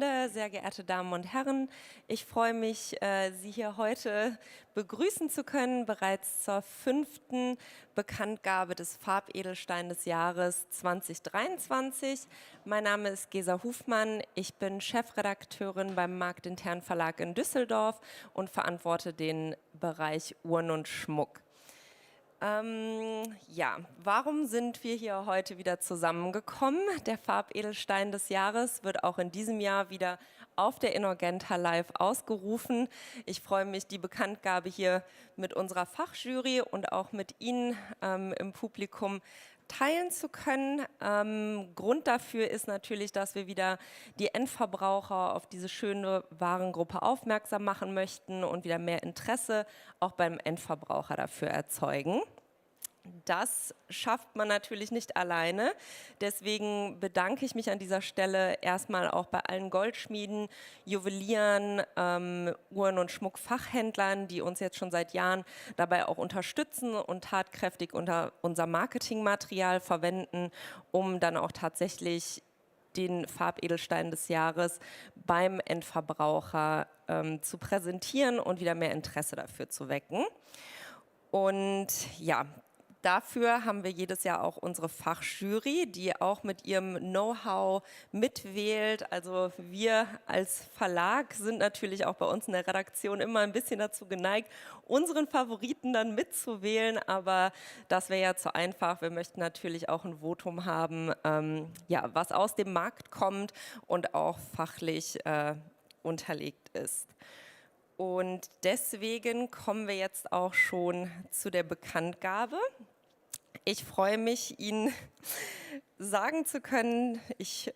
Runde, sehr geehrte Damen und Herren. Ich freue mich, Sie hier heute begrüßen zu können, bereits zur 5. Bekanntgabe des Farbedelstein des Jahres 2023. Mein Name ist Gesa Hufmann, ich bin Chefredakteurin beim Marktinternen Verlag in Düsseldorf und verantworte den Bereich Uhren und Schmuck. Ja, warum sind wir hier heute wieder zusammengekommen? Der Farbedelstein des Jahres wird auch in diesem Jahr wieder auf der INHORGENTA live ausgerufen. Ich freue mich, die Bekanntgabe hier mit unserer Fachjury und auch mit Ihnen im Publikum teilen zu können. Grund dafür ist natürlich, dass wir wieder die Endverbraucher auf diese schöne Warengruppe aufmerksam machen möchten und wieder mehr Interesse auch beim Endverbraucher dafür erzeugen. Das schafft man natürlich nicht alleine. Deswegen bedanke ich mich an dieser Stelle erstmal auch bei allen Goldschmieden, Juwelieren, Uhren- und Schmuckfachhändlern, die uns jetzt schon seit Jahren dabei auch unterstützen und tatkräftig unser Marketingmaterial verwenden, um dann auch tatsächlich den Farbedelstein des Jahres beim Endverbraucher zu präsentieren und wieder mehr Interesse dafür zu wecken. Und ja, dafür haben wir jedes Jahr auch unsere Fachjury, die auch mit ihrem Know-how mitwählt. Also wir als Verlag sind natürlich auch bei uns in der Redaktion immer ein bisschen dazu geneigt, unseren Favoriten dann mitzuwählen. Aber das wäre ja zu einfach. Wir möchten natürlich auch ein Votum haben, ja, was aus dem Markt kommt und auch fachlich unterlegt ist. Und deswegen kommen wir jetzt auch schon zu der Bekanntgabe. Ich freue mich, Ihnen sagen zu können, ich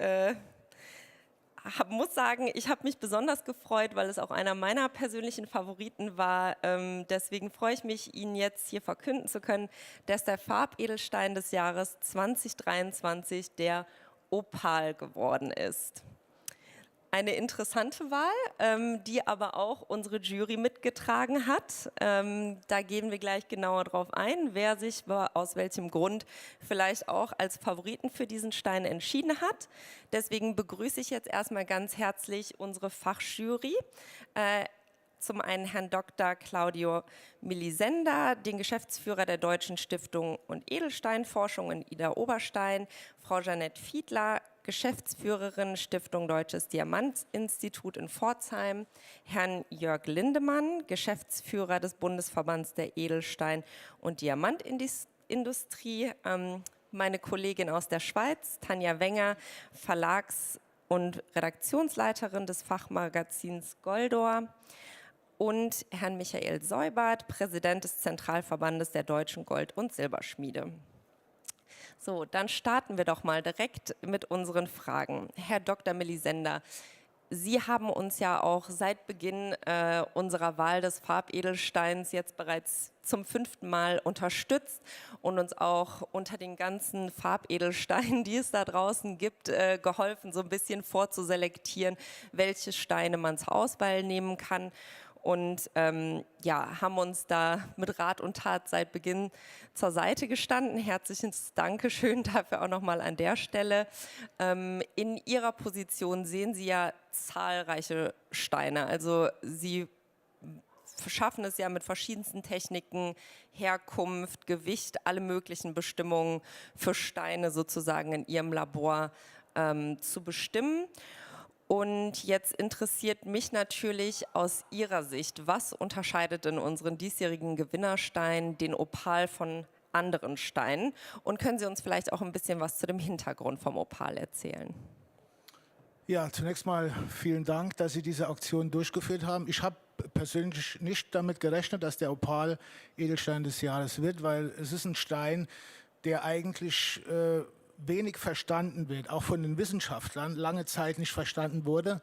muss sagen, ich habe mich besonders gefreut, weil es auch einer meiner persönlichen Favoriten war. Deswegen freue ich mich, Ihnen jetzt hier verkünden zu können, dass der Farbedelstein des Jahres 2023 der Opal geworden ist. Eine interessante Wahl, die aber auch unsere Jury mitgetragen hat. Da gehen wir gleich genauer drauf ein, wer sich aus welchem Grund vielleicht auch als Favoriten für diesen Stein entschieden hat. Deswegen begrüße ich jetzt erstmal ganz herzlich unsere Fachjury. Zum einen Herrn Dr. Claudio Melisenda, den Geschäftsführer der Deutschen Stiftung und Edelsteinforschung in Ida-Oberstein, Frau Jeanette Fiedler, Geschäftsführerin Stiftung Deutsches Diamantinstitut in Pforzheim, Herrn Jörg Lindemann, Geschäftsführer des Bundesverbands der Edelstein- und Diamantindustrie, meine Kollegin aus der Schweiz, Tanja Wenger, Verlags- und Redaktionsleiterin des Fachmagazins Goldor, und Herrn Michael Seubert, Präsident des Zentralverbandes der Deutschen Gold- und Silberschmiede. So, dann starten wir doch mal direkt mit unseren Fragen. Herr Dr. Melisenda, Sie haben uns ja auch seit Beginn unserer Wahl des Farbedelsteins jetzt bereits zum 5. Mal unterstützt und uns auch unter den ganzen Farbedelsteinen, die es da draußen gibt, geholfen, so ein bisschen vorzuselektieren, welche Steine man zur Auswahl nehmen kann. Und ja, haben uns da mit Rat und Tat seit Beginn zur Seite gestanden. Herzliches Dankeschön dafür auch nochmal an der Stelle. In Ihrer Position sehen Sie ja zahlreiche Steine. Also Sie schaffen es ja mit verschiedensten Techniken, Herkunft, Gewicht, alle möglichen Bestimmungen für Steine sozusagen in Ihrem Labor zu bestimmen. Und jetzt interessiert mich natürlich aus Ihrer Sicht, was unterscheidet denn unseren diesjährigen Gewinnerstein, den Opal, von anderen Steinen? Und können Sie uns vielleicht auch ein bisschen was zu dem Hintergrund vom Opal erzählen? Ja, zunächst mal vielen Dank, dass Sie diese Auktion durchgeführt haben. Ich habe persönlich nicht damit gerechnet, dass der Opal Edelstein des Jahres wird, weil es ist ein Stein, der eigentlich wenig verstanden wird, auch von den Wissenschaftlern, lange Zeit nicht verstanden wurde.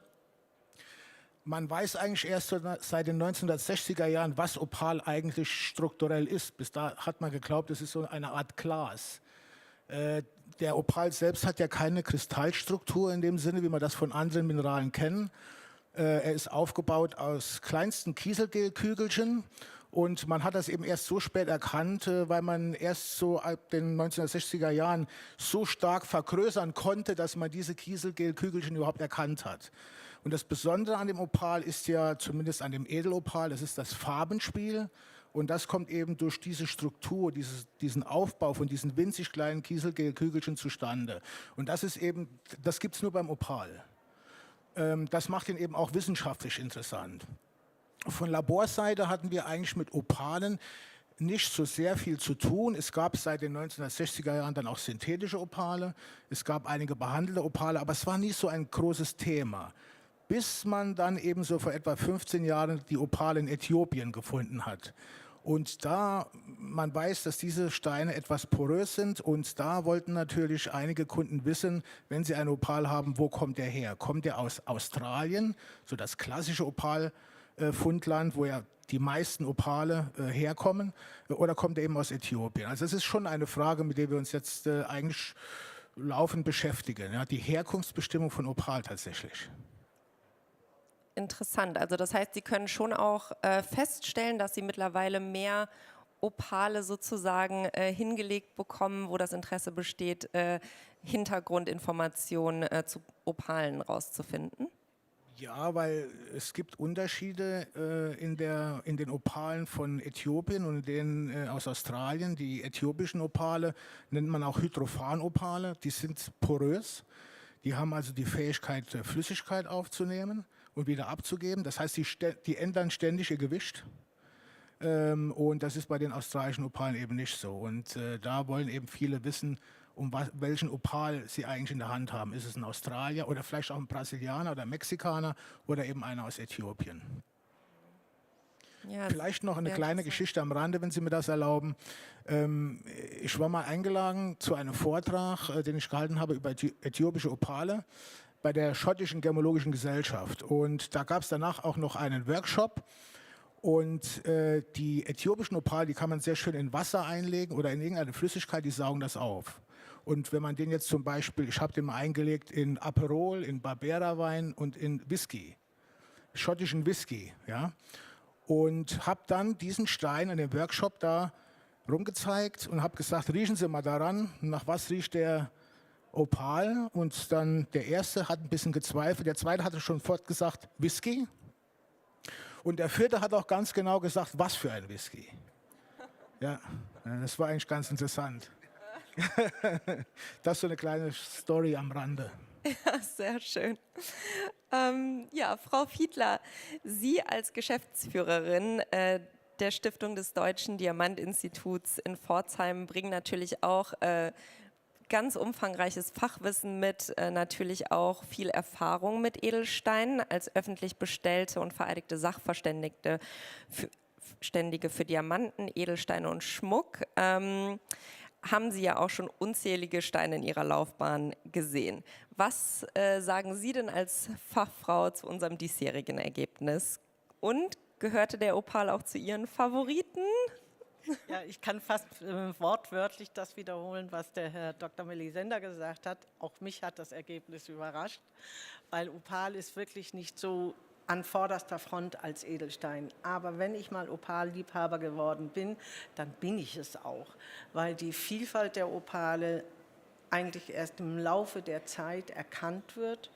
Man weiß eigentlich erst seit den 1960er Jahren, was Opal eigentlich strukturell ist. Bis da hat man geglaubt, es ist so eine Art Glas. Der Opal selbst hat ja keine Kristallstruktur in dem Sinne, wie wir das von anderen Mineralen kennen. Er ist aufgebaut aus kleinsten Kieselgelkügelchen Und man hat das eben erst so spät erkannt, weil man erst so ab den 1960er Jahren so stark vergrößern konnte, dass man diese Kieselgelkügelchen überhaupt erkannt hat. Und das Besondere an dem Opal ist ja, zumindest an dem Edelopal, das ist das Farbenspiel. Und das kommt eben durch diese Struktur, diesen Aufbau von diesen winzig kleinen Kieselgelkügelchen zustande. Und das ist eben, das gibt es nur beim Opal. Das macht ihn eben auch wissenschaftlich interessant. Von Laborseite hatten wir eigentlich mit Opalen nicht so sehr viel zu tun. Es gab seit den 1960er Jahren dann auch synthetische Opale. Es gab einige behandelte Opale, aber es war nie so ein großes Thema. Bis man dann eben so vor etwa 15 Jahren die Opale in Äthiopien gefunden hat. Und da, man weiß, dass diese Steine etwas porös sind und da wollten natürlich einige Kunden wissen, wenn sie ein Opal haben, wo kommt der her? Kommt der aus Australien, so das klassische Opalfundland, wo ja die meisten Opale herkommen, oder kommt er eben aus Äthiopien? Also es ist schon eine Frage, mit der wir uns jetzt eigentlich laufend beschäftigen, ja, die Herkunftsbestimmung von Opal tatsächlich. Interessant. Also das heißt, Sie können schon auch feststellen, dass Sie mittlerweile mehr Opale sozusagen hingelegt bekommen, wo das Interesse besteht, Hintergrundinformationen zu Opalen rauszufinden? Ja, weil es gibt Unterschiede in den Opalen von Äthiopien und denen aus Australien. Die äthiopischen Opale nennt man auch Hydrophan-Opale. Die sind porös. Die haben also die Fähigkeit, Flüssigkeit aufzunehmen und wieder abzugeben. Das heißt, die ändern ständig ihr Gewicht. Und das ist bei den australischen Opalen eben nicht so. Und da wollen eben viele wissen, welchen Opal sie eigentlich in der Hand haben. Ist es ein Australier oder vielleicht auch ein Brasilianer oder Mexikaner oder eben einer aus Äthiopien. Ja, vielleicht noch eine kleine Geschichte am Rande, wenn Sie mir das erlauben. Ich war mal eingeladen zu einem Vortrag, den ich gehalten habe über äthiopische Opale bei der schottischen Gemmologischen Gesellschaft. Und da gab es danach auch noch einen Workshop. Und die äthiopischen Opale, die kann man sehr schön in Wasser einlegen oder in irgendeine Flüssigkeit, die saugen das auf. Und wenn man den jetzt zum Beispiel, ich habe den mal eingelegt in Aperol, in Barbera-Wein und in Whisky, schottischen Whisky, ja. Und habe dann diesen Stein in dem Workshop da rumgezeigt und habe gesagt, riechen Sie mal daran, nach was riecht der Opal? Und dann der erste hat ein bisschen gezweifelt, der zweite hatte schon sofort gesagt, Whisky. Und der vierte hat auch ganz genau gesagt, was für ein Whisky. Ja, das war eigentlich ganz interessant. Das ist so eine kleine Story am Rande. Ja, sehr schön. Ja, Frau Fiedler, Sie als Geschäftsführerin der Stiftung des Deutschen Diamantinstituts in Pforzheim bringen natürlich auch ganz umfangreiches Fachwissen mit, natürlich auch viel Erfahrung mit Edelsteinen als öffentlich bestellte und vereidigte Sachverständige für Diamanten, Edelsteine und Schmuck. Haben Sie ja auch schon unzählige Steine in Ihrer Laufbahn gesehen. Was sagen Sie denn als Fachfrau zu unserem diesjährigen Ergebnis? Und gehörte der Opal auch zu Ihren Favoriten? Ja, ich kann fast wortwörtlich das wiederholen, was der Herr Dr. Melisender gesagt hat. Auch mich hat das Ergebnis überrascht, weil Opal ist wirklich nicht so an vorderster Front als Edelstein. Aber wenn ich mal Opal-Liebhaber geworden bin, dann bin ich es auch, weil die Vielfalt der Opale eigentlich erst im Laufe der Zeit erkannt wird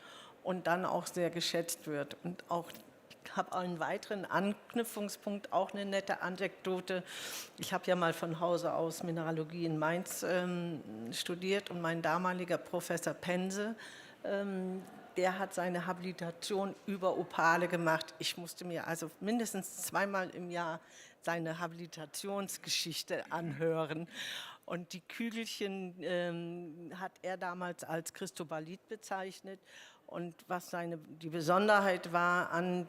und dann auch sehr geschätzt wird. Und auch ich habe einen weiteren Anknüpfungspunkt, auch eine nette Anekdote. Ich habe ja mal von Hause aus Mineralogie in Mainz studiert und mein damaliger Professor Pense, der hat seine Habilitation über Opale gemacht. Ich musste mir also mindestens zweimal im Jahr seine Habilitationsgeschichte anhören. Und die Kügelchen hat er damals als Christobalit bezeichnet. Und was die Besonderheit war an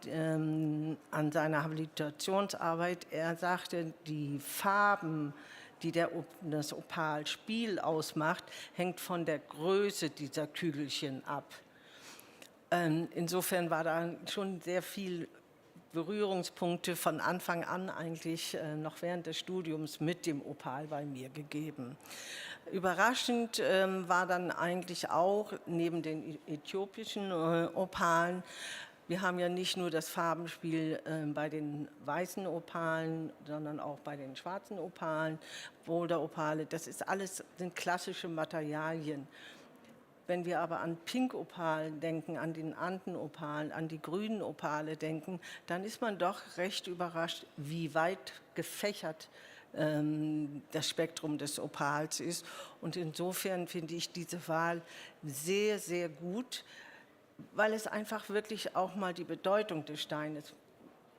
seiner Habilitationsarbeit, er sagte, die Farben, die das Opalspiel ausmacht, hängt von der Größe dieser Kügelchen ab. Insofern war da schon sehr viel Berührungspunkte von Anfang an eigentlich noch während des Studiums mit dem Opal bei mir gegeben. Überraschend war dann eigentlich auch neben den äthiopischen Opalen Wir haben ja nicht nur das Farbenspiel bei den weißen Opalen, sondern auch bei den schwarzen Opalen, Boulder-Opale. Das ist alles, sind klassische Materialien. Wenn wir aber an Pink-Opalen denken, an den Anden-Opalen, an die grünen Opale denken, dann ist man doch recht überrascht, wie weit gefächert das Spektrum des Opals ist. Und insofern finde ich diese Wahl sehr, sehr gut, weil es einfach wirklich auch mal die Bedeutung des Steines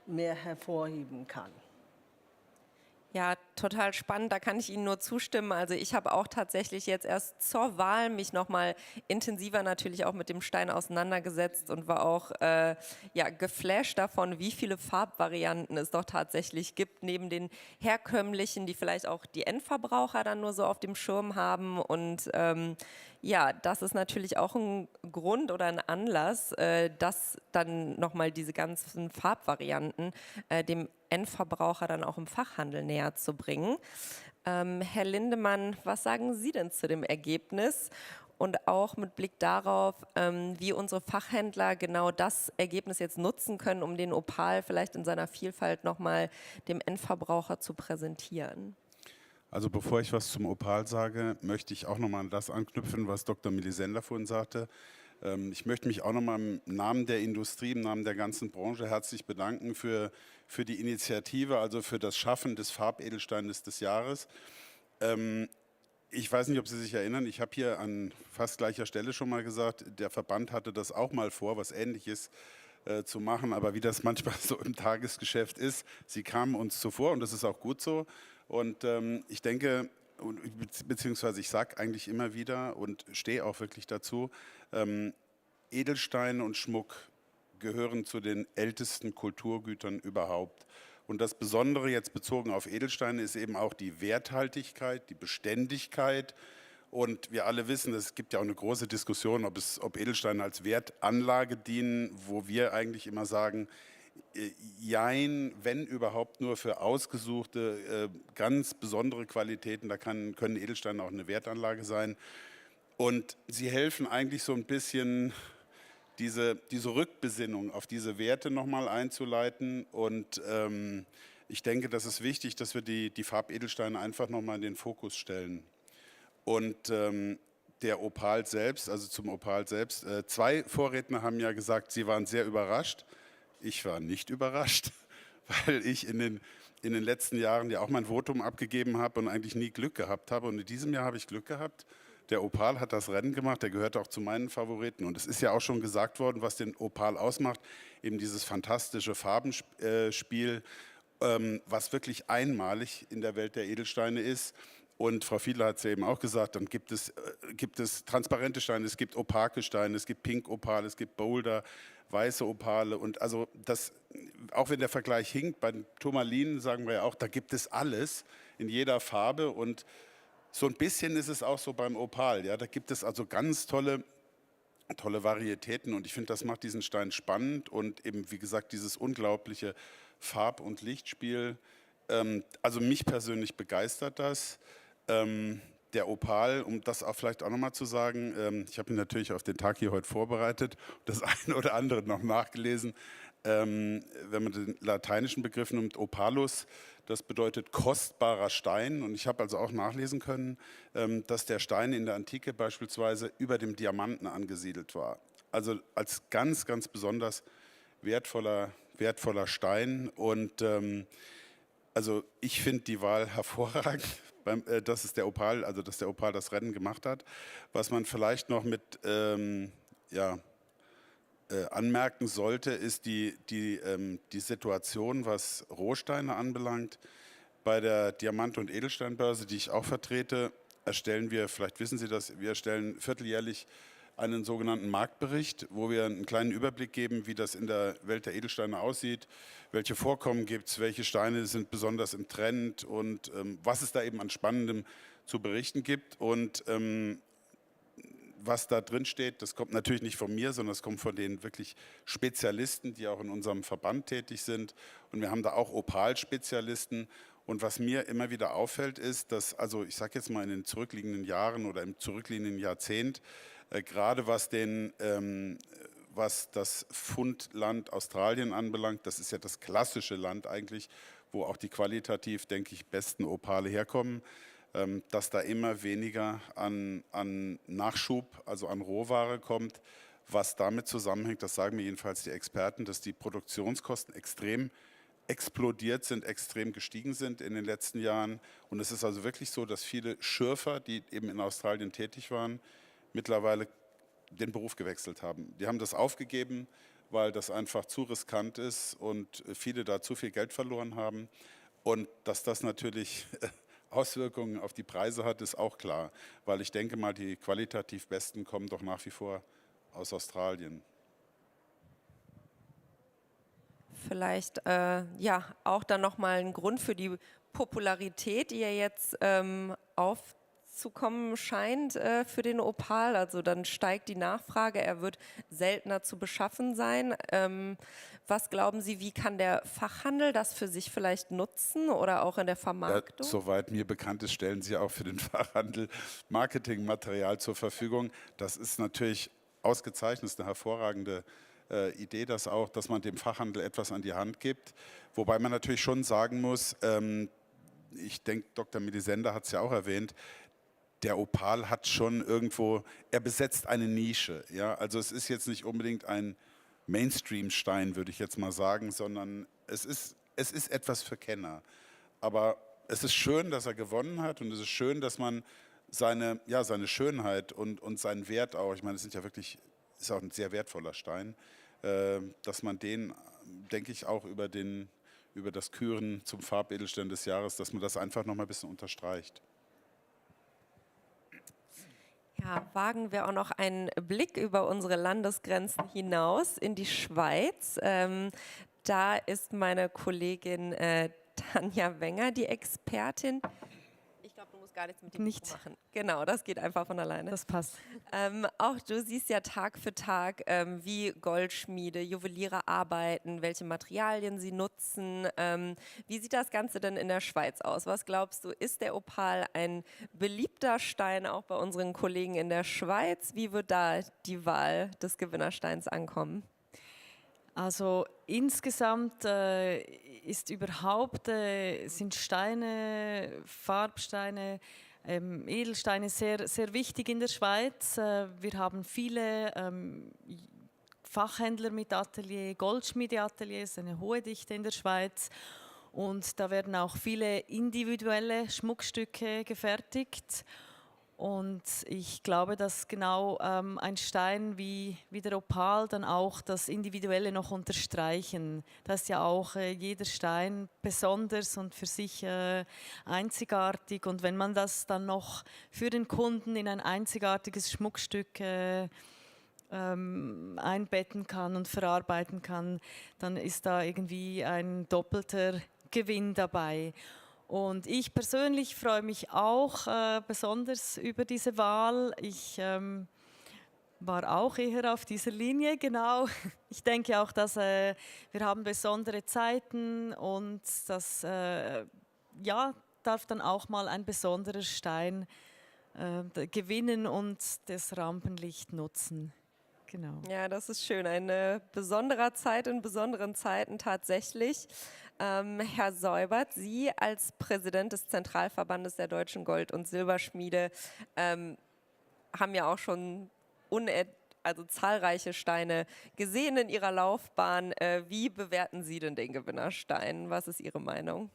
mehr hervorheben kann. Ja, total spannend, da kann ich Ihnen nur zustimmen. Also ich habe auch tatsächlich jetzt erst zur Wahl mich nochmal intensiver natürlich auch mit dem Stein auseinandergesetzt und war auch ja, geflasht davon, wie viele Farbvarianten es doch tatsächlich gibt, neben den herkömmlichen, die vielleicht auch die Endverbraucher dann nur so auf dem Schirm haben. Und ja, das ist natürlich auch ein Grund oder ein Anlass, dass dann nochmal diese ganzen Farbvarianten dem Endverbraucher dann auch im Fachhandel näher zu bringen. Herr Lindemann, was sagen Sie denn zu dem Ergebnis und auch mit Blick darauf, wie unsere Fachhändler genau das Ergebnis jetzt nutzen können, um den Opal vielleicht in seiner Vielfalt nochmal dem Endverbraucher zu präsentieren? Also bevor ich was zum Opal sage, möchte ich auch nochmal an das anknüpfen, was Dr. Melisender vorhin sagte. Ich möchte mich auch nochmal im Namen der Industrie, im Namen der ganzen Branche herzlich bedanken für die Initiative, also für das Schaffen des Farbedelsteines des Jahres. Ich weiß nicht, ob Sie sich erinnern, ich habe hier an fast gleicher Stelle schon mal gesagt, der Verband hatte das auch mal vor, was Ähnliches zu machen, aber wie das manchmal so im Tagesgeschäft ist, sie kamen uns zuvor und das ist auch gut so. Und ich denke, beziehungsweise ich sage eigentlich immer wieder und stehe auch wirklich dazu, Edelsteine und Schmuck gehören zu den ältesten Kulturgütern überhaupt. Und das Besondere jetzt bezogen auf Edelsteine ist eben auch die Werthaltigkeit, die Beständigkeit. Und wir alle wissen, es gibt ja auch eine große Diskussion, ob Edelsteine als Wertanlage dienen, wo wir eigentlich immer sagen, jein, wenn überhaupt nur für ausgesuchte, ganz besondere Qualitäten, da können Edelsteine auch eine Wertanlage sein. Und sie helfen eigentlich so ein bisschen, diese Rückbesinnung auf diese Werte nochmal einzuleiten. Und ich denke, das ist wichtig, dass wir die Farbedelsteine einfach nochmal in den Fokus stellen. Und der Opal selbst, also zum Opal selbst, zwei Vorredner haben ja gesagt, sie waren sehr überrascht. Ich war nicht überrascht, weil ich in den letzten Jahren ja auch mein Votum abgegeben habe und eigentlich nie Glück gehabt habe. Und in diesem Jahr habe ich Glück gehabt. Der Opal hat das Rennen gemacht, der gehört auch zu meinen Favoriten. Und es ist ja auch schon gesagt worden, was den Opal ausmacht, eben dieses fantastische Farbenspiel, was wirklich einmalig in der Welt der Edelsteine ist. Und Frau Fiedler hat es ja eben auch gesagt, dann gibt es transparente Steine, es gibt opake Steine, es gibt Pink-Opale, es gibt Boulder, weiße Opale. Und also das, auch wenn der Vergleich hinkt, bei den Turmalinen sagen wir ja auch, da gibt es alles in jeder Farbe. Und so ein bisschen ist es auch so beim Opal. Ja, da gibt es also ganz tolle Varietäten. Und ich finde, das macht diesen Stein spannend. Und eben, wie gesagt, dieses unglaubliche Farb- und Lichtspiel. Also mich persönlich begeistert das. Der Opal, um das auch vielleicht auch nochmal zu sagen, ich habe ihn natürlich auf den Tag hier heute vorbereitet, das eine oder andere noch nachgelesen. Wenn man den lateinischen Begriff nimmt, Opalus, das bedeutet kostbarer Stein. Und ich habe also auch nachlesen können, dass der Stein in der Antike beispielsweise über dem Diamanten angesiedelt war. Also als ganz, ganz besonders wertvoller Stein. Und also ich finde die Wahl hervorragend. Das ist der Opal, also dass der Opal das Rennen gemacht hat. Was man vielleicht noch mit anmerken sollte, ist die Situation, was Rohsteine anbelangt. Bei der Diamant- und Edelsteinbörse, die ich auch vertrete, erstellen wir, vielleicht wissen Sie das, wir erstellen vierteljährlich einen sogenannten Marktbericht, wo wir einen kleinen Überblick geben, wie das in der Welt der Edelsteine aussieht, welche Vorkommen gibt es, welche Steine sind besonders im Trend und was es da eben an Spannendem zu berichten gibt. Und was da drin steht, das kommt natürlich nicht von mir, sondern es kommt von den wirklich Spezialisten, die auch in unserem Verband tätig sind. Und wir haben da auch Opal-Spezialisten. Und was mir immer wieder auffällt, ist, dass, also ich sage jetzt mal in den zurückliegenden Jahren oder im zurückliegenden Jahrzehnt, gerade was was das Fundland Australien anbelangt. Das ist ja das klassische Land eigentlich, wo auch die qualitativ, denke ich, besten Opale herkommen, dass da immer weniger an Nachschub, also an Rohware kommt, was damit zusammenhängt, das sagen mir jedenfalls die Experten, dass die Produktionskosten extrem explodiert sind, extrem gestiegen sind in den letzten Jahren. Und es ist also wirklich so, dass viele Schürfer, die eben in Australien tätig waren, mittlerweile den Beruf gewechselt haben. Die haben das aufgegeben, weil das einfach zu riskant ist und viele da zu viel Geld verloren haben. Und dass das natürlich Auswirkungen auf die Preise hat, ist auch klar, weil ich denke mal, die qualitativ Besten kommen doch nach wie vor aus Australien. Vielleicht ja auch dann nochmal ein Grund für die Popularität, die ja jetzt aufzukommen scheint für den Opal. Also dann steigt die Nachfrage, er wird seltener zu beschaffen sein. Was glauben Sie, wie kann der Fachhandel das für sich vielleicht nutzen oder auch in der Vermarktung? Ja, soweit mir bekannt ist, stellen Sie auch für den Fachhandel Marketingmaterial zur Verfügung. Das ist natürlich ausgezeichnet, ist eine hervorragende Idee, dass man dem Fachhandel etwas an die Hand gibt. Wobei man natürlich schon sagen muss, ich denke, Dr. Melisender hat es ja auch erwähnt, der Opal hat schon irgendwo, er besetzt eine Nische. Ja? Also es ist jetzt nicht unbedingt ein Mainstream-Stein, würde ich jetzt mal sagen, sondern es ist etwas für Kenner. Aber es ist schön, dass er gewonnen hat und es ist schön, dass man seine Schönheit und seinen Wert auch, ich meine, es ist auch ein sehr wertvoller Stein, dass man den, denke ich, auch über das Küren zum Farbedelstein des Jahres, dass man das einfach noch mal ein bisschen unterstreicht. Ja, wagen wir auch noch einen Blick über unsere Landesgrenzen hinaus in die Schweiz. Da ist meine Kollegin Tanja Wenger die Expertin. Ich glaube, du musst gar nichts mit dem Mikro machen. Genau, das geht einfach von alleine. Das passt. Auch du siehst ja Tag für Tag, wie Goldschmiede, Juweliere arbeiten, welche Materialien sie nutzen. Wie sieht das Ganze denn in der Schweiz aus? Was glaubst du, ist der Opal ein beliebter Stein auch bei unseren Kollegen in der Schweiz? Wie wird da die Wahl des Gewinnersteins ankommen? Also insgesamt sind Steine, Farbsteine, Edelsteine sehr, sehr wichtig in der Schweiz. Wir haben viele Fachhändler mit Atelier, Goldschmiedeateliers, eine hohe Dichte in der Schweiz. Und da werden auch viele individuelle Schmuckstücke gefertigt. Und ich glaube, dass genau ein Stein wie der Opal dann auch das Individuelle noch unterstreichen. Da ist ja auch jeder Stein besonders und für sich einzigartig. Und wenn man das dann noch für den Kunden in ein einzigartiges Schmuckstück einbetten kann und verarbeiten kann, dann ist da irgendwie ein doppelter Gewinn dabei. Und ich persönlich freue mich auch besonders über diese Wahl. Ich war auch eher auf dieser Linie, genau. Ich denke auch, dass wir haben besondere Zeiten und das darf dann auch mal ein besonderer Stein gewinnen und das Rampenlicht nutzen. Genau. Ja, das ist schön. Eine besondere Zeit in besonderen Zeiten tatsächlich. Herr Seubert, Sie als Präsident des Zentralverbandes der deutschen Gold- und Silberschmiede haben ja auch schon zahlreiche Steine gesehen in Ihrer Laufbahn. Wie bewerten Sie denn den Gewinnerstein? Was ist Ihre Meinung?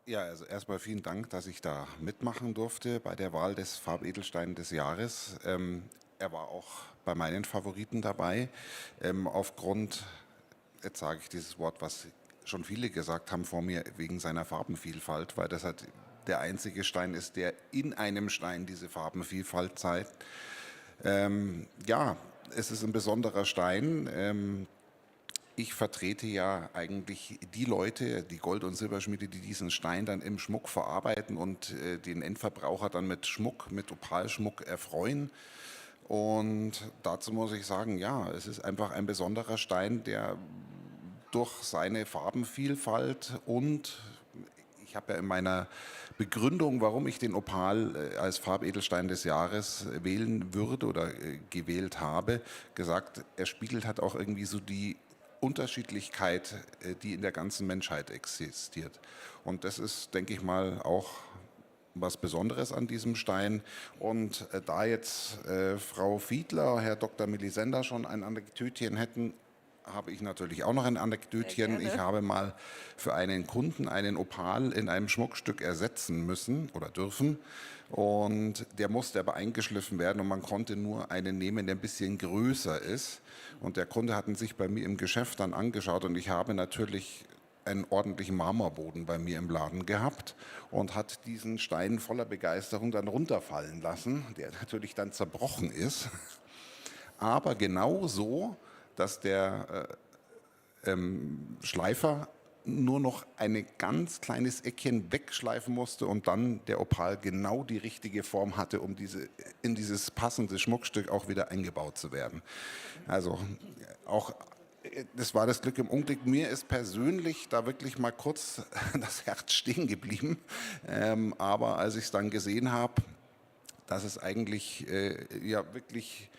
Ja, also erstmal vielen Dank, dass ich da mitmachen durfte bei der Wahl des Farbedelsteins des Jahres. Er war auch bei meinen Favoriten dabei. Aufgrund, jetzt sage ich dieses Wort, was schon viele gesagt haben vor mir, wegen seiner Farbenvielfalt, weil das halt der einzige Stein ist, der in einem Stein diese Farbenvielfalt zeigt. Ja, es ist ein besonderer Stein. Ich vertrete ja eigentlich die Leute, die Gold- und Silberschmiede, die diesen Stein dann im Schmuck verarbeiten und den Endverbraucher dann mit Schmuck, mit Opalschmuck erfreuen. Und dazu muss ich sagen, ja, es ist einfach ein besonderer Stein, der durch seine Farbenvielfalt und Ich habe ja in meiner Begründung, warum ich den Opal als Farbedelstein des Jahres wählen würde oder gewählt habe, gesagt, er spiegelt halt auch irgendwie so die Unterschiedlichkeit, die in der ganzen Menschheit existiert. Und das ist, denke ich mal, auch was Besonderes an diesem Stein. Und da jetzt Frau Fiedler, Herr Dr. Melisender schon ein Anekdötchen hätten, habe ich natürlich auch noch ein Anekdötchen. Ich habe mal für einen Kunden einen Opal in einem Schmuckstück ersetzen müssen oder dürfen. Und der musste aber eingeschliffen werden und man konnte nur einen nehmen, der ein bisschen größer ist. Und der Kunde hat ihn sich bei mir im Geschäft dann angeschaut und ich habe natürlich einen ordentlichen Marmorboden bei mir im Laden gehabt und hat diesen Stein voller Begeisterung dann runterfallen lassen, der natürlich dann zerbrochen ist. Aber genau so, dass der Schleifer nur noch ein ganz kleines Eckchen wegschleifen musste und dann der Opal genau die richtige Form hatte, um in dieses passende Schmuckstück auch wieder eingebaut zu werden. Also auch das war das Glück im Unglück. Mir ist persönlich da wirklich mal kurz das Herz stehen geblieben. Aber als ich es dann gesehen habe, dass es eigentlich ja wirklich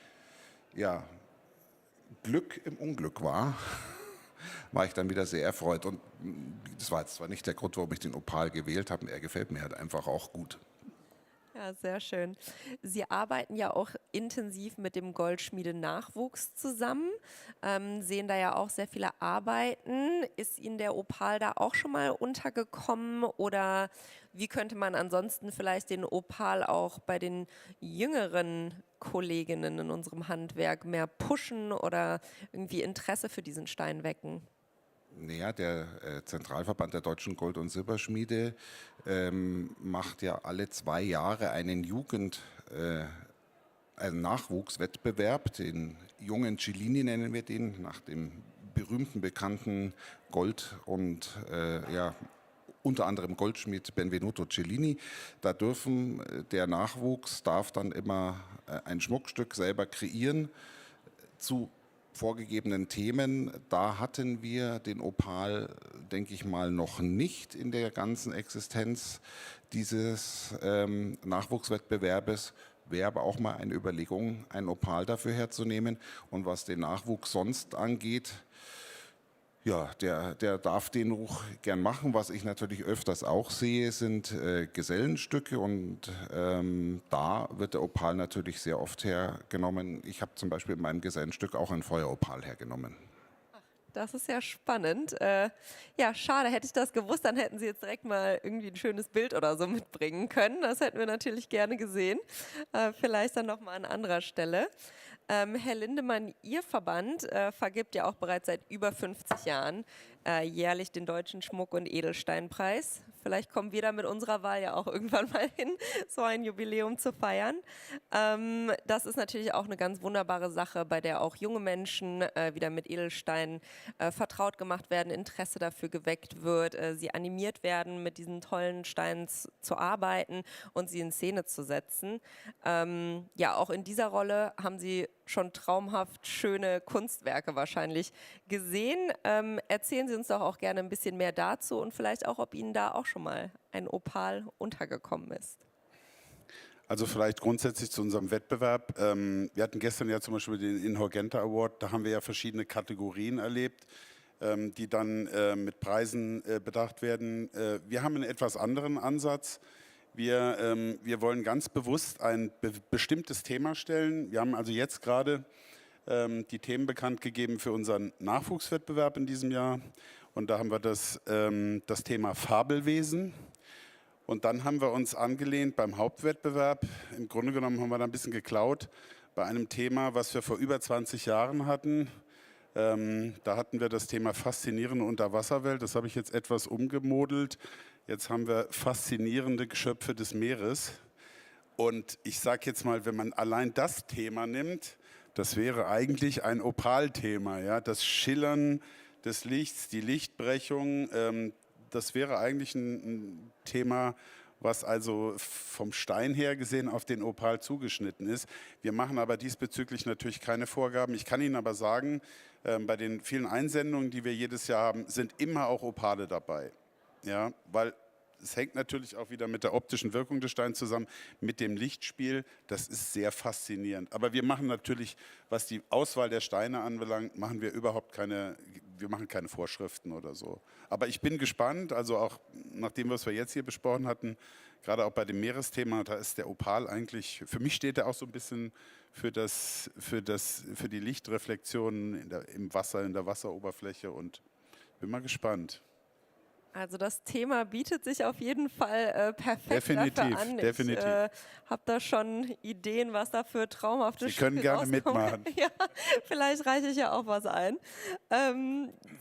Glück im Unglück war ich dann wieder sehr erfreut. Und das war jetzt zwar nicht der Grund, warum ich den Opal gewählt habe, er gefällt mir halt einfach auch gut. Ja, sehr schön. Sie arbeiten ja auch intensiv mit dem Goldschmiede-Nachwuchs zusammen, sehen da ja auch sehr viele Arbeiten. Ist Ihnen der Opal da auch schon mal untergekommen oder wie könnte man ansonsten vielleicht den Opal auch bei den jüngeren Kolleginnen in unserem Handwerk mehr pushen oder irgendwie Interesse für diesen Stein wecken? Naja, der Zentralverband der deutschen Gold- und Silberschmiede macht ja alle 2 Jahre einen einen Nachwuchswettbewerb, den jungen Cellini nennen wir den, nach dem berühmten, bekannten Gold- und unter anderem Goldschmied Benvenuto Cellini. Da der Nachwuchs darf dann immer ein Schmuckstück selber kreieren zu vorgegebenen Themen. Da hatten wir den Opal, denke ich mal, noch nicht in der ganzen Existenz dieses Nachwuchswettbewerbes. Wäre aber auch mal eine Überlegung, einen Opal dafür herzunehmen. Und was den Nachwuchs sonst angeht, ja, der darf den auch gern machen. Was ich natürlich öfters auch sehe, sind Gesellenstücke und da wird der Opal natürlich sehr oft hergenommen. Ich habe zum Beispiel in meinem Gesellenstück auch ein Feueropal hergenommen. Das ist ja spannend. Ja, schade, hätte ich das gewusst, dann hätten Sie jetzt direkt mal irgendwie ein schönes Bild oder so mitbringen können. Das hätten wir natürlich gerne gesehen. Vielleicht dann nochmal an anderer Stelle. Herr Lindemann, Ihr Verband vergibt ja auch bereits seit über 50 Jahren jährlich den Deutschen Schmuck- und Edelsteinpreis. Vielleicht kommen wir da mit unserer Wahl ja auch irgendwann mal hin, so ein Jubiläum zu feiern. Das ist natürlich auch eine ganz wunderbare Sache, bei der auch junge Menschen wieder mit Edelsteinen vertraut gemacht werden, Interesse dafür geweckt wird, sie animiert werden, mit diesen tollen Steinen zu arbeiten und sie in Szene zu setzen. Ja, auch in dieser Rolle haben Sie schon traumhaft schöne Kunstwerke wahrscheinlich gesehen. Erzählen Sie uns doch auch gerne ein bisschen mehr dazu und vielleicht auch, ob Ihnen da auch schon mal ein Opal untergekommen ist. Also vielleicht grundsätzlich zu unserem Wettbewerb. Wir hatten gestern ja zum Beispiel den INHORGENTA Award, da haben wir ja verschiedene Kategorien erlebt, die dann mit Preisen bedacht werden. Wir haben einen etwas anderen Ansatz. Wir wollen ganz bewusst ein bestimmtes Thema stellen. Wir haben also jetzt gerade die Themen bekannt gegeben für unseren Nachwuchswettbewerb in diesem Jahr. Und da haben wir das Thema Fabelwesen. Und dann haben wir uns angelehnt beim Hauptwettbewerb, im Grunde genommen haben wir da ein bisschen geklaut, bei einem Thema, was wir vor über 20 Jahren hatten. Da hatten wir das Thema faszinierende Unterwasserwelt, das habe ich jetzt etwas umgemodelt. Jetzt haben wir faszinierende Geschöpfe des Meeres. Und ich sage jetzt mal, wenn man allein das Thema nimmt, das wäre eigentlich ein Opal-Thema. Ja? Das Schillern des Lichts, die Lichtbrechung, das wäre eigentlich ein Thema, was also vom Stein her gesehen auf den Opal zugeschnitten ist. Wir machen aber diesbezüglich natürlich keine Vorgaben. Ich kann Ihnen aber sagen, bei den vielen Einsendungen, die wir jedes Jahr haben, sind immer auch Opale dabei. Ja, weil es hängt natürlich auch wieder mit der optischen Wirkung des Steins zusammen, mit dem Lichtspiel. Das ist sehr faszinierend. Aber wir machen natürlich, was die Auswahl der Steine anbelangt, machen wir überhaupt keine Vorschriften oder so. Aber ich bin gespannt, also auch nach dem, was wir jetzt hier besprochen hatten, gerade auch bei dem Meeresthema, da ist der Opal eigentlich, für mich steht er auch so ein bisschen für die Lichtreflexionen im Wasser, in der Wasseroberfläche, und bin mal gespannt. Also das Thema bietet sich auf jeden Fall perfekt Definitiv, dafür an. definitiv. Ich habe da schon Ideen, was da für traumhafte Sie können Stücke gerne rauskommen. mitmachen. Ja, vielleicht reiche ich ja auch was ein.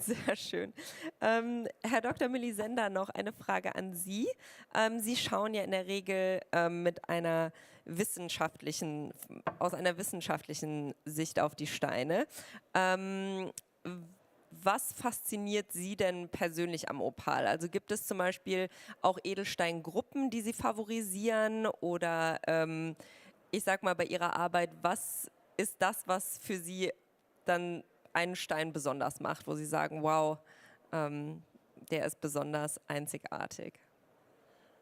Sehr schön. Herr Dr. Melisender, noch eine Frage an Sie. Sie schauen ja in der Regel aus einer wissenschaftlichen Sicht auf die Steine. Was fasziniert Sie denn persönlich am Opal? Also gibt es zum Beispiel auch Edelsteingruppen, die Sie favorisieren? Oder ich sag mal bei Ihrer Arbeit, was ist das, was für Sie dann einen Stein besonders macht, wo Sie sagen, wow, der ist besonders einzigartig?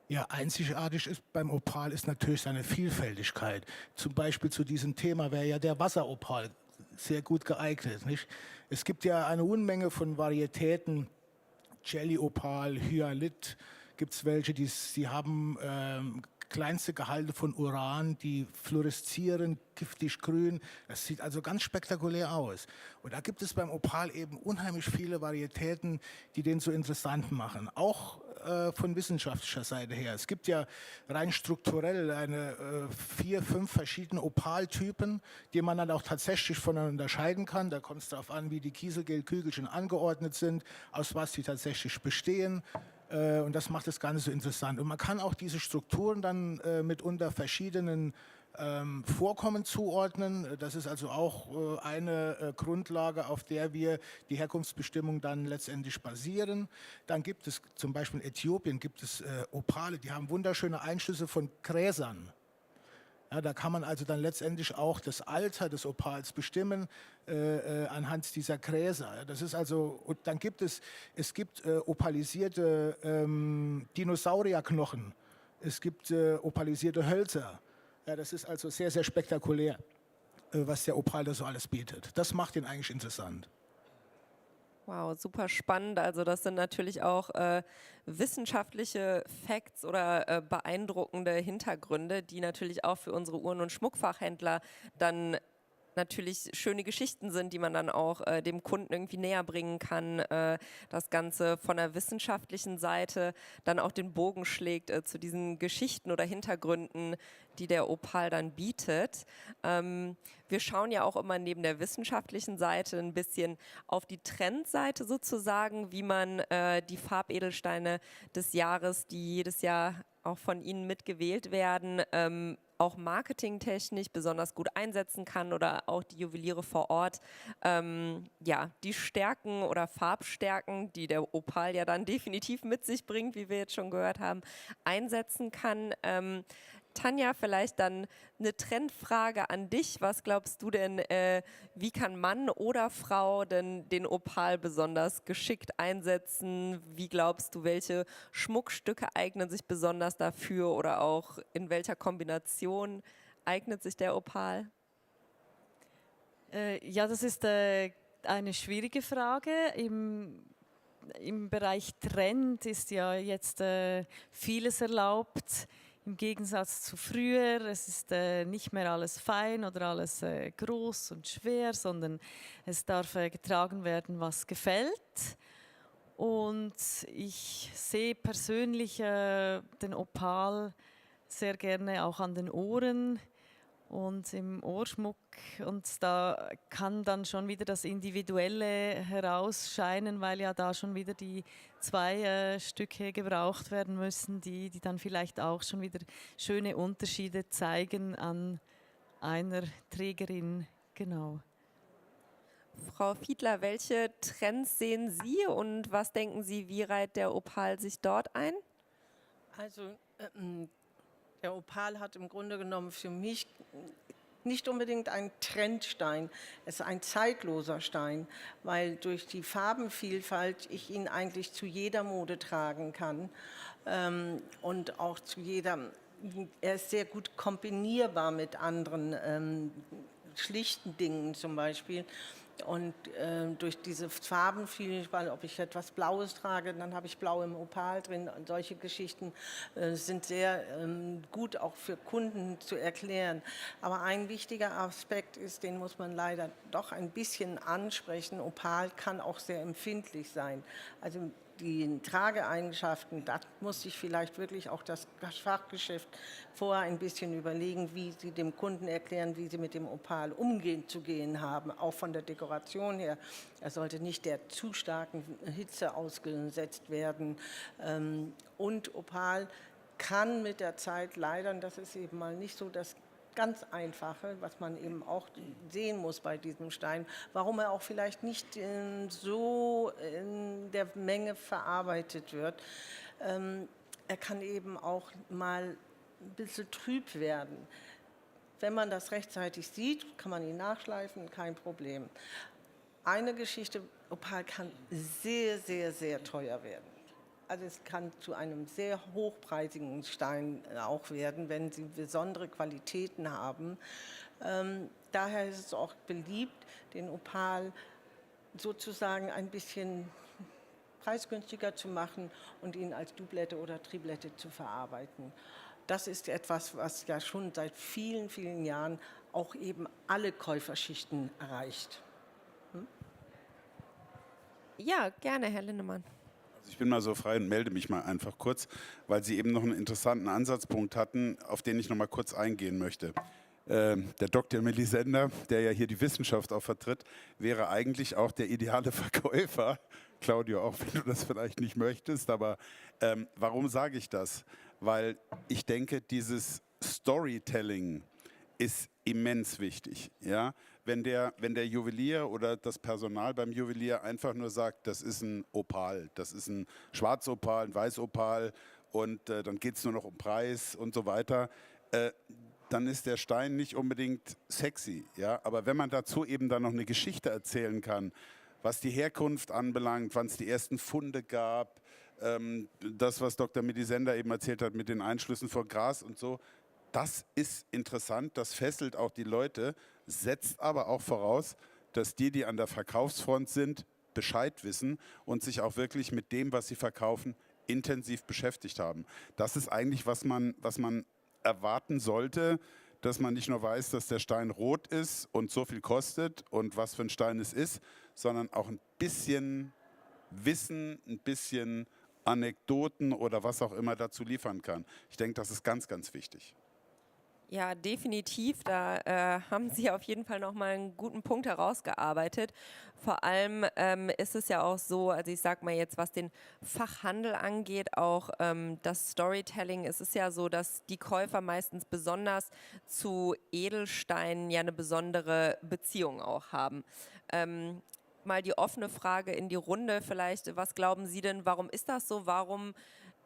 Ja, einzigartig ist beim Opal ist natürlich seine Vielfältigkeit. Zum Beispiel zu diesem Thema wäre ja der Wasseropal sehr gut geeignet. Nicht? Es gibt ja eine Unmenge von Varietäten, Jelly-Opal, Hyalit, gibt es welche, die haben kleinste Gehalte von Uran, die fluoreszieren, giftig grün. Das sieht also ganz spektakulär aus. Und da gibt es beim Opal eben unheimlich viele Varietäten, die den so interessant machen. Auch von wissenschaftlicher Seite her. Es gibt ja rein strukturell 4, 5 verschiedene Opaltypen, die man dann auch tatsächlich voneinander unterscheiden kann. Da kommt es darauf an, wie die Kieselgeldkügelchen angeordnet sind, aus was die tatsächlich bestehen. Und das macht das Ganze so interessant. Und man kann auch diese Strukturen dann mitunter verschiedenen Vorkommen zuordnen. Das ist also auch eine Grundlage, auf der wir die Herkunftsbestimmung dann letztendlich basieren. Dann gibt es zum Beispiel in Äthiopien gibt es Opale, die haben wunderschöne Einschlüsse von Gräsern. Ja, da kann man also dann letztendlich auch das Alter des Opals bestimmen anhand dieser Gräser. Das ist also, und dann gibt es opalisierte Dinosaurierknochen. Es gibt opalisierte Hölzer. Ja, das ist also sehr, sehr spektakulär, was der Opal da so alles bietet. Das macht ihn eigentlich interessant. Wow, super spannend. Also das sind natürlich auch wissenschaftliche Facts oder beeindruckende Hintergründe, die natürlich auch für unsere Uhren- und Schmuckfachhändler dann natürlich schöne Geschichten sind, die man dann auch dem Kunden irgendwie näher bringen kann. Das Ganze von der wissenschaftlichen Seite dann auch den Bogen schlägt zu diesen Geschichten oder Hintergründen, die der Opal dann bietet. Wir schauen ja auch immer neben der wissenschaftlichen Seite ein bisschen auf die Trendseite sozusagen, wie man die Farbedelsteine des Jahres, die jedes Jahr auch von Ihnen mitgewählt werden, auch marketingtechnisch besonders gut einsetzen kann oder auch die Juweliere vor Ort, die Stärken oder Farbstärken, die der Opal ja dann definitiv mit sich bringt, wie wir jetzt schon gehört haben, einsetzen kann. Tanja, vielleicht dann eine Trendfrage an dich. Was glaubst du denn, wie kann Mann oder Frau denn den Opal besonders geschickt einsetzen? Wie glaubst du, welche Schmuckstücke eignen sich besonders dafür oder auch in welcher Kombination eignet sich der Opal? Ja, das ist eine schwierige Frage. Im Bereich Trend ist ja jetzt vieles erlaubt. Im Gegensatz zu früher, es ist nicht mehr alles fein oder alles groß und schwer, sondern es darf getragen werden, was gefällt. Und ich sehe persönlich den Opal sehr gerne auch an den Ohren und im Ohrschmuck. Und da kann dann schon wieder das Individuelle herausscheinen, weil ja da schon wieder die 2 Stücke gebraucht werden müssen, die dann vielleicht auch schon wieder schöne Unterschiede zeigen an einer Trägerin. Genau. Frau Fiedler, welche Trends sehen Sie und was denken Sie, wie reiht der Opal sich dort ein? Also der Opal hat im Grunde genommen für mich nicht unbedingt ein Trendstein, es ist ein zeitloser Stein, weil durch die Farbenvielfalt ich ihn eigentlich zu jeder Mode tragen kann und auch zu jeder, er ist sehr gut kombinierbar mit anderen schlichten Dingen zum Beispiel. Und durch diese Farbenvielfalt, ob ich etwas Blaues trage, dann habe ich Blau im Opal drin. Und solche Geschichten sind sehr gut auch für Kunden zu erklären. Aber ein wichtiger Aspekt ist, den muss man leider doch ein bisschen ansprechen. Opal kann auch sehr empfindlich sein. Also die Trageeigenschaften, da muss sich vielleicht wirklich auch das Fachgeschäft vorher ein bisschen überlegen, wie sie dem Kunden erklären, wie sie mit dem Opal umzugehen haben, auch von der Dekoration her. Er sollte nicht der zu starken Hitze ausgesetzt werden. Und Opal kann mit der Zeit leider, und das ist eben mal nicht so das ganz Einfache, was man eben auch sehen muss bei diesem Stein, warum er auch vielleicht nicht so in der Menge verarbeitet wird. Er kann eben auch mal ein bisschen trüb werden. Wenn man das rechtzeitig sieht, kann man ihn nachschleifen, kein Problem. Eine Geschichte, Opal kann sehr, sehr, sehr teuer werden. Also es kann zu einem sehr hochpreisigen Stein auch werden, wenn sie besondere Qualitäten haben. Daher ist es auch beliebt, den Opal sozusagen ein bisschen preisgünstiger zu machen und ihn als Doublette oder Triplette zu verarbeiten. Das ist etwas, was ja schon seit vielen, vielen Jahren auch eben alle Käuferschichten erreicht. Ja, gerne, Herr Lindemann. Also ich bin mal so frei und melde mich mal einfach kurz, weil Sie eben noch einen interessanten Ansatzpunkt hatten, auf den ich noch mal kurz eingehen möchte. Der Dr. Melisender, der ja hier die Wissenschaft auch vertritt, wäre eigentlich auch der ideale Verkäufer. Claudio, auch wenn du das vielleicht nicht möchtest, aber warum sage ich das? Weil ich denke, dieses Storytelling ist immens wichtig. Ja? Wenn der Juwelier oder das Personal beim Juwelier einfach nur sagt, das ist ein Opal, das ist ein Schwarzopal, ein Weißopal und dann geht es nur noch um Preis und so weiter, dann ist der Stein nicht unbedingt sexy. Ja? Aber wenn man dazu eben dann noch eine Geschichte erzählen kann, was die Herkunft anbelangt, wann es die ersten Funde gab, das, was Dr. Melisender eben erzählt hat mit den Einschlüssen von Gras und so, das ist interessant, das fesselt auch die Leute, setzt aber auch voraus, dass die an der Verkaufsfront sind, Bescheid wissen und sich auch wirklich mit dem, was sie verkaufen, intensiv beschäftigt haben. Das ist eigentlich, was man erwarten sollte, dass man nicht nur weiß, dass der Stein rot ist und so viel kostet und was für ein Stein es ist, sondern auch ein bisschen Wissen, ein bisschen Anekdoten oder was auch immer dazu liefern kann. Ich denke, das ist ganz, ganz wichtig. Ja, definitiv. Da haben Sie auf jeden Fall nochmal einen guten Punkt herausgearbeitet. Vor allem ist es ja auch so, also ich sag mal jetzt, was den Fachhandel angeht, auch das Storytelling, es ist ja so, dass die Käufer meistens besonders zu Edelsteinen ja eine besondere Beziehung auch haben. Mal die offene Frage in die Runde vielleicht, was glauben Sie denn, warum ist das so? Warum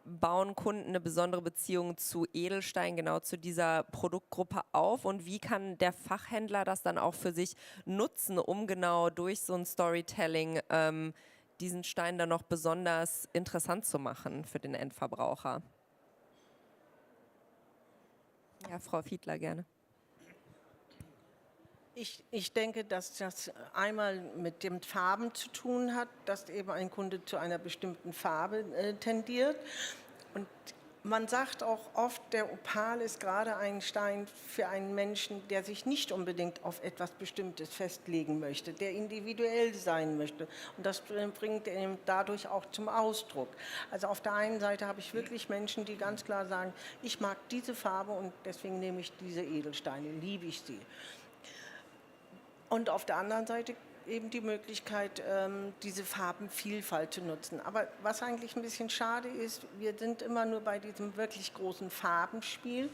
bauen Kunden eine besondere Beziehung zu Edelstein, genau zu dieser Produktgruppe auf? Und wie kann der Fachhändler das dann auch für sich nutzen, um genau durch so ein Storytelling diesen Stein dann noch besonders interessant zu machen für den Endverbraucher? Ja, Frau Fiedler, gerne. Ich denke, dass das einmal mit den Farben zu tun hat, dass eben ein Kunde zu einer bestimmten Farbe tendiert. Und man sagt auch oft, der Opal ist gerade ein Stein für einen Menschen, der sich nicht unbedingt auf etwas Bestimmtes festlegen möchte, der individuell sein möchte. Und das bringt er eben dadurch auch zum Ausdruck. Also auf der einen Seite habe ich wirklich Menschen, die ganz klar sagen, ich mag diese Farbe und deswegen nehme ich diese Edelsteine, liebe ich sie. Und auf der anderen Seite eben die Möglichkeit, diese Farbenvielfalt zu nutzen. Aber was eigentlich ein bisschen schade ist, wir sind immer nur bei diesem wirklich großen Farbenspiel.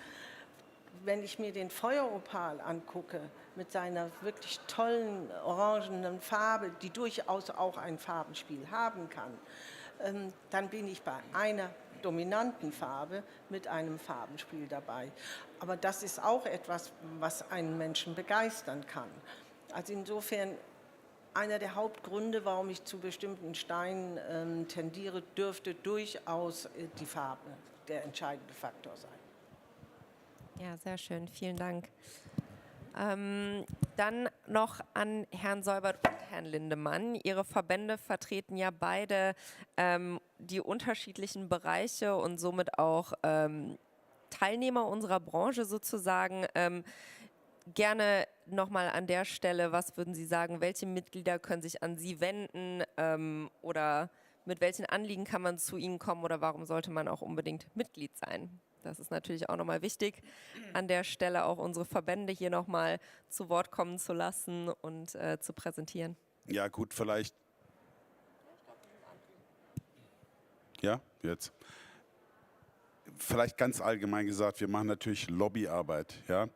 Wenn ich mir den Feueropal angucke, mit seiner wirklich tollen orangenen Farbe, die durchaus auch ein Farbenspiel haben kann, dann bin ich bei einer dominanten Farbe mit einem Farbenspiel dabei. Aber das ist auch etwas, was einen Menschen begeistern kann. Also insofern einer der Hauptgründe, warum ich zu bestimmten Steinen tendiere, dürfte durchaus die Farbe der entscheidende Faktor sein. Ja, sehr schön. Vielen Dank. Dann noch an Herrn Seubert und Herrn Lindemann. Ihre Verbände vertreten ja beide die unterschiedlichen Bereiche und somit auch Teilnehmer unserer Branche sozusagen. Gerne nochmal an der Stelle, was würden Sie sagen, welche Mitglieder können sich an Sie wenden oder mit welchen Anliegen kann man zu Ihnen kommen oder warum sollte man auch unbedingt Mitglied sein? Das ist natürlich auch nochmal wichtig, an der Stelle auch unsere Verbände hier nochmal zu Wort kommen zu lassen und zu präsentieren. Ja gut, vielleicht. Ja, jetzt. Vielleicht ganz allgemein gesagt, wir machen natürlich Lobbyarbeit. Ja?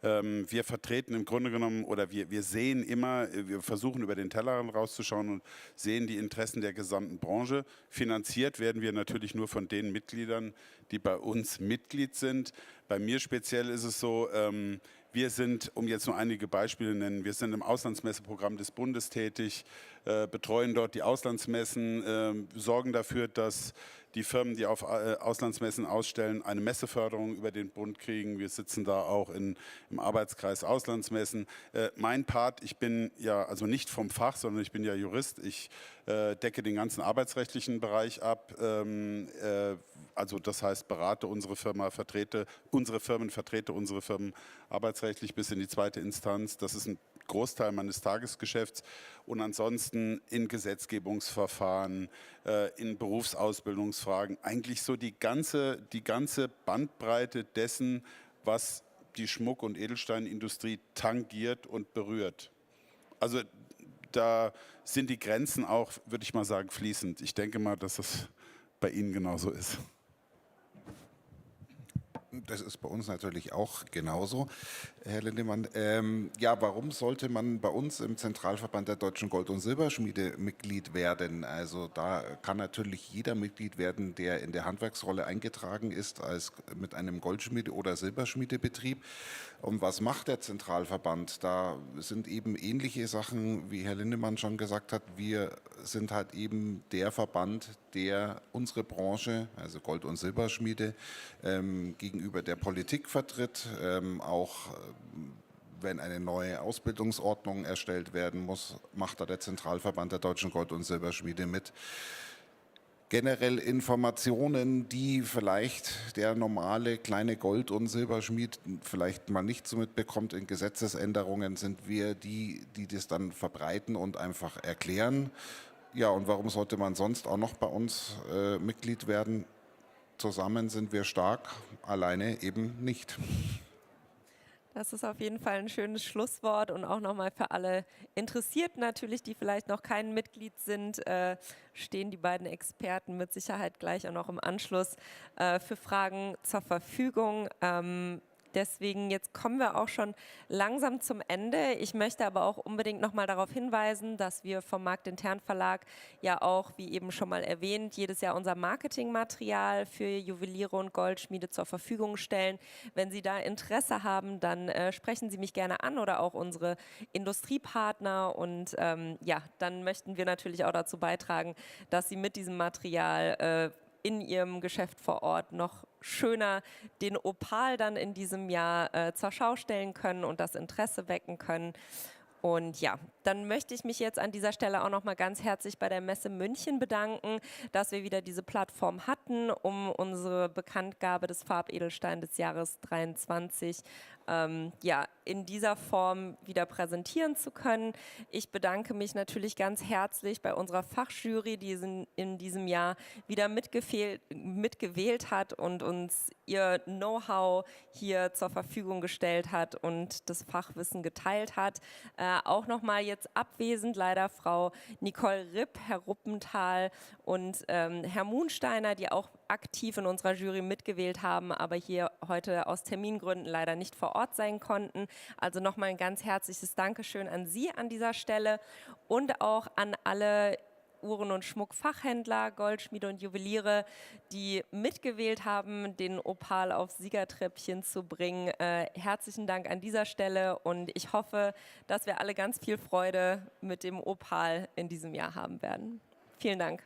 Wir vertreten im Grunde genommen, oder wir sehen immer, wir versuchen über den Tellerrand rauszuschauen und sehen die Interessen der gesamten Branche. Finanziert werden wir natürlich nur von den Mitgliedern, die bei uns Mitglied sind. Bei mir speziell ist es so, wir sind, um jetzt nur einige Beispiele zu nennen, wir sind im Auslandsmesseprogramm des Bundes tätig, betreuen dort die Auslandsmessen, sorgen dafür, dass die Firmen, die auf Auslandsmessen ausstellen, eine Messeförderung über den Bund kriegen. Wir sitzen da auch im Arbeitskreis Auslandsmessen. Mein Part, ich bin ja also nicht vom Fach, sondern ich bin ja Jurist. Ich decke den ganzen arbeitsrechtlichen Bereich ab. Also das heißt, berate unsere Firmen, vertrete unsere Firmen arbeitsrechtlich bis in die zweite Instanz. Das ist ein Großteil meines Tagesgeschäfts und ansonsten in Gesetzgebungsverfahren, in Berufsausbildungsfragen, eigentlich so die ganze Bandbreite dessen, was die Schmuck- und Edelsteinindustrie tangiert und berührt. Also da sind die Grenzen auch, würde ich mal sagen, fließend. Ich denke mal, dass das bei Ihnen genauso ist. Das ist bei uns natürlich auch genauso, Herr Lindemann. Ja, warum sollte man bei uns im Zentralverband der Deutschen Gold- und Silberschmiede Mitglied werden? Also da kann natürlich jeder Mitglied werden, der in der Handwerksrolle eingetragen ist, als mit einem Goldschmiede- oder Silberschmiedebetrieb. Und was macht der Zentralverband? Da sind eben ähnliche Sachen, wie Herr Lindemann schon gesagt hat. Wir sind halt eben der Verband, der unsere Branche, also Gold- und Silberschmiede, gegenüber der Politik vertritt, auch wenn eine neue Ausbildungsordnung erstellt werden muss, macht da der Zentralverband der Deutschen Gold- und Silberschmiede mit. Generell Informationen, die vielleicht der normale kleine Gold- und Silberschmied vielleicht mal nicht so mitbekommt in Gesetzesänderungen, sind wir die das dann verbreiten und einfach erklären. Ja, und warum sollte man sonst auch noch bei uns Mitglied werden? Zusammen sind wir stark, alleine eben nicht. Das ist auf jeden Fall ein schönes Schlusswort und auch nochmal für alle Interessierten natürlich, die vielleicht noch kein Mitglied sind, stehen die beiden Experten mit Sicherheit gleich auch noch im Anschluss für Fragen zur Verfügung. Deswegen jetzt kommen wir auch schon langsam zum Ende. Ich möchte aber auch unbedingt nochmal darauf hinweisen, dass wir vom Marktintern Verlag ja auch, wie eben schon mal erwähnt, jedes Jahr unser Marketingmaterial für Juweliere und Goldschmiede zur Verfügung stellen. Wenn Sie da Interesse haben, dann sprechen Sie mich gerne an oder auch unsere Industriepartner und ja, dann möchten wir natürlich auch dazu beitragen, dass Sie mit diesem Material in Ihrem Geschäft vor Ort noch schöner den Opal dann in diesem Jahr zur Schau stellen können und das Interesse wecken können. Und ja, dann möchte ich mich jetzt an dieser Stelle auch noch mal ganz herzlich bei der Messe München bedanken, dass wir wieder diese Plattform hatten, um unsere Bekanntgabe des Farbedelstein des Jahres 23 ja, in dieser Form wieder präsentieren zu können. Ich bedanke mich natürlich ganz herzlich bei unserer Fachjury, die in diesem Jahr wieder mitgewählt hat und uns ihr Know-how hier zur Verfügung gestellt hat und das Fachwissen geteilt hat. Auch nochmal jetzt abwesend leider Frau Nicole Ripp, Herr Ruppenthal und Herr Munsteiner, die auch aktiv in unserer Jury mitgewählt haben, aber hier heute aus Termingründen leider nicht vor Ort sein konnten. Also nochmal ein ganz herzliches Dankeschön an Sie an dieser Stelle und auch an alle Uhren- und Schmuckfachhändler, Goldschmiede und Juweliere, die mitgewählt haben, den Opal aufs Siegertreppchen zu bringen. Herzlichen Dank an dieser Stelle und ich hoffe, dass wir alle ganz viel Freude mit dem Opal in diesem Jahr haben werden. Vielen Dank.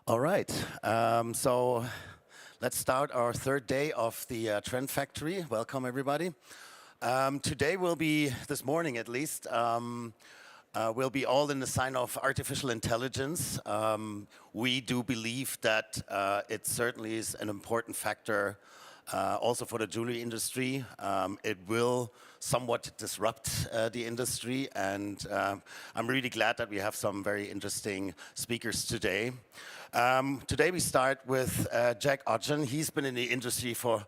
All right, so let's start our third day of the Trend Factory. Welcome, everybody. Today will be, this morning at least, will be all in the sign of artificial intelligence. We do believe that it certainly is an important factor also for the jewelry industry. It will somewhat disrupt the industry, and I'm really glad that we have some very interesting speakers today. Today we start with Jack Odgen. He's been in the industry for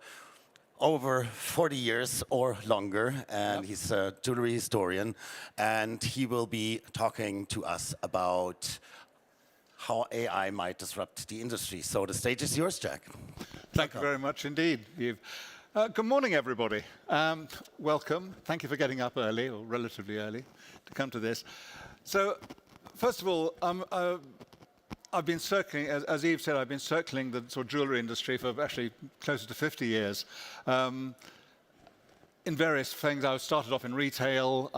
over 40 years or longer, and he's a jewelry historian, and he will be talking to us about how AI might disrupt the industry. So the stage is yours, Jack. Thank you very much indeed, Yves. Good morning, everybody. Welcome. Thank you for getting up early, or relatively early, to come to this. So, first of all, I've been circling, as Yves said, I've been circling the sort of jewelry industry for actually closer to 50 years. In various things, I started off in retail,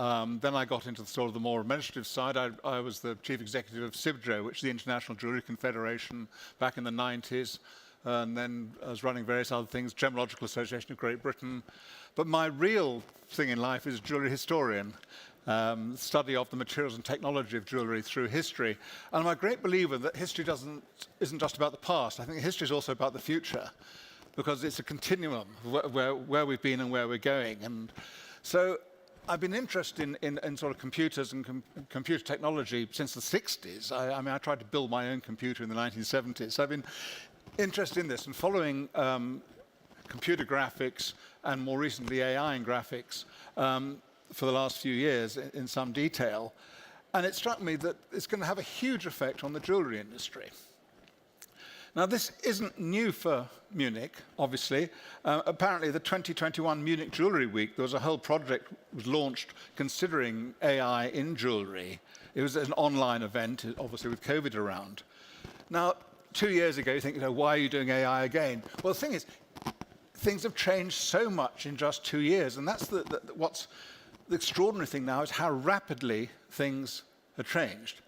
then I got into sort of the more administrative side. I was the chief executive of CIBJO, which is the International Jewelry Confederation, back in the 90s. And then I was running various other things, Gemological Association of Great Britain. But my real thing in life is jewelry historian. Study of the materials and technology of jewelry through history. And I'm a great believer that history isn't just about the past. I think history is also about the future, because it's a continuum where we've been and where we're going. And so I've been interested in sort of computers and computer technology since the 60s. I mean, I tried to build my own computer in the 1970s. So I've been interested in this and following computer graphics and more recently AI in graphics for the last few years in some detail. And it struck me that it's going to have a huge effect on the jewelry industry. Now, this isn't new for Munich, obviously. Apparently, the 2021 Munich Jewelry Week, there was a whole project was launched considering AI in jewelry. It was an online event, obviously with COVID around. Now, 2 years ago, you think, why are you doing AI again? Well, the thing is, things have changed so much in just 2 years, and that's what's the extraordinary thing now is how rapidly things have changed.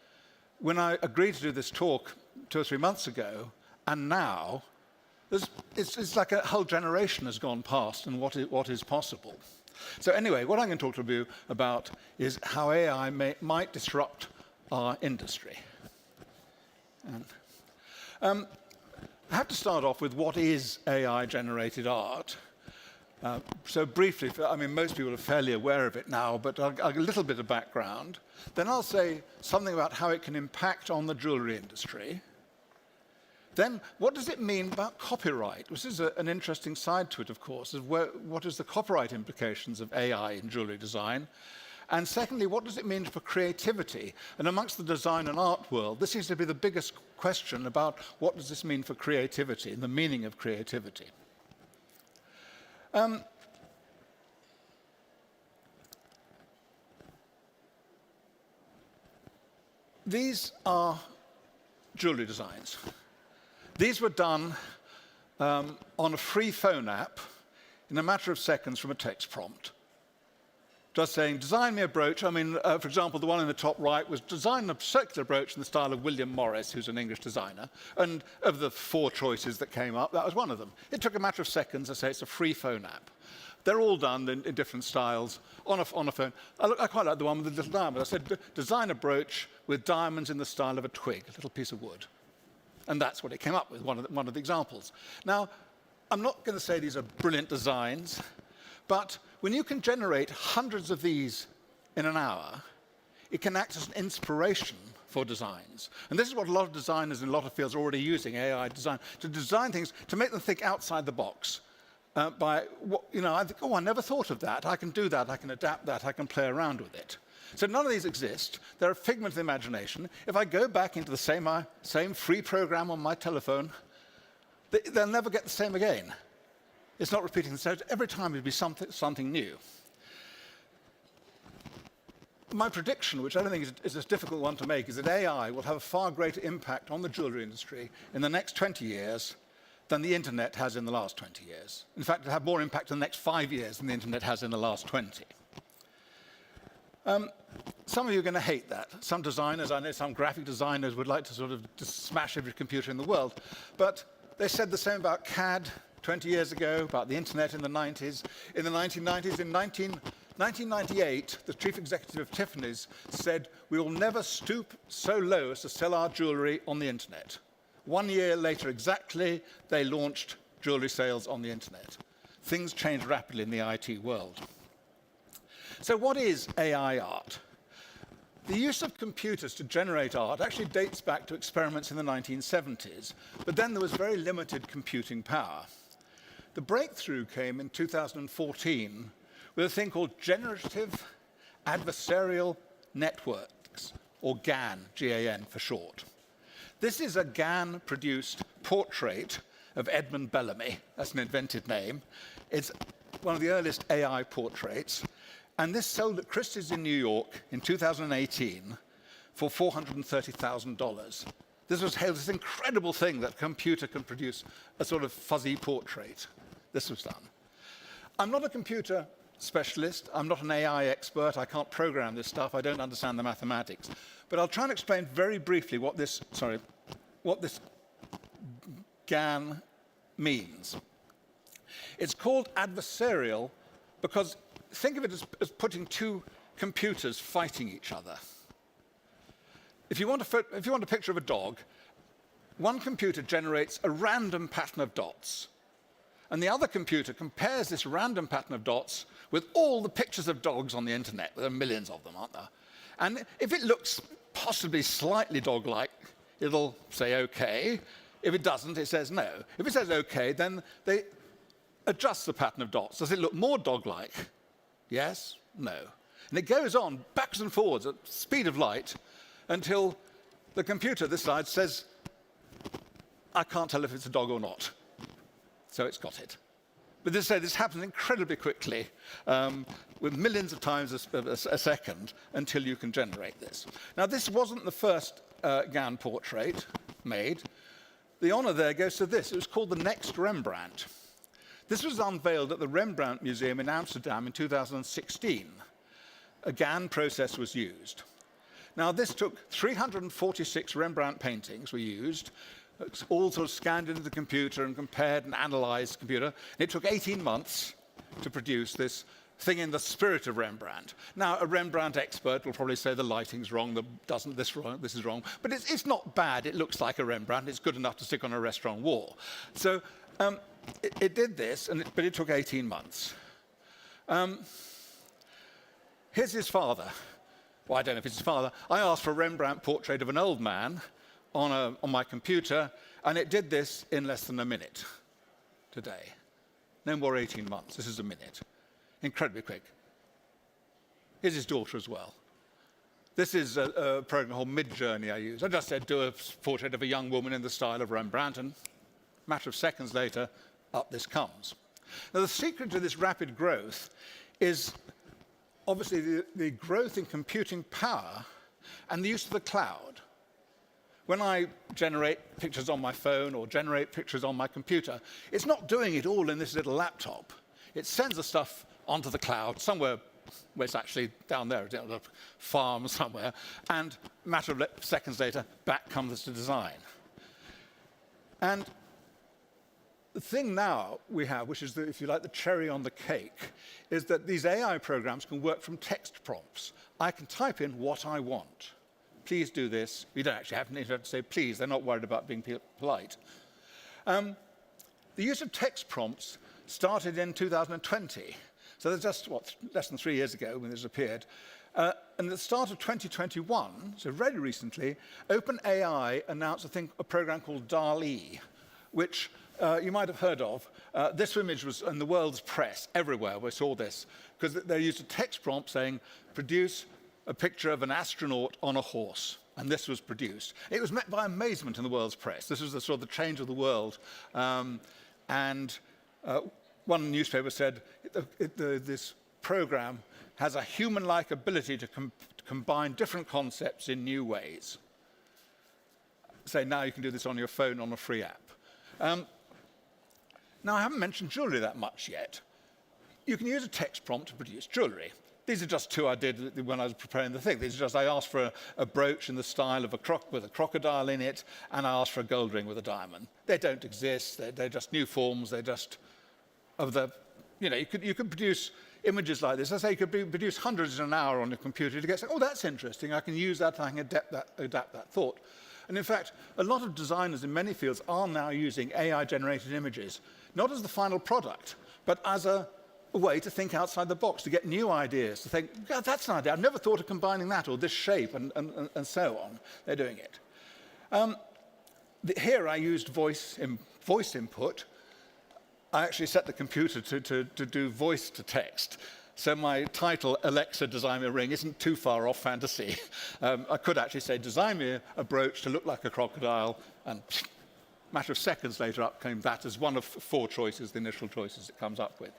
When I agreed to do this talk 2 or 3 months ago, and now, it's like a whole generation has gone past and what is possible. So anyway, what I'm going to talk to you about is how AI might disrupt our industry. And, I have to start off with what is AI-generated art. So briefly, I mean, most people are fairly aware of it now, but I'll give a little bit of background. Then I'll say something about how it can impact on the jewelry industry. Then what does it mean about copyright? This is an interesting side to it, of course, is what is the copyright implications of AI in jewelry design? And secondly, what does it mean for creativity? And amongst the design and art world, this seems to be the biggest question about what does this mean for creativity and the meaning of creativity. These are jewelry designs. These were done on a free phone app in a matter of seconds from a text prompt. Just saying, design me a brooch. I mean, for example, the one in the top right was design a circular brooch in the style of William Morris, who's an English designer. And of the 4 choices that came up, that was one of them. It took a matter of seconds. I say it's a free phone app. They're all done in different styles on a phone. I quite like the one with the diamonds. I said, design a brooch with diamonds in the style of a twig, a little piece of wood. And that's what it came up with, one of the examples. Now, I'm not going to say these are brilliant designs, but when you can generate hundreds of these in an hour, it can act as an inspiration for designs. And this is what a lot of designers in a lot of fields are already using, AI design, to design things, to make them think outside the box. I think, oh, I never thought of that. I can do that. I can adapt that. I can play around with it. So none of these exist. They're a figment of the imagination. If I go back into the same free program on my telephone, they'll never get the same again. It's not repeating themselves. Every time it'll be something new. My prediction, which I don't think is a difficult one to make, is that AI will have a far greater impact on the jewelry industry in the next 20 years than the internet has in the last 20 years. In fact, it'll have more impact in the next 5 years than the internet has in the last 20. Some of you are going to hate that. Some designers, I know some graphic designers would like to sort of just smash every computer in the world. But they said the same about CAD 20 years ago, about the internet in the 90s. In the 1990s, in 1998, the chief executive of Tiffany's said, we will never stoop so low as to sell our jewelry on the internet. 1 year later exactly, they launched jewelry sales on the internet. Things changed rapidly in the IT world. So what is AI art? The use of computers to generate art actually dates back to experiments in the 1970s, but then there was very limited computing power. The breakthrough came in 2014 with a thing called Generative Adversarial Networks, or GAN, G-A-N for short. This is a GAN-produced portrait of Edmund Bellamy. That's an invented name. It's one of the earliest AI portraits. And this sold at Christie's in New York in 2018 for $430,000. This was hailed as this incredible thing that a computer can produce a sort of fuzzy portrait. This was done. I'm not a computer specialist. I'm not an AI expert. I can't program this stuff. I don't understand the mathematics. But I'll try and explain very briefly what this GAN means. It's called adversarial because think of it as putting 2 computers fighting each other. If you want a picture of a dog, one computer generates a random pattern of dots, and the other computer compares this random pattern of dots with all the pictures of dogs on the internet. There are millions of them, aren't there? And if it looks possibly slightly dog-like, it'll say OK. If it doesn't, it says no. If it says OK, then they adjust the pattern of dots. Does it look more dog-like? Yes? No. And it goes on backwards and forwards at the speed of light until the computer this side says, I can't tell if it's a dog or not. So it's got it. But this happens incredibly quickly, with millions of times a second, until you can generate this. Now, this wasn't the first GAN portrait made. The honor there goes to this. It was called the Next Rembrandt. This was unveiled at the Rembrandt Museum in Amsterdam in 2016. A GAN process was used. Now, this took 346 Rembrandt paintings were used, all sort of scanned into the computer and compared and analyzed the computer. And it took 18 months to produce this thing in the spirit of Rembrandt. Now, a Rembrandt expert will probably say the lighting's wrong, this is wrong. But it's not bad. It looks like a Rembrandt. It's good enough to stick on a restaurant wall. So it did this, but it took 18 months. Here's his father. Well, I don't know if it's his father. I asked for a Rembrandt portrait of an old man on my computer, and it did this in less than a minute today. No more 18 months. This is a minute. Incredibly quick. Here's his daughter as well. This is a program called Mid-Journey I use. I just said, do a portrait of a young woman in the style of Rembrandt, and a matter of seconds later, up this comes. Now, the secret to this rapid growth is obviously the growth in computing power and the use of the cloud. When I generate pictures on my phone or generate pictures on my computer, it's not doing it all in this little laptop. It sends the stuff onto the cloud somewhere where it's actually down there, a farm somewhere, and a matter of seconds later, back comes the design. And the thing now we have, which is, if you like, the cherry on the cake, is that these AI programs can work from text prompts. I can type in what I want. Please do this. You don't actually have to say please. They're not worried about being polite. The use of text prompts started in 2020. So that's just, less than 3 years ago when this appeared. And at the start of 2021, so very recently, OpenAI announced a program called DALL-E, which you might have heard of. This image was in the world's press, everywhere we saw this, because they used a text prompt saying, produce a picture of an astronaut on a horse. And this was produced. It was met by amazement in the world's press. This was the sort of the change of the world. One newspaper said, this program has a human-like ability to combine different concepts in new ways. Say, now you can do this on your phone on a free app. Now, I haven't mentioned jewelry that much yet. You can use a text prompt to produce jewelry. These are just two I did when I was preparing the thing. These are just, I asked for a brooch in the style of with a crocodile in it, and I asked for a gold ring with a diamond. They don't exist. They're just new forms. They're just of the, you could produce images like this. I say you could produce hundreds in an hour on your computer to get, oh, that's interesting. I can use that, I can adapt that thought. And in fact, a lot of designers in many fields are now using AI-generated images, not as the final product, but as a way to think outside the box, to get new ideas, to think, God, that's an idea. I've never thought of combining that, or this shape, and so on. They're doing it. Here I used voice input. I actually set the computer to do voice to text. So my title, Alexa, design me a ring, isn't too far off fantasy. I could actually say, design me a brooch to look like a crocodile, and a matter of seconds later, up came that as one of 4 choices, the initial choices it comes up with.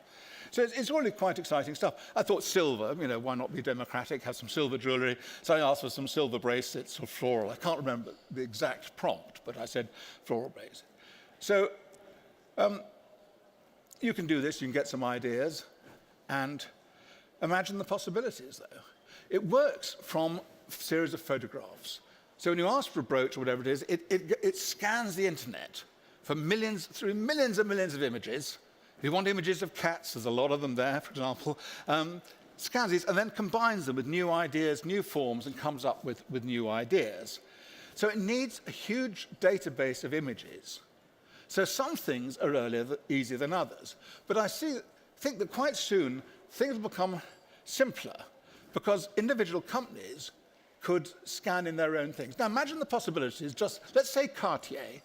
So it's really quite exciting stuff. I thought silver, why not be democratic, have some silver jewelry. So I asked for some silver bracelets or floral. I can't remember the exact prompt, but I said floral bracelet. So you can do this, you can get some ideas, and imagine the possibilities, though. It works from a series of photographs. So when you ask for a brooch or whatever it is, it scans the internet for through millions and millions of images. If you want images of cats, there's a lot of them there, for example. Scans these and then combines them with new ideas, new forms, and comes up with new ideas. So it needs a huge database of images. So some things are easier than others. But I think that quite soon things will become simpler because individual companies could scan in their own things. Now imagine the possibilities. Let's say Cartier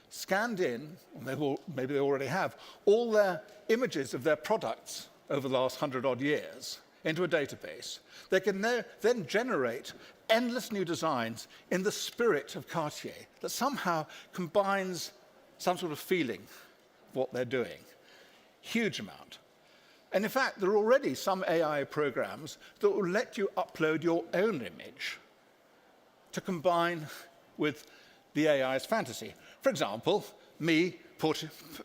scanned in, or maybe they already have, all their images of their products over the last 100-odd years into a database. They can then generate endless new designs in the spirit of Cartier that somehow combines some sort of feeling of what they're doing. Huge amount. And in fact, there are already some AI programs that will let you upload your own image to combine with the AI's fantasy. For example, me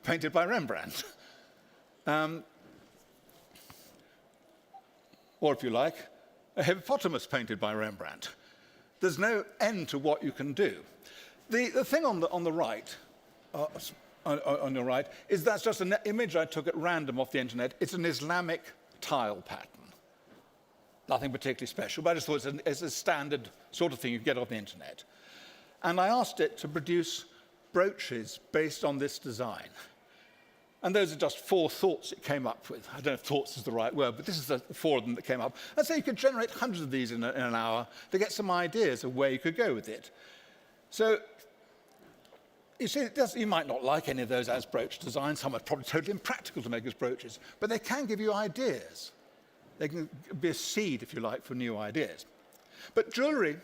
painted by Rembrandt. Or if you like, a hippopotamus painted by Rembrandt. There's no end to what you can do. The thing on the right, on your right, is that's just an image I took at random off the internet. It's an Islamic tile pattern. Nothing particularly special, but I just thought it's a standard sort of thing you get off the internet. And I asked it to produce brooches based on this design. And those are just 4 thoughts it came up with. I don't know if thoughts is the right word, but this is the 4 of them that came up. And so you could generate hundreds of these in an hour to get some ideas of where you could go with it. So you see, you might not like any of those as brooch designs. Some are probably totally impractical to make as brooches, but they can give you ideas. They can be a seed, if you like, for new ideas. But jewelry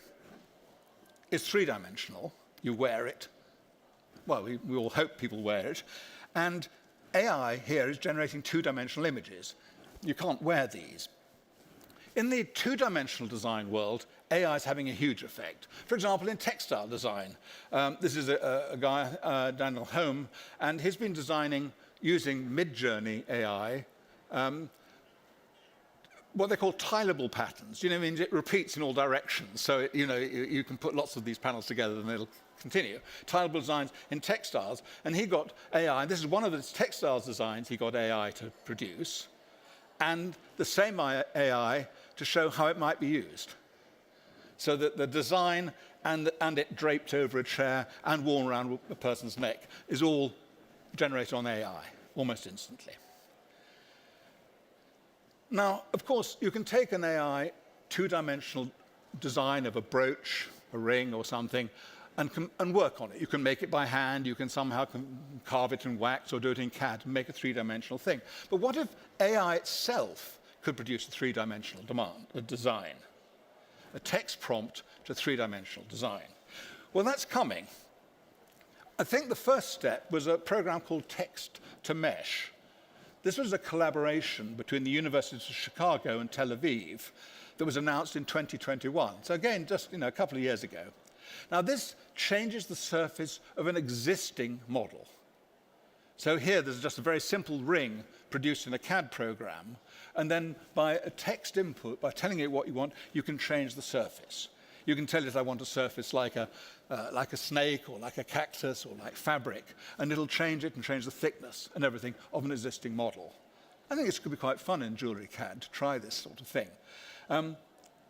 is three-dimensional. You wear it. Well, we all hope people wear it. And AI here is generating two-dimensional images. You can't wear these. In the two-dimensional design world, AI is having a huge effect. For example, in textile design, this is a guy, Daniel Home, and he's been designing using Mid-Journey AI what they call tileable patterns. You know, I mean, it repeats in all directions. So, you know, you can put lots of these panels together and it'll continue. Tileable designs in textiles. And he got AI, and this is one of the textiles designs he got AI to produce, and the same AI to show how it might be used. So that the design and it draped over a chair and worn around a person's neck is all generated on AI, almost instantly. Now, of course, you can take an AI two-dimensional design of a brooch, a ring or something, and work on it. You can make it by hand, you can somehow carve it in wax or do it in CAD and make a three-dimensional thing. But what if AI itself could produce a three-dimensional design? A text prompt to three-dimensional design. Well, that's coming. I think the first step was a program called Text to Mesh. This was a collaboration between the Universities of Chicago and Tel Aviv that was announced in 2021. So again, just a couple of years ago. Now this changes the surface of an existing model. So here there's just a very simple ring produced in a CAD program, and then by a text input, by telling it what you want, you can change the surface. You can tell it I want a surface like a snake or like a cactus or like fabric, and it'll change it and change the thickness and everything of an existing model. I think this could be quite fun in jewelry CAD to try this sort of thing.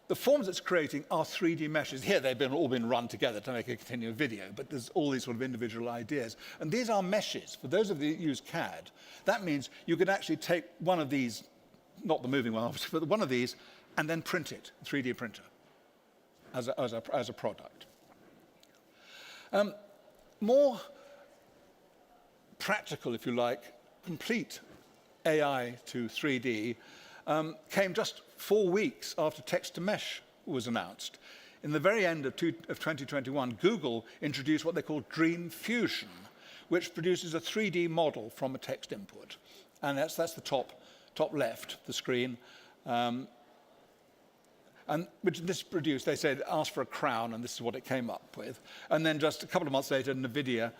The forms it's creating are 3D meshes. Here they've all been run together to make a continuous video, but there's all these sort of individual ideas. And these are meshes. For those of you who use CAD, that means you could actually take one of these, not the moving one, obviously, but one of these, and then print it, 3D printer, as a product. More practical, if you like, complete AI to 3D came just 4 weeks after text-to-mesh was announced. In the very end of 2021, Google introduced what they call Dream Fusion, which produces a 3D model from a text input. And that's the top left, the screen. And which this produced, they said, ask for a crown, and this is what it came up with. And then just a couple of months later, NVIDIA,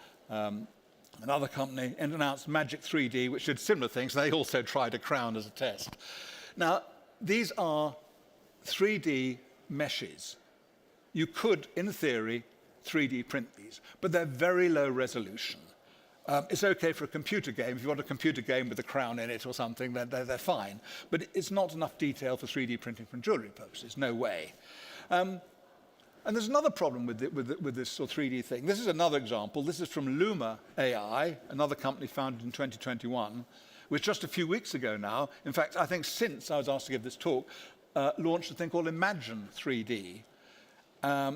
another company, announced Magic 3D, which did similar things. They also tried a crown as a test. Now, these are 3D meshes. You could, in theory, 3D print these, but they're very low resolution. It's okay for a computer game. If you want a computer game with a crown in it or something, then they're fine. But it's not enough detail for 3D printing for jewelry purposes, no way. And there's another problem with this sort of 3D thing. This is another example. This is from Luma AI, another company founded in 2021, which just a few weeks ago now, in fact, I think since I was asked to give this talk, launched a thing called Imagine 3D.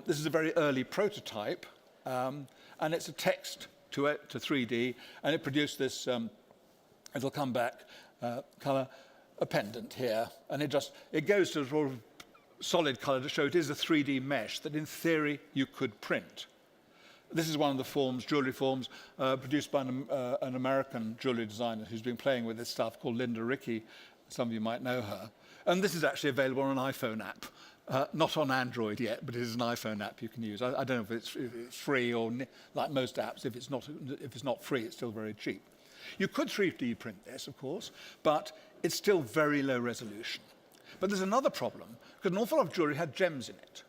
This is a very early prototype, and it's a text to 3D, and it produced this, it'll come back, color, a pendant here, and it goes to a sort of solid color to show it is a 3D mesh that in theory you could print. This is one of the forms, jewelry forms, produced by an American jewelry designer who's been playing with this stuff called Linda Rickey. Some of you might know her. And this is actually available on an iPhone app. Not on Android yet, but it is an iPhone app you can use. I don't know if it's free or like most apps. If it's not free, it's still very cheap. You could 3D print this, of course, but it's still very low resolution. But there's another problem, because an awful lot of jewelry had gems in it.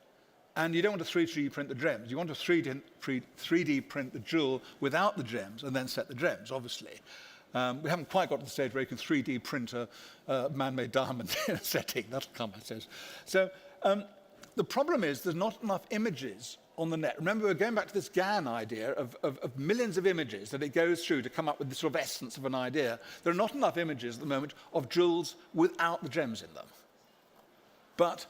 And you don't want to 3D print the gems. You want to 3D print the jewel without the gems and then set the gems, obviously. We haven't quite got to the stage where you can 3D print a man-made diamond in a setting. That'll come, I suppose. So the problem is there's not enough images on the net. Remember, we're going back to this GAN idea of millions of images that it goes through to come up with the sort of essence of an idea. There are not enough images at the moment of jewels without the gems in them. But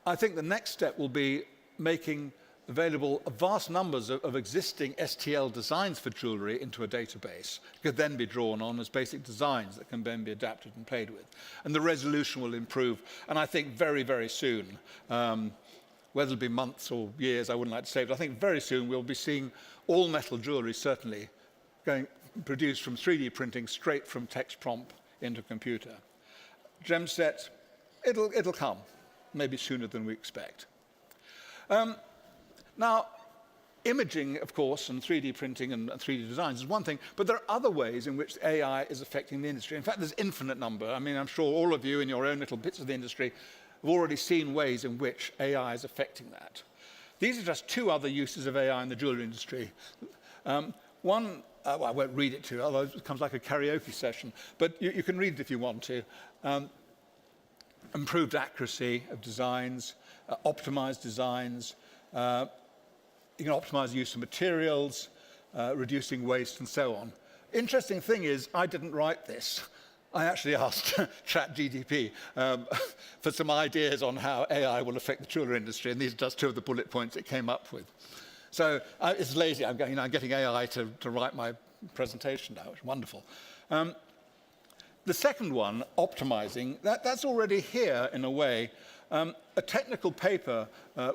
I think the next step will be making available vast numbers of existing STL designs for jewelry into a database. It could then be drawn on as basic designs that can then be adapted and played with. And the resolution will improve, and I think very, very soon, whether it'll be months or years, I wouldn't like to say, but I think very soon we'll be seeing all metal jewelry certainly produced from 3D printing straight from text prompt into a computer. Gem set, it'll come, maybe sooner than we expect. Now, imaging, of course, and 3D printing and 3D designs is one thing, but there are other ways in which AI is affecting the industry. In fact, there's infinite number. I mean, I'm sure all of you in your own little bits of the industry have already seen ways in which AI is affecting that. These are just two other uses of AI in the jewelry industry. One, well, I won't read it to you, although it becomes like a karaoke session, but you can read it if you want to. Improved accuracy of designs, optimized designs, you can optimize the use of materials, reducing waste, and so on. Interesting thing is, I didn't write this. I actually asked ChatGPT for some ideas on how AI will affect the jewelry industry, and these are just two of the bullet points it came up with. So it's lazy. I'm getting AI to write my presentation now. It's wonderful. The second one, optimizing, that's already here in a way. A technical paper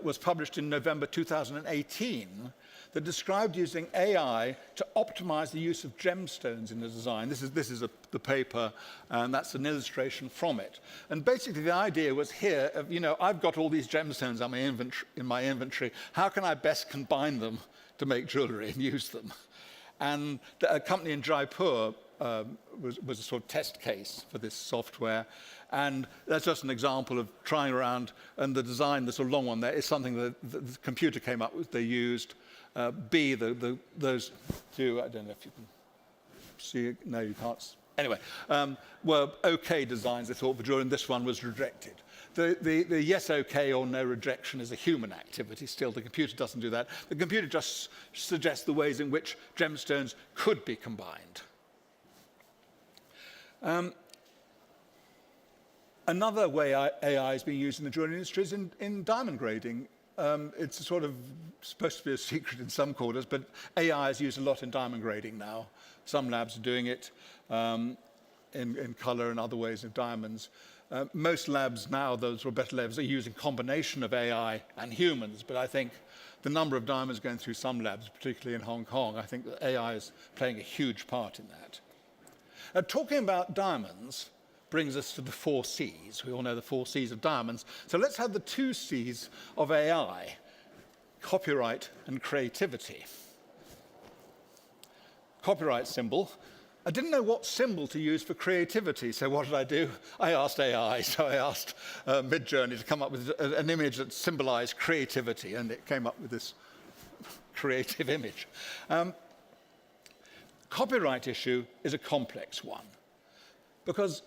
was published in November 2018 that described using AI to optimize the use of gemstones in the design. This is the paper, and that's an illustration from it. And basically the idea was here, of, I've got all these gemstones in my inventory. How can I best combine them to make jewelry and use them? And a company in Jaipur was a sort of test case for this software. And that's just an example of trying around, and the design, the sort of long one there, is something that the computer came up with, they used. Those two, I don't know if you can see it, no you can't. Anyway, were okay designs, they thought, for jewelry, and this one was rejected. The yes, okay, or no rejection is a human activity still. The computer doesn't do that. The computer just suggests the ways in which gemstones could be combined. Another way AI is being used in the jewelry industry is in diamond grading. It's sort of supposed to be a secret in some quarters, but AI is used a lot in diamond grading now. Some labs are doing it in color and other ways of diamonds. Most labs now, those who are better labs, are using a combination of AI and humans, but I think the number of diamonds going through some labs, particularly in Hong Kong, I think that AI is playing a huge part in that. Talking about diamonds brings us to the 4 C's. We all know the 4 C's of diamonds. So let's have the 2 C's of AI, copyright and creativity. Copyright symbol. I didn't know what symbol to use for creativity, so what did I do? I asked AI, so I asked Midjourney to come up with an image that symbolized creativity, and it came up with this creative image. Copyright issue is a complex one, because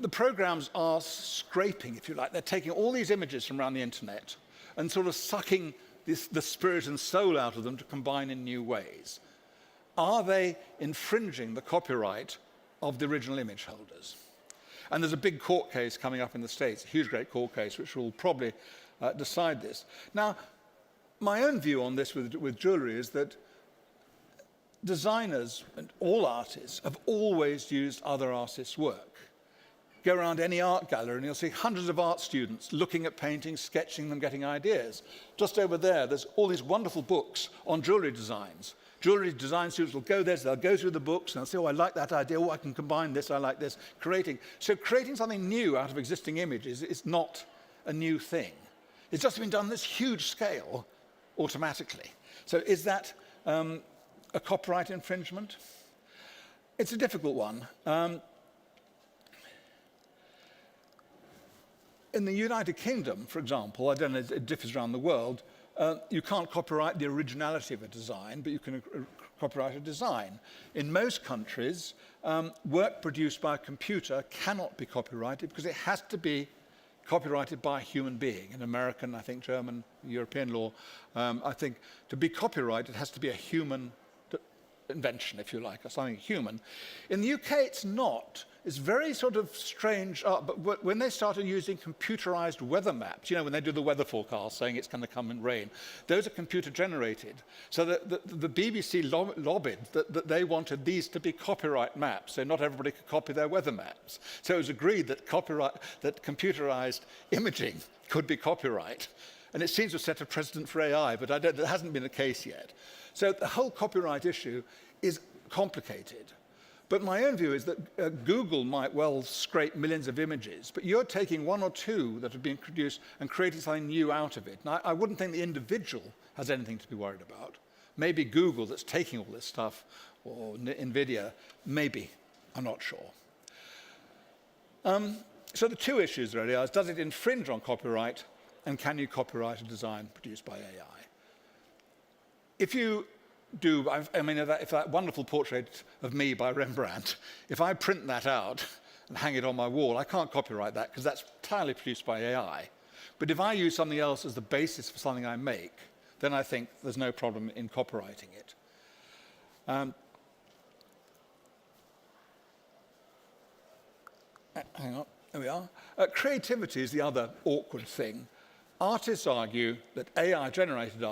the programs are scraping, if you like. They're taking all these images from around the internet and sort of sucking the spirit and soul out of them to combine in new ways. Are they infringing the copyright of the original image holders? And there's a big court case coming up in the States, a huge, great court case, which will probably decide this. Now, my own view on this with jewelry is that designers and all artists have always used other artists' work. Go around any art gallery and you'll see hundreds of art students looking at paintings, sketching them, getting ideas. Just over there, there's all these wonderful books on jewelry designs. Jewelry design students will go there, so they'll go through the books and they'll say, oh, I like that idea, oh, I can combine this, I like this, creating. So creating something new out of existing images is not a new thing. It's just been done on this huge scale automatically. So is that a copyright infringement? It's a difficult one. In the United Kingdom, for example, I don't know, it differs around the world, you can't copyright the originality of a design, but you can copyright a design. In most countries, work produced by a computer cannot be copyrighted because it has to be copyrighted by a human being. In American, I think German, European law, I think to be copyrighted, it has to be a human invention, if you like, or something human. In the UK, it's not. It's very sort of strange, but when they started using computerized weather maps, you know, when they do the weather forecast saying it's going to come and rain, those are computer generated. So the BBC lobbied that they wanted these to be copyright maps, so not everybody could copy their weather maps. So it was agreed that computerized imaging could be copyright. And it seems to have set a precedent for AI, but that hasn't been the case yet. So the whole copyright issue is complicated. But my own view is that Google might well scrape millions of images, but you're taking one or two that have been produced and creating something new out of it. And I wouldn't think the individual has anything to be worried about. Maybe Google that's taking all this stuff, or NVIDIA, maybe, I'm not sure. So the two issues really are, does it infringe on copyright, and can you copyright a design produced by AI? If you do, I mean, if that wonderful portrait of me by Rembrandt, if I print that out and hang it on my wall, I can't copyright that because that's entirely produced by AI. But if I use something else as the basis for something I make, then I think there's no problem in copyrighting it. Hang on, there we are. Creativity is the other awkward thing. Artists argue that AI-generated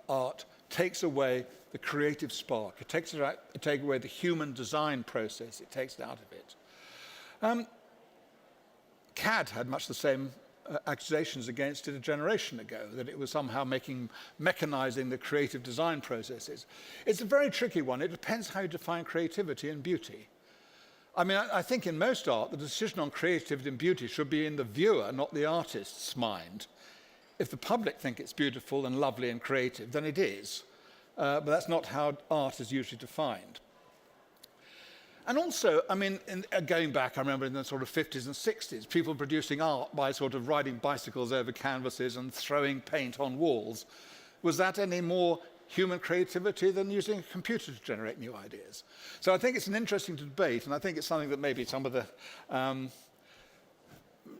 art takes away the creative spark. It takes away the human design process. It takes it out of it. CAD had much the same accusations against it a generation ago, that it was somehow mechanizing the creative design processes. It's a very tricky one. It depends how you define creativity and beauty. I mean, I think in most art, the decision on creativity and beauty should be in the viewer, not the artist's mind. If the public think it's beautiful and lovely and creative, then it is. But that's not how art is usually defined. And also, I mean, going back, I remember in the sort of 50s and 60s, people producing art by sort of riding bicycles over canvases and throwing paint on walls. Was that any more human creativity than using a computer to generate new ideas? So I think it's an interesting debate, and I think it's something that maybe some of the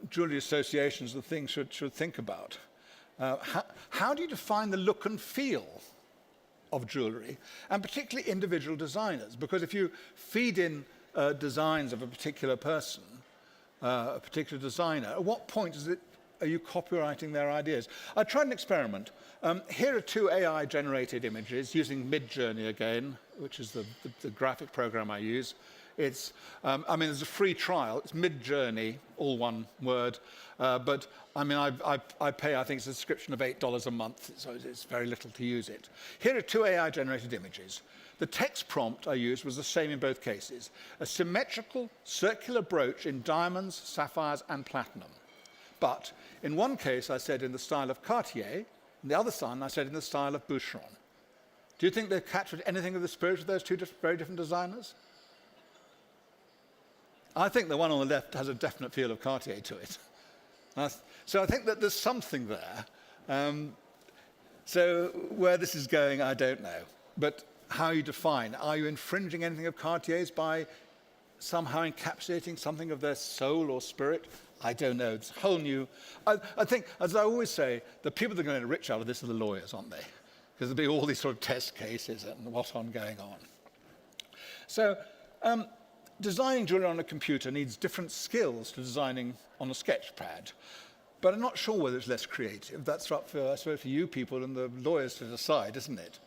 jewelry associations and things should think about. How do you define the look and feel of jewelry, and particularly individual designers? Because if you feed in designs of a particular person, a particular designer, at what point are you copyrighting their ideas? I tried an experiment. Here are two AI-generated images using Midjourney again, which is the graphic program I use. It's, I mean, there's a free trial. It's Midjourney, all one word. But I mean, I pay, I think it's a subscription of $8 a month, so it's very little to use it. Here are two AI-generated images. The text prompt I used was the same in both cases. A symmetrical circular brooch in diamonds, sapphires, and platinum. But in one case, I said in the style of Cartier. In the other one, I said in the style of Boucheron. Do you think they've captured anything of the spirit of those two very different designers? I think the one on the left has a definite feel of Cartier to it. So I think that there's something there. So where this is going, I don't know. But how you define, are you infringing anything of Cartier's by somehow encapsulating something of their soul or spirit? I don't know. It's a whole new... I think, as I always say, the people that are going to get rich out of this are the lawyers, aren't they? Because there'll be all these sort of test cases and what's going on. So designing jewelry on a computer needs different skills to designing on a sketch pad. But I'm not sure whether it's less creative. That's up for, I suppose, for you people and the lawyers to decide, isn't it?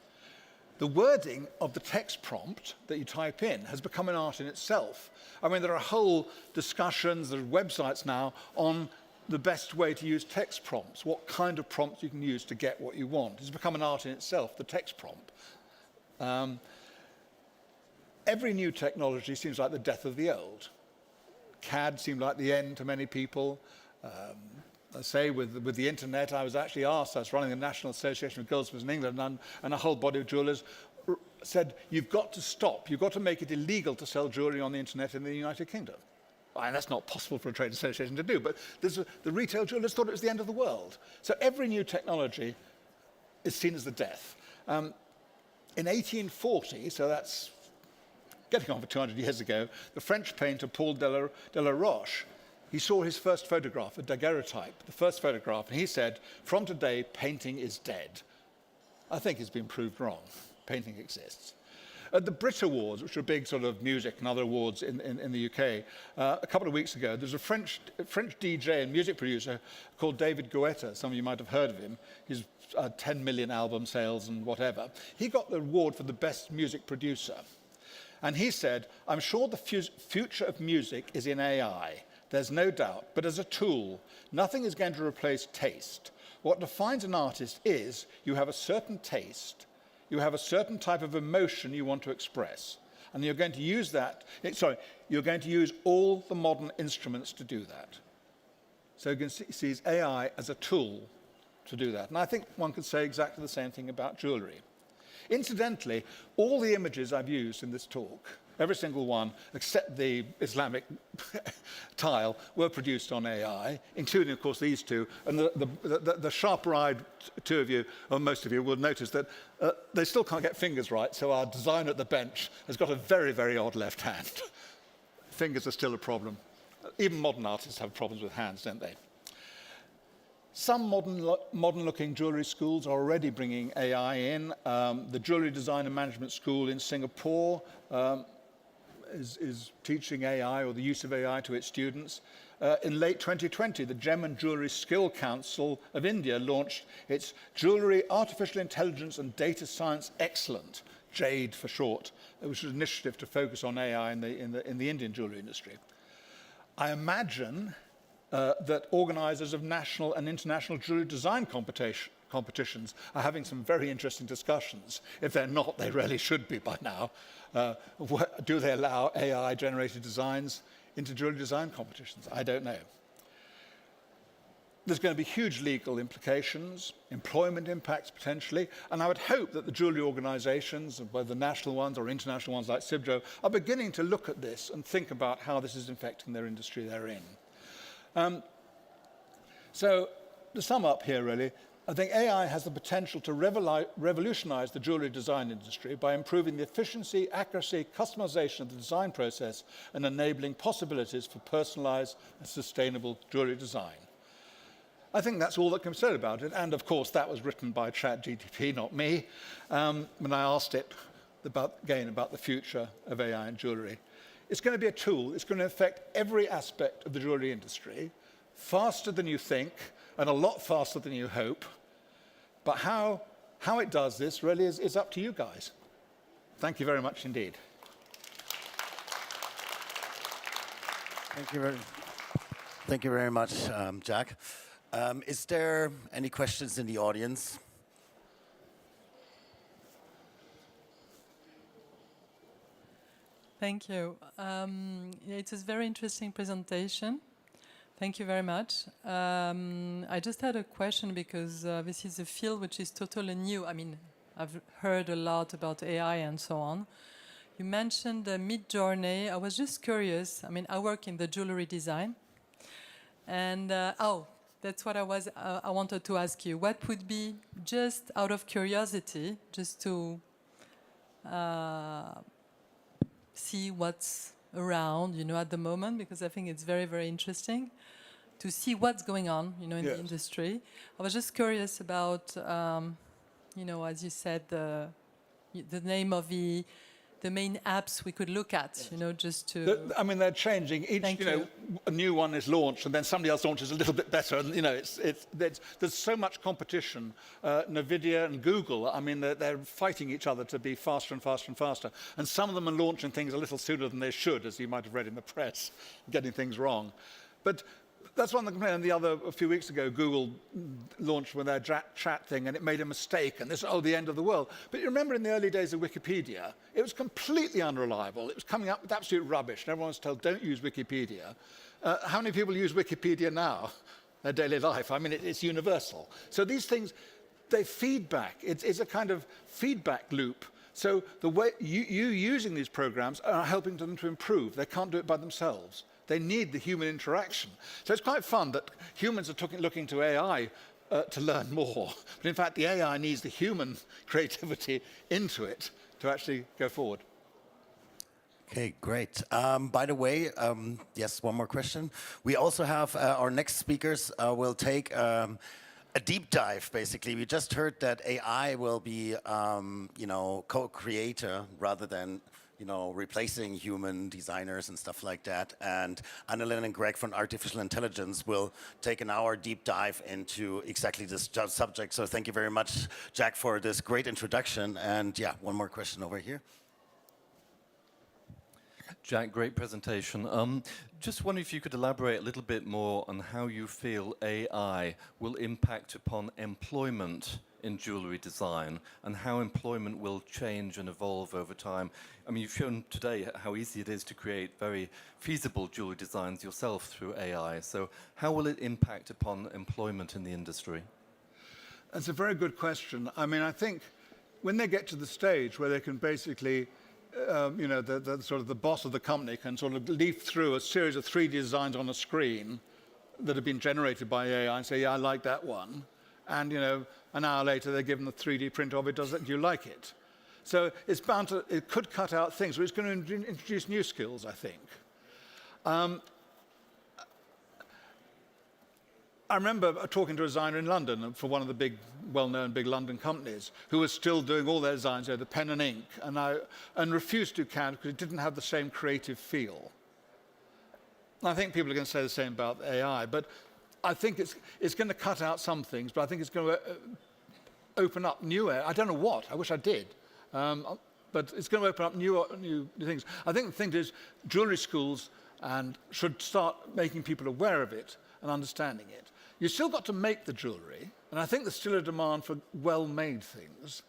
The wording of the text prompt that you type in has become an art in itself. I mean, there are whole discussions, there are websites now on the best way to use text prompts, what kind of prompts you can use to get what you want. It's become an art in itself, the text prompt. Every new technology seems like the death of the old. CAD seemed like the end to many people. I say with the internet, I was actually asked, I was running the National Association of Goldsmiths in England, and a whole body of jewelers said, you've got to stop, you've got to make it illegal to sell jewelry on the internet in the United Kingdom. And that's not possible for a trade association to do, but the retail jewelers thought it was the end of the world. So every new technology is seen as the death. In 1840, so that's getting on for 200 years ago, the French painter Paul Delaroche, he saw his first photograph, a daguerreotype, the first photograph, and he said, from today, painting is dead. I think it's been proved wrong. Painting exists. At the Brit Awards, which are big sort of music and other awards in the UK, a couple of weeks ago, there's a French DJ and music producer called David Guetta. Some of you might have heard of him. He's 10 million album sales and whatever. He got the award for the best music producer. And he said, I'm sure the future of music is in AI. There's no doubt. But as a tool, nothing is going to replace taste. What defines an artist is you have a certain taste, you have a certain type of emotion you want to express. And you're going to use that, you're going to use all the modern instruments to do that. So you can see AI as a tool to do that. And I think one could say exactly the same thing about jewelry. Incidentally, all the images I've used in this talk, every single one, except the Islamic tile, were produced on AI, including, of course, these two. And the sharper-eyed two of you, or most of you, will notice that they still can't get fingers right, so our designer at the bench has got a very, very odd left hand. Fingers are still a problem. Even modern artists have problems with hands, don't they? Some modern-looking jewellery schools are already bringing AI in. The Jewellery Design and Management School in Singapore is teaching AI or the use of AI to its students. In late 2020, the Gem and Jewellery Skill Council of India launched its Jewellery Artificial Intelligence and Data Science Excellent, JADE for short, which was an initiative to focus on AI in the Indian jewellery industry. I imagine that organisers of national and international jewellery design competitions are having some very interesting discussions. If they're not, they really should be by now. Do they allow AI-generated designs into jewellery design competitions? I don't know. There's going to be huge legal implications, employment impacts potentially, and I would hope that the jewellery organisations, whether national ones or international ones like CIBJO, are beginning to look at this and think about how this is affecting their industry they're in. So, to sum up here really, I think AI has the potential to revolutionise the jewellery design industry by improving the efficiency, accuracy, customisation of the design process and enabling possibilities for personalised and sustainable jewellery design. I think that's all that can be said about it, and of course that was written by ChatGPT, not me, when I asked it about the future of AI in jewellery. It's going to be a tool. It's going to affect every aspect of the jewellery industry, faster than you think, and a lot faster than you hope. But how it does this really is up to you guys. Thank you very much indeed. Thank you very much, Jack. Is there any questions in the audience? Thank you. It was a very interesting presentation. Thank you very much. I just had a question because this is a field which is totally new. I mean, I've heard a lot about AI and so on. You mentioned Mid-Journey. I was just curious. I mean, I work in the jewelry design. And, that's what I wanted to ask you. What would be, just out of curiosity, just to see what's around, at the moment, because I think it's very, very interesting to see what's going on, in the industry. I was just curious about, as you said, the name of the main apps we could look at, just to... I mean, they're changing. Each, a new one is launched, and then somebody else launches a little bit better. And, there's so much competition. NVIDIA and Google, I mean, they're fighting each other to be faster and faster and faster. And some of them are launching things a little sooner than they should, as you might have read in the press, getting things wrong. But that's one thing. And the other, a few weeks ago, Google launched with their chat thing, and it made a mistake, and this, the end of the world. But you remember in the early days of Wikipedia, it was completely unreliable. It was coming up with absolute rubbish, and everyone was told, don't use Wikipedia. How many people use Wikipedia now? Their daily life. I mean, it's universal. So these things, they feedback. It's a kind of feedback loop. So the way you using these programs are helping them to improve. They can't do it by themselves. They need the human interaction. So it's quite fun that humans are looking to AI to learn more. But in fact, the AI needs the human creativity into it to actually go forward. Okay, great. By the way, yes, one more question. We also have our next speakers will take a deep dive, basically. We just heard that AI will be, you know, co-creator rather than, you know, replacing human designers and stuff like that. And Annelien and Greg from Artificial Intelligence will take an hour deep dive into exactly this subject. So thank you very much, Jack, for this great introduction. And yeah, one more question over here. Jack, great presentation. Just wondering if you could elaborate a little bit more on how you feel AI will impact upon employment in jewellery design and how employment will change and evolve over time. I mean, you've shown today how easy it is to create very feasible jewellery designs yourself through AI. So how will it impact upon employment in the industry? That's a very good question. I mean, I think when they get to the stage where they can basically you know, the sort of the boss of the company can sort of leaf through a series of 3D designs on a screen that have been generated by AI and say, yeah, I like that one. And, you know, an hour later, they're given the 3D print of it. Do you like it? So it's bound to, it could cut out things, but it's going to introduce new skills, I think. I remember talking to a designer in London for one of the big, well-known big London companies who was still doing all their designs, you know, the pen and ink, and refused to do CAD because it didn't have the same creative feel. And I think people are going to say the same about AI, but I think it's going to cut out some things, but I think it's going to open up new areas. I don't know what. I wish I did. But it's going to open up new things. I think the thing is, jewellery schools should start making people aware of it and understanding it. You've still got to make the jewellery, and I think there's still a demand for well-made things.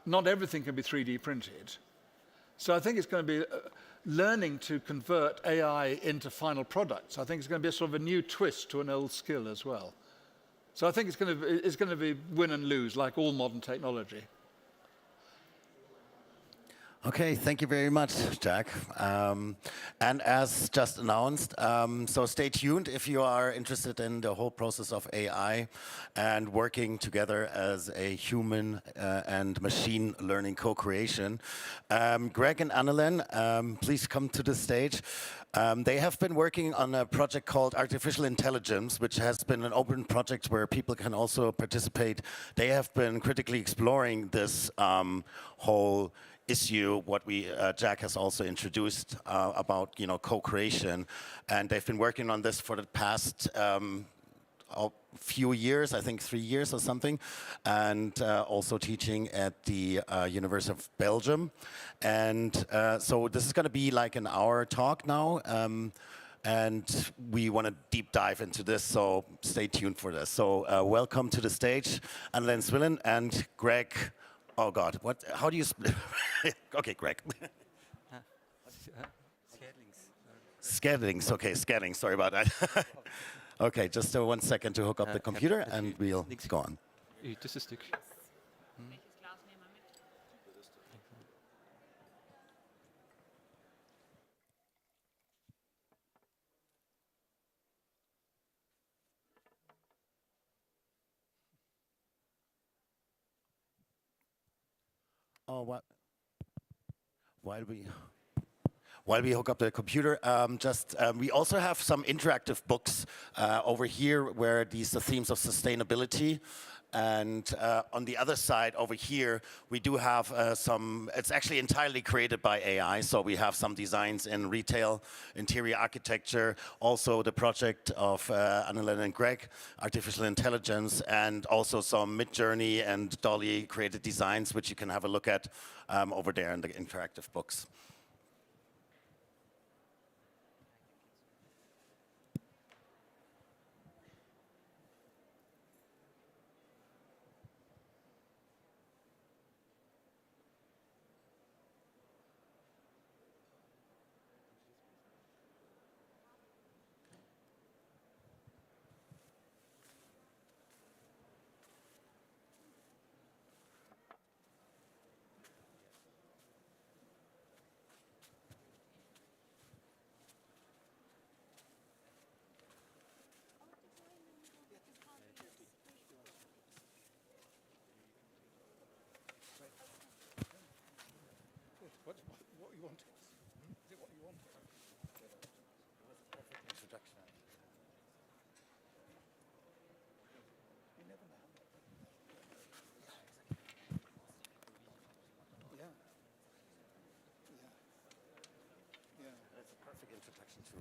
Not everything can be 3D printed. So I think it's going to be learning to convert AI into final products. I think it's going to be a sort of a new twist to an old skill as well. So I think it's going to be win and lose, like all modern technology. Okay, thank you very much, Jack. And as just announced, so stay tuned if you are interested in the whole process of AI and working together as a human and machine learning co-creation. Greg and Annelien, please come to the stage. They have been working on a project called Artificial Intelligence, which has been an open project where people can also participate. They have been critically exploring this whole issue, what Jack has also introduced about, you know, co-creation, and they've been working on this for the past few years, I think 3 years or something, and also teaching at the University of Belgium. And so this is going to be like an hour talk now, and we want to deep dive into this, so stay tuned for this. So welcome to the stage, Annelien Swillen and Greg. Oh God, what? How do you? Okay, Greg. Skedlings. Okay, Skedlings. Sorry about that. Okay, just 1 second to hook up the computer, and we'll go on. Tussenstuk. Oh, what? While we hook up the computer, we also have some interactive books over here where these are themes of sustainability. And on the other side over here, we do have it's actually entirely created by AI. So we have some designs in retail, interior architecture, also the project of Annelien and Greg, artificial intelligence, and also some Mid-Journey and Dolly created designs, which you can have a look at over there in the interactive books. introduction to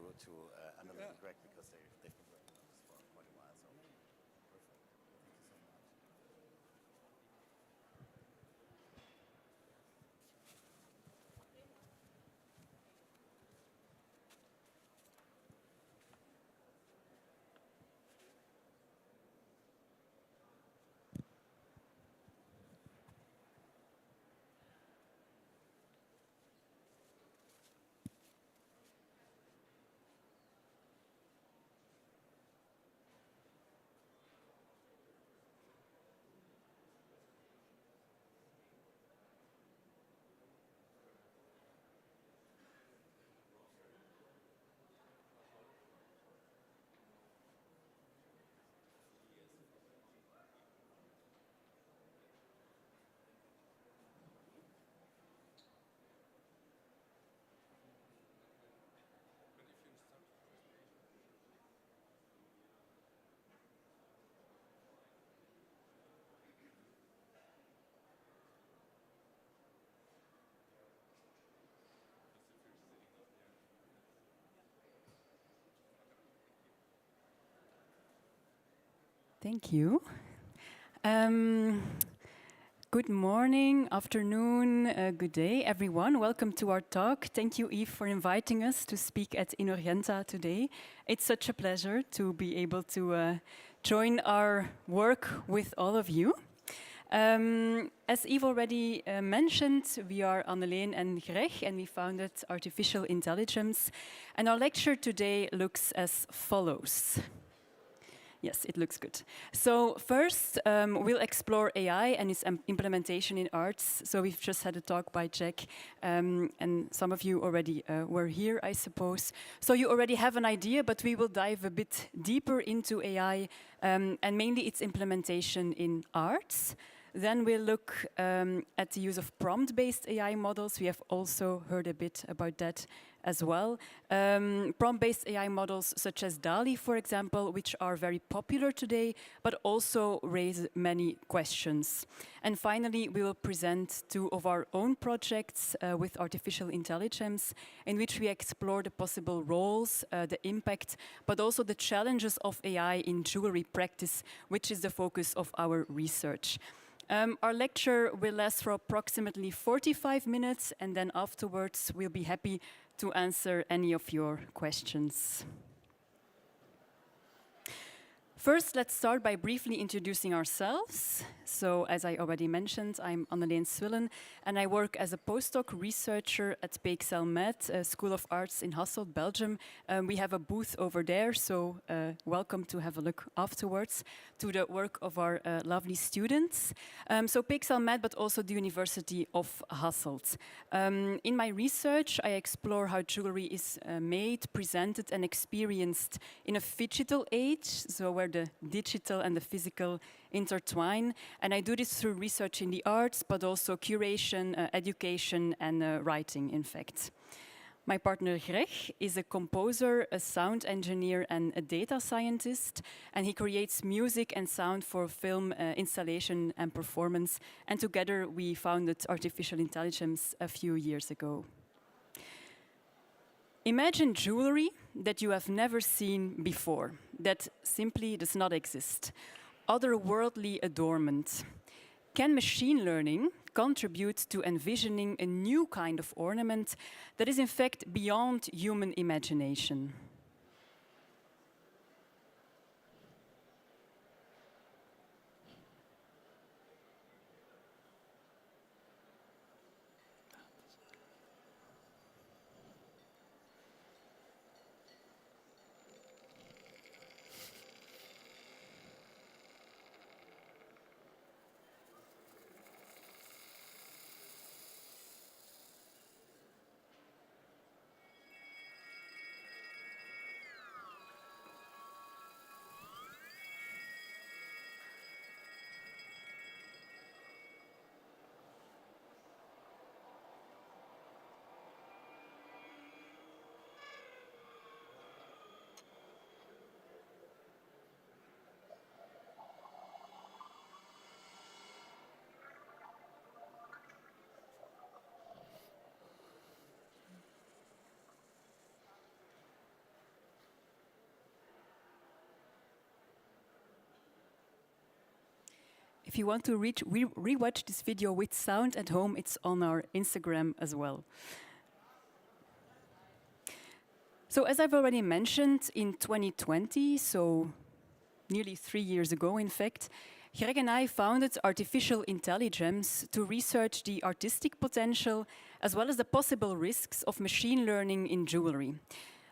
Annalena and Greg, because they've been working on this for quite a while. So perfect. Thank you so much. Thank you. Good morning, afternoon, good day, everyone. Welcome to our talk. Thank you, Yves, for inviting us to speak at INHORGENTA today. It's such a pleasure to be able to join our work with all of you. As Yves already mentioned, we are Annelien and Greg, and we founded Artificial Intelligence. And our lecture today looks as follows. Yes, it looks good. So first, we'll explore AI and its implementation in arts. So we've just had a talk by Jack, and some of you already were here, I suppose. So you already have an idea, but we will dive a bit deeper into AI, and mainly its implementation in arts. Then we'll look at the use of prompt-based AI models. We have also heard a bit about that as well. Prompt-based AI models such as DALL-E, for example, which are very popular today, but also raise many questions. And finally, we will present 2 of our own projects with artificial intelligence, in which we explore the possible roles, the impact, but also the challenges of AI in jewelry practice, which is the focus of our research. Our lecture will last for approximately 45 minutes, and then afterwards we'll be happy to answer any of your questions. First, let's start by briefly introducing ourselves. So, as I already mentioned, I'm Annelien Swillen, and I work as a postdoc researcher at PXL Med, School of Arts in Hasselt, Belgium. We have a booth over there, so welcome to have a look afterwards to the work of our lovely students. So PXL Med, but also the University of Hasselt. In my research, I explore how jewelry is made, presented, and experienced in a phygital age, so where the digital and the physical intertwine. And I do this through research in the arts, but also curation, education, and writing, in fact. My partner Greg is a composer, a sound engineer, and a data scientist, and he creates music and sound for film installation and performance. And together we founded Artificial Intelligence a few years ago. Imagine jewelry that you have never seen before, that simply does not exist. Otherworldly adornment. Can machine learning contribute to envisioning a new kind of ornament that is in fact beyond human imagination? if you want to rewatch this video with sound at home, it's on our Instagram as well. So as I've already mentioned, in 2020, so nearly 3 years ago in fact, Greg and I founded Artificial Intelligence to research the artistic potential as well as the possible risks of machine learning in jewelry.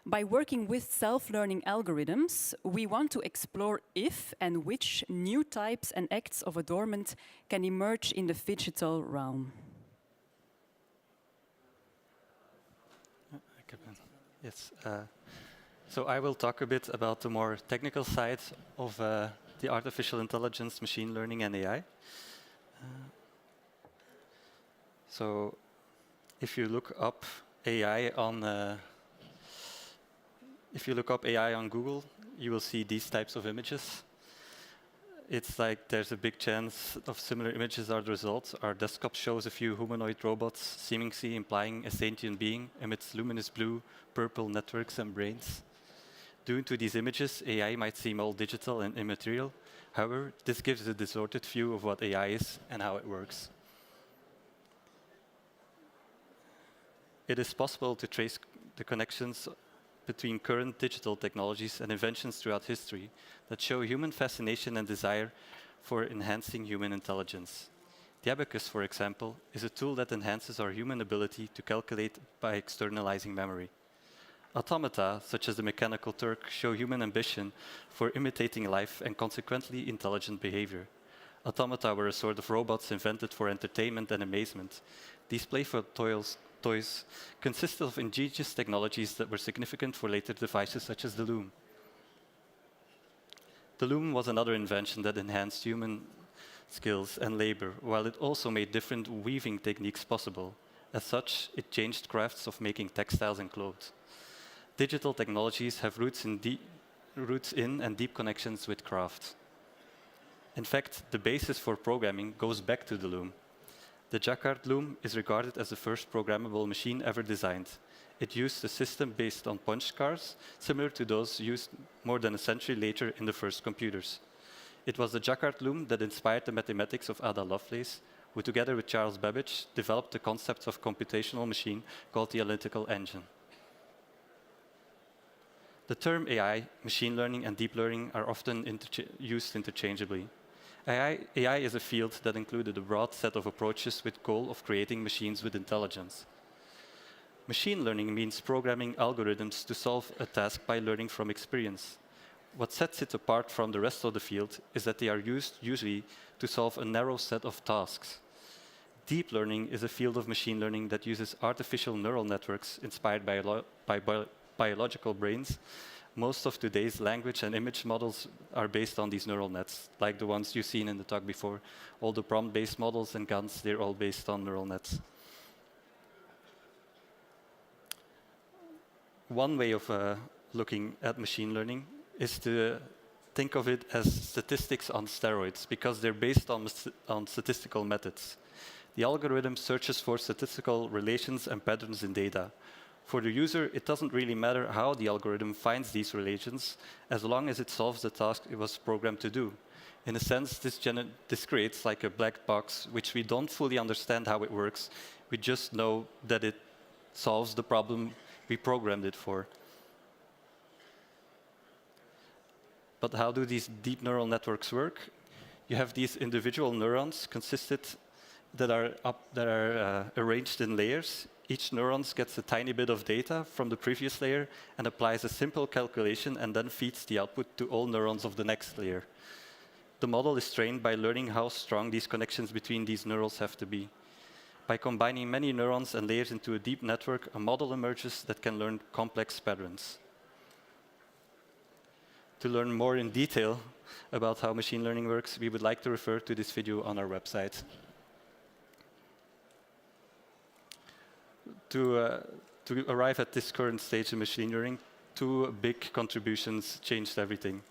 By working with self-learning algorithms, we want to explore if and which new types and acts of adornment can emerge in the digital realm. Yes. So I will talk a bit about the more technical side of the artificial intelligence, machine learning, and AI. So if you look up AI on Google, you will see these types of images. It's like there's a big chance of similar images are the results. Our desktop shows a few humanoid robots, seemingly implying a sentient being amidst luminous blue, purple networks and brains. Due to these images, AI might seem all digital and immaterial. However, this gives a distorted view of what AI is and how it works. It is possible to trace the connections between current digital technologies and inventions throughout history that show human fascination and desire for enhancing human intelligence. The abacus, for example, is a tool that enhances our human ability to calculate by externalizing memory. Automata, such as the mechanical Turk, show human ambition for imitating life and consequently intelligent behavior. Automata were a sort of robots invented for entertainment and amazement. These playful toys consisted of ingenious technologies that were significant for later devices such as the loom. The loom was another invention that enhanced human skills and labor, while it also made different weaving techniques possible. As such, it changed crafts of making textiles and clothes. Digital technologies have roots in and deep connections with craft. In fact, the basis for programming goes back to the loom. The Jacquard loom is regarded as the first programmable machine ever designed. It used a system based on punch cards, similar to those used more than a century later in the first computers. It was the Jacquard loom that inspired the mathematics of Ada Lovelace, who together with Charles Babbage developed the concept of computational machine called the analytical engine. The term AI, machine learning, and deep learning are often used interchangeably. AI is a field that included a broad set of approaches with the goal of creating machines with intelligence. Machine learning means programming algorithms to solve a task by learning from experience. What sets it apart from the rest of the field is that they are used usually to solve a narrow set of tasks. Deep learning is a field of machine learning that uses artificial neural networks inspired by biological brains. Most of today's language and image models are based on these neural nets, like the ones you've seen in the talk before. All the prompt-based models and GANs, they're all based on neural nets. One way of looking at machine learning is to think of it as statistics on steroids, because they're based on statistical methods. The algorithm searches for statistical relations and patterns in data. For the user, it doesn't really matter how the algorithm finds these relations, as long as it solves the task it was programmed to do. In a sense, this creates like a black box, which we don't fully understand how it works. We just know that it solves the problem we programmed it for. But how do these deep neural networks work? You have these individual neurons that are arranged in layers. Each neuron gets a tiny bit of data from the previous layer and applies a simple calculation and then feeds the output to all neurons of the next layer. The model is trained by learning how strong these connections between these neurons have to be. By combining many neurons and layers into a deep network, a model emerges that can learn complex patterns. To learn more in detail about how machine learning works, we would like to refer to this video on our website. To arrive at this current stage in machine learning, two big contributions changed everything.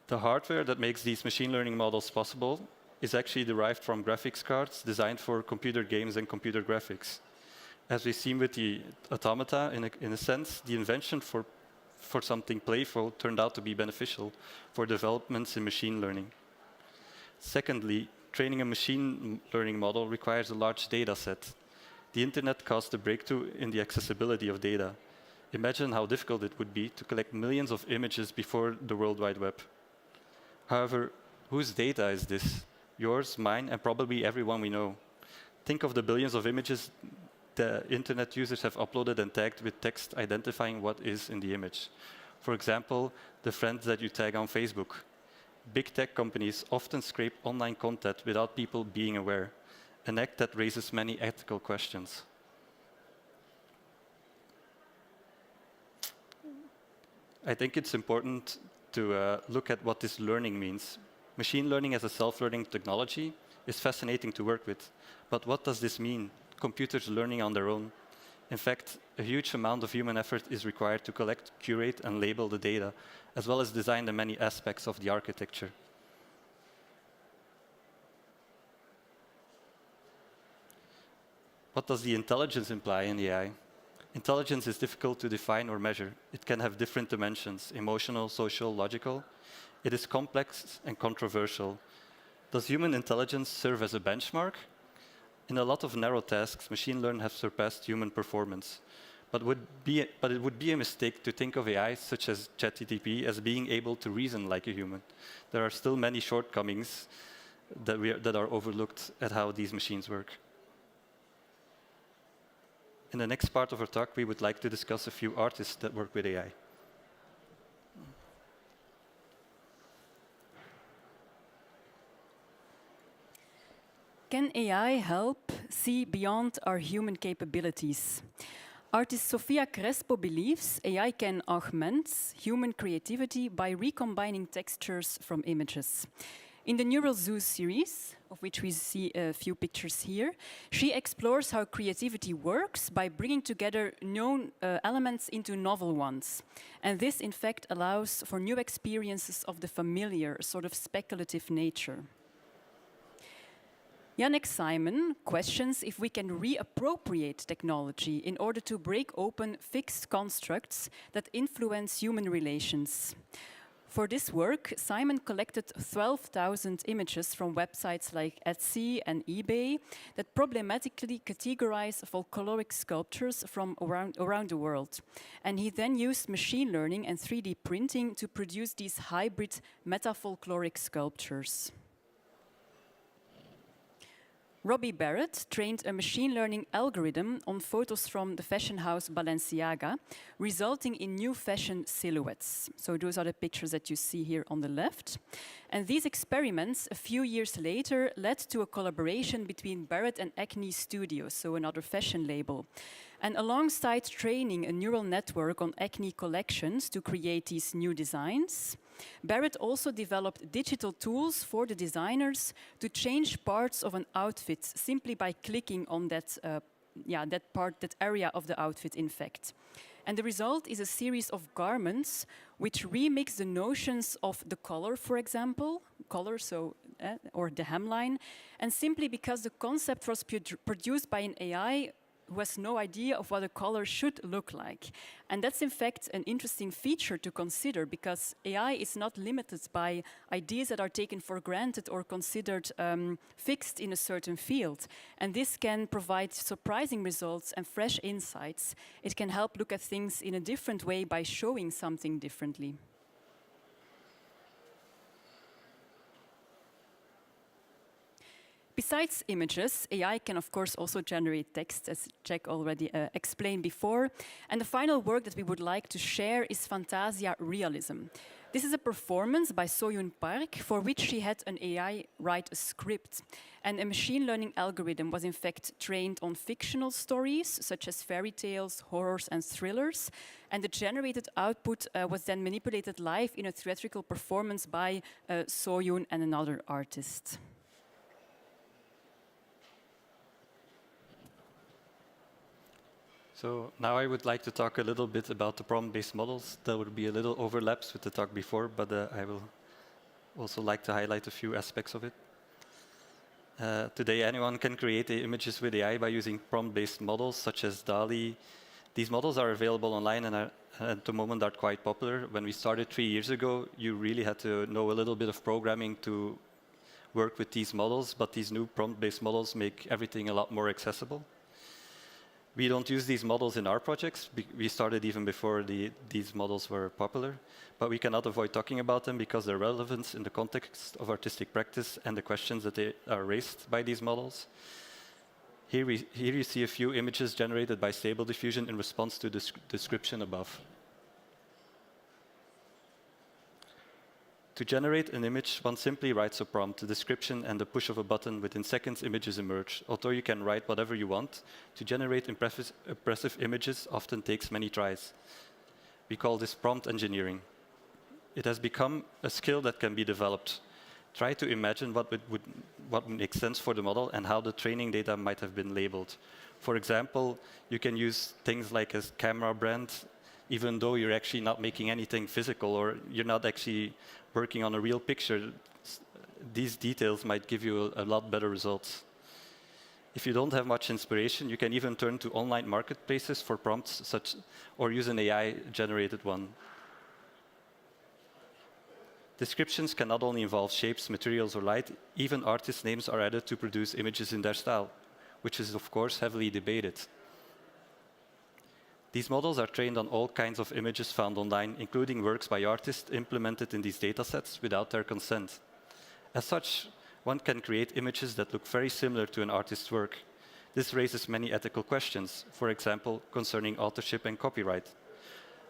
The hardware that makes these machine learning models possible is actually derived from graphics cards designed for computer games and computer graphics. As we've seen with the automata, in a sense, the invention for something playful turned out to be beneficial for developments in machine learning. Secondly, training a machine learning model requires a large data set. The internet caused a breakthrough in the accessibility of data. Imagine how difficult it would be to collect millions of images before the World Wide Web. However, whose data is this? Yours, mine, and probably everyone we know. Think of the billions of images the internet users have uploaded and tagged with text identifying what is in the image. For example, the friends that you tag on Facebook. Big tech companies often scrape online content without people being aware, an act that raises many ethical questions. I think it's important to look at what this learning means. Machine learning as a self-learning technology is fascinating to work with, but what does this mean? Computers learning on their own. In fact, a huge amount of human effort is required to collect, curate, and label the data, as well as design the many aspects of the architecture. What does the intelligence imply in AI? Intelligence is difficult to define or measure. It can have different dimensions: emotional, social, logical. It is complex and controversial. Does human intelligence serve as a benchmark? In a lot of narrow tasks, machine learning has surpassed human performance. But it would be a mistake to think of AI, such as ChatGPT, as being able to reason like a human. There are still many shortcomings that are overlooked at how these machines work. In the next part of our talk, we would like to discuss a few artists that work with AI. Can AI help see beyond our human capabilities? Artist Sofia Crespo believes AI can augment human creativity by recombining textures from images. In the Neural Zoo series, of which we see a few pictures here, she explores how creativity works by bringing together known elements into novel ones. And this, in fact, allows for new experiences of the familiar, sort of speculative nature. Yannick Simon questions if we can reappropriate technology in order to break open fixed constructs that influence human relations. For this work, Simon collected 12,000 images from websites like Etsy and eBay that problematically categorize folkloric sculptures from around the world. And he then used machine learning and 3D printing to produce these hybrid meta-folkloric sculptures. Robbie Barrett trained a machine learning algorithm on photos from the fashion house Balenciaga, resulting in new fashion silhouettes. So those are the pictures that you see here on the left. And these experiments, a few years later, led to a collaboration between Barrett and Acne Studios, so another fashion label. And alongside training a neural network on Acne collections to create these new designs, Barrett also developed digital tools for the designers to change parts of an outfit simply by clicking on that area of the outfit, in fact. And the result is a series of garments which remix the notions of the color, for example, or the hemline, and simply because the concept was produced by an AI who has no idea of what a color should look like. And that's in fact an interesting feature to consider, because AI is not limited by ideas that are taken for granted or considered fixed in a certain field. And this can provide surprising results and fresh insights. It can help look at things in a different way by showing something differently. Besides images, AI can of course also generate text, as Jack already explained before. And the final work that we would like to share is Fantasia Realism. This is a performance by So-Yoon Park for which she had an AI write a script. And a machine learning algorithm was in fact trained on fictional stories, such as fairy tales, horrors, and thrillers. And the generated output was then manipulated live in a theatrical performance by So-Yoon and another artist. So now I would like to talk a little bit about the prompt-based models. There would be a little overlaps with the talk before, but I will also like to highlight a few aspects of it. Today, anyone can create images with AI by using prompt-based models, such as DALL-E. These models are available online and at the moment are quite popular. When we started 3 years ago, you really had to know a little bit of programming to work with these models, but these new prompt-based models make everything a lot more accessible. We don't use these models in our projects. We started even before these models were popular, but we cannot avoid talking about them because their relevance in the context of artistic practice and the questions that they are raised by these models. Here you see a few images generated by Stable Diffusion in response to the description above. To generate an image, one simply writes a prompt, a description, and the push of a button. Within seconds, images emerge. Although you can write whatever you want, to generate impressive images often takes many tries. We call this prompt engineering. It has become a skill that can be developed. Try to imagine what makes sense for the model and how the training data might have been labeled. For example, you can use things like a camera brand, even though you're actually not making anything physical or you're not actually working on a real picture. These details might give you a lot better results. If you don't have much inspiration, you can even turn to online marketplaces for prompts, or use an AI-generated one. Descriptions can not only involve shapes, materials, or light, even artist names are added to produce images in their style, which is, of course, heavily debated. These models are trained on all kinds of images found online, including works by artists implemented in these datasets without their consent. As such, one can create images that look very similar to an artist's work. This raises many ethical questions, for example, concerning authorship and copyright.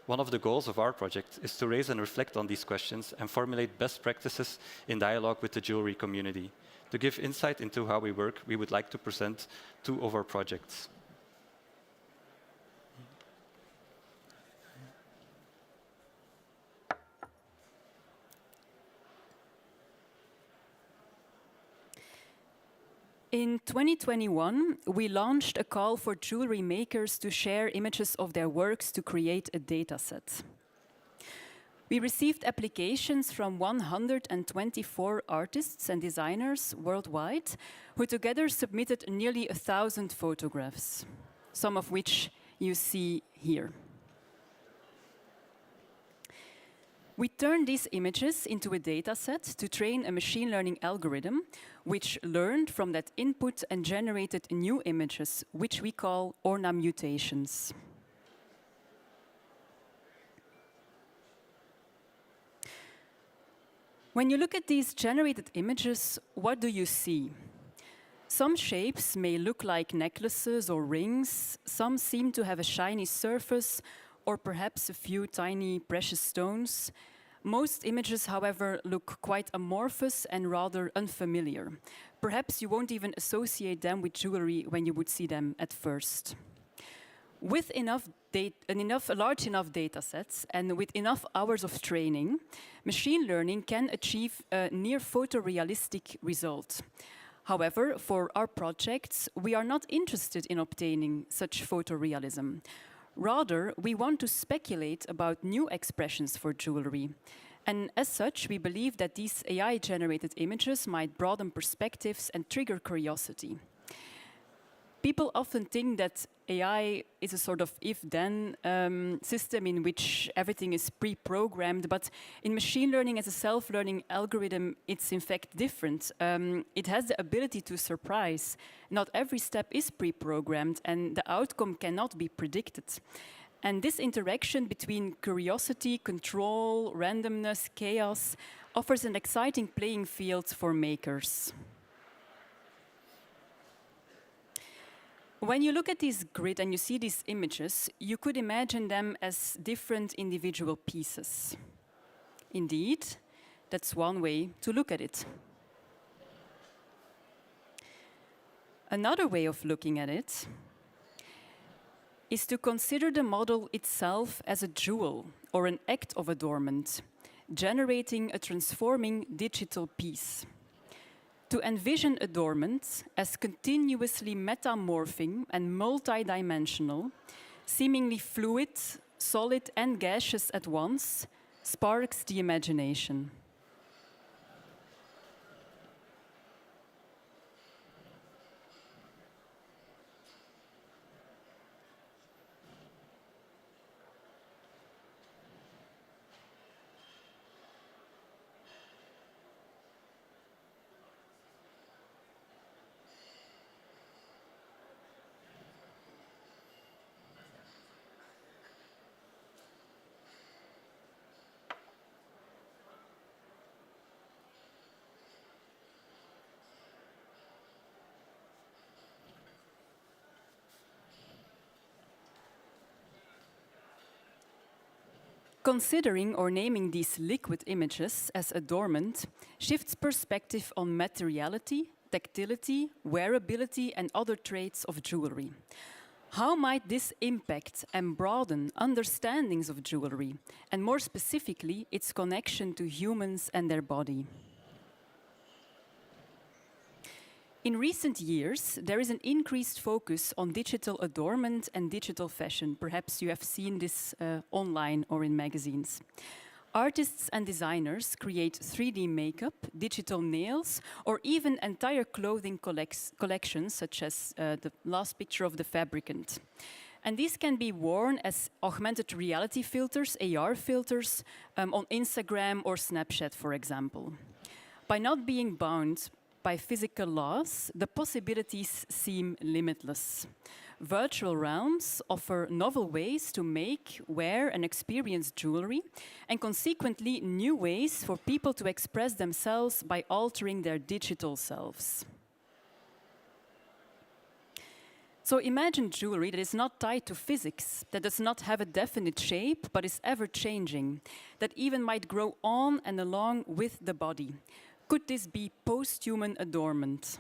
One of the goals of our project is to raise and reflect on these questions and formulate best practices in dialogue with the jewelry community. To give insight into how we work, we would like to present 2 of our projects. In 2021, we launched a call for jewelry makers to share images of their works to create a dataset. We received applications from 124 artists and designers worldwide, who together submitted nearly 1,000 photographs, some of which you see here. We turned these images into a dataset to train a machine learning algorithm, which learned from that input and generated new images, which we call ornamutations. When you look at these generated images, what do you see? Some shapes may look like necklaces or rings, some seem to have a shiny surface, or perhaps a few tiny precious stones. Most images, however, look quite amorphous and rather unfamiliar. Perhaps you won't even associate them with jewelry when you would see them at first. With large enough data sets and with enough hours of training, machine learning can achieve a near photorealistic result. However, for our projects, we are not interested in obtaining such photorealism. Rather, we want to speculate about new expressions for jewelry. And as such, we believe that these AI-generated images might broaden perspectives and trigger curiosity. People often think that AI is a sort of if-then system in which everything is pre-programmed, but in machine learning as a self-learning algorithm, it's in fact different. It has the ability to surprise. Not every step is pre-programmed, and the outcome cannot be predicted. And this interaction between curiosity, control, randomness, chaos offers an exciting playing field for makers. When you look at this grid and you see these images, you could imagine them as different individual pieces. Indeed, that's one way to look at it. Another way of looking at it is to consider the model itself as a jewel or an act of adornment, generating a transforming digital piece. To envision adornment as continuously metamorphing and multidimensional, seemingly fluid, solid and gaseous at once, sparks the imagination. Considering or naming these liquid images as adornment shifts perspective on materiality, tactility, wearability, and other traits of jewelry. How might this impact and broaden understandings of jewelry, and more specifically, its connection to humans and their body? In recent years, there is an increased focus on digital adornment and digital fashion. Perhaps you have seen this online or in magazines. Artists and designers create 3D makeup, digital nails, or even entire clothing collections, such as the last picture of the fabricant. And these can be worn as augmented reality filters, AR filters, on Instagram or Snapchat, for example. By not being bound by physical laws, the possibilities seem limitless. Virtual realms offer novel ways to make, wear, and experience jewelry, and consequently new ways for people to express themselves by altering their digital selves. So imagine jewelry that is not tied to physics, that does not have a definite shape, but is ever-changing, that even might grow on and along with the body. Could this be post-human adornment?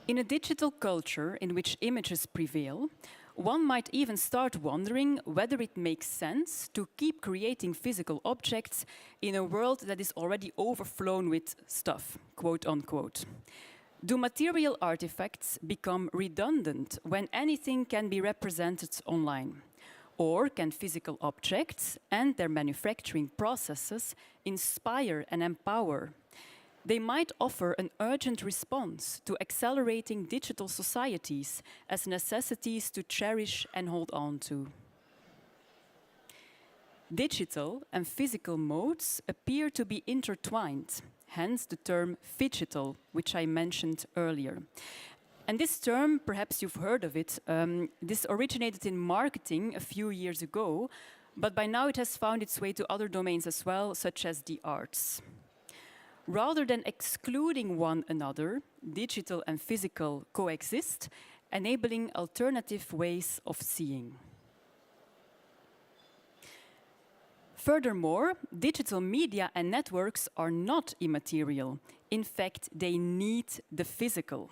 In a digital culture in which images prevail, one might even start wondering whether it makes sense to keep creating physical objects in a world that is already overflown with stuff, quote unquote. Do material artifacts become redundant when anything can be represented online? Or can physical objects and their manufacturing processes inspire and empower? They might offer an urgent response to accelerating digital societies as necessities to cherish and hold on to. Digital and physical modes appear to be intertwined, hence the term phygital, which I mentioned earlier. And this term, perhaps you've heard of it, this originated in marketing a few years ago, but by now it has found its way to other domains as well, such as the arts. Rather than excluding one another, digital and physical coexist, enabling alternative ways of seeing. Furthermore, digital media and networks are not immaterial. In fact, they need the physical.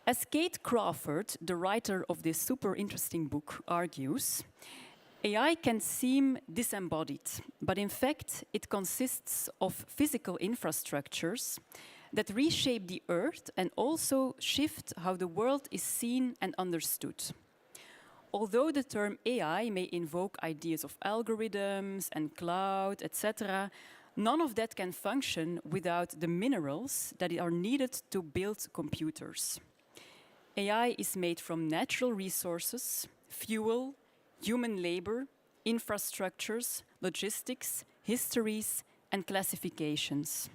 As Kate Crawford, the writer of this super interesting book, argues, AI can seem disembodied, but in fact, it consists of physical infrastructures that reshape the earth and also shift how the world is seen and understood. Although the term AI may invoke ideas of algorithms and cloud, etc., none of that can function without the minerals that are needed to build computers. AI is made from natural resources, fuel, human labor, infrastructures, logistics, histories, and classifications.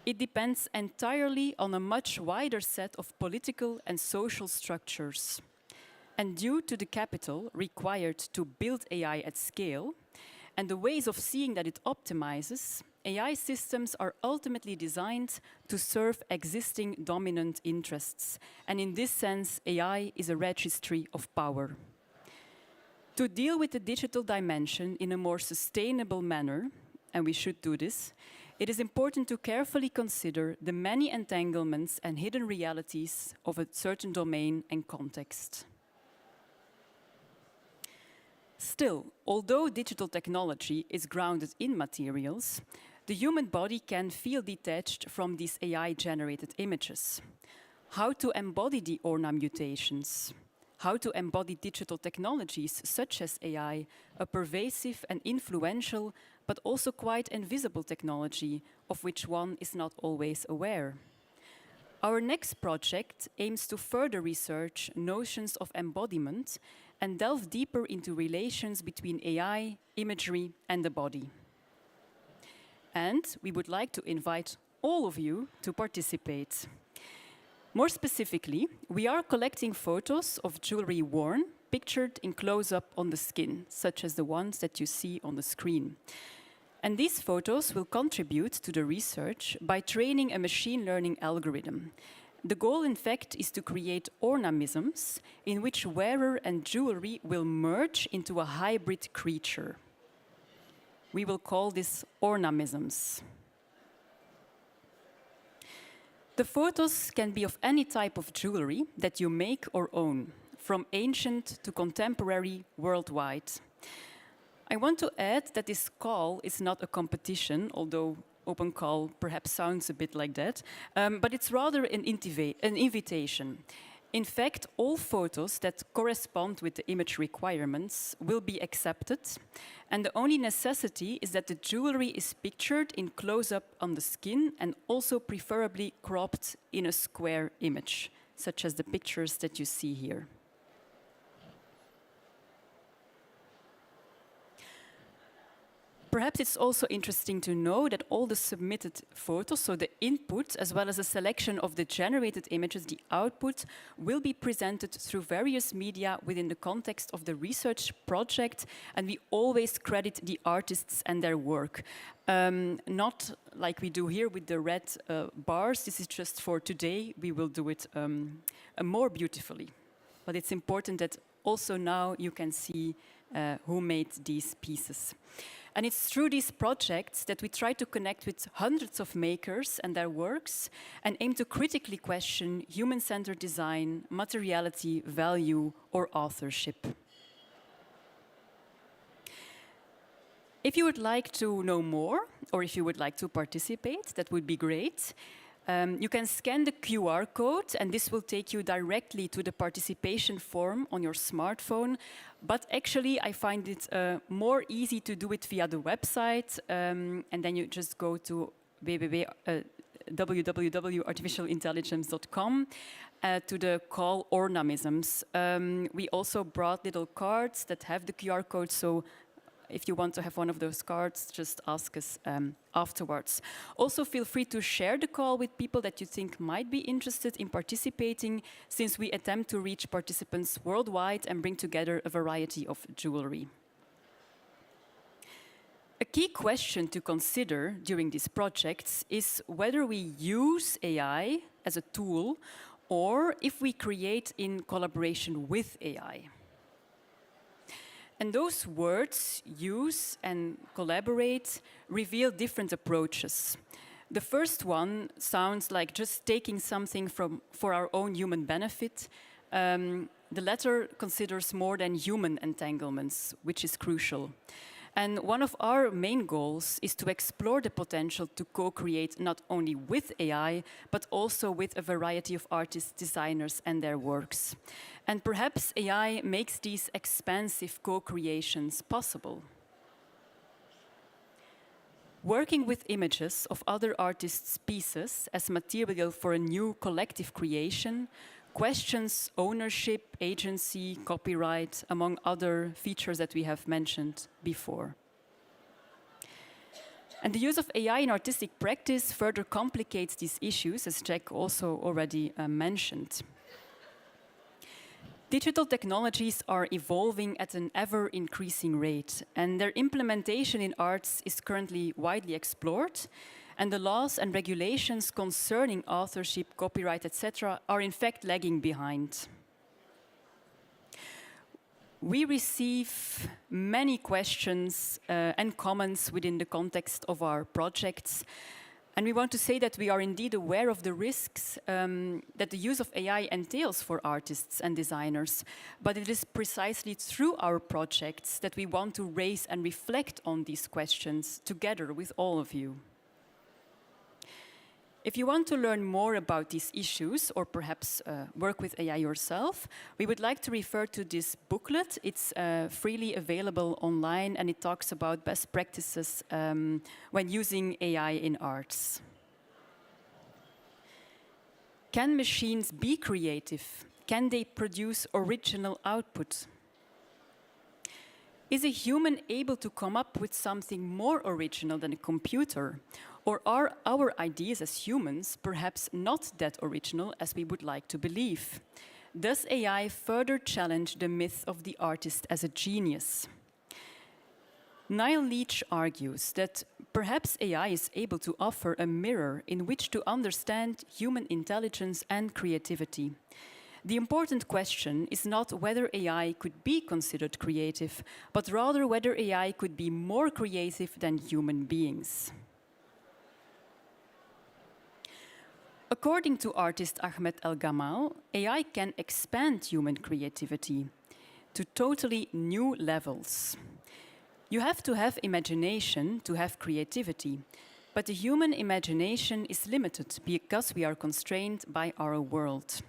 It depends entirely on a much wider set of political and social structures. And due to the capital required to build AI at scale, and the ways of seeing that it optimizes, AI systems are ultimately designed to serve existing dominant interests. And in this sense, AI is a registry of power. To deal with the digital dimension in a more sustainable manner, and we should do this, it is important to carefully consider the many entanglements and hidden realities of a certain domain and context. Still, although digital technology is grounded in materials, the human body can feel detached from these AI-generated images. How to embody the ORNA mutations? How to embody digital technologies such as AI, a pervasive and influential, but also quite invisible technology of which one is not always aware. Our next project aims to further research notions of embodiment and delve deeper into relations between AI, imagery, and the body. And we would like to invite all of you to participate. More specifically, we are collecting photos of jewelry worn, pictured in close-up on the skin, such as the ones that you see on the screen. And these photos will contribute to the research by training a machine learning algorithm. The goal, in fact, is to create ornamisms in which wearer and jewelry will merge into a hybrid creature. We will call this ornamisms. The photos can be of any type of jewelry that you make or own, from ancient to contemporary worldwide. I want to add that this call is not a competition, although open call perhaps sounds a bit like that, but it's rather an invitation. In fact, all photos that correspond with the image requirements will be accepted, and the only necessity is that the jewelry is pictured in close-up on the skin and also preferably cropped in a square image, such as the pictures that you see here. Perhaps it's also interesting to know that all the submitted photos, so the input, as well as a selection of the generated images, the output, will be presented through various media within the context of the research project, and we always credit the artists and their work. Not like we do here with the red bars. This is just for today. We will do it more beautifully. But it's important that also now you can see who made these pieces. And it's through these projects that we try to connect with hundreds of makers and their works and aim to critically question human-centered design, materiality, value, or authorship. If you would like to know more, or if you would like to participate, that would be great. You can scan the QR code, and this will take you directly to the participation form on your smartphone. But actually, I find it more easy to do it via the website, and then you just go to www.artificialintelligence.com to the call ornamisms. We also brought little cards that have the QR code, so if you want to have one of those cards, just ask us afterwards. Also, feel free to share the call with people that you think might be interested in participating, since we attempt to reach participants worldwide and bring together a variety of jewelry. A key question to consider during these projects is whether we use AI as a tool or if we create in collaboration with AI. And those words, use and collaborate, reveal different approaches. The first one sounds like just taking something for our own human benefit. The latter considers more than human entanglements, which is crucial. And one of our main goals is to explore the potential to co-create not only with AI, but also with a variety of artists, designers, and their works. And perhaps AI makes these expansive co-creations possible. Working with images of other artists' pieces as material for a new collective creation questions ownership, agency, copyright, among other features that we have mentioned before. And the use of AI in artistic practice further complicates these issues, as Jack also already mentioned. Digital technologies are evolving at an ever-increasing rate, and their implementation in arts is currently widely explored, and the laws and regulations concerning authorship, copyright, etc. are in fact lagging behind. We receive many questions and comments within the context of our projects, and we want to say that we are indeed aware of the risks that the use of AI entails for artists and designers, but it is precisely through our projects that we want to raise and reflect on these questions together with all of you. If you want to learn more about these issues, or perhaps work with AI yourself, we would like to refer to this booklet. It's freely available online, and it talks about best practices when using AI in arts. Can machines be creative? Can they produce original output? Is a human able to come up with something more original than a computer? Or are our ideas as humans perhaps not that original as we would like to believe? Does AI further challenge the myth of the artist as a genius? Niall Leach argues that perhaps AI is able to offer a mirror in which to understand human intelligence and creativity. The important question is not whether AI could be considered creative, but rather whether AI could be more creative than human beings. According to artist Ahmed El-Gamal, AI can expand human creativity to totally new levels. You have to have imagination to have creativity, but the human imagination is limited because we are constrained by our world.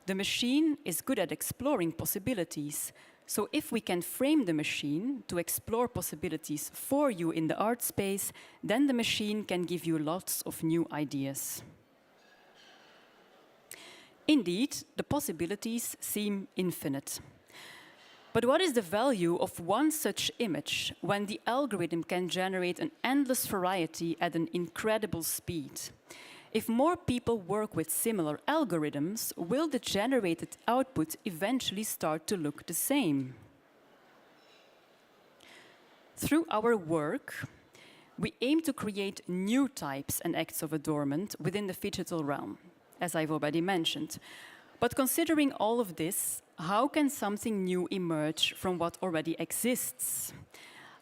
The machine is good at exploring possibilities, so if we can frame the machine to explore possibilities for you in the art space, then the machine can give you lots of new ideas. Indeed, the possibilities seem infinite. But what is the value of one such image when the algorithm can generate an endless variety at an incredible speed? If more people work with similar algorithms, will the generated output eventually start to look the same? Through our work, we aim to create new types and acts of adornment within the digital realm, as I've already mentioned. But considering all of this, how can something new emerge from what already exists?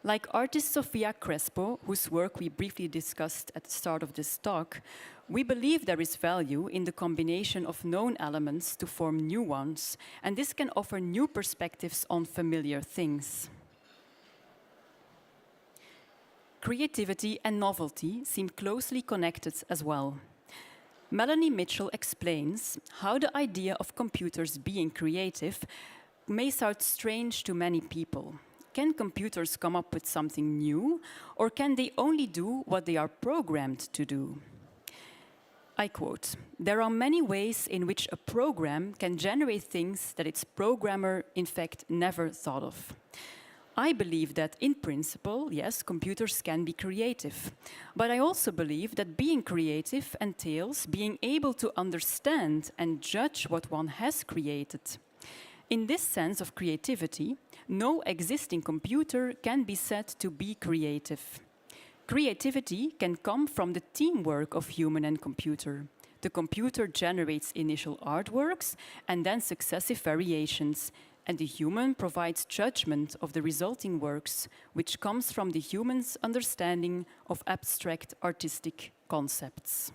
Like artist Sofia Crespo, whose work we briefly discussed at the start of this talk, we believe there is value in the combination of known elements to form new ones, and this can offer new perspectives on familiar things. Creativity and novelty seem closely connected as well. Melanie Mitchell explains how the idea of computers being creative may sound strange to many people. Can computers come up with something new, or can they only do what they are programmed to do? I quote, "There are many ways in which a program can generate things that its programmer, in fact, never thought of. I believe that, in principle, yes, computers can be creative. But I also believe that being creative entails being able to understand and judge what one has created. In this sense of creativity, no existing computer can be said to be creative. Creativity can come from the teamwork of human and computer. The computer generates initial artworks and then successive variations, and the human provides judgment of the resulting works, which comes from the human's understanding of abstract artistic concepts."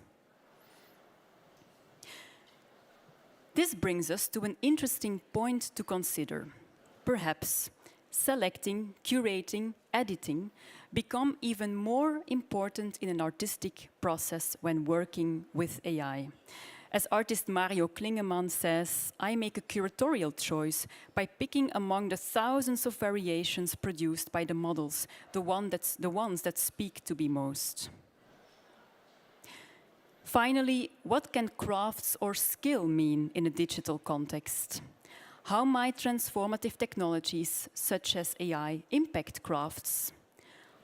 This brings us to an interesting point to consider. Perhaps selecting, curating, editing become even more important in an artistic process when working with AI. As artist Mario Klingemann says, "I make a curatorial choice by picking among the thousands of variations produced by the models, the ones that speak to me most." Finally, what can crafts or skill mean in a digital context? How might transformative technologies such as AI impact crafts?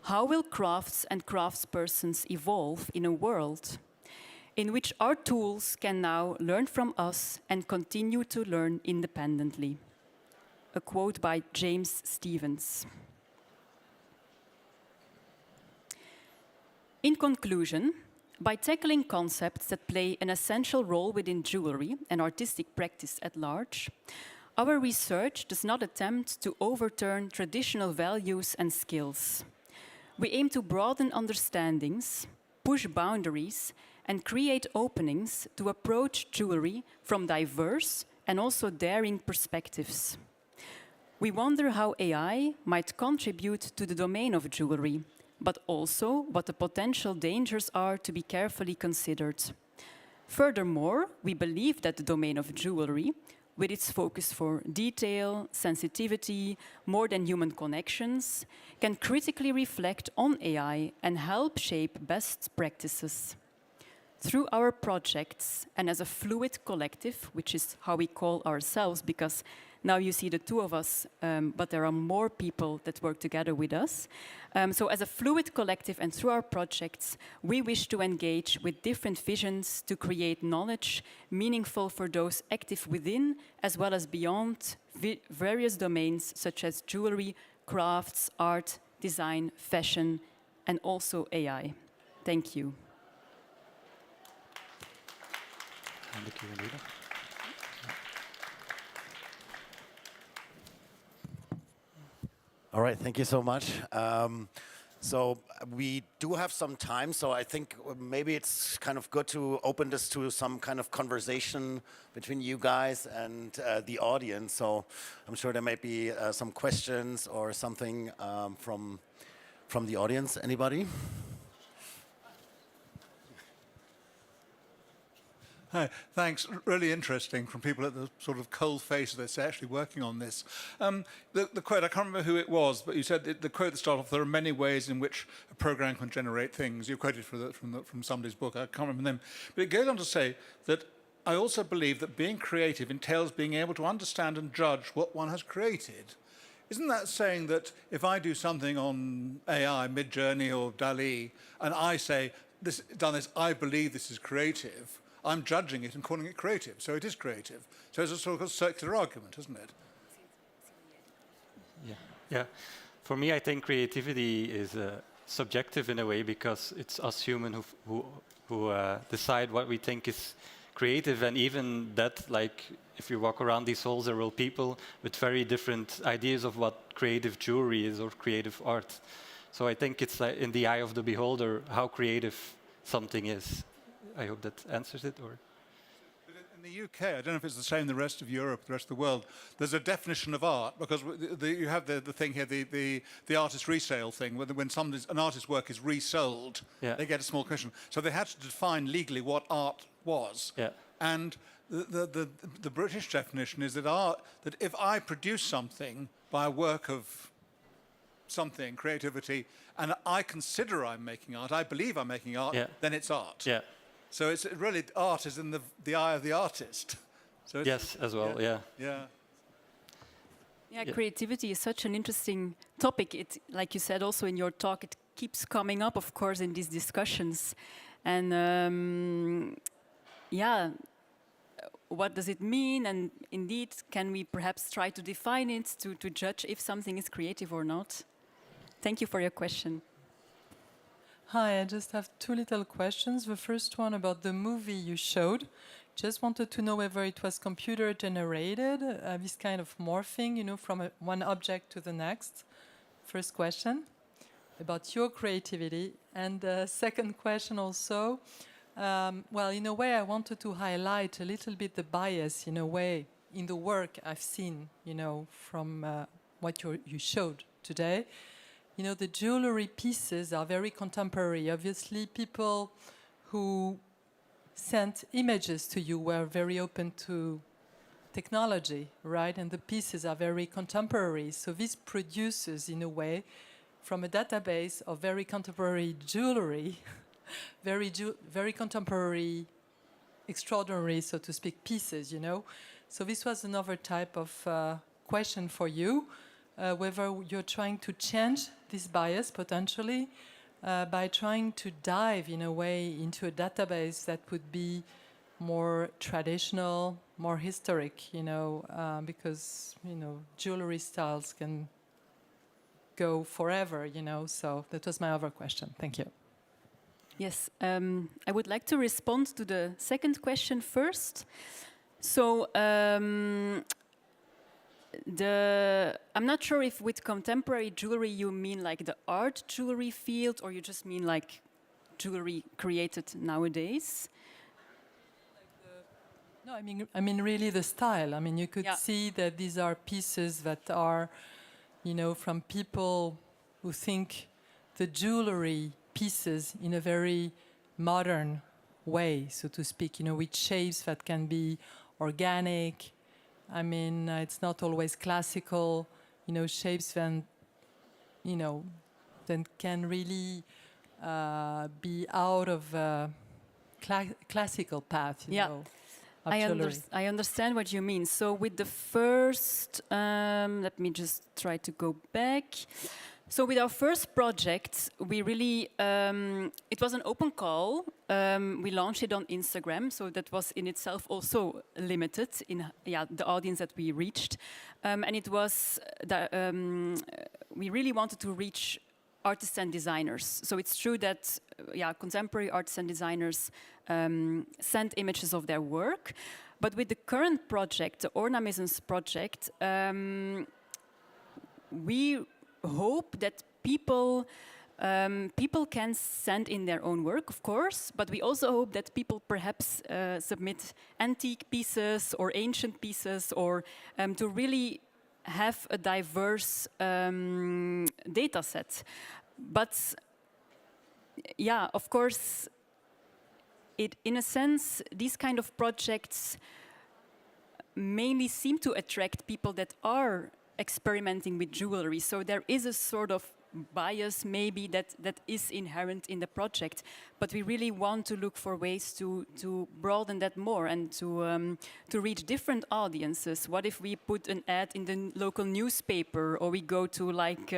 How will crafts and craftspersons evolve in a world in which our tools can now learn from us and continue to learn independently? A quote by James Stevens. In conclusion, by tackling concepts that play an essential role within jewelry and artistic practice at large, our research does not attempt to overturn traditional values and skills. We aim to broaden understandings, push boundaries, and create openings to approach jewelry from diverse and also daring perspectives. We wonder how AI might contribute to the domain of jewelry, but also what the potential dangers are to be carefully considered. Furthermore, we believe that the domain of jewelry, with its focus for detail, sensitivity, more than human connections, can critically reflect on AI and help shape best practices. Through our projects and as a fluid collective, which is how we call ourselves, because now you see the two of us, but there are more people that work together with us. So as a fluid collective and through our projects, we wish to engage with different visions to create knowledge meaningful for those active within as well as beyond various domains such as jewelry, crafts, art, design, fashion, and also AI. Thank you. And the Q&A. All right, thank you so much. So we do have some time, so I think maybe it's kind of good to open this to some kind of conversation between you guys and the audience. So I'm sure there may be some questions or something from the audience. Anybody? Hi, thanks. Really interesting from people at the sort of cold face that's actually working on this. The quote, I can't remember who it was, but you said the quote that started off, there are many ways in which a program can generate things. You quoted from somebody's book, I can't remember them. But it goes on to say that I also believe that being creative entails being able to understand and judge what one has created. Isn't that saying that if I do something on AI, Midjourney or DALL-E, and I say, I believe this is creative, I'm judging it and calling it creative, so it is creative. So it's a sort of circular argument, isn't it? Yeah. For me, I think creativity is subjective in a way because it's us humans who decide what we think is creative, and even that, like, if you walk around these halls, there are people with very different ideas of what creative jewelry is or creative art. So I think it's like in the eye of the beholder how creative something is. I hope that answers it. Or in the UK, I don't know if it's the same in the rest of Europe, the rest of the world, there's a definition of art, because you have the thing here, the artist resale thing, when an artist's work is resold, they get a small commission. So they had to define legally what art was. Yeah. And the British definition is that if I produce something by a work of something, creativity, and I consider I'm making art, I believe I'm making art, then it's art. Yeah. So it's really, art is in the eye of the artist. So yes, as well, yeah. Yeah, creativity is such an interesting topic. It, like you said also in your talk, it keeps coming up, of course, in these discussions. And yeah, what does it mean? And indeed, can we perhaps try to define it, to judge if something is creative or not? Thank you for your question. Hi, I just have two little questions. The first one about the movie you showed. Just wanted to know whether it was computer generated, this kind of morphing, from one object to the next. First question about your creativity. And the second question also, well, in a way, I wanted to highlight a little bit the bias, in a way, in the work I've seen, from what you showed today. The jewelry pieces are very contemporary. Obviously, people who sent images to you were very open to technology, right? And the pieces are very contemporary. So this produces, in a way, from a database of very contemporary jewelry, very contemporary, extraordinary, so to speak, pieces, So this was another type of question for you. Whether you're trying to change this bias potentially by trying to dive in a way into a database that would be more traditional, more historic, because, jewelry styles can go forever, so that was my other question. Thank you. Yes, I would like to respond to the second question first. So, I'm not sure if with contemporary jewelry you mean like the art jewelry field, or you just mean like jewelry created nowadays. No, I mean really the style. I mean, you could see that these are pieces that are, from people who think the jewelry pieces in a very modern way, so to speak, with shapes that can be organic. I mean, it's not always classical, shapes then, then can really be out of a classical path, I understand what you mean. So with the first, let me just try to go back. So with our first project, we really, it was an open call. We launched it on Instagram, so that was in itself also limited in the audience that we reached. And it was, we really wanted to reach artists and designers. So it's true that contemporary artists and designers send images of their work. But with the current project, the Ornamisms project, we hope that people can send in their own work, of course, but we also hope that people perhaps submit antique pieces or ancient pieces, or to really have a diverse data set. But yeah, of course, in a sense, these kind of projects mainly seem to attract people that are experimenting with jewelry. So there is a sort of bias maybe that is inherent in the project, but we really want to look for ways to broaden that more and to reach different audiences. What if we put an ad in the local newspaper, or we go to like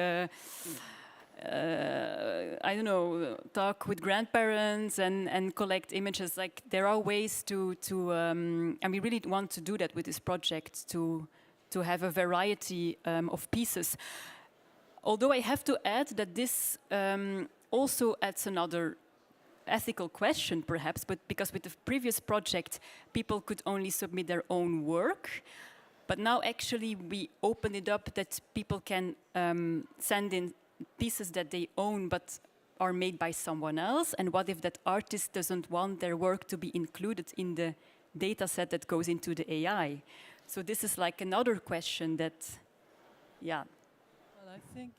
I don't know, talk with grandparents and collect images? Like, there are ways to and we really want to do that with this project, to have a variety of pieces. Although I have to add that this also adds another ethical question, perhaps, but because with the previous project, people could only submit their own work. But now actually we open it up that people can send in pieces that they own but are made by someone else. And what if that artist doesn't want their work to be included in the data set that goes into the AI? So this is like another question that, yeah. Well, I think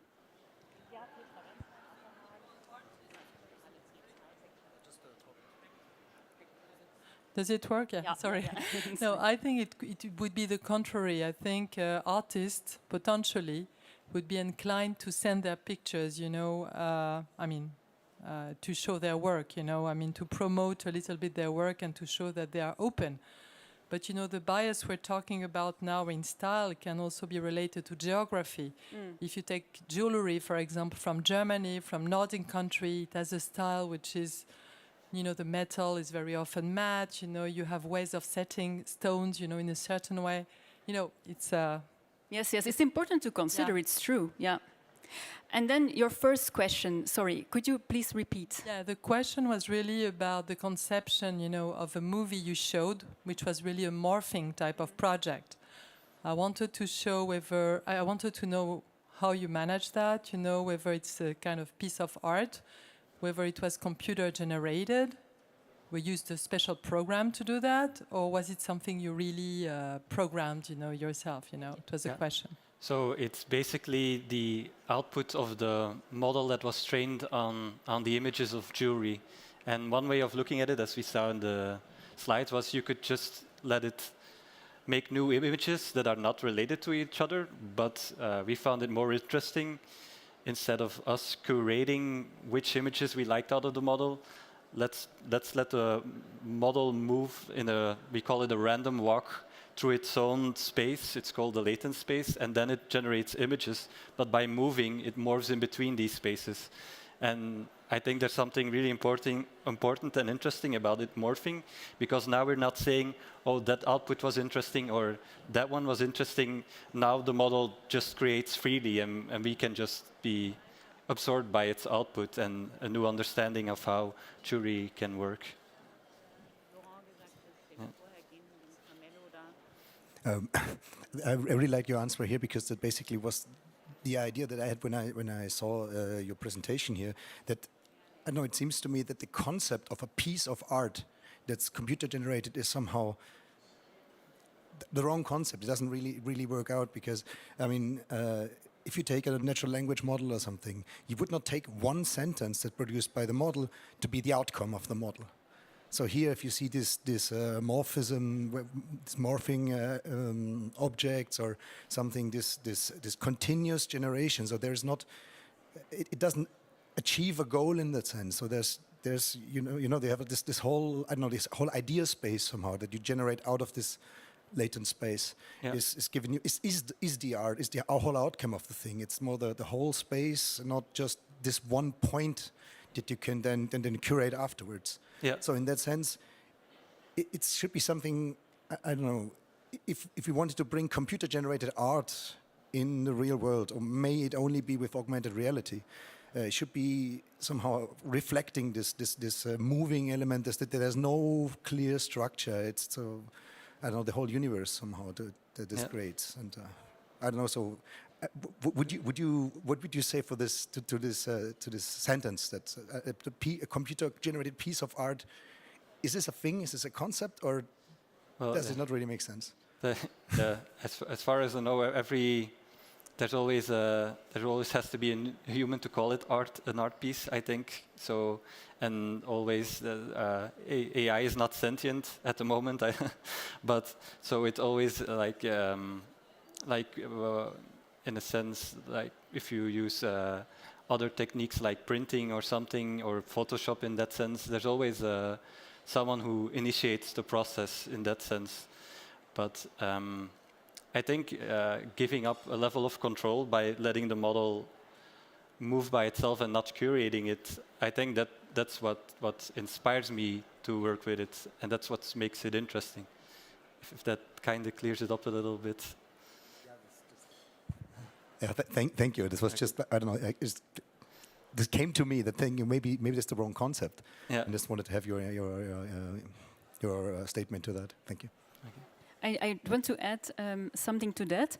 does it work? Yeah, sorry. Yeah. No, I think it would be the contrary. I think artists potentially would be inclined to send their pictures, you know, to show their work, you know, to promote a little bit their work and to show that they are open. But, you know, the bias we're talking about now in style can also be related to geography. If you take jewelry, for example, from Germany, from Nordic country, it has a style which is, you know, the metal is very often matte, you know, you have ways of setting stones, you know, in a certain way. You know, it's Yes, it's important to consider, it's true, yeah. And then your first question, sorry, could you please repeat? Yeah, the question was really about the conception, you know, of a movie you showed, which was really a morphing type of project. I wanted to show whether, I wanted to know how you manage that, you know, whether it's a kind of piece of art, whether it was computer generated, we used a special program to do that, or was it something you really programmed, you know, yourself, you know? It was a question. So it's basically the output of the model that was trained on the images of jewelry. And one way of looking at it, as we saw in the slides, was you could just let it make new images that are not related to each other, but we found it more interesting, instead of us curating which images we liked out of the model, let's let the model move in we call it a random walk through its own space. It's called the latent space, and then it generates images. But by moving, it morphs in between these spaces. And I think there's something really important and interesting about it morphing, because now we're not saying, oh, that output was interesting or that one was interesting. Now the model just creates freely, and we can just be absorbed by its output and a new understanding of how jewelry can work. I really like your answer here, because that basically was the idea that I had when I saw your presentation here. That I know it seems to me that the concept of a piece of art that's computer generated is somehow the wrong concept. It doesn't really work out, because I mean, if you take a natural language model or something, you would not take one sentence that's produced by the model to be the outcome of the model. So here, if you see this morphism, this morphing objects or something, this continuous generation. So there's not, it doesn't achieve a goal in that sense. So there's you know they have this whole, I don't know, this whole idea space somehow that you generate out of this latent space is given you, is the art, is the whole outcome of the thing. It's more the whole space, not just this one point that you can then curate afterwards. Yeah. So in that sense, it should be something, I don't know, if we wanted to bring computer-generated art in the real world, or may it only be with augmented reality, it should be somehow reflecting this moving element. That there's no clear structure. It's so, I don't know, the whole universe somehow that this creates. And I don't know. So, what would you say for this to this sentence that a computer-generated piece of art? Is this a thing? Is this a concept, or does it not really make sense? As far as I know, there always has to be a human to call it an art piece, I think. So, and always AI is not sentient at the moment, but so it always in a sense, like if you use other techniques like printing or something, or Photoshop in that sense, there's always someone who initiates the process in that sense. But I think giving up a level of control by letting the model move by itself and not curating it, I think that's what inspires me to work with it, and that's what makes it interesting. If that kind of clears it up a little bit. Yeah, thank you. This was just, I don't know, this came to me, that thinking maybe that's the wrong concept. Yeah. I just wanted to have your statement to that. Thank you. I want to add something to that.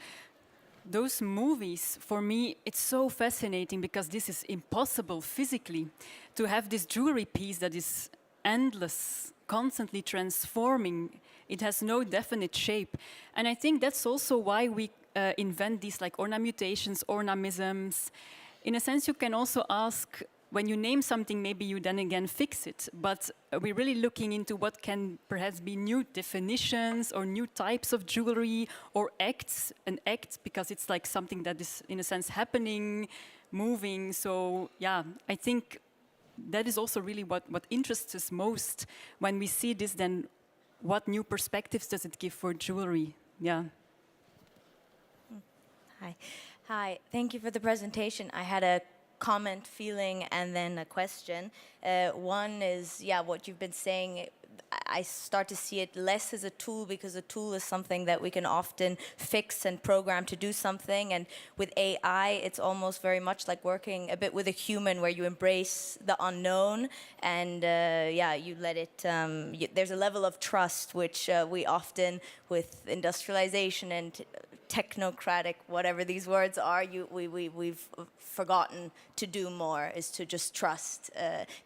Those movies, for me, it's so fascinating because this is impossible physically. To have this jewelry piece that is endless, constantly transforming, it has no definite shape. And I think that's also why we invent these like ornamentations, ornamisms. In a sense, you can also ask, when you name something, maybe you then again fix it. But we're really looking into what can perhaps be new definitions or new types of jewelry or acts, an act, because it's like something that is, in a sense, happening, moving. So, yeah, I think that is also really what interests us most. When we see this, then what new perspectives does it give for jewelry? Yeah. Hi, thank you for the presentation. I had a comment, feeling, and then a question. One is, yeah, what you've been saying, I start to see it less as a tool, because a tool is something that we can often fix and program to do something. And with AI, it's almost very much like working a bit with a human, where you embrace the unknown and, yeah, you let it, there's a level of trust, which we often, with industrialization and technocratic, whatever these words are, we've forgotten to do more, is to just trust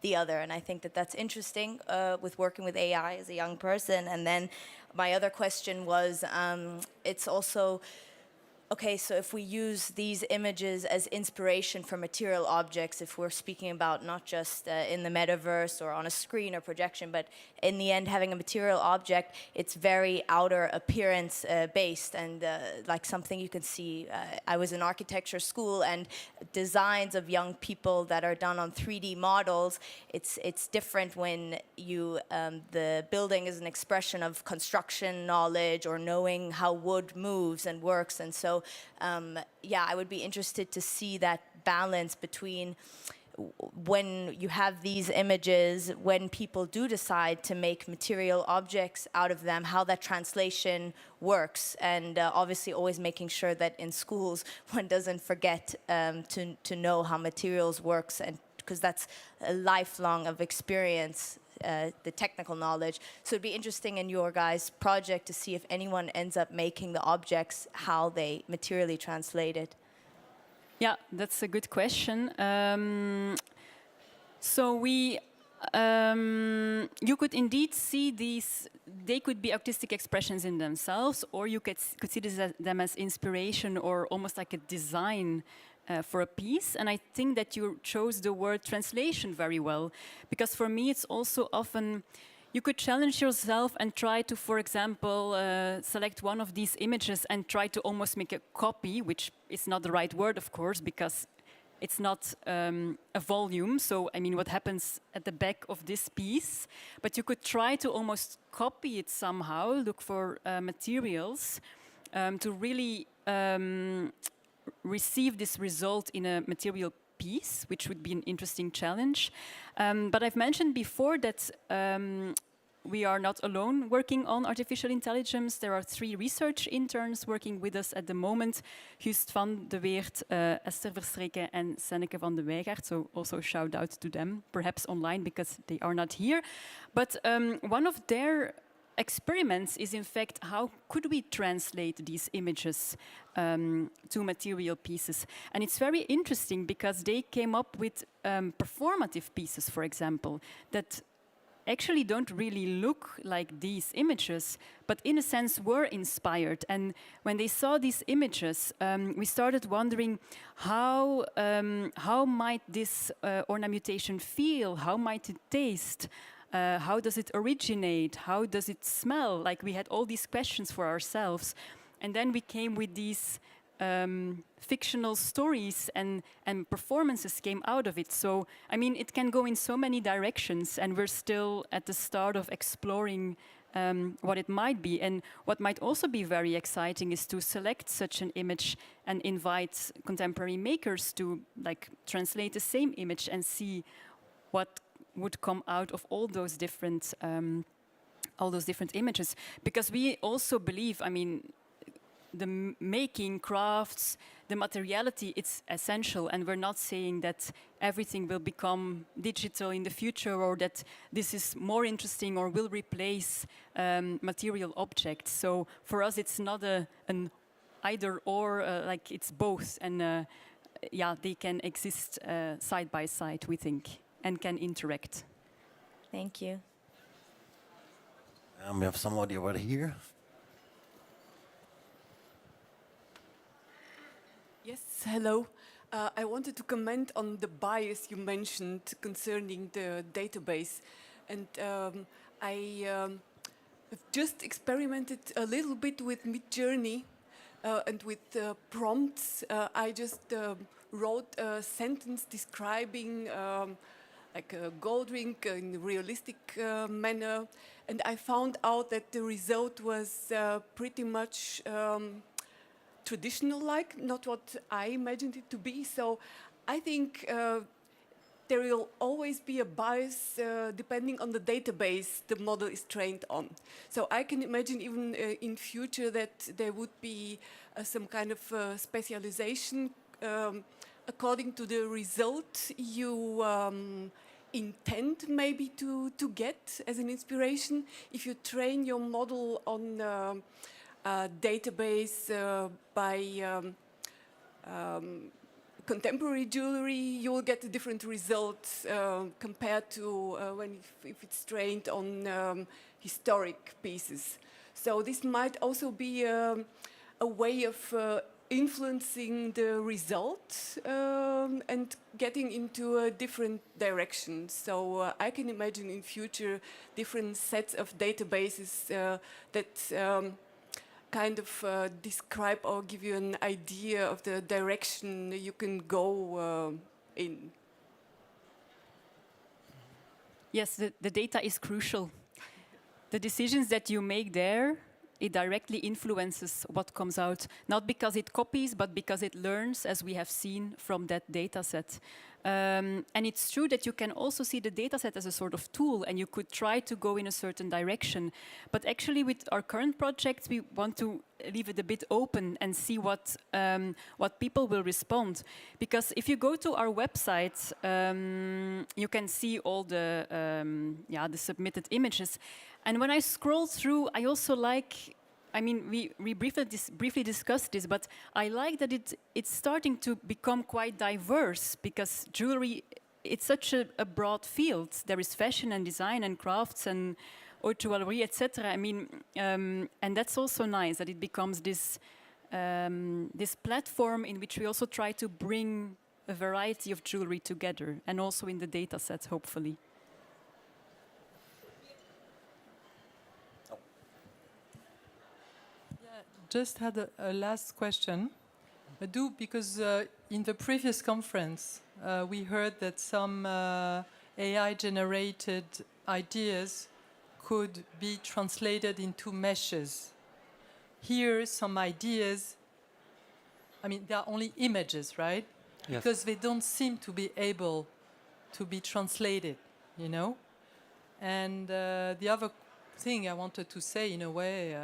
the other. And I think that that's interesting with working with AI as a young person. And then my other question was, it's also, okay, so if we use these images as inspiration for material objects, if we're speaking about not just in the metaverse or on a screen or projection, but in the end having a material object, it's very outer appearance based, and like something you can see. I was in architecture school, and designs of young people that are done on 3D models, it's different when you the building is an expression of construction knowledge or knowing how wood moves and works. And so yeah, I would be interested to see that balance between when you have these images, when people do decide to make material objects out of them, how that translation works. And obviously always making sure that in schools one doesn't forget to know how materials works, and because that's a lifelong of experience, the technical knowledge. So it'd be interesting in your guys' project to see if anyone ends up making the objects, how they materially translate it. Yeah, that's a good question. So we, you could indeed see these, they could be artistic expressions in themselves, or you could see them as inspiration or almost like a design for a piece. And I think that you chose the word translation very well, because for me it's also often, you could challenge yourself and try to, for example, select one of these images and try to almost make a copy, which is not the right word, of course, because it's not a volume. So, I mean, what happens at the back of this piece? But you could try to almost copy it somehow, look for materials to really receive this result in a material piece, which would be an interesting challenge. But I've mentioned before that we are not alone working on artificial intelligence. There are 3 research interns working with us at the moment. Gust van de Weert, Esther Verstreken and Senneke van de Weijgaard. So also shout out to them, perhaps online because they are not here. But one of their experiments is in fact how could we translate these images to material pieces. And it's very interesting because they came up with performative pieces, for example, that actually don't really look like these images, but in a sense were inspired. And when they saw these images, we started wondering how might this ornamentation feel, how might it taste, how does it originate, how does it smell? Like we had all these questions for ourselves. And then we came with these fictional stories and performances came out of it. So, I mean, it can go in so many directions and we're still at the start of exploring what it might be. And what might also be very exciting is to select such an image and invite contemporary makers to like translate the same image and see what would come out of all those different images. Because we also believe, I mean, the making, crafts, the materiality, it's essential. And we're not saying that everything will become digital in the future or that this is more interesting or will replace material objects. So for us, it's not an either or, like it's both. And yeah, they can exist side by side, we think, and can interact. Thank you. We have somebody over here. Yes, hello. I wanted to comment on the bias you mentioned concerning the database. And I have just experimented a little bit with Midjourney and with prompts. I just wrote a sentence describing like a gold ring in a realistic manner. And I found out that the result was pretty much traditional-like, not what I imagined it to be. So I think there will always be a bias depending on the database the model is trained on. So I can imagine even in future that there would be some kind of specialization according to the result you intend maybe to get as an inspiration. If you train your model on database by contemporary jewelry, you will get a different result compared to if it's trained on historic pieces. So this might also be a way of influencing the result and getting into a different direction. So I can imagine in future different sets of databases that kind of describe or give you an idea of the direction you can go in. Yes, the data is crucial. The decisions that you make there, it directly influences what comes out, not because it copies, but because it learns, as we have seen from that data set. And it's true that you can also see the data set as a sort of tool, and you could try to go in a certain direction. But actually, with our current projects, we want to leave it a bit open and see what people will respond. Because if you go to our website, you can see all the submitted images. And when I scroll through, I also like, I mean, we briefly discussed this, but I like that it's starting to become quite diverse because jewelry, it's such a broad field. There is fashion and design and crafts and haute joaillerie, etc. I mean, and that's also nice that it becomes this platform in which we also try to bring a variety of jewelry together, and also in the data sets, hopefully. Just had a last question. Because in the previous conference, we heard that some AI-generated ideas could be translated into meshes. Here, some ideas, I mean, they are only images, right? Yes. Because they don't seem to be able to be translated, you know? And the other thing I wanted to say in a way.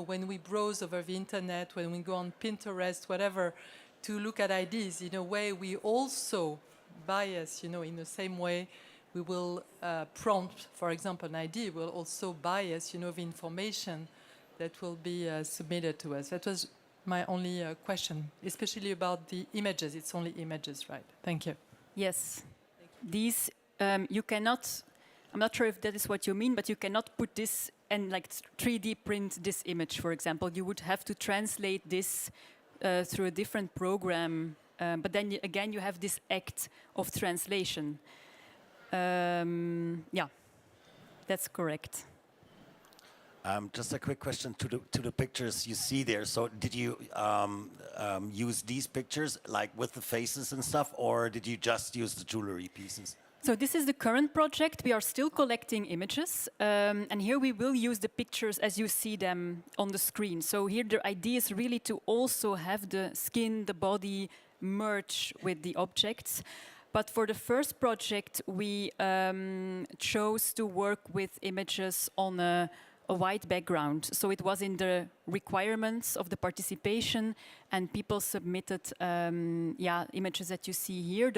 When we browse over the internet, when we go on Pinterest, whatever, to look at ideas, in a way we also bias, in the same way we will prompt, for example, an idea, will also bias, the information that will be submitted to us. That was my only question, especially about the images. It's only images, right? Thank you. Yes. These, you cannot, I'm not sure if that is what you mean, but you cannot put this and like 3D print this image, for example. You would have to translate this through a different program. But then again, you have this act of translation. Yeah, that's correct. Just a quick question to the pictures you see there. So did you use these pictures like with the faces and stuff, or did you just use the jewelry pieces? So this is the current project. We are still collecting images. And here we will use the pictures as you see them on the screen. So here the idea is really to also have the skin, the body merge with the objects. But for the first project, we chose to work with images on a white background. So it was in the requirements of the participation, and people submitted images that you see here.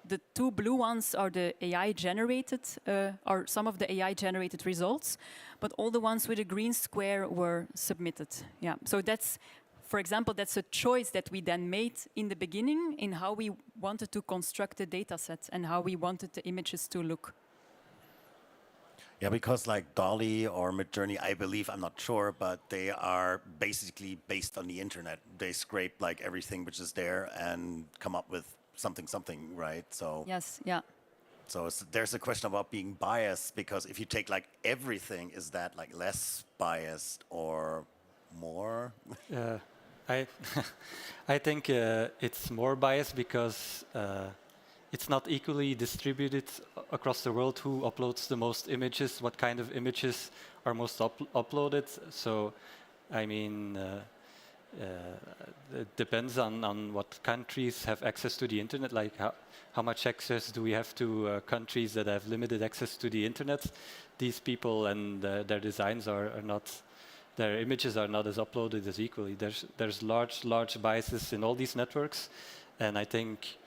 The two blue ones are the AI generated, are some of the AI generated results, but all the ones with a green square were submitted. Yeah, so that's, for example, that's a choice that we then made in the beginning in how we wanted to construct the data set and how we wanted the images to look. Yeah, because like Dolly or Midjourney, I believe, I'm not sure, but they are basically based on the internet. They scrape like everything which is there and come up with something, right? So yes, yeah. So there's a question about being biased, because if you take like everything, is that like less biased or more? I think it's more biased because it's not equally distributed across the world who uploads the most images, what kind of images are most uploaded. So, I mean, it depends on what countries have access to the internet, like how much access do we have to countries that have limited access to the internet. These people and their designs are not, their images are not as uploaded as equally. There's large biases in all these networks, and I think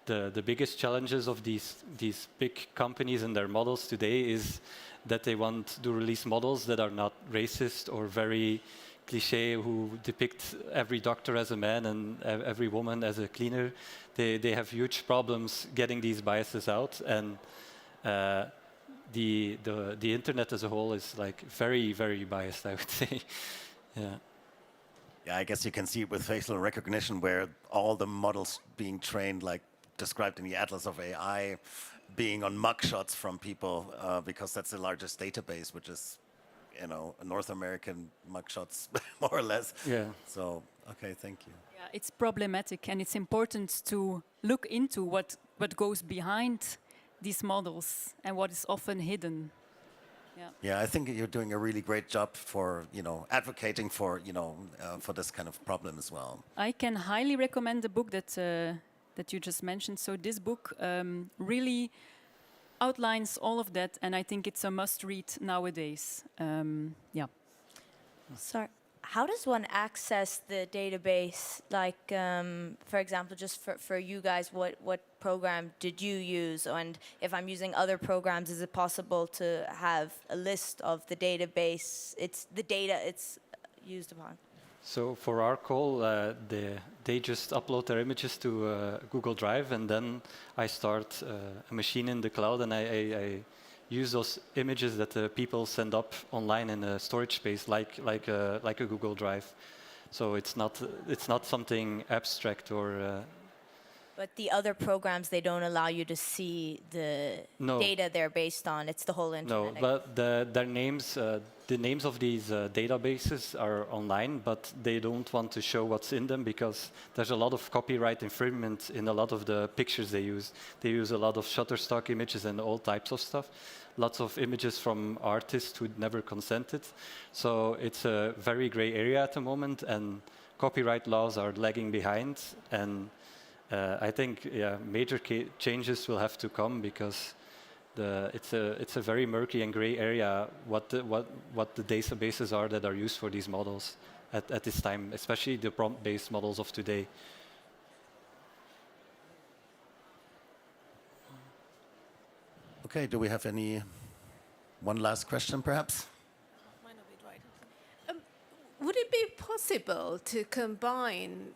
the biggest challenges of these big companies and their models today is that they want to release models that are not racist or very cliché, who depict every doctor as a man and every woman as a cleaner. They have huge problems getting these biases out, and the internet as a whole is like very, very biased, I would say. Yeah. Yeah, I guess you can see it with facial recognition, where all the models being trained, like described in the Atlas of AI, being on mugshots from people, because that's the largest database, which is, North American mugshots, more or less. Yeah. So, okay, thank you. Yeah, it's problematic, and it's important to look into what goes behind these models and what is often hidden. Yeah. Yeah, I think you're doing a really great job for, advocating for, for this kind of problem as well. I can highly recommend the book that you just mentioned. So this book really outlines all of that, and I think it's a must-read nowadays. Yeah. Sorry, how does one access the database? Like, for example, just for you guys, what program did you use? And if I'm using other programs, is it possible to have a list of the database? It's the data it's used upon. So for our call, they just upload their images to Google Drive, and then I start a machine in the cloud, and I use those images that the people send up online in a storage space, like a Google Drive. So it's not something abstract or. But the other programs, they don't allow you to see the data they're based on. It's the whole internet. No, but their names, the names of these databases are online, but they don't want to show what's in them because there's a lot of copyright infringement in a lot of the pictures they use. They use a lot of Shutterstock images and all types of stuff. Lots of images from artists who never consented. So it's a very gray area at the moment, and copyright laws are lagging behind. And I think major changes will have to come because It's a very murky and gray area what the databases are that are used for these models at this time, especially the prompt-based models of today. Okay, do we have one last question perhaps? Would it be possible to combine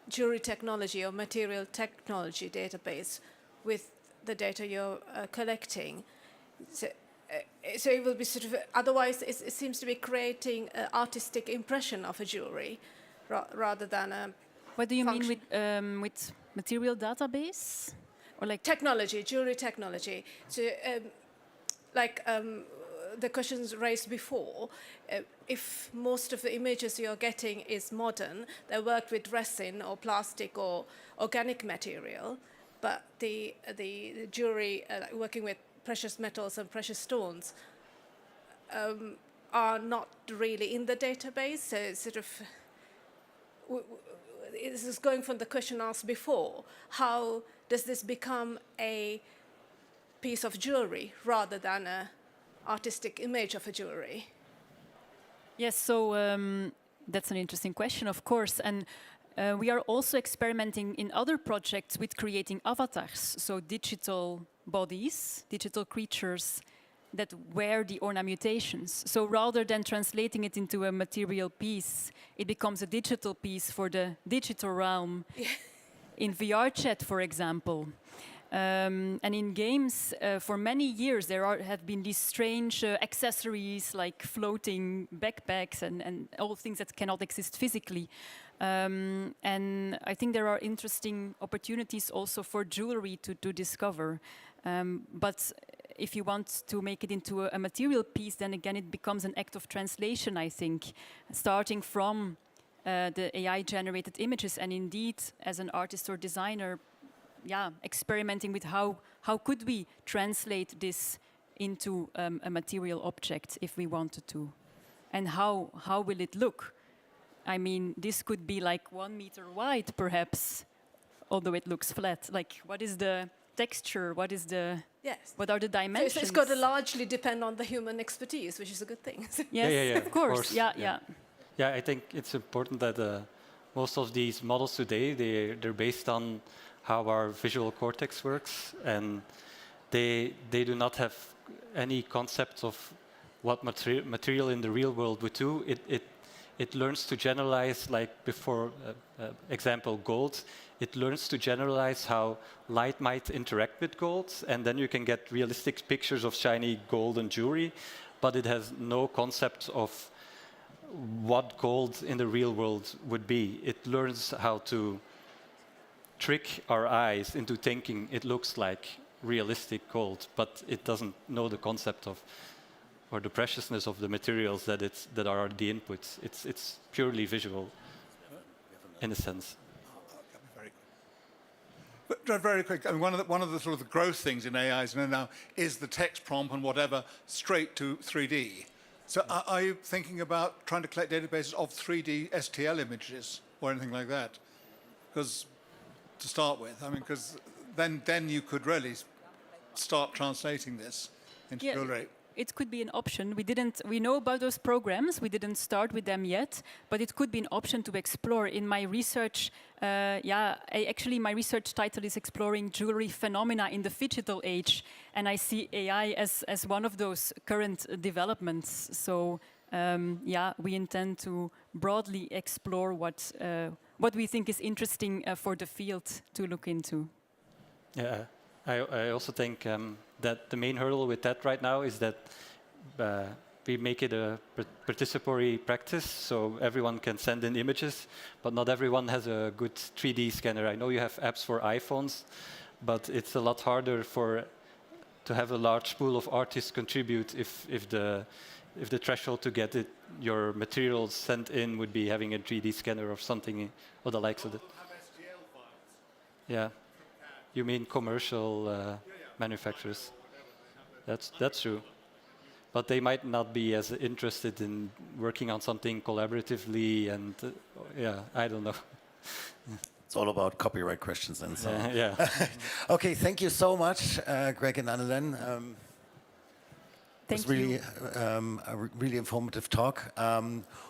jury technology or material technology database with the data you're collecting? So it will be sort of, otherwise it seems to be creating an artistic impression of a jury rather than a What do you mean with material database? Or like technology, jury technology. So the questions raised before, if most of the images you're getting is modern, they work with resin or plastic or organic material, but the jury working with precious metals and precious stones are not really in the database. So it's sort of, this is going from the question asked before, how does this become a piece of jewelry rather than an artistic image of a jewelry? Yes, so that's an interesting question, of course. And we are also experimenting in other projects with creating avatars, so digital bodies, digital creatures that wear the ornamentations. So rather than translating it into a material piece, it becomes a digital piece for the digital realm. In VR chat, for example. And in games, for many years, have been these strange accessories like floating backpacks and all things that cannot exist physically. And I think there are interesting opportunities also for jewelry to discover. But if you want to make it into a material piece, then again, it becomes an act of translation, I think, starting from the AI-generated images, and indeed, as an artist or designer, experimenting with how could we translate this into a material object if we wanted to, and how will it look? I mean, this could be like 1 meter wide, perhaps, although it looks flat. Like, what is the texture? What are the dimensions? So it's got to largely depend on the human expertise, which is a good thing. Yes, of course. Yeah, I think it's important that most of these models today, they're based on how our visual cortex works, and they do not have any concept of what material in the real world would do. It learns to generalize, like before, example, gold. It learns to generalize how light might interact with gold, and then you can get realistic pictures of shiny golden jewelry, but it has no concept of what gold in the real world would be. It learns how to trick our eyes into thinking it looks like realistic gold, but it doesn't know the concept of or the preciousness of the materials that are the inputs. It's purely visual, in a sense. But very quick. I mean, one of the sort of the growth things in AIs now is the text prompt and whatever straight to 3D. So are you thinking about trying to collect databases of 3D STL images or anything like that? Because to start with, I mean, because then you could really start translating this into jewelry. It could be an option. We know about those programs. We didn't start with them yet, but it could be an option to explore. In my research, actually my research title is Exploring Jewelry Phenomena in the Digital Age, and I see AI as one of those current developments. So we intend to broadly explore what we think is interesting for the field to look into. Yeah, I also think that the main hurdle with that right now is that we make it a participatory practice, so everyone can send in images, but not everyone has a good 3D scanner. I know you have apps for iPhones, but it's a lot harder to have a large pool of artists contribute if the threshold to get your materials sent in would be having a 3D scanner or something or the likes of it. Yeah, you mean commercial manufacturers? That's true, but they might not be as interested in working on something collaboratively, and I don't know. It's all about copyright questions and so on. Yeah. Okay, thank you so much, Greg and Annelen. It was really a really informative talk.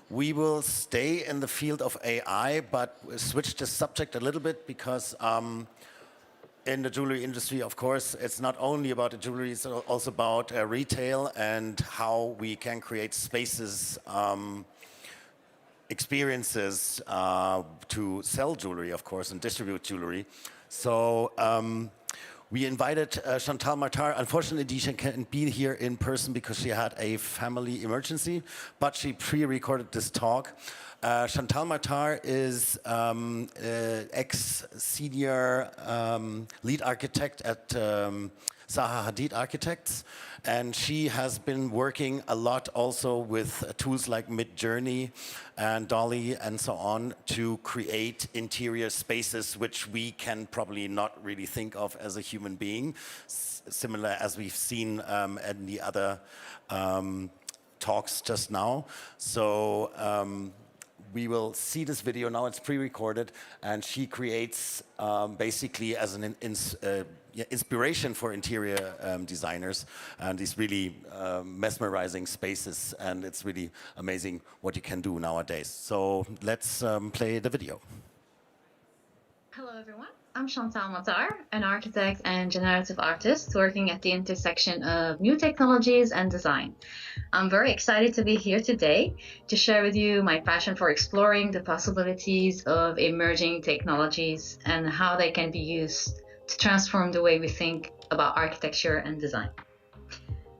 We will stay in the field of AI, but switch the subject a little bit because in the jewelry industry, of course, it's not only about the jewelry, it's also about retail and how we can create spaces, experiences to sell jewelry, of course, and distribute jewelry. So we invited Chantal Martar. Unfortunately, she can't be here in person because she had a family emergency, but she pre-recorded this talk. Chantal Martar is ex-senior lead architect at Zaha Hadid Architects, and she has been working a lot also with tools like Midjourney and Dolly and so on to create interior spaces which we can probably not really think of as a human being, similar as we've seen in the other talks just now. So we will see this video now. It's pre-recorded, and she creates basically as an inspiration for interior designers and these really mesmerizing spaces, and it's really amazing what you can do nowadays. So let's play the video. Hello everyone, I'm Chantal Martar, an architect and generative artist working at the intersection of new technologies and design. I'm very excited to be here today to share with you my passion for exploring the possibilities of emerging technologies and how they can be used to transform the way we think about architecture and design.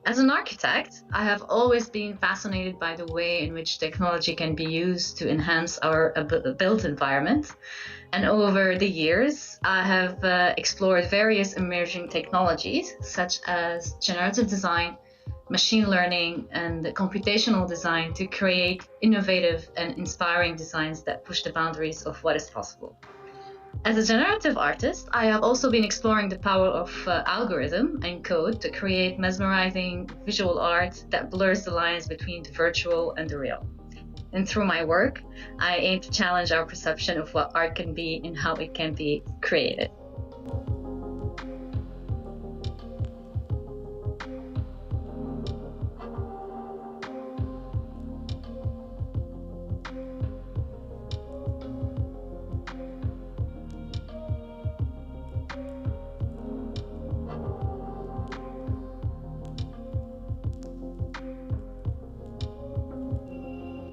As an architect, I have always been fascinated by the way in which technology can be used to enhance our built environment. And over the years, I have explored various emerging technologies such as generative design, machine learning, and computational design to create innovative and inspiring designs that push the boundaries of what is possible. As a generative artist, I have also been exploring the power of algorithm and code to create mesmerizing visual art that blurs the lines between the virtual and the real. And through my work, I aim to challenge our perception of what art can be and how it can be created.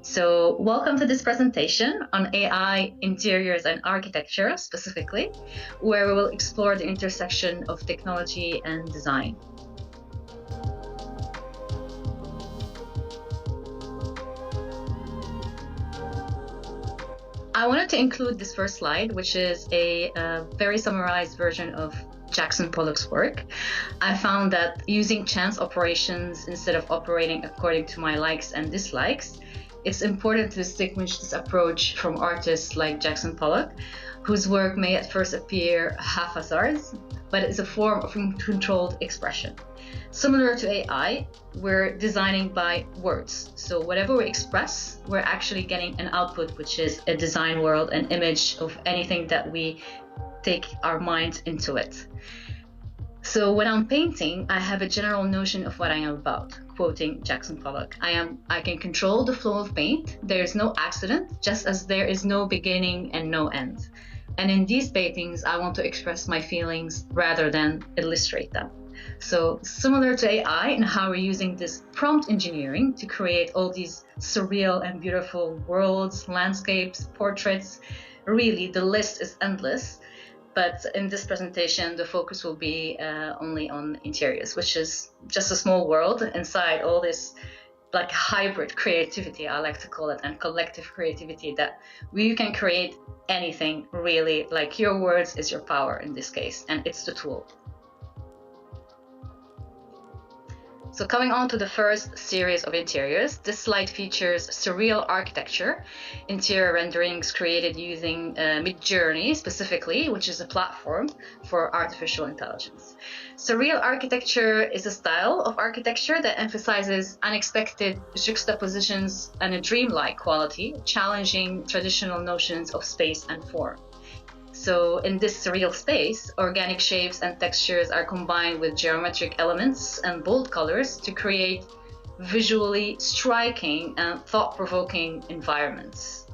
So welcome to this presentation on AI, interiors and architecture specifically, where we will explore the intersection of technology and design. I wanted to include this first slide, which is a very summarized version of Jackson Pollock's work. I found that using chance operations instead of operating according to my likes and dislikes, it's important to distinguish this approach from artists like Jackson Pollock, whose work may at first appear haphazard, but is a form of controlled expression. Similar to AI, we're designing by words. So whatever we express, we're actually getting an output, which is a design world, an image of anything that we take our mind into it. So when I'm painting, I have a general notion of what I am about, quoting Jackson Pollock. I can control the flow of paint. There is no accident, just as there is no beginning and no end. And in these paintings, I want to express my feelings rather than illustrate them. So similar to AI and how we're using this prompt engineering to create all these surreal and beautiful worlds, landscapes, portraits, really the list is endless. But in this presentation, the focus will be only on interiors, which is just a small world inside all this like hybrid creativity, I like to call it, and collective creativity that you can create anything really, like your words is your power in this case, and it's the tool. So coming on to the first series of interiors, this slide features surreal architecture, interior renderings created using Midjourney specifically, which is a platform for artificial intelligence. Surreal architecture is a style of architecture that emphasizes unexpected juxtapositions and a dreamlike quality, challenging traditional notions of space and form. So in this surreal space, organic shapes and textures are combined with geometric elements and bold colors to create visually striking and thought-provoking environments.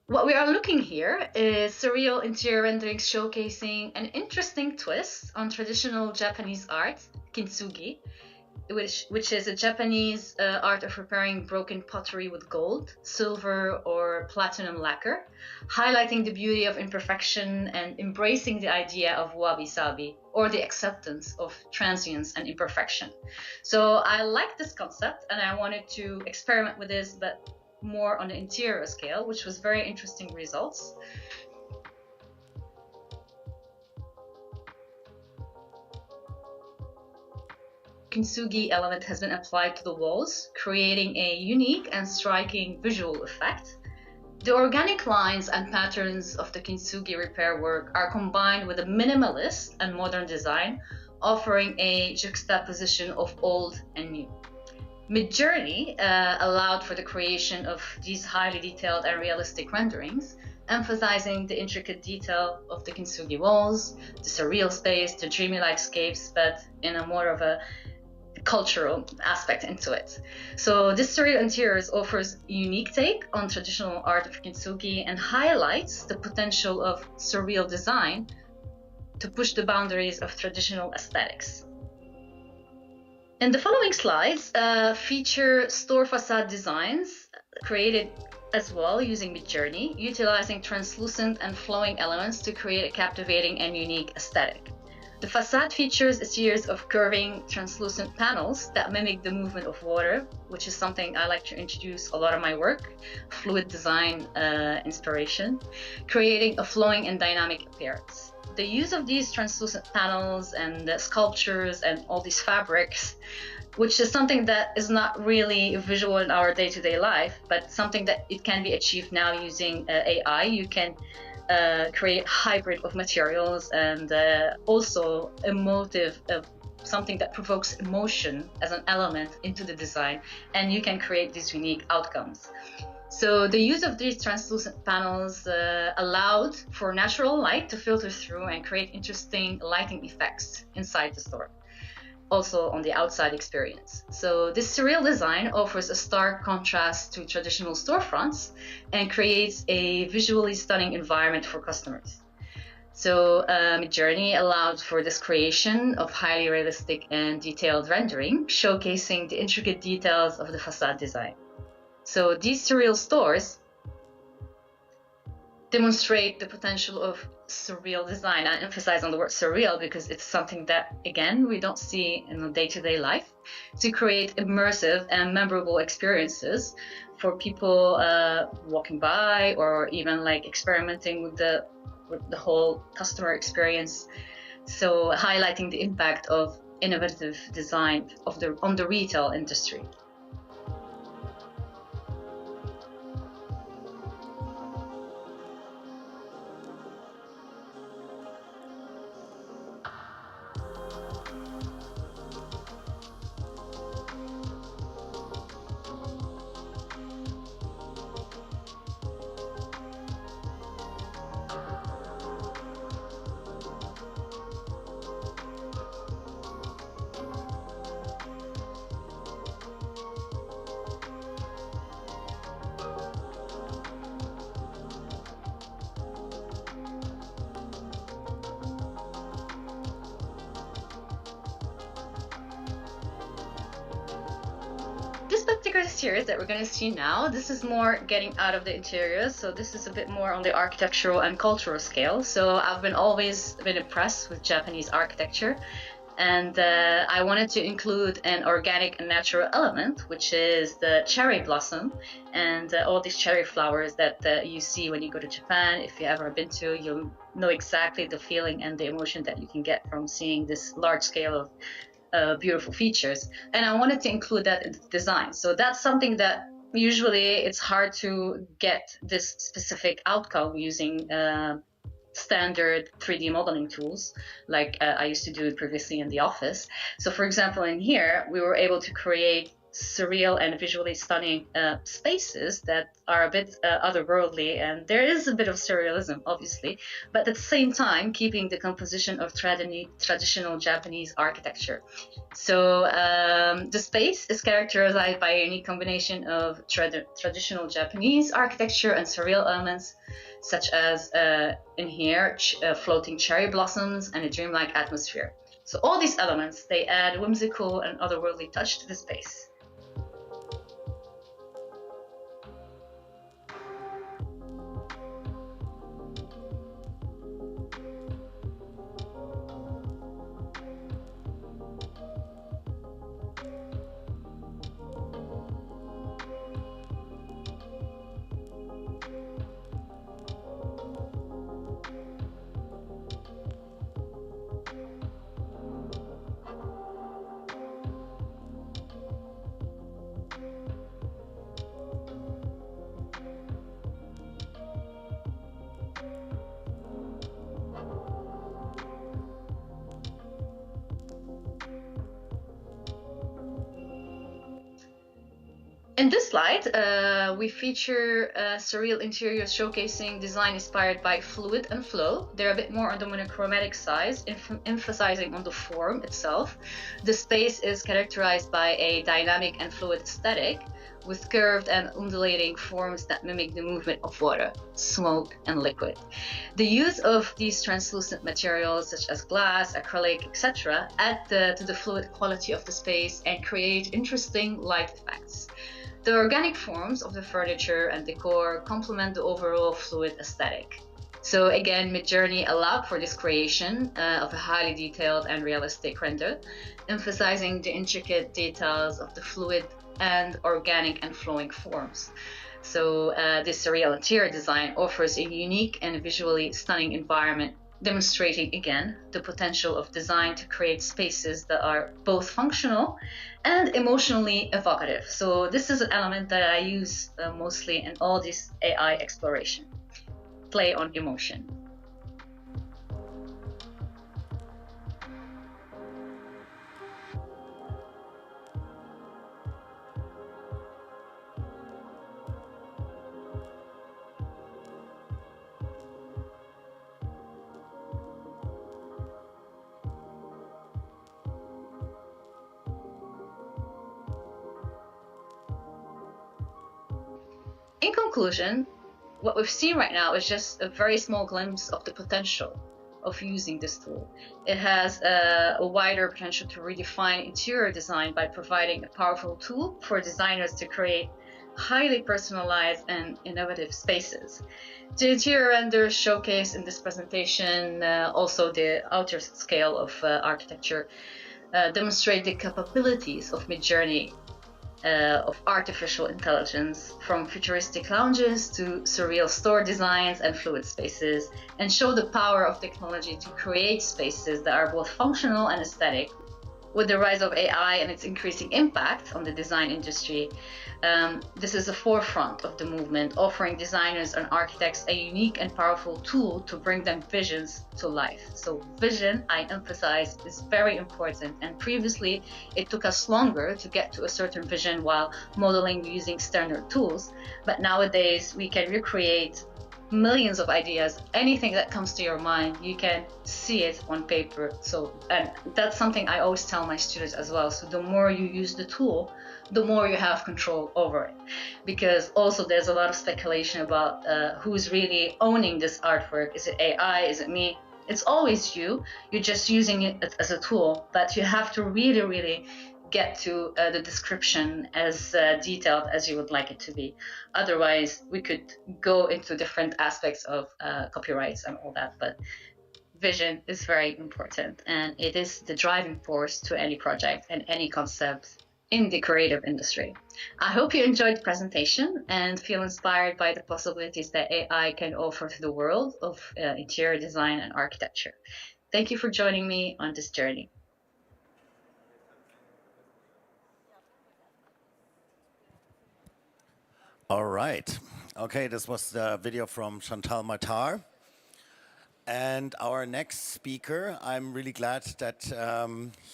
What we are looking here is surreal interior renderings showcasing an interesting twist on traditional Japanese art, kintsugi, which is a Japanese art of repairing broken pottery with gold, silver, or platinum lacquer, highlighting the beauty of imperfection and embracing the idea of wabi-sabi, or the acceptance of transience and imperfection. So I like this concept and I wanted to experiment with this, but more on the interior scale, which was very interesting results. Kintsugi element has been applied to the walls, creating a unique and striking visual effect. The organic lines and patterns of the kintsugi repair work are combined with a minimalist and modern design, offering a juxtaposition of old and new. Midjourney allowed for the creation of these highly detailed and realistic renderings, emphasizing the intricate detail of the kintsugi walls, the surreal space, the dreamy landscapes, but in a more of a cultural aspect into it. So this surreal interiors offers a unique take on traditional art of kintsugi and highlights the potential of surreal design to push the boundaries of traditional aesthetics. In the following slides feature store facade designs created as well using Midjourney, utilizing translucent and flowing elements to create a captivating and unique aesthetic. The facade features a series of curving translucent panels that mimic the movement of water, which is something I like to introduce a lot of my work, fluid design inspiration, creating a flowing and dynamic appearance. The use of these translucent panels and sculptures and all these fabrics, which is something that is not really visual in our day-to-day life, but something that it can be achieved now using AI. You can create hybrid of materials and also emotive, something that provokes emotion as an element into the design, and you can create these unique outcomes. So the use of these translucent panels allowed for natural light to filter through and create interesting lighting effects inside the store, also on the outside experience. So this surreal design offers a stark contrast to traditional storefronts and creates a visually stunning environment for customers. So Midjourney allowed for this creation of highly realistic and detailed rendering, showcasing the intricate details of the facade design. So these surreal stores demonstrate the potential of surreal design. I emphasize on the word surreal because it's something that, again, we don't see in the day-to-day life, to create immersive and memorable experiences for people walking by, or even like experimenting with the whole customer experience. So highlighting the impact of innovative design on the retail industry. particular series that we're going to see now, this is more getting out of the interiors. So this is a bit more on the architectural and cultural scale. So I've always been impressed with Japanese architecture. And I wanted to include an organic and natural element, which is the cherry blossom and all these cherry flowers that you see when you go to Japan. If you've ever been to, you'll know exactly the feeling and the emotion that you can get from seeing this large scale of beautiful features. And I wanted to include that in the design. So that's something that usually it's hard to get this specific outcome using standard 3D modeling tools like I used to do it previously in the office. So for example, in here, we were able to create surreal and visually stunning spaces that are a bit otherworldly, and there is a bit of surrealism, obviously, but at the same time, keeping the composition of traditional Japanese architecture. So the space is characterized by a unique combination of traditional Japanese architecture and surreal elements, such as in here, floating cherry blossoms and a dreamlike atmosphere. So all these elements, they add whimsical and otherworldly touch to the space. In this slide, we feature surreal interiors showcasing design inspired by fluid and flow. They're a bit more on the monochromatic side, emphasizing on the form itself. The space is characterized by a dynamic and fluid aesthetic with curved and undulating forms that mimic the movement of water, smoke, and liquid. The use of these translucent materials such as glass, acrylic, etc. add to the fluid quality of the space and create interesting light effects. The organic forms of the furniture and decor complement the overall fluid aesthetic. So again, Midjourney allowed for this creation of a highly detailed and realistic render, emphasizing the intricate details of the fluid and organic and flowing forms. So this surreal interior design offers a unique and visually stunning environment, demonstrating again the potential of design to create spaces that are both functional and emotionally evocative. So this is an element that I use mostly in all this AI exploration. Play on emotion. In conclusion, what we've seen right now is just a very small glimpse of the potential of using this tool. It has a wider potential to redefine interior design by providing a powerful tool for designers to create highly personalized and innovative spaces. The interior renders showcased in this presentation, also the outer scale of architecture, demonstrate the capabilities of Midjourney of artificial intelligence, from futuristic lounges to surreal store designs and fluid spaces, and show the power of technology to create spaces that are both functional and aesthetic. With the rise of AI and its increasing impact on the design industry, this is the forefront of the movement, offering designers and architects a unique and powerful tool to bring their visions to life. So vision, I emphasize, is very important, and previously it took us longer to get to a certain vision while modeling using standard tools, but nowadays we can recreate millions of ideas. Anything that comes to your mind, you can see it on paper. So, and that's something I always tell my students as well. So the more you use the tool, the more you have control over it. Because also there's a lot of speculation about who's really owning this artwork. Is it AI? Is it me? It's always you. You're just using it as a tool, but you have to really get to the description as detailed as you would like it to be. Otherwise, we could go into different aspects of copyrights and all that, but vision is very important, and it is the driving force to any project and any concept in the creative industry. I hope you enjoyed the presentation and feel inspired by the possibilities that AI can offer to the world of interior design and architecture. Thank you for joining me on this journey. All right. Okay, this was the video from Chantal Matar. And our next speaker, I'm really glad that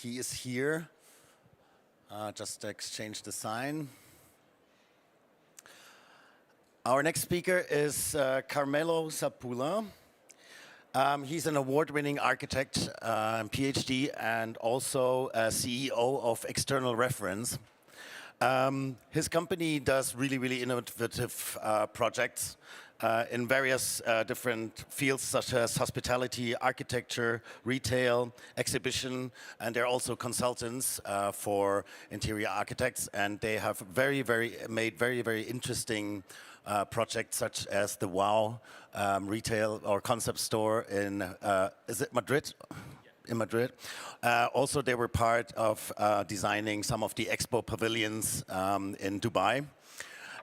he is here. Just to exchange the sign. Our next speaker is Carmelo Sapula. He's an award-winning architect, PhD, and also CEO of External Reference. His company does really innovative projects in various different fields such as hospitality, architecture, retail, exhibition, and they're also consultants for interior architects, and they have made very interesting projects such as the WOW retail or concept store in, is it Madrid? In Madrid. Also, they were part of designing some of the expo pavilions in Dubai.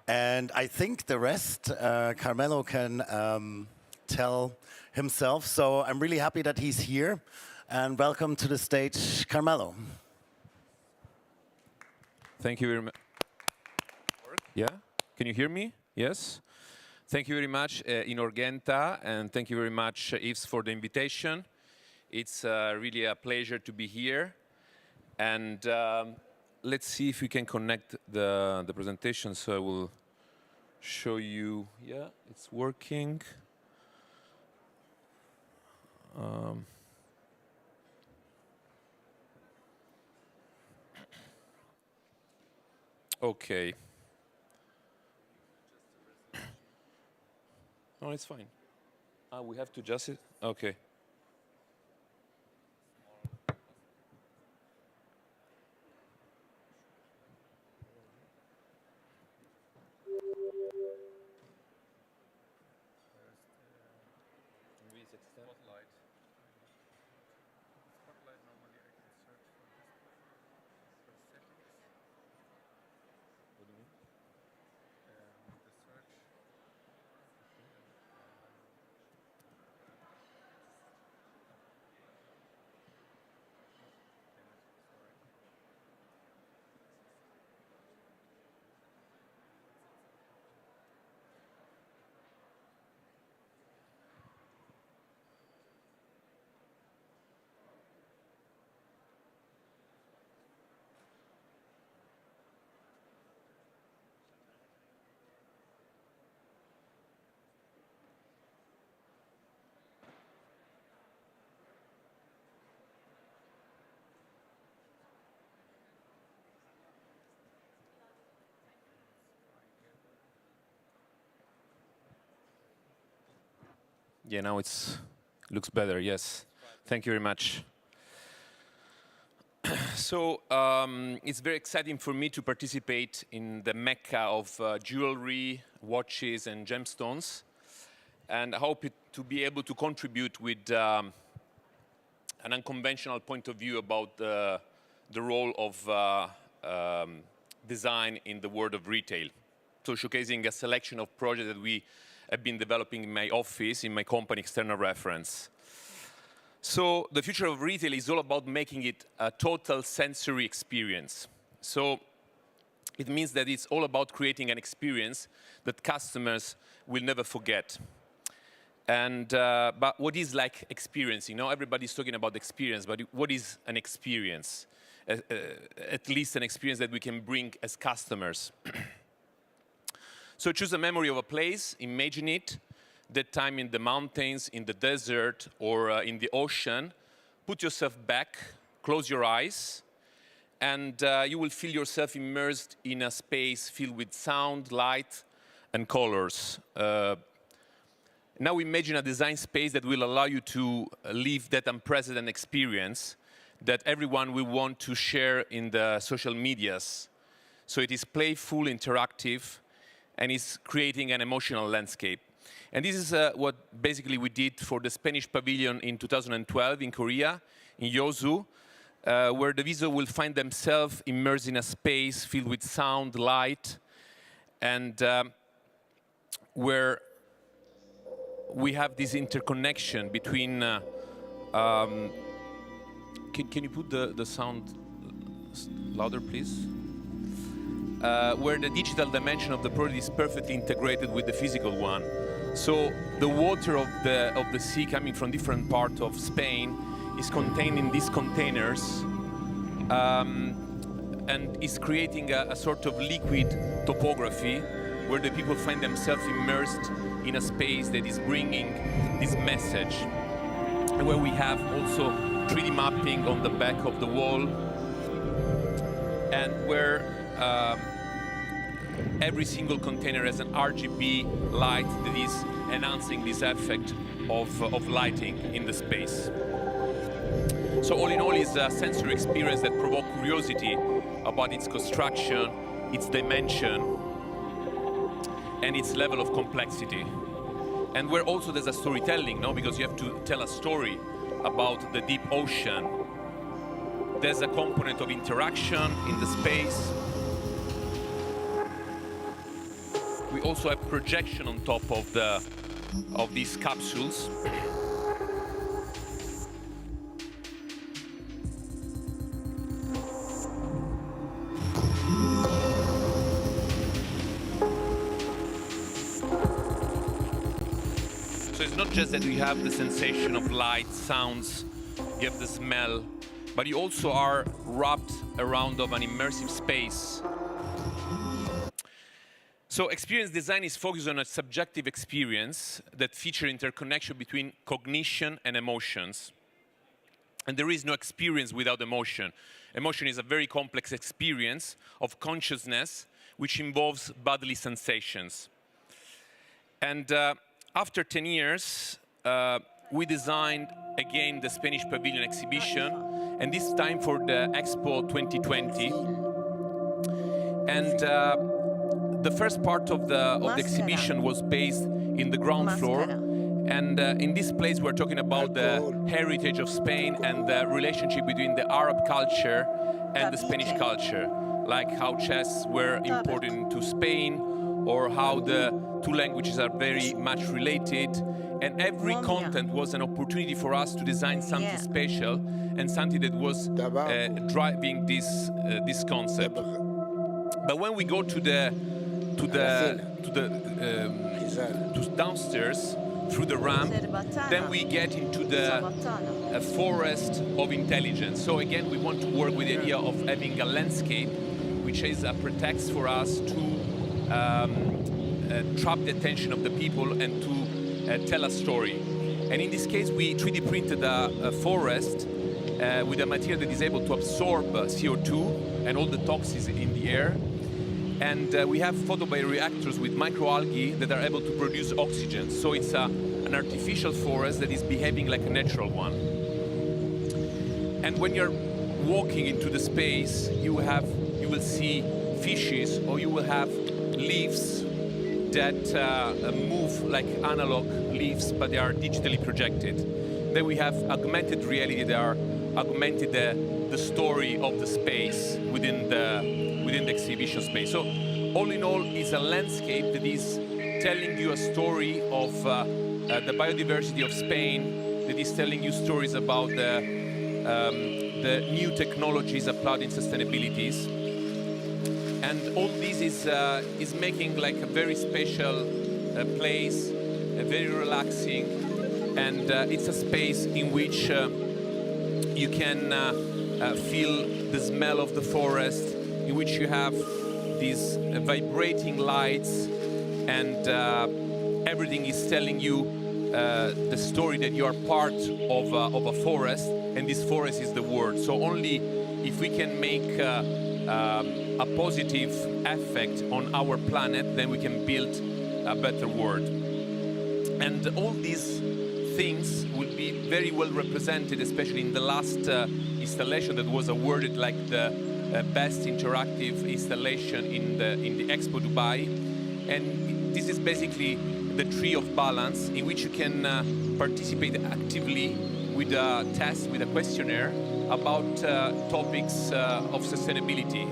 And I think the rest, Carmelo can tell himself. So I'm really happy that he's here. And welcome to the stage, Carmelo. Thank you very much. Yeah? Can you hear me? Yes? Thank you very much, INHORGENTA, and thank you very much, Yves, for the invitation. It's really a pleasure to be here. And let's see if we can connect the presentation. So I will show you. Yeah, it's working. Okay. No, it's fine. We have to adjust it? Okay. Yeah, now it looks better, yes. Thank you very much. So it's very exciting for me to participate in the mecca of jewelry, watches, and gemstones. And I hope to be able to contribute with an unconventional point of view about the role of design in the world of retail. So showcasing a selection of projects that we have been developing in my office, in my company, External Reference. So the future of retail is all about making it a total sensory experience. So it means that it's all about creating an experience that customers will never forget. And but what is like experiencing? Now everybody's talking about experience, but what is an experience? At least an experience that we can bring as customers. So choose a memory of a place, imagine it, that time in the mountains, in the desert, or in the ocean. Put yourself back, close your eyes, and you will feel yourself immersed in a space filled with sound, light, and colors. Now imagine a design space that will allow you to live that unprecedented experience that everyone will want to share in the social medias. So it is playful, interactive, and it's creating an emotional landscape. And this is what basically we did for the Spanish pavilion in 2012 in Korea, in Yeosu, where the visitor will find themselves immersed in a space filled with sound, light, and where we have this interconnection between... Can you put the sound louder, please? Where the digital dimension of the product is perfectly integrated with the physical one. So the water of the sea coming from different parts of Spain is contained in these containers and is creating a sort of liquid topography where the people find themselves immersed in a space that is bringing this message. And where we have also 3D mapping on the back of the wall, and where every single container has an RGB light that is enhancing this effect of lighting in the space. So all in all, it's a sensory experience that provokes curiosity about its construction, its dimension, and its level of complexity. And where also there's a storytelling, no? Because you have to tell a story about the deep ocean. There's a component of interaction in the space. We also have projection on top of these capsules. So it's not just that you have the sensation of light, sounds, you have the smell, but you also are wrapped around of an immersive space. So experience design is focused on a subjective experience that features interconnection between cognition and emotions. And there is no experience without emotion. Emotion is a very complex experience of consciousness which involves bodily sensations. And after 10 years, we designed again the Spanish Pavilion exhibition, and this time for the Expo 2020. And the first part of the exhibition was based in the ground floor. And in this place, we're talking about the heritage of Spain and the relationship between the Arab culture and the Spanish culture, like how chess were imported into Spain, or how the two languages are very much related. And every content was an opportunity for us to design something special and something that was driving this concept. But when we go to downstairs through the ramp, then we get into the forest of intelligence. So again, we want to work with the idea of having a landscape, which is a pretext for us to trap the attention of the people and to tell a story. And in this case, we 3D printed a forest with a material that is able to absorb CO2 and all the toxins in the air. And we have photobioreactors with microalgae that are able to produce oxygen. So it's an artificial forest that is behaving like a natural one. And when you're walking into the space, you will see fishes, or you will have leaves that move like analog leaves, but they are digitally projected. Then we have augmented reality that are augmented the story of the space within the exhibition space. So all in all, it's a landscape that is telling you a story of the biodiversity of Spain, that is telling you stories about the new technologies applied in sustainabilities. And all this is making like a very special place, very relaxing, and it's a space in which you can feel the smell of the forest, in which you have these vibrating lights, and everything is telling you the story that you are part of a forest, and this forest is the world. So only if we can make a positive effect on our planet, then we can build a better world. And all these things will be very well represented, especially in the last installation that was awarded like the best interactive installation in the Expo Dubai. And this is basically the tree of balance, in which you can participate actively with a test, with a questionnaire about topics of sustainability,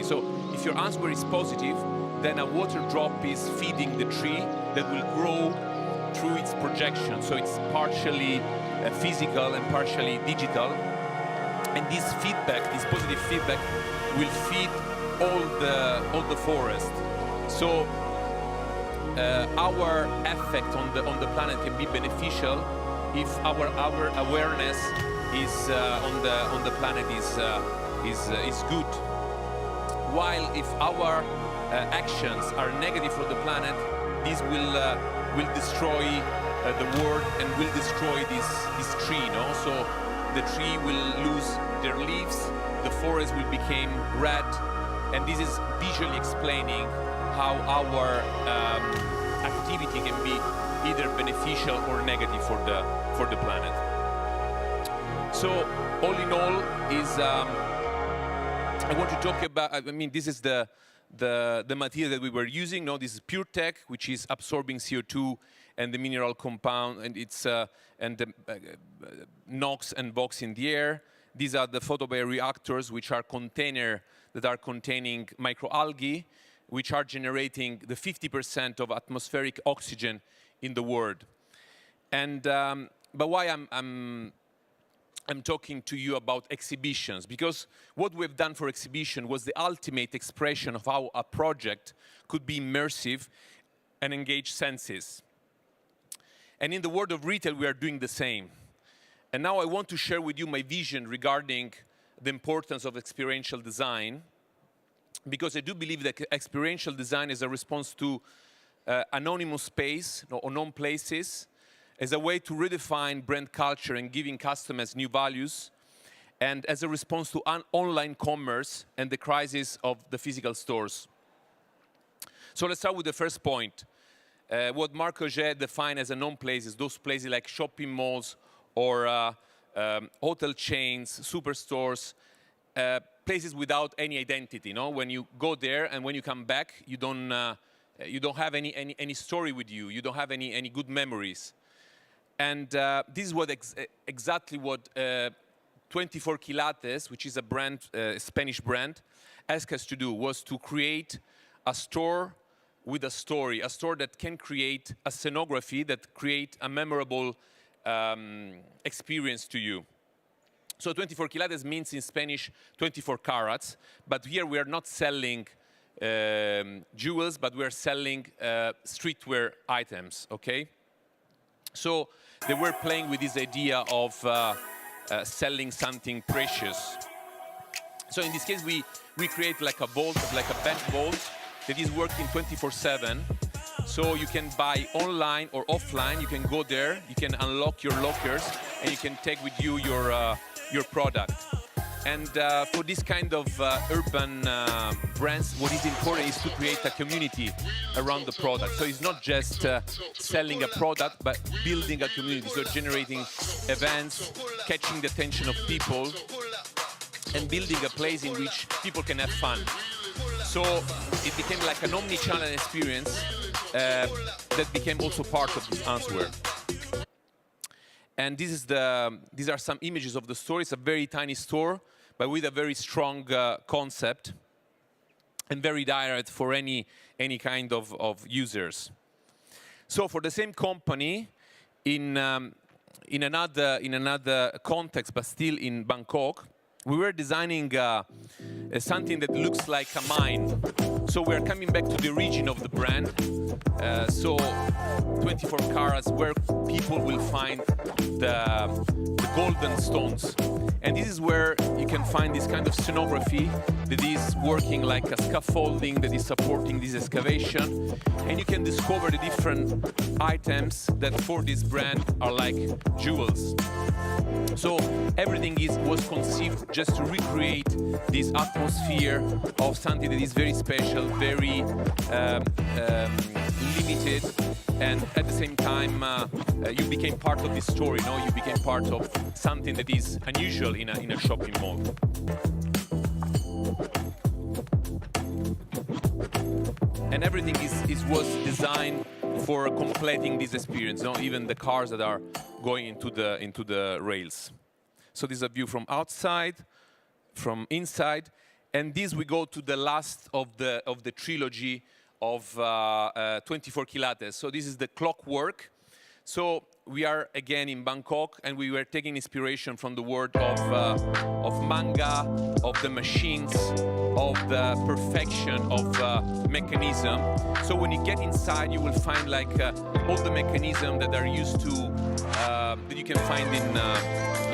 So if your answer is positive, then a water drop is feeding the tree that will grow through its projection. So it's partially physical and partially digital. And this feedback, this positive feedback, will feed all the forest. So our effect on the planet can be beneficial if our awareness is on the planet is good. While if our actions are negative for the planet, this will destroy the world and will destroy this tree. No, so the tree will lose their leaves, the forest will become red, and this is visually explaining how our activity can be either beneficial or negative for the planet. So all in all is I want to talk about. I mean, this is the material that we were using. No, this is pure tech, which is absorbing CO2 and the mineral compound, and it's and the NOx and VOx in the air. These are the photobioreactors, which are containers that are containing microalgae, which are generating the 50% of atmospheric oxygen in the world. And but why I'm talking to you about exhibitions, because what we've done for exhibition was the ultimate expression of how a project could be immersive and engage senses. And in the world of retail, we are doing the same. And now I want to share with you my vision regarding the importance of experiential design, because I do believe that experiential design is a response to anonymous space, unknown places, as a way to redefine brand culture and giving customers new values, and as a response to online commerce and the crisis of the physical stores. So let's start with the first point. What Marc Auger defined as unknown places, those places like shopping malls or hotel chains, superstores, places without any identity. No? When you go there and when you come back, you don't have any story with you. You don't have any good memories. And this is what exactly what 24 Quilates, which is a brand, Spanish brand, asked us to do, was to create a store with a story, a store that can create a scenography that create a memorable experience to you. So 24 Quilates means in Spanish 24 carats, but here we are not selling jewels, but we are selling streetwear items, okay? So they were playing with this idea of selling something precious. So in this case, we create like a vault, like a bank vault that is working 24/7. So you can buy online or offline. You can go there, you can unlock your lockers, and you can take with you your product. And for this kind of urban brands, what is important is to create a community around the product. So it's not just selling a product, but building a community. So generating events, catching the attention of people, and building a place in which people can have fun. So it became like an omni-channel experience that became also part of this answer. And these are some images of the store. It's a very tiny store, but with a very strong concept and very direct for any kind of users. So for the same company, in another context, but still in Bangkok, we were designing something that looks like a mine. So we're coming back to the origin of the brand. So 24 carats, where people will find the golden stones. And this is where you can find this kind of scenography that is working like a scaffolding that is supporting this excavation. And you can discover the different items that for this brand are like jewels. So everything was conceived just to recreate this atmosphere of something that is very special, very limited, and at the same time you became part of this story, no? You became part of something that is unusual in a shopping mall. And everything was designed for completing this experience, no? Even the cars that are going into the rails. So this is a view from outside, from inside, and this we go to the last of the trilogy of 24 Quilates. So this is the clockwork. So we are again in Bangkok, and we were taking inspiration from the world of manga, of the machines, of the perfection of mechanism. So when you get inside, you will find like all the mechanism that are used to that you can find in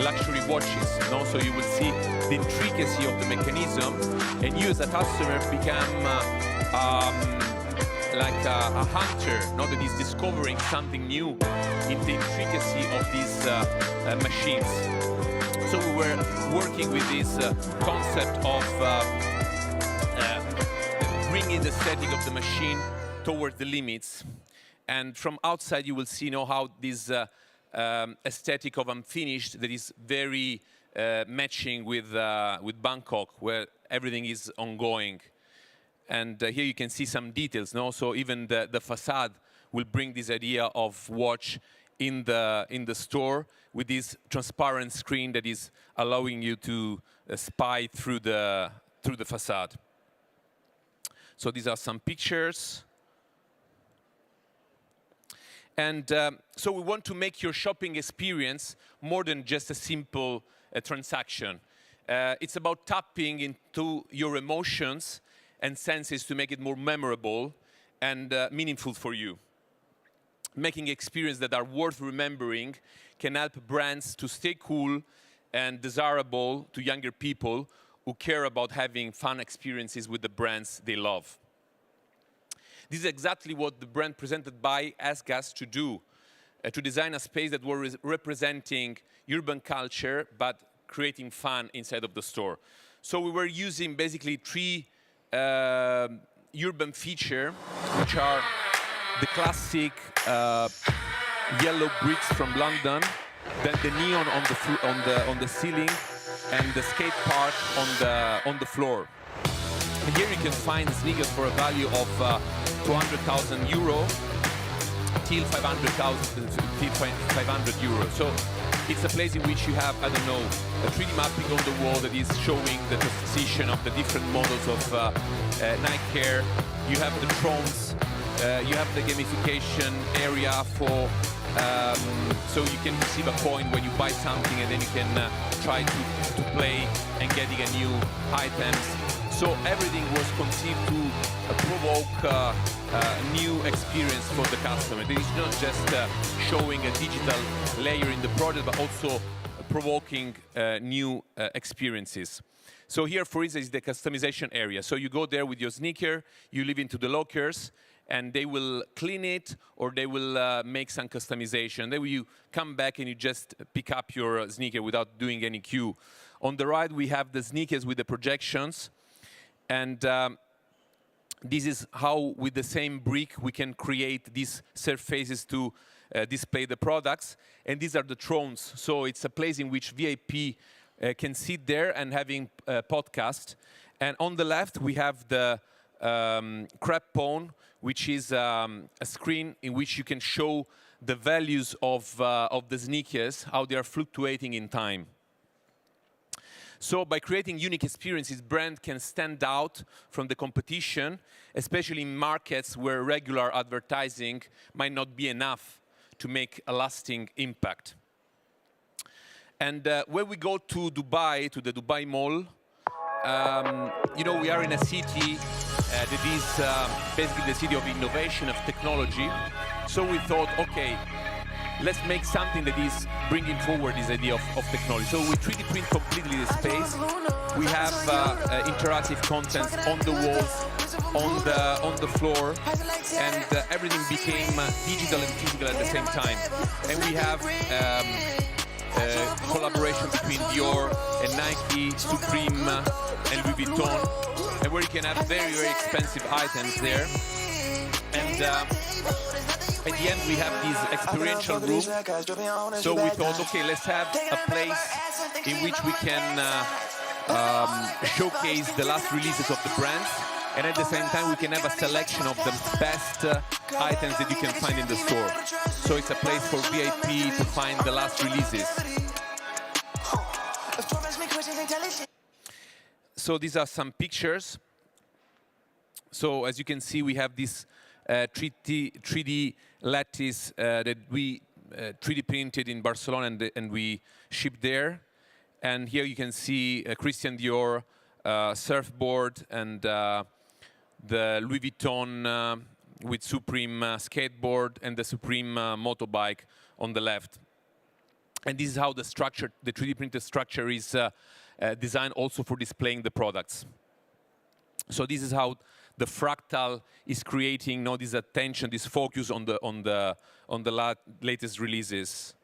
luxury watches. No? So you will see the intricacy of the mechanism, and you as a customer become like a hunter, no? That is discovering something new in the intricacy of these machines. So we were working with this concept of bringing the aesthetic of the machine toward the limits. And from outside you will see, how this aesthetic of unfinished that is very matching with Bangkok, where everything is ongoing. And here you can see some details, So even the facade will bring this idea of watch in the store with this transparent screen that is allowing you to spy through the facade. So these are some pictures. And so we want to make your shopping experience more than just a simple transaction. It's about tapping into your emotions and senses to make it more memorable and meaningful for you. Making experiences that are worth remembering can help brands to stay cool and desirable to younger people who care about having fun experiences with the brands they love. This is exactly what the brand presented by asked us to do, to design a space that was representing urban culture but creating fun inside of the store. So we were using basically three urban feature, which are the classic yellow bricks from London, then the neon on the ceiling, and the skate park on the floor. And here you can find sneakers for a value of 200,000 euro till 500 euro. So it's a place in which you have, I don't know, a 3D mapping on the wall that is showing the transition of the different models of Nike Air. You have the drones, you have the gamification area for, so you can receive a coin when you buy something, and then you can try to play and getting a new items. So everything was conceived to provoke a new experience for the customer. It is not just showing a digital layer in the product, but also provoking new experiences. So here, for instance, is the customization area. So you go there with your sneaker, you leave into the lockers, and they will clean it, or they will make some customization. Then you come back and you just pick up your sneaker without doing any queue. On the right, we have the sneakers with the projections. And this is how, with the same brick, we can create these surfaces to display the products. And these are the thrones. So it's a place in which VIP can sit there and having a podcast. And on the left, we have the crab pone, which is a screen in which you can show the values of the sneakers, how they are fluctuating in time. So by creating unique experiences, brand can stand out from the competition, especially in markets where regular advertising might not be enough to make a lasting impact. And when we go to Dubai, to the Dubai Mall, we are in a city that is basically the city of innovation, of technology. So we thought, okay, let's make something that is bringing forward this idea of technology. So we 3D print completely the space. We have interactive content on the walls, on the floor, and everything became digital and physical at the same time. And we have collaboration between Dior and Nike, Supreme, and Louis Vuitton, and where you can have very, very expensive items there. And at the end we have this experiential room. So we thought, okay, let's have a place in which we can showcase the last releases of the brands, and at the same time we can have a selection of the best items that you can find in the store. So it's a place for VIP to find the last releases. So these are some pictures. So as you can see, we have this 3D lattice that we 3D printed in Barcelona and we shipped there. And here you can see Christian Dior surfboard and the Louis Vuitton with Supreme skateboard and the Supreme motorbike on the left. And this is how the structure, the 3D printed structure is designed also for displaying the products. So this is how the fractal is creating this attention, this focus on the latest releases.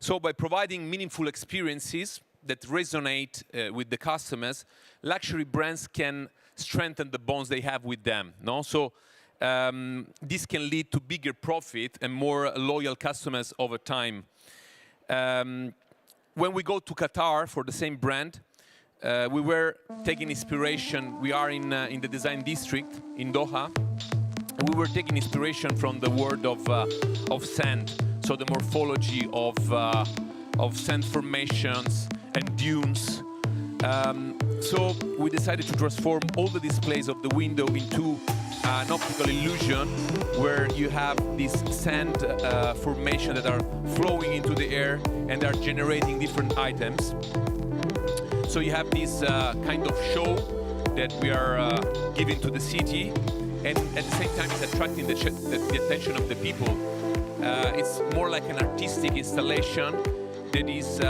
So by providing meaningful experiences that resonate with the customers, luxury brands can strengthen the bonds they have with them. So this can lead to bigger profit and more loyal customers over time. When we go to Qatar for the same brand, we were taking inspiration. We are in the design district in Doha. We were taking inspiration from the world of sand, so the morphology of sand formations and dunes. So we decided to transform all the displays of the window into an optical illusion where you have these sand formations that are flowing into the air and are generating different items. So you have this kind of show that we are giving to the city, and at the same time it's attracting the attention of the people. It's more like an artistic installation that is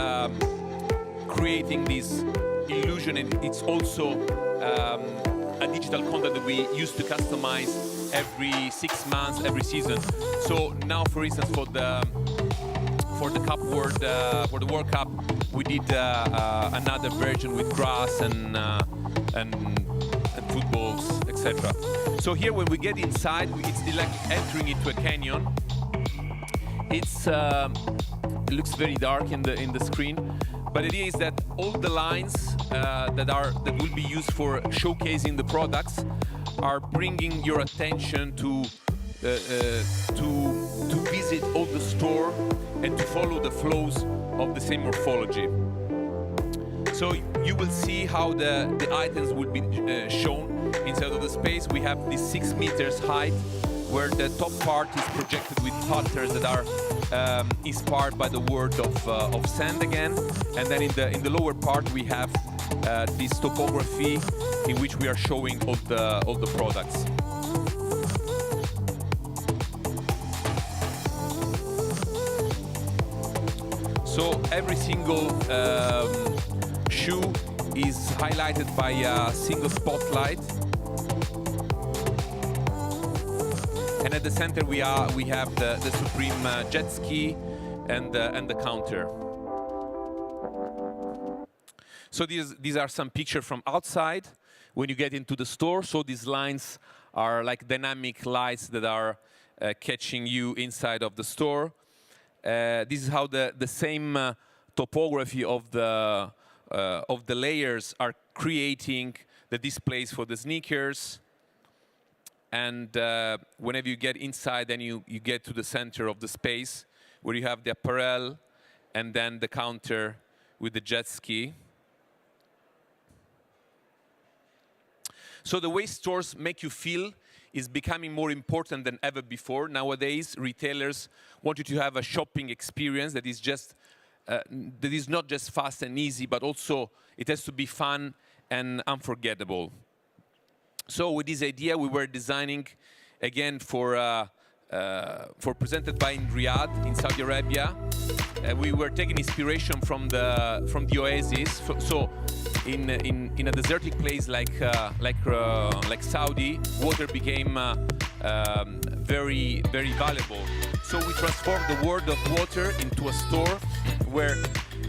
creating this illusion, and it's also a digital content that we used to customize every 6 months, every season. So now, for instance, for the World Cup, we did another version with grass and footballs, etc. So here, when we get inside, it's like entering into a canyon. It looks very dark in the screen, but the idea is that all the lines that will be used for showcasing the products are bringing your attention to visit all the store and to follow the flows of the same morphology. So you will see how the items will be shown inside of the space. We have this 6 meters height, where the top part is projected with patterns that are inspired by the world of sand again, and then in the lower part we have this topography in which we are showing all the products. So every single shoe is highlighted by a single spotlight. And at the center we have the Supreme jet ski and the counter. So these are some pictures from outside when you get into the store. So these lines are like dynamic lights that are catching you inside of the store. This is how the same topography of the layers are creating the displays for the sneakers. And whenever you get inside, then you get to the center of the space where you have the apparel and then the counter with the jet ski. So the way stores make you feel is becoming more important than ever before. Nowadays, retailers want you to have a shopping experience that is not just fast and easy, but also it has to be fun and unforgettable. So with this idea, we were designing again for presented by in Riyadh in Saudi Arabia. We were taking inspiration from the oasis. So in a desertic place like Saudi, water became very valuable. So we transformed the world of water into a store where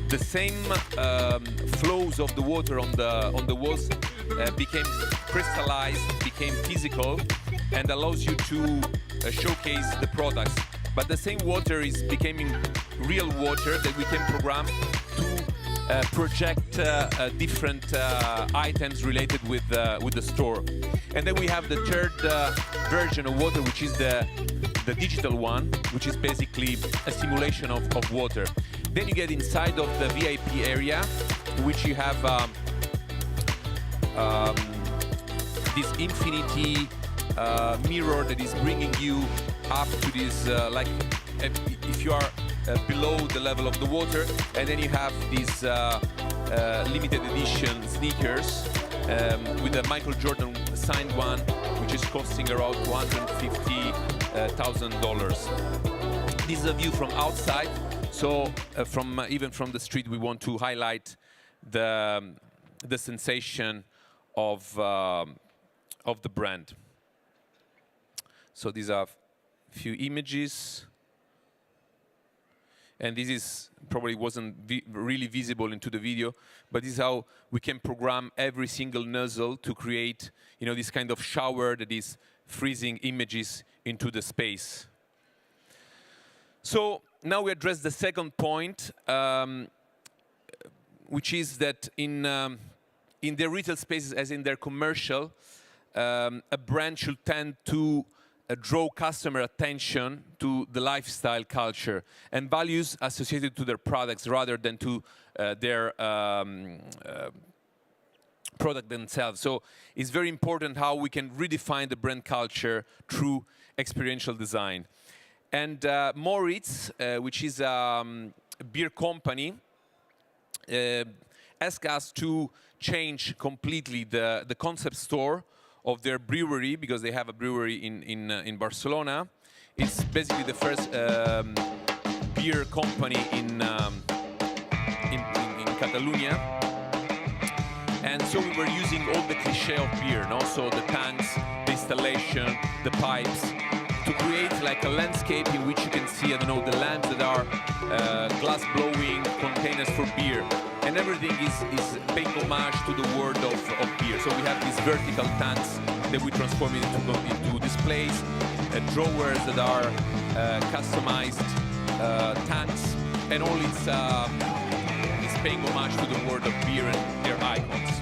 the same flows of the water on the walls became crystallized, became physical, and allows you to showcase the products. But the same water is becoming real water that we can program to project different items related with the store. And then we have the third version of water, which is the digital one, which is basically a simulation of water. Then you get inside of the VIP area, which you have this infinity mirror that is bringing you up to this, like if you are below the level of the water, and then you have these limited edition sneakers with a Michael Jordan signed one, which is costing around $250,000. This is a view from outside, so even from the street, we want to highlight the sensation of the brand. So these are a few images. And this is probably wasn't really visible into the video, but this is how we can program every single nozzle to create, this kind of shower that is freezing images into the space. So now we address the second point, which is that in their retail spaces, as in their commercial, a brand should tend to draw customer attention to the lifestyle culture and values associated to their products rather than to their product themselves. So it's very important how we can redefine the brand culture through experiential design. And Moritz, which is a beer company, asked us to change completely the concept store of their brewery, because they have a brewery in Barcelona. It's basically the first beer company in Catalonia. And so we were using all the cliché of beer, so the tanks, the installation, the pipes, to create like a landscape in which you can see, the lamps that are glass blowing containers for beer. And everything is paying homage to the world of beer. So we have these vertical tanks that we transform into displays, drawers that are customized tanks, and all it's paying homage to the world of beer and their icons.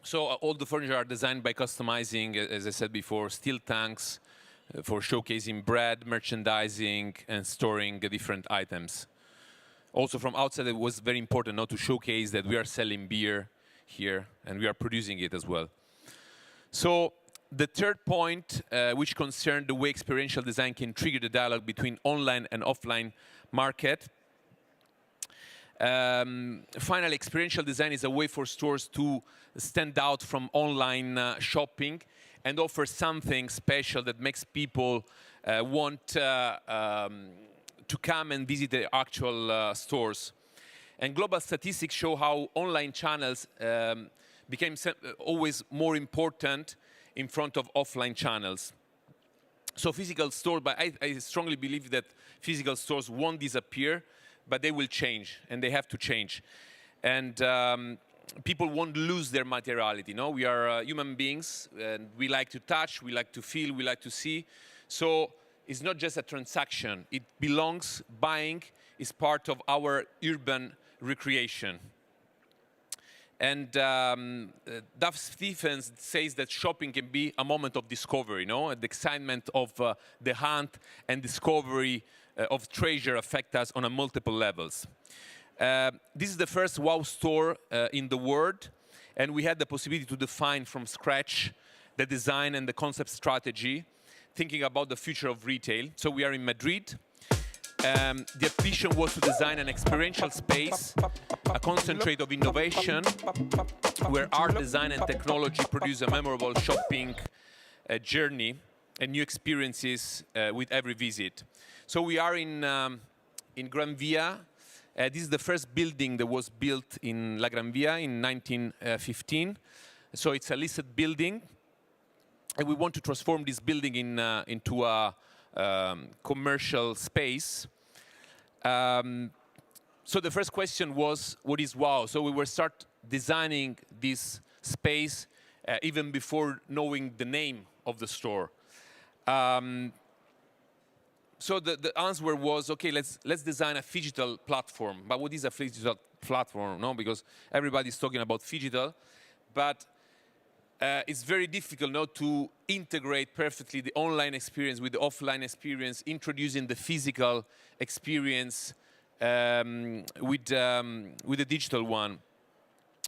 So all the furniture are designed by customizing, as I said before, steel tanks for showcasing bread, merchandising, and storing different items. Also from outside, it was very important not to showcase that we are selling beer here, and we are producing it as well. So the third point, which concerned the way experiential design can trigger the dialogue between online and offline market. Finally, experiential design is a way for stores to stand out from online shopping and offer something special that makes people want to come and visit the actual stores. And global statistics show how online channels became always more important in front of offline channels. So physical stores, but I strongly believe that physical stores won't disappear, but they will change, and they have to change. And people won't lose their materiality. We are human beings, and we like to touch, we like to feel, we like to see. So it's not just a transaction. It belongs, buying is part of our urban recreation. And Duff Stephens says that shopping can be a moment of discovery, the excitement of the hunt and discovery of treasure affect us on multiple levels. This is the first wow store in the world, and we had the possibility to define from scratch the design and the concept strategy, thinking about the future of retail. So we are in Madrid. The ambition was to design an experiential space, a concentrate of innovation, where art, design, and technology produce a memorable shopping journey and new experiences with every visit. So we are in Gran Via. This is the first building that was built in La Gran Via in 1915. So it's a listed building, and we want to transform this building into a commercial space. So the first question was, what is wow? So we were start designing this space even before knowing the name of the store. So the answer was, okay, let's design a phygital platform. But what is a phygital platform? No, because everybody's talking about phygital, but it's very difficult now to integrate perfectly the online experience with the offline experience, introducing the physical experience with the digital one.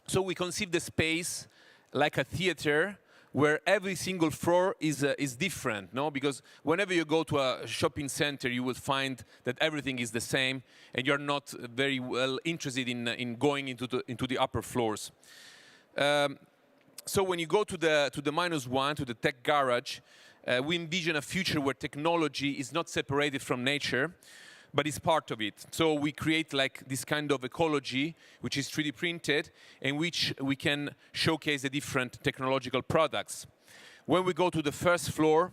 So we conceived the space like a theater where every single floor is different, no? Because whenever you go to a shopping center, you will find that everything is the same, and you're not very well interested in going into the upper floors. So when you go to the -1, to the tech garage, we envision a future where technology is not separated from nature, but is part of it. So we create like this kind of ecology, which is 3D printed, in which we can showcase the different technological products. When we go to the first floor,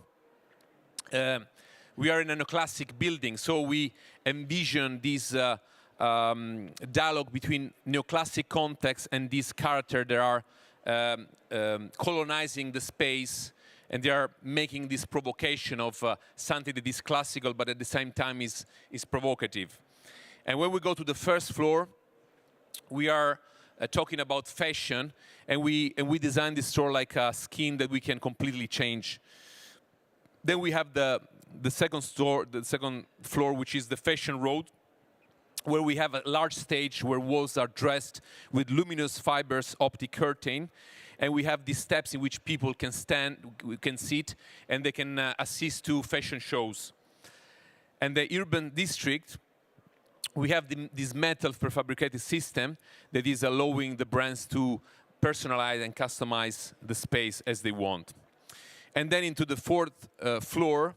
we are in a neoclassic building, so we envision this dialogue between neoclassic context and these characters that are colonizing the space, and they are making this provocation of something that is classical, but at the same time is provocative. And when we go to the first floor, we are talking about fashion, and we design this store like a skin that we can completely change. Then we have the second floor, which is the fashion road, where we have a large stage where walls are dressed with luminous fibers optic curtain. And we have these steps in which people can stand, can sit, and they can assist to fashion shows. And the urban district, we have this metal prefabricated system that is allowing the brands to personalize and customize the space as they want. And then into the fourth floor,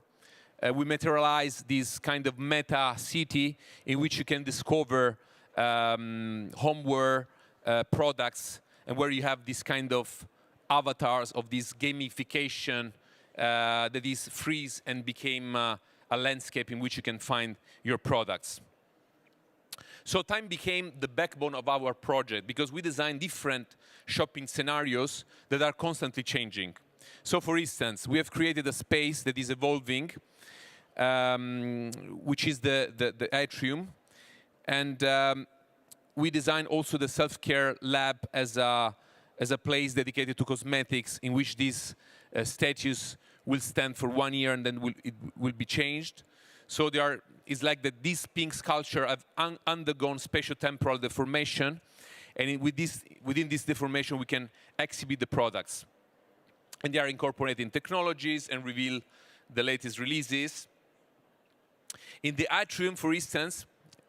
we materialize this kind of meta city in which you can discover homeware products, and where you have this kind of avatars of this gamification that is freeze and became a landscape in which you can find your products. So time became the backbone of our project, because we designed different shopping scenarios that are constantly changing. So for instance, we have created a space that is evolving, which is the atrium. And we designed also the self-care lab as a place dedicated to cosmetics, in which these statues will stand for 1 year and then it will be changed. So it's like that these pink sculpture have undergone spatio-temporal deformation, and within this deformation we can exhibit the products. And they are incorporating technologies and reveal the latest releases. In the atrium, for instance,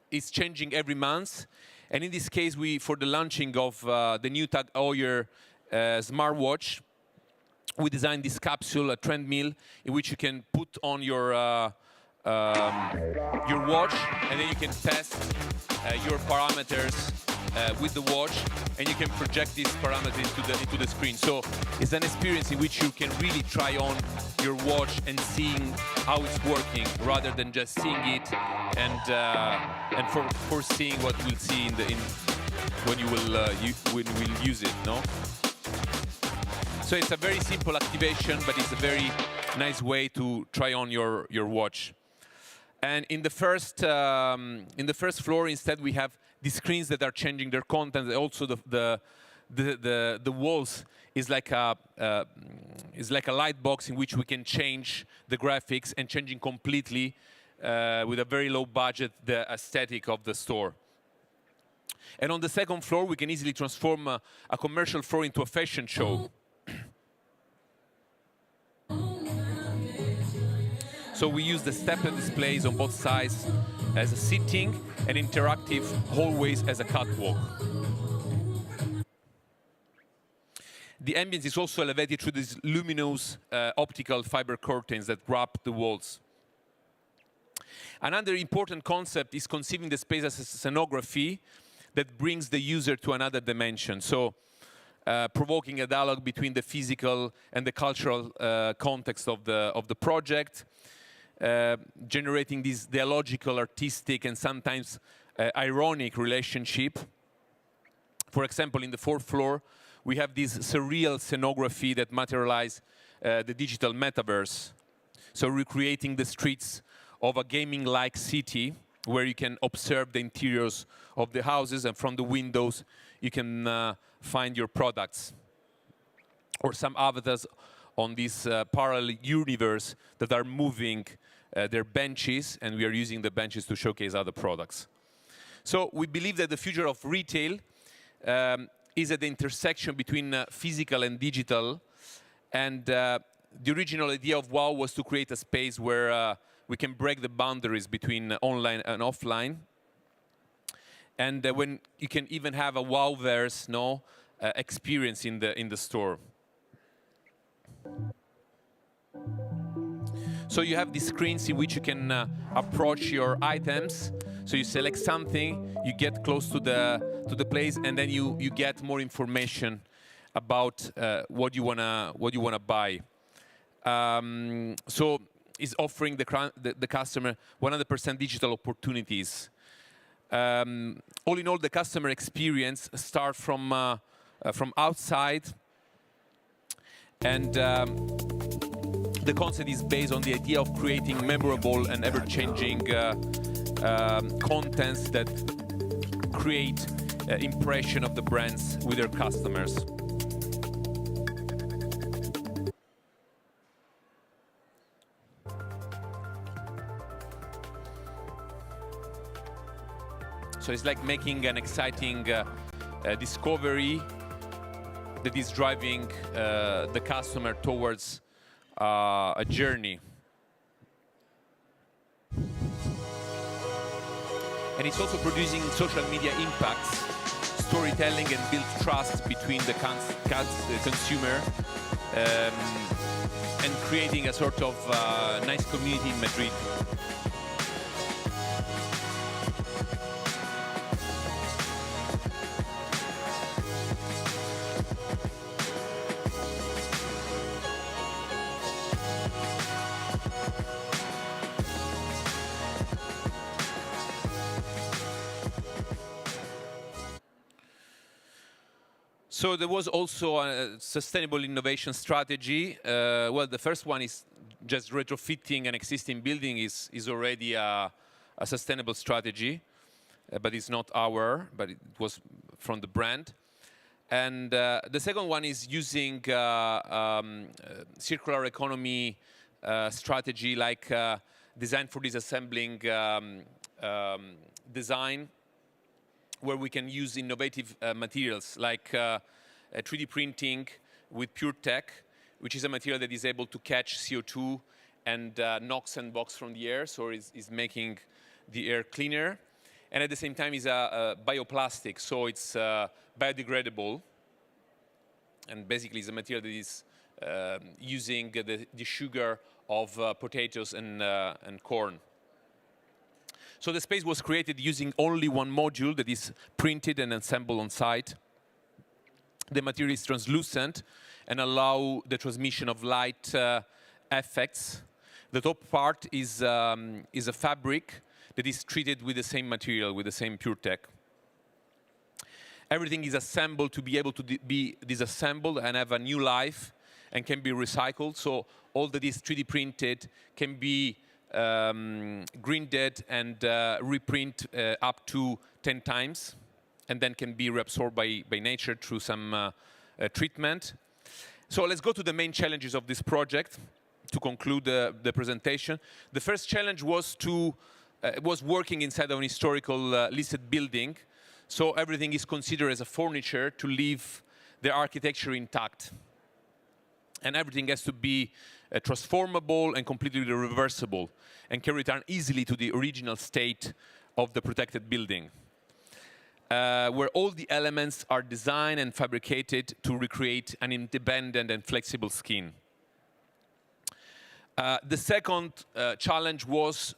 it's changing every month. And in this case, for the launching of the new TAG Heuer smartwatch, we designed this capsule, a treadmill, in which you can put on your watch, and then you can test your parameters with the watch, and you can project these parameters into the screen. So it's an experience in which you can really try on your watch and seeing how it's working, rather than just seeing it and foreseeing what we'll see when you will use it. No. So it's a very simple activation, but it's a very nice way to try on your watch. And in the first floor, instead, we have these screens that are changing their content. Also, the walls is like a light box in which we can change the graphics, and changing completely with a very low budget the aesthetic of the store. And on the second floor, we can easily transform a commercial floor into a fashion show. So we use the stepper displays on both sides as a seating and interactive hallways as a catwalk. The ambience is also elevated through these luminous optical fiber curtains that wrap the walls. Another important concept is conceiving the space as a scenography that brings the user to another dimension. So provoking a dialogue between the physical and the cultural context of the project, generating this dialogical, artistic, and sometimes ironic relationship. For example, in the 4th floor, we have this surreal scenography that materializes the digital metaverse. So recreating the streets of a gaming-like city where you can observe the interiors of the houses, and from the windows you can find your products. Or some avatars on this parallel universe that are moving their benches, and we are using the benches to showcase other products. So we believe that the future of retail is at the intersection between physical and digital. And the original idea of WOW was to create a space where we can break the boundaries between online and offline. And when you can even have a WOW-verse experience in the store. So you have these screens in which you can approach your items. So you select something, you get close to the place, and then you get more information about what you wanna buy. So it's offering the customer 100% digital opportunities. All in all, the customer experience starts from outside, and the concept is based on the idea of creating memorable and ever-changing contents that create impression of the brands with their customers. So it's like making an exciting discovery that is driving the customer towards a journey. And it's also producing social media impacts, storytelling, and build trust between the consumer, and creating a sort of nice community in Madrid. So there was also a sustainable innovation strategy. Well, the first one is just retrofitting an existing building is already a sustainable strategy, but it's not but it was from the brand. And the second one is using circular economy strategy, like design for disassembling design, where we can use innovative materials like 3D printing with pure tech, which is a material that is able to catch CO2 and NOx and NOx from the air, so is making the air cleaner. And at the same time is a bioplastic, so it's biodegradable. And basically it's a material that is using the sugar of potatoes and corn. So the space was created using only one module that is printed and assembled on site. The material is translucent and allow the transmission of light effects. The top part is a fabric that is treated with the same material, with the same pure tech. Everything is assembled to be able to be disassembled and have a new life and can be recycled. So all that is 3D printed can be grinded and reprint up to 10 times, and then can be reabsorbed by nature through some treatment. So let's go to the main challenges of this project to conclude the presentation. The first challenge was working inside of an historical listed building. So everything is considered as a furniture to leave the architecture intact. And everything has to be transformable and completely reversible, and can return easily to the original state of the protected building, where all the elements are designed and fabricated to recreate an independent and flexible skin. The second challenge was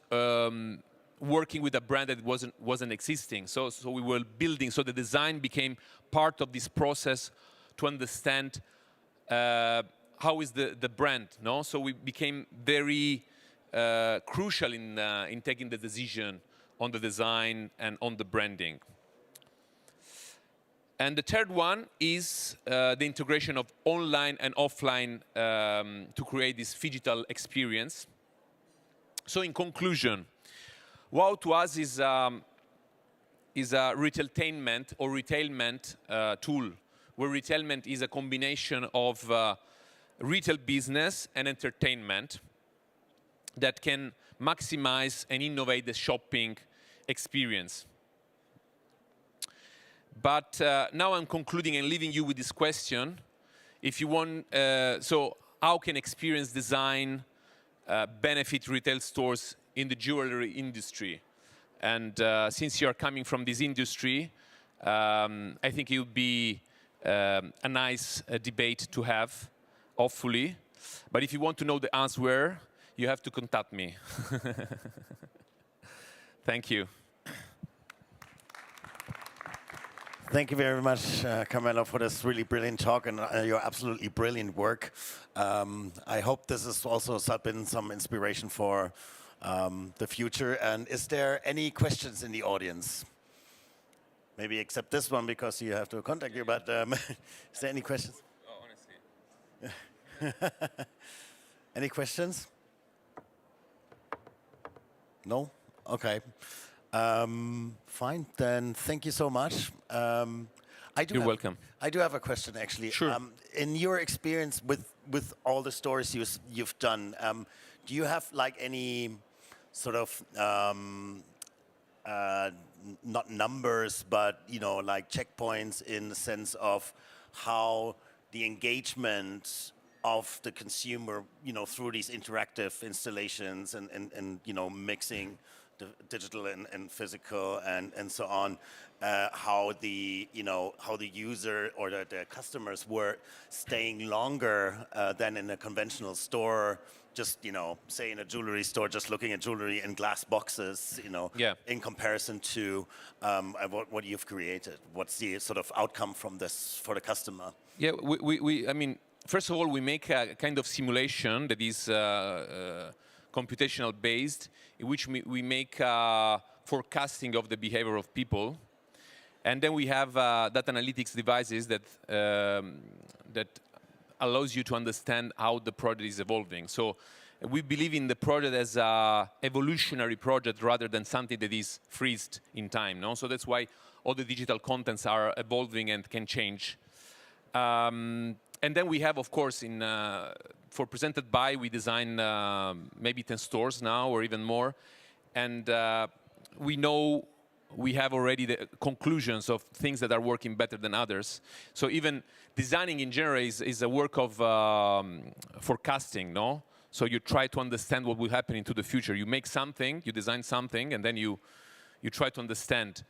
working with a brand that wasn't existing. So we were building, so the design became part of this process to understand how is the brand, no? So we became very crucial in taking the decision on the design and on the branding. And the third one is the integration of online and offline to create this phygital experience. So in conclusion, WOW to us is a retailtainment or retailment tool, where retailment is a combination of retail business and entertainment that can maximize and innovate the shopping experience. But now I'm concluding and leaving you with this question. If you want, so how can experience design benefit retail stores in the jewelry industry? And since you are coming from this industry, I think it would be a nice debate to have, hopefully. But if you want to know the answer, you have to contact me. Thank you. Thank you very much, Carmelo, for this really brilliant talk and your absolutely brilliant work. I hope this has also been some inspiration for the future. And is there any questions in the audience? Maybe except this one, because you have to contact you, but is there any questions? Oh, honestly. Any questions? No? Okay. Fine, then thank you so much. You're welcome. I do have a question, actually. Sure. In your experience with all the stores you've done, do you have like any sort of not numbers, but like checkpoints in the sense of how the engagement of the consumer, through these interactive installations and mixing the digital and physical and so on, how the user or the customers were staying longer than in a conventional store, just say in a jewelry store, just looking at jewelry in glass boxes, Yeah. in comparison to what you've created. What's the sort of outcome from this for the customer? Yeah, I mean, first of all, we make a kind of simulation that is computational based, in which we make forecasting of the behavior of people. And then we have data analytics devices that allows you to understand how the project is evolving. So we believe in the project as an evolutionary project rather than something that is freezed in time. No? So that's why all the digital contents are evolving and can change. And then we have, of course, for Presented By, we design maybe 10 stores now or even more. And we know we have already the conclusions of things that are working better than others. So even designing in general is a work of forecasting, no? So you try to understand what will happen into the future. You make something, you design something, and then you try to understand.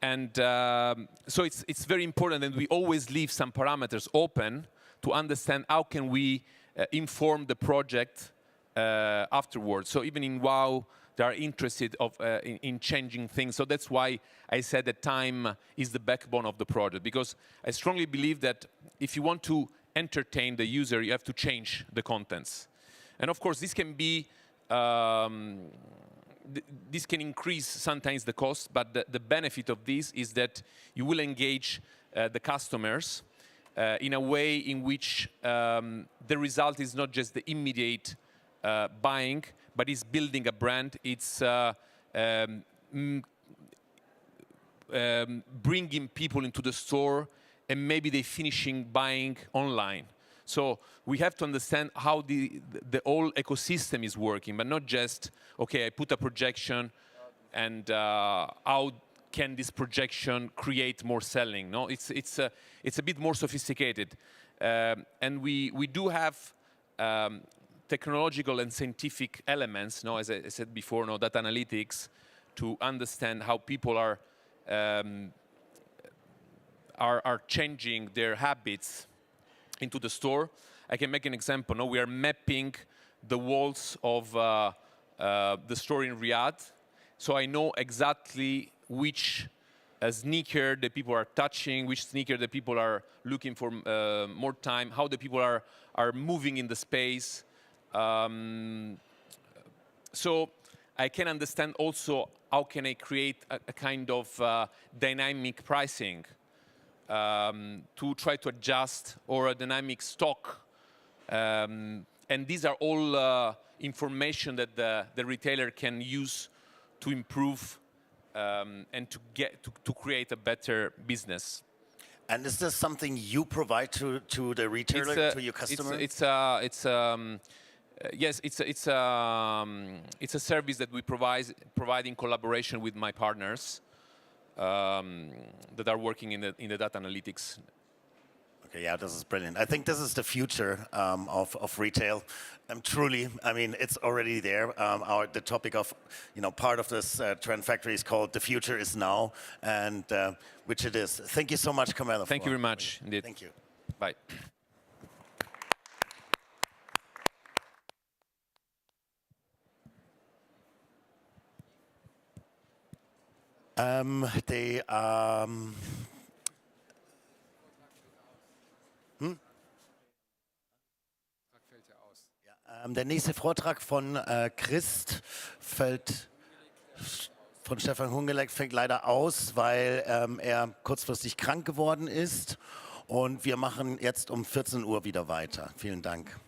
And so it's very important that we always leave some parameters open to understand how can we inform the project afterwards. So even in WOW, they are interested in changing things. So that's why I said that time is the backbone of the project, because I strongly believe that if you want to entertain the user, you have to change the contents. And of course, this can be this can increase sometimes the cost, but the benefit of this is that you will engage the customers in a way in which the result is not just the immediate buying, but it's building a brand. It's bringing people into the store, and maybe they finishing buying online. So we have to understand how the whole ecosystem is working, but not just, okay, I put a projection, and how can this projection create more selling? No, it's a bit more sophisticated, and we do have technological and scientific elements, no, as I said before, no, data analytics, to understand how people are changing their habits into the store. I can make an example. No, we are mapping the walls of the store in Riyadh, so I know exactly which sneaker the people are touching, which sneaker the people are looking for more time, how the people are moving in the space. So I can understand also how can I create a kind of dynamic pricing to try to adjust, or a dynamic stock. And these are all information that the retailer can use to improve and to create a better business. And is this something you provide to the retailer, to your customer? Yes, it's a service that we provide in collaboration with my partners that are working in the data analytics. Okay, yeah, this is brilliant. I think this is the future of retail. Truly, I mean, it's already there. The topic of, part of this Trend Factory is called "The Future Is Now," and which it is. Thank you so much, Carmelo. Thank you very much, indeed. Thank you. Bye. Der nächste Vortrag von Christ von Stefan Hungeleck fällt leider aus, weil er kurzfristig krank geworden ist. Und wir machen jetzt um 14 Uhr wieder weiter. Vielen Dank.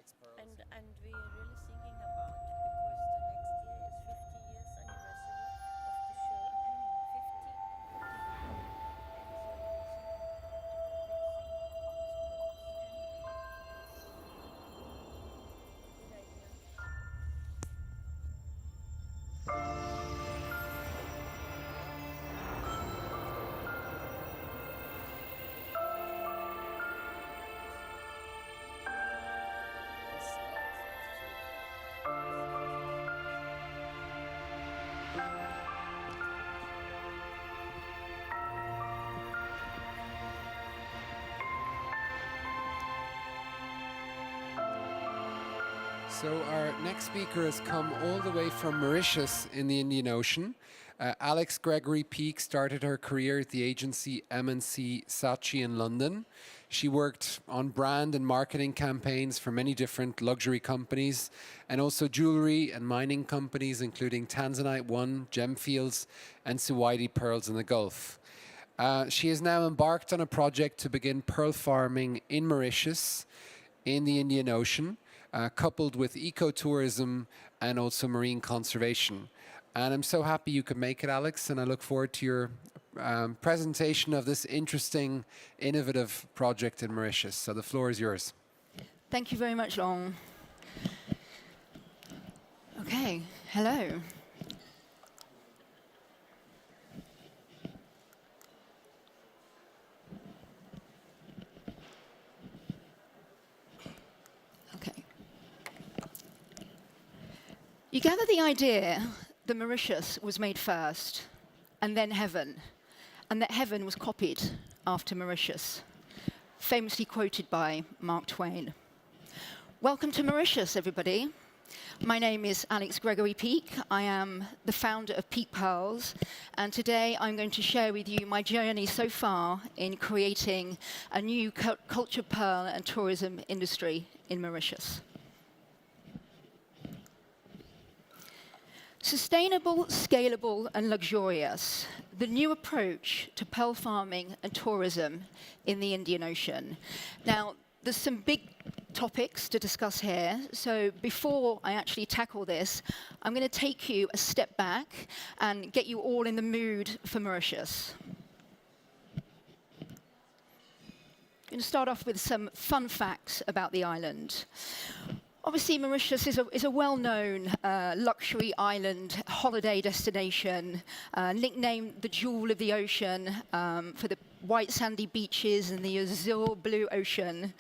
And we are really thinking about, because the next year is 50 years anniversary of the show, 50. And so we are thinking about a big thing on this purpose. Good idea. So our next speaker has come all the way from Mauritius in the Indian Ocean. Alex Gregory Peake started her career at the agency M&C Saatchi in London. She worked on brand and marketing campaigns for many different luxury companies and also jewelry and mining companies, including Tanzanite One, Gemfields, and Suwaidi Pearls in the Gulf. She has now embarked on a project to begin pearl farming in Mauritius in the Indian Ocean, coupled with ecotourism and also marine conservation. And I'm so happy you could make it, Alex, and I look forward to your presentation of this interesting, innovative project in Mauritius. So the floor is yours. Thank you very much, Long. Okay, hello. You gather the idea that Mauritius was made first, and then heaven, and that heaven was copied after Mauritius, famously quoted by Mark Twain. Welcome to Mauritius, everybody. My name is Alex Gregory Peake. I am the founder of Peake Pearls, and today I'm going to share with you my journey so far in creating a new culture, pearl and tourism industry in Mauritius. Sustainable, scalable, and luxurious, the new approach to pearl farming and tourism in the Indian Ocean. Now, there's some big topics to discuss here, so before I actually tackle this, I'm going to take you a step back and get you all in the mood for Mauritius. I'm going to start off with some fun facts about the island. Obviously, Mauritius is a well-known luxury island holiday destination, nicknamed the Jewel of the Ocean for the white sandy beaches and the azure blue ocean.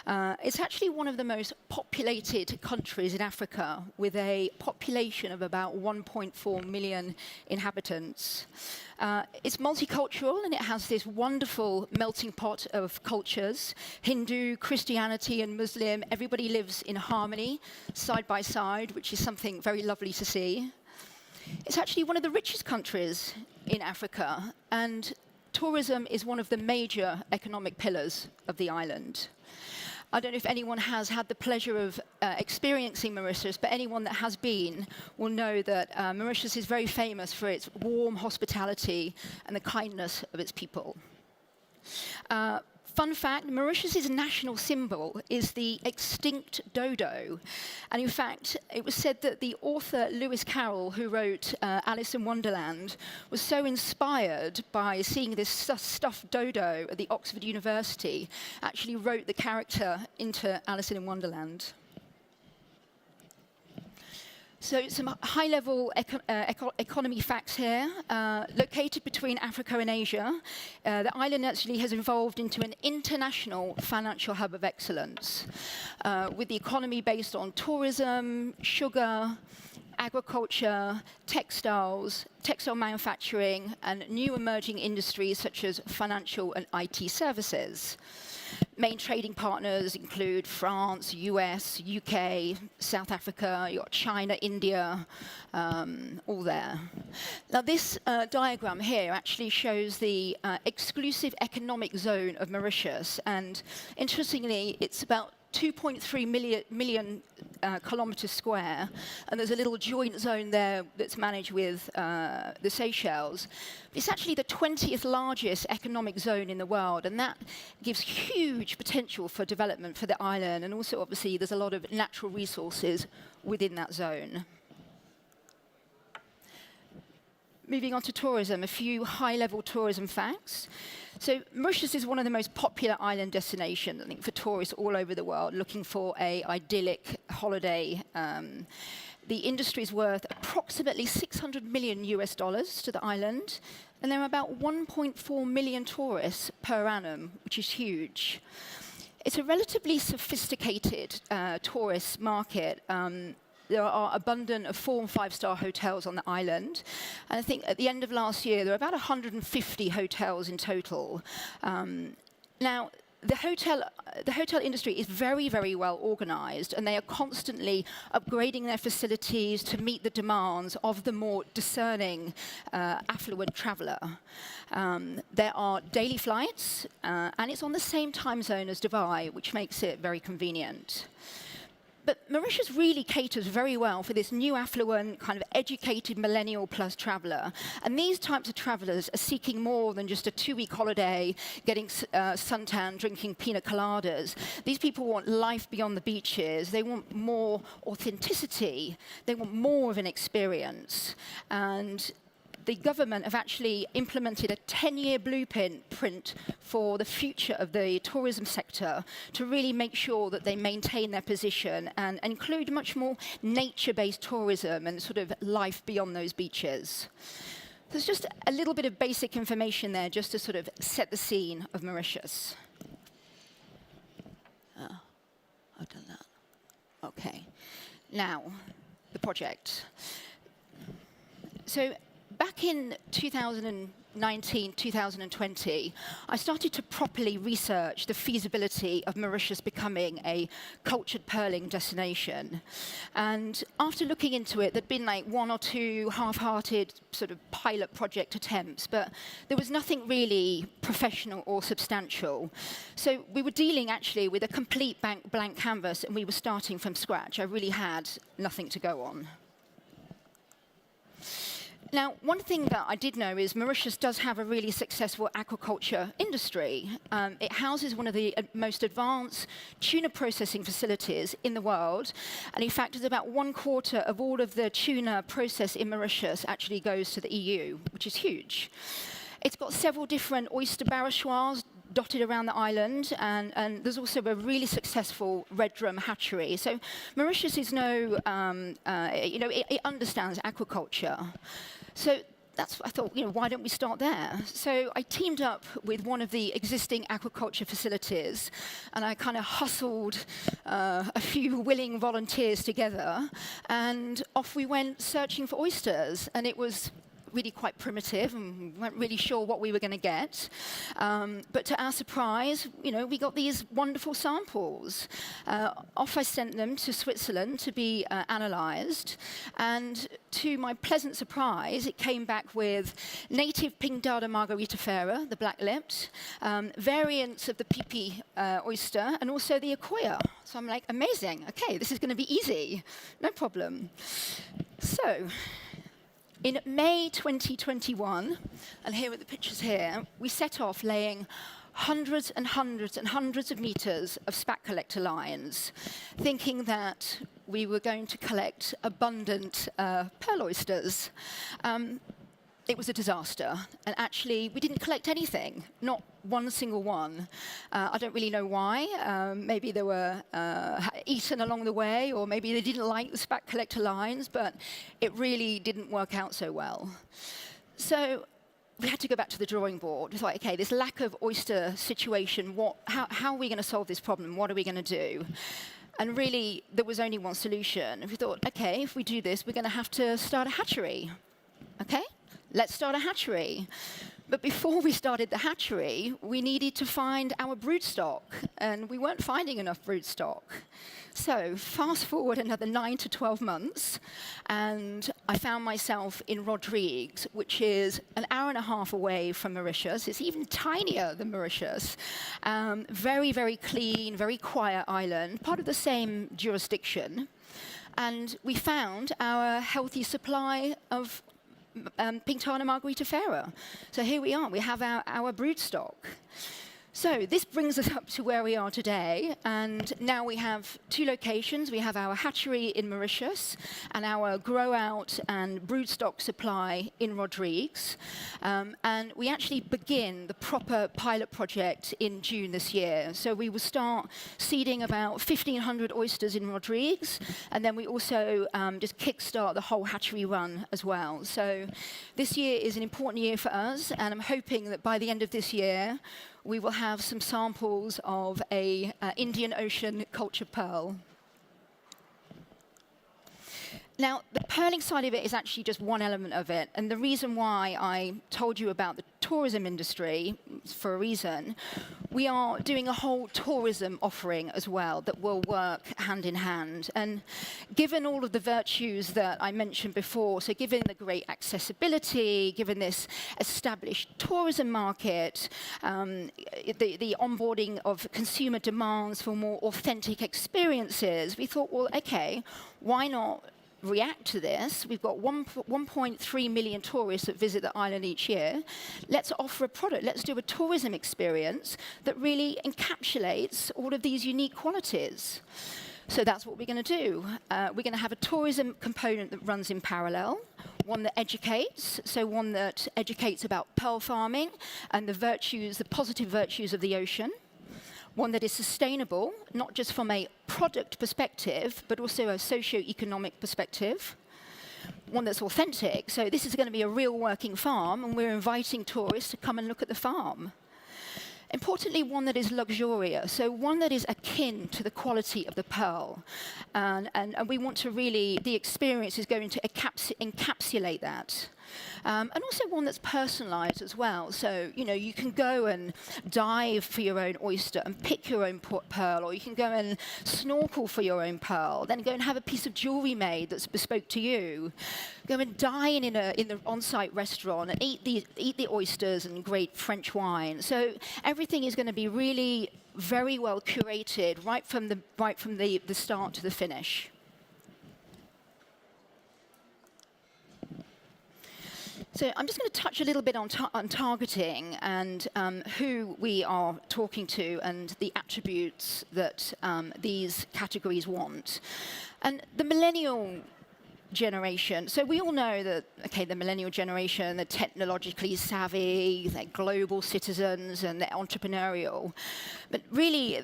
It's actually one of the most populated countries in Africa, with a population of about 1.4 million inhabitants. It's multicultural, and it has this wonderful melting pot of cultures. Hindu, Christianity, and Muslim, everybody lives in harmony, side by side, which is something very lovely to see. It's actually one of the richest countries in Africa, and tourism is one of the major economic pillars of the island. I don't know if anyone has had the pleasure of experiencing Mauritius, but anyone that has been will know that Mauritius is very famous for its warm hospitality and the kindness of its people. Fun fact, Mauritius' national symbol is the extinct dodo. And in fact, it was said that the author Lewis Carroll, who wrote Alice in Wonderland, was so inspired by seeing this stuffed dodo at the Oxford University, actually wrote the character into Alice in Wonderland. So some high-level economy facts here. Located between Africa and Asia, the island actually has evolved into an international financial hub of excellence, with the economy based on tourism, sugar, agriculture, textiles, textile manufacturing, and new emerging industries such as financial and IT services. Main trading partners include France, US, UK, South Africa, you've got China, India, all there. Now this diagram here actually shows the exclusive economic zone of Mauritius, and interestingly, it's about 2.3 million kilometers square, and there's a little joint zone there that's managed with the Seychelles. It's actually the 20th largest economic zone in the world, and that gives huge potential for development for the island, and also obviously there's a lot of natural resources within that zone. Moving on to tourism, a few high-level tourism facts. So Mauritius is one of the most popular island destinations, I think, for tourists all over the world looking for an idyllic holiday. The industry is worth approximately $600 million to the island, and there are about 1.4 million tourists per annum, which is huge. It's a relatively sophisticated tourist market. There are abundant of 4- and 5-star hotels on the island. And I think at the end of last year, there were about 150 hotels in total. Now, the hotel industry is very, very well organized, and they are constantly upgrading their facilities to meet the demands of the more discerning, affluent traveler. There are daily flights, and it's on the same time zone as Dubai, which makes it very convenient. But Mauritius really caters very well for this new affluent, kind of educated millennial plus traveller. And these types of travellers are seeking more than just a 2-week holiday, getting suntan, drinking pina coladas. These people want life beyond the beaches. They want more authenticity. They want more of an experience. And the government have actually implemented a 10-year blueprint for the future of the tourism sector to really make sure that they maintain their position and include much more nature-based tourism and sort of life beyond those beaches. There's just a little bit of basic information there just to sort of set the scene of Mauritius. I've done that. Okay. Now, the project. So, back in 2019, 2020, I started to properly research the feasibility of Mauritius becoming a cultured pearling destination. And after looking into it, there'd been like 1 or 2 half-hearted sort of pilot project attempts, but there was nothing really professional or substantial. So we were dealing actually with a complete blank canvas, and we were starting from scratch. I really had nothing to go on. Now, one thing that I did know is Mauritius does have a really successful aquaculture industry. It houses one of the most advanced tuna processing facilities in the world. And in fact, it's about 1/4 of all of the tuna processed in Mauritius actually goes to the EU, which is huge. It's got several different oyster barrachoirs dotted around the island, and there's also a really successful red drum hatchery. So Mauritius is it understands aquaculture. So I thought, why don't we start there? So I teamed up with one of the existing aquaculture facilities, and I kind of hustled a few willing volunteers together, and off we went searching for oysters, and it was really quite primitive, and we weren't really sure what we were going to get. But to our surprise, we got these wonderful samples. Off I sent them to Switzerland to be analysed, and to my pleasant surprise, it came back with native pink Dada margaritifera, the black-lipped, variants of the pipi oyster, and also the Akoya. So I'm like, amazing, okay, this is going to be easy, no problem. So, in May 2021, and here are the pictures here, we set off laying hundreds and hundreds and hundreds of meters of spat collector lines, thinking that we were going to collect abundant pearl oysters. It was a disaster, and actually we didn't collect anything, not one single one. I don't really know why. Maybe they were eaten along the way, or maybe they didn't like the spat collector lines, but it really didn't work out so well. So we had to go back to the drawing board. We thought, okay, this lack of oyster situation, how are we going to solve this problem? What are we going to do? And really, there was only one solution. We thought, okay, if we do this, we're going to have to start a hatchery. Okay? Let's start a hatchery. But before we started the hatchery, we needed to find our broodstock, and we weren't finding enough broodstock. So fast forward another 9 to 12 months, and I found myself in Rodrigues, which is an hour and a half away from Mauritius. It's even tinier than Mauritius. Very, very clean, very quiet island, part of the same jurisdiction. And we found our healthy supply of Pintana Margaritifera. So here we are, we have our broodstock. So this brings us up to where we are today, and now we have 2 locations. We have our hatchery in Mauritius and our grow-out and broodstock supply in Rodrigues. And we actually begin the proper pilot project in June this year. So we will start seeding about 1,500 oysters in Rodrigues, and then we also just kickstart the whole hatchery run as well. So this year is an important year for us, and I'm hoping that by the end of this year, we will have some samples of a Indian Ocean culture pearl. Now, the pearling side of it is actually just one element of it, and the reason why I told you about the tourism industry, for a reason, we are doing a whole tourism offering as well that will work hand in hand. And given all of the virtues that I mentioned before, so given the great accessibility, given this established tourism market, the onboarding of consumer demands for more authentic experiences, we thought, well, okay, why not react to this? We've got 1.3 million tourists that visit the island each year. Let's offer a product. Let's do a tourism experience that really encapsulates all of these unique qualities. So that's what we're going to do. We're going to have a tourism component that runs in parallel, one that educates, so one that educates about pearl farming and the virtues, the positive virtues of the ocean. One that is sustainable, not just from a product perspective, but also a socio-economic perspective. One that's authentic. So this is going to be a real working farm, and we're inviting tourists to come and look at the farm. Importantly, one that is luxurious, so one that is akin to the quality of the pearl. And we want to really, the experience is going to encapsulate that. And also one that's personalized as well. So, you know, you can go and dive for your own oyster and pick your own pearl, or you can go and snorkel for your own pearl, then go and have a piece of jewelry made that's bespoke to you. Go and dine in the on-site restaurant and eat the oysters and great French wine. So everything is going to be really very well curated right from the start to the finish. So I'm just going to touch a little bit on targeting and who we are talking to and the attributes that these categories want. And the millennial generation, so we all know that, okay, the millennial generation, they're technologically savvy, they're global citizens, and they're entrepreneurial. But really,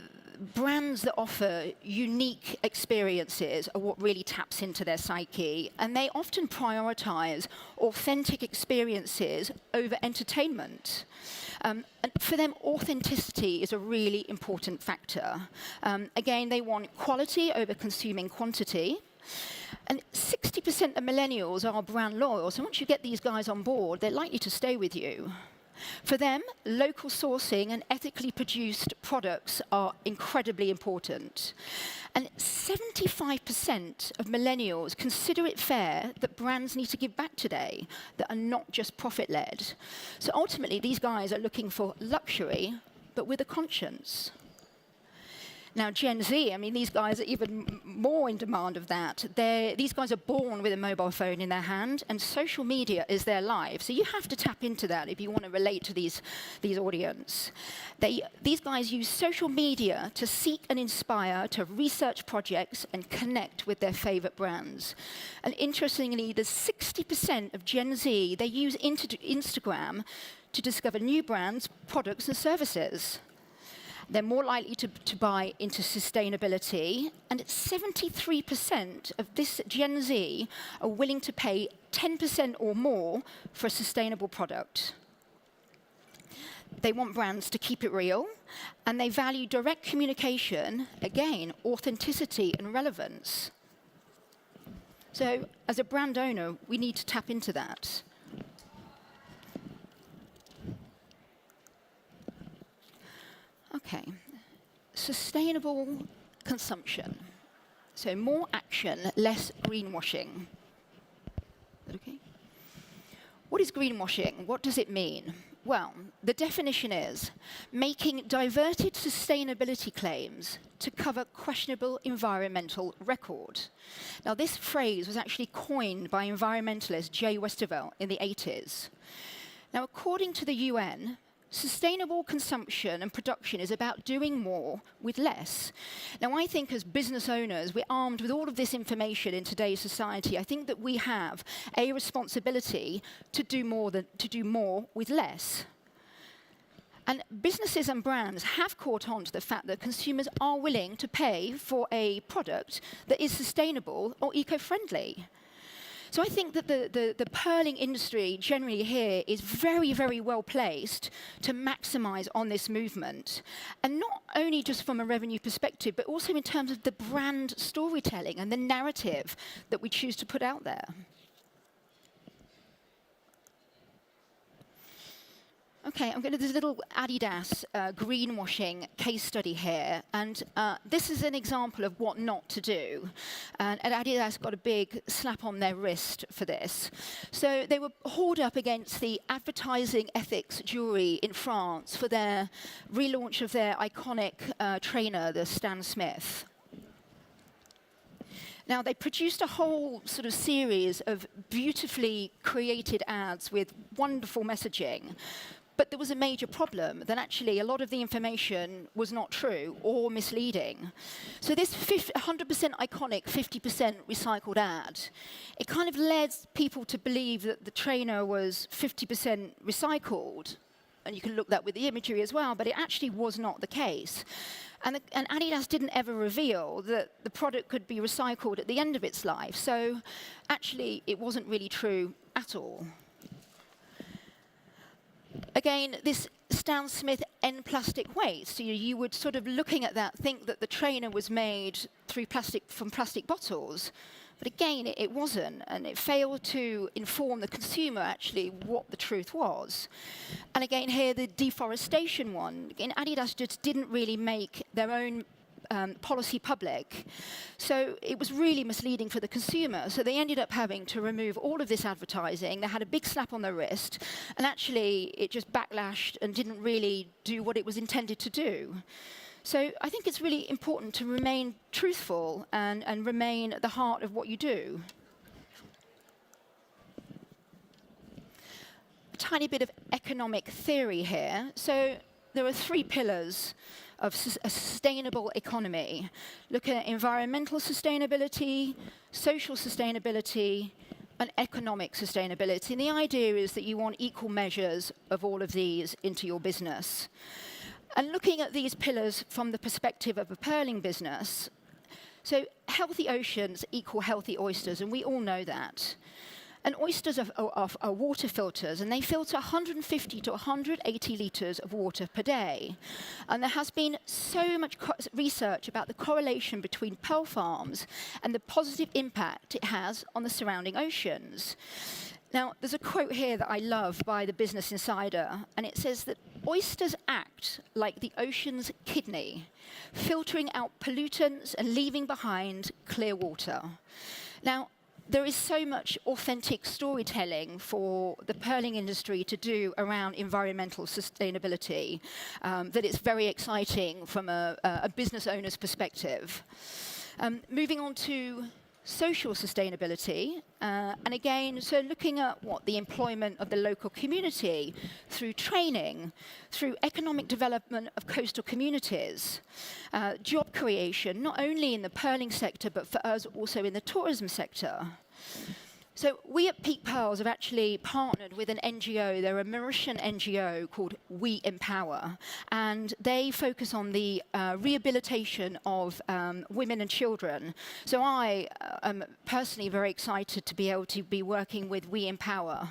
brands that offer unique experiences are what really taps into their psyche, and they often prioritize authentic experiences over entertainment. And for them, authenticity is a really important factor. Again, they want quality over consuming quantity. And 60% of millennials are brand loyal, so once you get these guys on board, they're likely to stay with you. For them, local sourcing and ethically produced products are incredibly important. And 75% of millennials consider it fair that brands need to give back today, that are not just profit-led. So ultimately, these guys are looking for luxury, but with a conscience. Now, Gen Z, I mean, these guys are even more in demand of that. These guys are born with a mobile phone in their hand, and social media is their life. So you have to tap into that if you want to relate to these audience. These guys use social media to seek and inspire, to research projects and connect with their favorite brands. And interestingly, the 60% of Gen Z, they use Instagram to discover new brands, products, and services. They're more likely to buy into sustainability, and 73% of this Gen Z are willing to pay 10% or more for a sustainable product. They want brands to keep it real, and they value direct communication, again, authenticity and relevance. So as a brand owner, we need to tap into that. Okay. Sustainable consumption. So more action, less greenwashing. Is that okay? What is greenwashing? What does it mean? Well, the definition is making diverted sustainability claims to cover questionable environmental record. Now, this phrase was actually coined by environmentalist Jay Westervelt in the 80s. Now, according to the UN, sustainable consumption and production is about doing more with less. Now, I think as business owners, we're armed with all of this information in today's society. I think that we have a responsibility to do more with less. And businesses and brands have caught on to the fact that consumers are willing to pay for a product that is sustainable or eco-friendly. So I think that the pearling industry generally here is very, very well placed to maximize on this movement. And not only just from a revenue perspective, but also in terms of the brand storytelling and the narrative that we choose to put out there. Okay, I'm going to do this little Adidas greenwashing case study here, and this is an example of what not to do. And Adidas got a big slap on their wrist for this. So they were hauled up against the advertising ethics jury in France for their relaunch of their iconic trainer, the Stan Smith. Now, they produced a whole sort of series of beautifully created ads with wonderful messaging. But there was a major problem that actually a lot of the information was not true or misleading. So this 100% iconic, 50% recycled ad, it kind of led people to believe that the trainer was 50% recycled. And you can look that with the imagery as well, but it actually was not the case. And Adidas didn't ever reveal that the product could be recycled at the end of its life. So actually, it wasn't really true at all. Again, this Stan Smith end plastic waste. So you would sort of looking at that, think that the trainer was made from plastic bottles. But again, it wasn't, and it failed to inform the consumer actually what the truth was. And again, here, the deforestation one. Again, Adidas just didn't really make their own policy public. So it was really misleading for the consumer. So they ended up having to remove all of this advertising. They had a big slap on their wrist, and actually it just backlashed and didn't really do what it was intended to do. So I think it's really important to remain truthful and remain at the heart of what you do. A tiny bit of economic theory here. So there are 3 pillars of a sustainable economy. Looking at environmental sustainability, social sustainability, and economic sustainability. And the idea is that you want equal measures of all of these into your business. And looking at these pillars from the perspective of a pearling business, so healthy oceans equal healthy oysters, and we all know that. And oysters are water filters, and they filter 150 to 180 litres of water per day. And there has been so much research about the correlation between pearl farms and the positive impact it has on the surrounding oceans. Now, there's a quote here that I love by the Business Insider, and it says that oysters act like the ocean's kidney, filtering out pollutants and leaving behind clear water. Now, there is so much authentic storytelling for the pearling industry to do around environmental sustainability that it's very exciting from a business owner's perspective. Moving on to social sustainability, and again, so looking at what the employment of the local community through training, through economic development of coastal communities, job creation, not only in the pearling sector, but for us also in the tourism sector. So we at Peak Pearls have actually partnered with an NGO. They're a Mauritian NGO called We Empower, and they focus on the rehabilitation of women and children. So I am personally very excited to be able to be working with We Empower.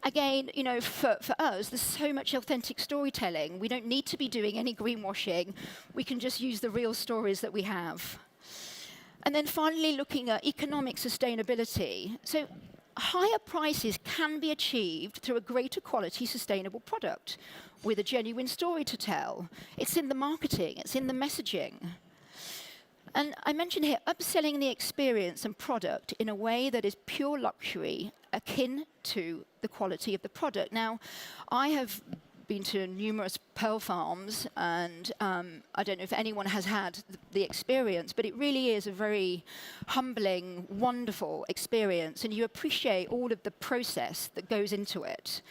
Again, you know, for us, there's so much authentic storytelling. We don't need to be doing any greenwashing. We can just use the real stories that we have. And then finally, looking at economic sustainability. So higher prices can be achieved through a greater quality, sustainable product with a genuine story to tell. It's in the marketing, it's in the messaging. And I mentioned here, upselling the experience and product in a way that is pure luxury, akin to the quality of the product. Now, I have been to numerous pearl farms, and I don't know if anyone has had the experience, but it really is a very humbling, wonderful experience, and you appreciate all of the process that goes into it.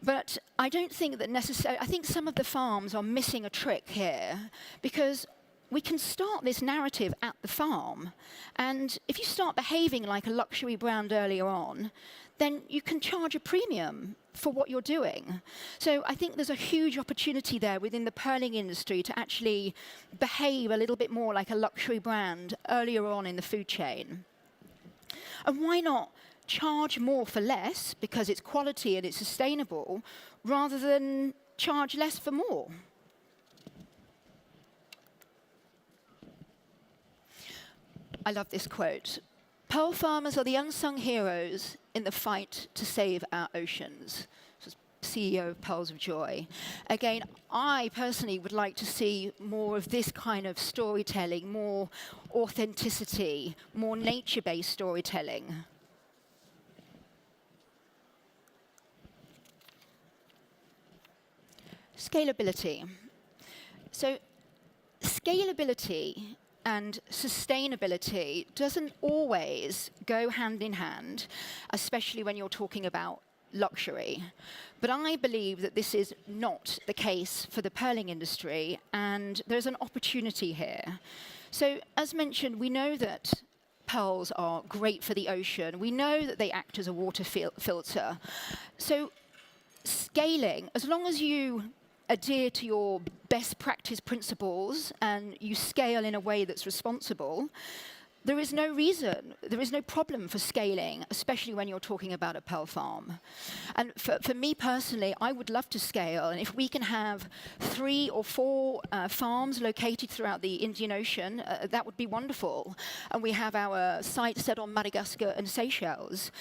But I don't think that necessarily, I think some of the farms are missing a trick here, because we can start this narrative at the farm, and if you start behaving like a luxury brand earlier on, then you can charge a premium for what you're doing. So I think there's a huge opportunity there within the pearling industry to actually behave a little bit more like a luxury brand earlier on in the food chain. And why not charge more for less, because it's quality and it's sustainable, rather than charge less for more? I love this quote. Pearl farmers are the unsung heroes in the fight to save our oceans. This was CEO of Pearls of Joy. Again, I personally would like to see more of this kind of storytelling, more authenticity, more nature-based storytelling. Scalability. So, scalability and sustainability doesn't always go hand in hand, especially when you're talking about luxury. But I believe that this is not the case for the pearling industry, and there's an opportunity here. So, as mentioned, we know that pearls are great for the ocean. We know that they act as a water filter. So, scaling, as long as you adhere to your best practice principles and you scale in a way that's responsible, there is no reason, there is no problem for scaling, especially when you're talking about a pearl farm. And for me personally, I would love to scale, and if we can have 3 or 4 farms located throughout the Indian Ocean, that would be wonderful. And we have our sights set on Madagascar and Seychelles.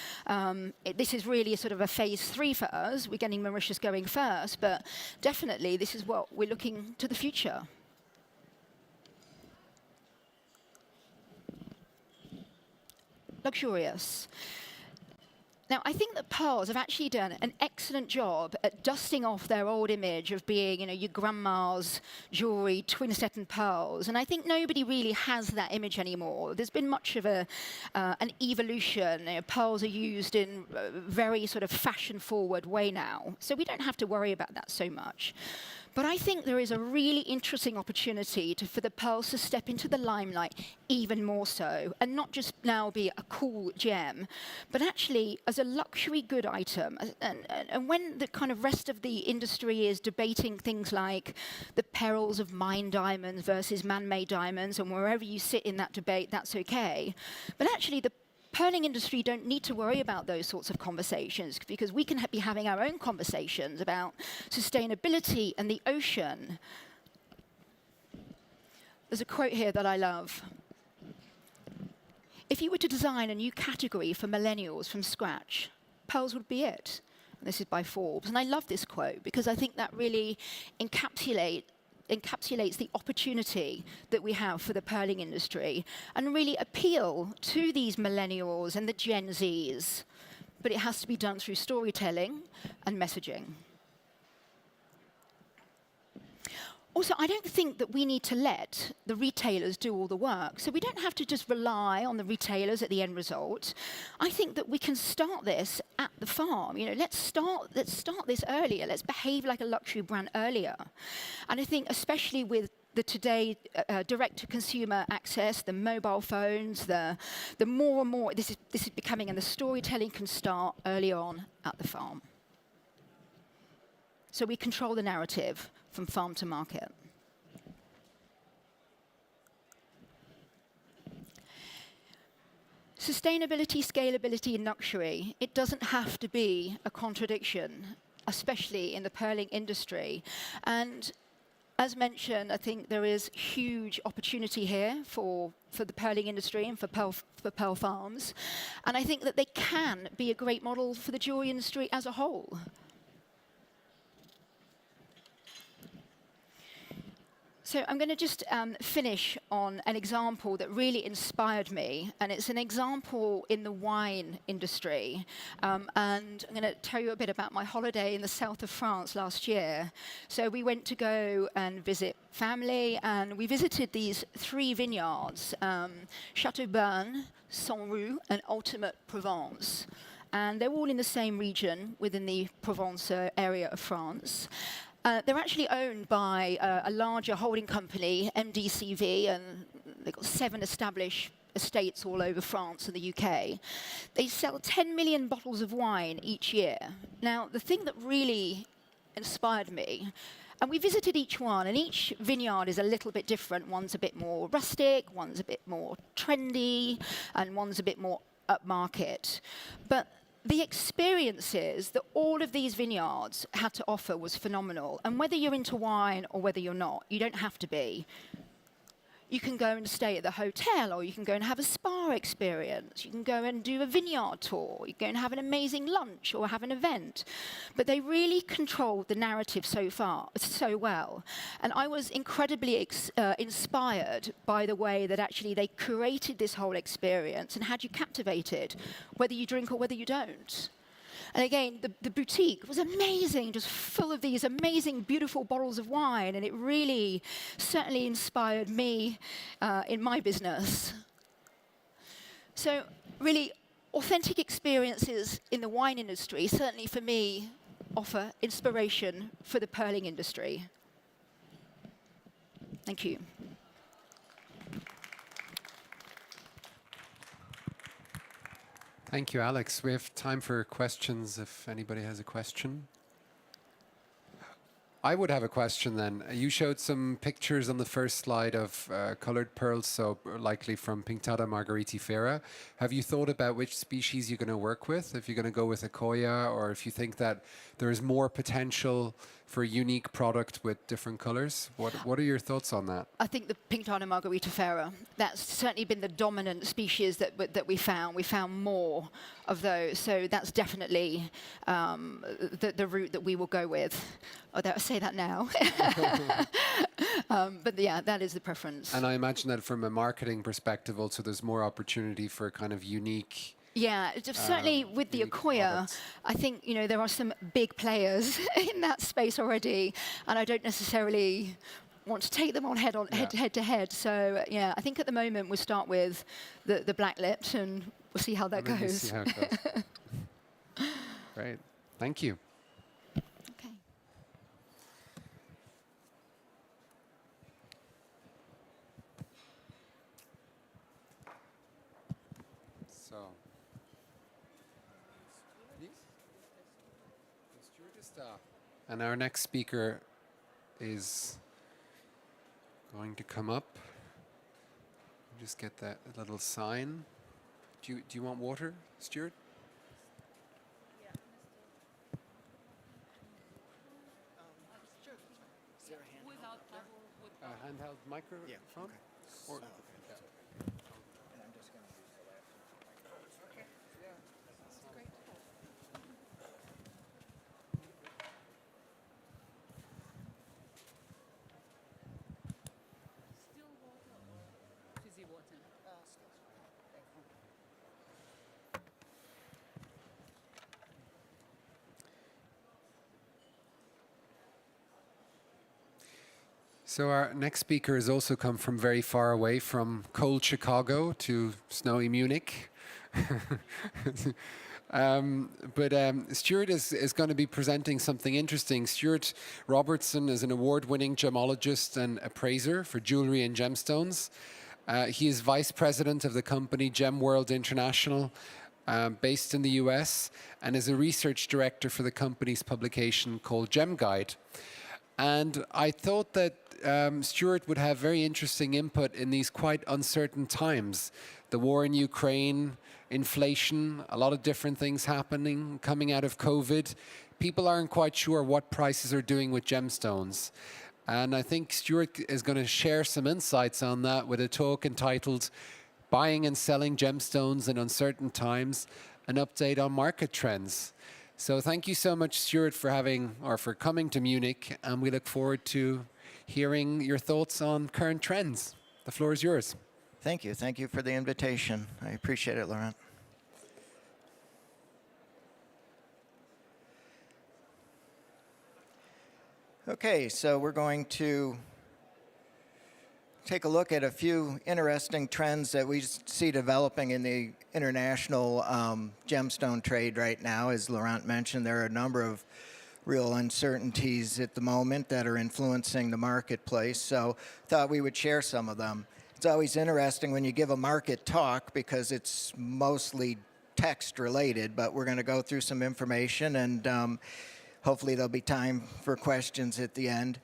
This is really sort of a phase 3 for us. We're getting Mauritius going first, but definitely this is what we're looking to the future. Luxurious. Now, I think that pearls have actually done an excellent job at dusting off their old image of being, your grandma's jewelry, twin-set pearls. And I think nobody really has that image anymore. There's been much of an evolution. Pearls are used in a very sort of fashion-forward way now. So we don't have to worry about that so much. But I think there is a really interesting opportunity for the pearls to step into the limelight even more so, and not just now be a cool gem, but actually as a luxury good item. And when the kind of rest of the industry is debating things like the perils of mined diamonds versus man-made diamonds, and wherever you sit in that debate, that's okay. But actually the pearling industry don't need to worry about those sorts of conversations, because we can be having our own conversations about sustainability and the ocean. There's a quote here that I love. If you were to design a new category for millennials from scratch, pearls would be it. And this is by Forbes. And I love this quote because I think that really encapsulates the opportunity that we have for the pearling industry and really appeal to these millennials and the Gen Zs. But it has to be done through storytelling and messaging. Also, I don't think that we need to let the retailers do all the work. So we don't have to just rely on the retailers at the end result. I think that we can start this at the farm. Let's start this earlier. Let's behave like a luxury brand earlier. And I think especially with the today direct-to-consumer access, the mobile phones, the more and more this is becoming, and the storytelling can start early on at the farm. So we control the narrative from farm to market. Sustainability, scalability, and luxury, it doesn't have to be a contradiction, especially in the pearling industry. And as mentioned, I think there is huge opportunity here for the pearling industry and for pearl farms. And I think that they can be a great model for the jewelry industry as a whole. So I'm going to just finish on an example that really inspired me, and it's an example in the wine industry. And I'm going to tell you a bit about my holiday in the south of France last year. So we went to go and visit family, and we visited these 3 vineyards, Châteauburn, Saint-Roux, and Ultimate Provence. And they're all in the same region within the Provence area of France. They're actually owned by a larger holding company, MDCV, and they've got 7 established estates all over France and the UK. They sell 10 million bottles of wine each year. Now, the thing that really inspired me, and we visited each one, and each vineyard is a little bit different. One's a bit more rustic, one's a bit more trendy, and one's a bit more upmarket. But the experiences that all of these vineyards had to offer was phenomenal. And whether you're into wine or whether you're not, you don't have to be. You can go and stay at the hotel, or you can go and have a spa experience. You can go and do a vineyard tour. You can go and have an amazing lunch or have an event. But they really controlled the narrative so well. And I was incredibly inspired by the way that actually they curated this whole experience and had you captivated, whether you drink or whether you don't. And again, the boutique was amazing, just full of these amazing, beautiful bottles of wine, and it really, certainly inspired me in my business. So really, authentic experiences in the wine industry, certainly for me, offer inspiration for the pearling industry. Thank you. Thank you, Alex. We have time for questions if anybody has a question. I would have a question then. You showed some pictures on the first slide of colored pearls, so likely from Pinctada margaritifera. Have you thought about which species you're going to work with? If you're going to go with Akoya, or if you think that there is more potential for a unique product with different colors? What are your thoughts on that? I think the Pinctada margaritifera, that's certainly been the dominant species that we found. We found more of those, so that's definitely the route that we will go with. Although I say that now. But yeah, that is the preference. And I imagine that from a marketing perspective also there's more opportunity for kind of unique. Yeah, certainly with the Akoya, I think there are some big players in that space already, and I don't necessarily want to take them on head to head. So yeah, I think at the moment we'll start with the black lipped, and we'll see how that goes. We'll see how it goes. Great, thank you. Okay. So. And our next speaker is going to come up. Just get that little sign. Do you want water, Stuart? Handheld microphone? Yeah. Okay. Or, So our next speaker has also come from very far away, from cold Chicago to snowy Munich. But Stuart is going to be presenting something interesting. Stuart Robertson is an award-winning gemologist and appraiser for jewelry and gemstones. He is vice president of the company Gem World International, based in the US, and is a research director for the company's publication called Gem Guide. And I thought that Stuart would have very interesting input in these quite uncertain times. The war in Ukraine, inflation, a lot of different things happening, coming out of COVID. People aren't quite sure what prices are doing with gemstones. And I think Stuart is going to share some insights on that with a talk entitled Buying and Selling Gemstones in Uncertain Times, an update on market trends. So thank you so much, Stuart, for coming to Munich, and we look forward to hearing your thoughts on current trends. The floor is yours. Thank you. Thank you for the invitation. I appreciate it, Laurent. Okay, so we're going to take a look at a few interesting trends that we see developing in the international gemstone trade right now. As Laurent mentioned, there are a number of real uncertainties at the moment that are influencing the marketplace, so thought we would share some of them. It's always interesting when you give a market talk because it's mostly text related, but we're going to go through some information and hopefully there'll be time for questions at the end.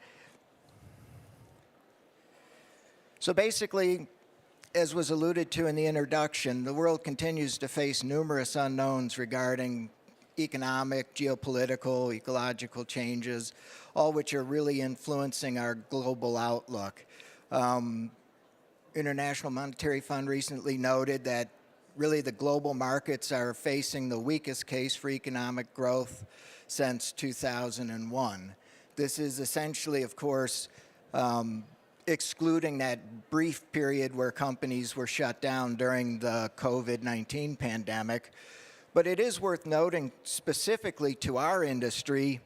So basically, as was alluded to in the introduction, the world continues to face numerous unknowns regarding economic, geopolitical, ecological changes, all which are really influencing our global outlook. International Monetary Fund recently noted that really the global markets are facing the weakest case for economic growth since 2001. This is essentially, of course, excluding that brief period where companies were shut down during the COVID-19 pandemic. But it is worth noting specifically to our industry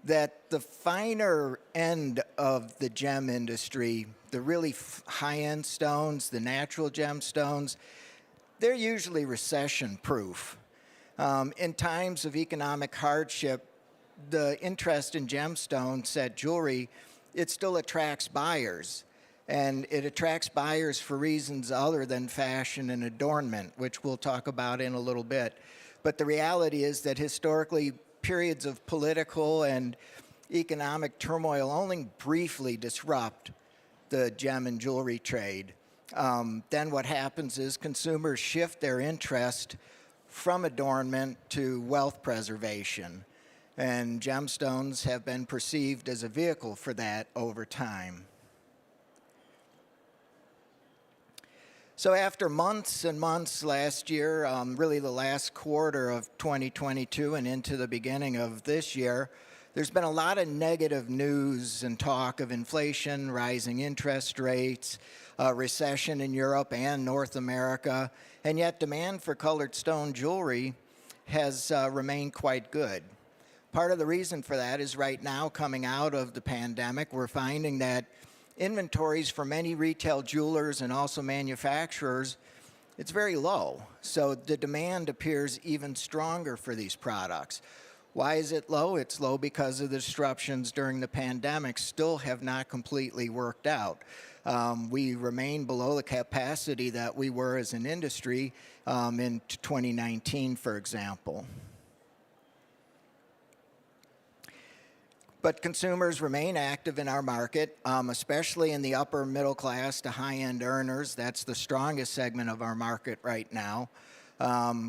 that the finer end of the gem industry, the really high-end stones, the natural gemstones, they're usually recession-proof. In times of economic hardship, the interest in gemstone set jewelry, it still attracts buyers. And it attracts buyers for reasons other than fashion and adornment, which we'll talk about in a little bit. But the reality is that historically, periods of political and economic turmoil only briefly disrupt the gem and jewelry trade. Then what happens is consumers shift their interest from adornment to wealth preservation. And gemstones have been perceived as a vehicle for that over time. So after months and months last year, really the last quarter of 2022 and into the beginning of this year, there's been a lot of negative news and talk of inflation, rising interest rates, recession in Europe and North America, and yet demand for colored stone jewelry has remained quite good. Part of the reason for that is right now, coming out of the pandemic, we're finding that inventories for many retail jewelers and also manufacturers, it's very low. So the demand appears even stronger for these products. Why is it low? It's low because of the disruptions during the pandemic still have not completely worked out. We remain below the capacity that we were as an industry in 2019, for example. But consumers remain active in our market, especially in the upper middle class to high-end earners. That's the strongest segment of our market right now.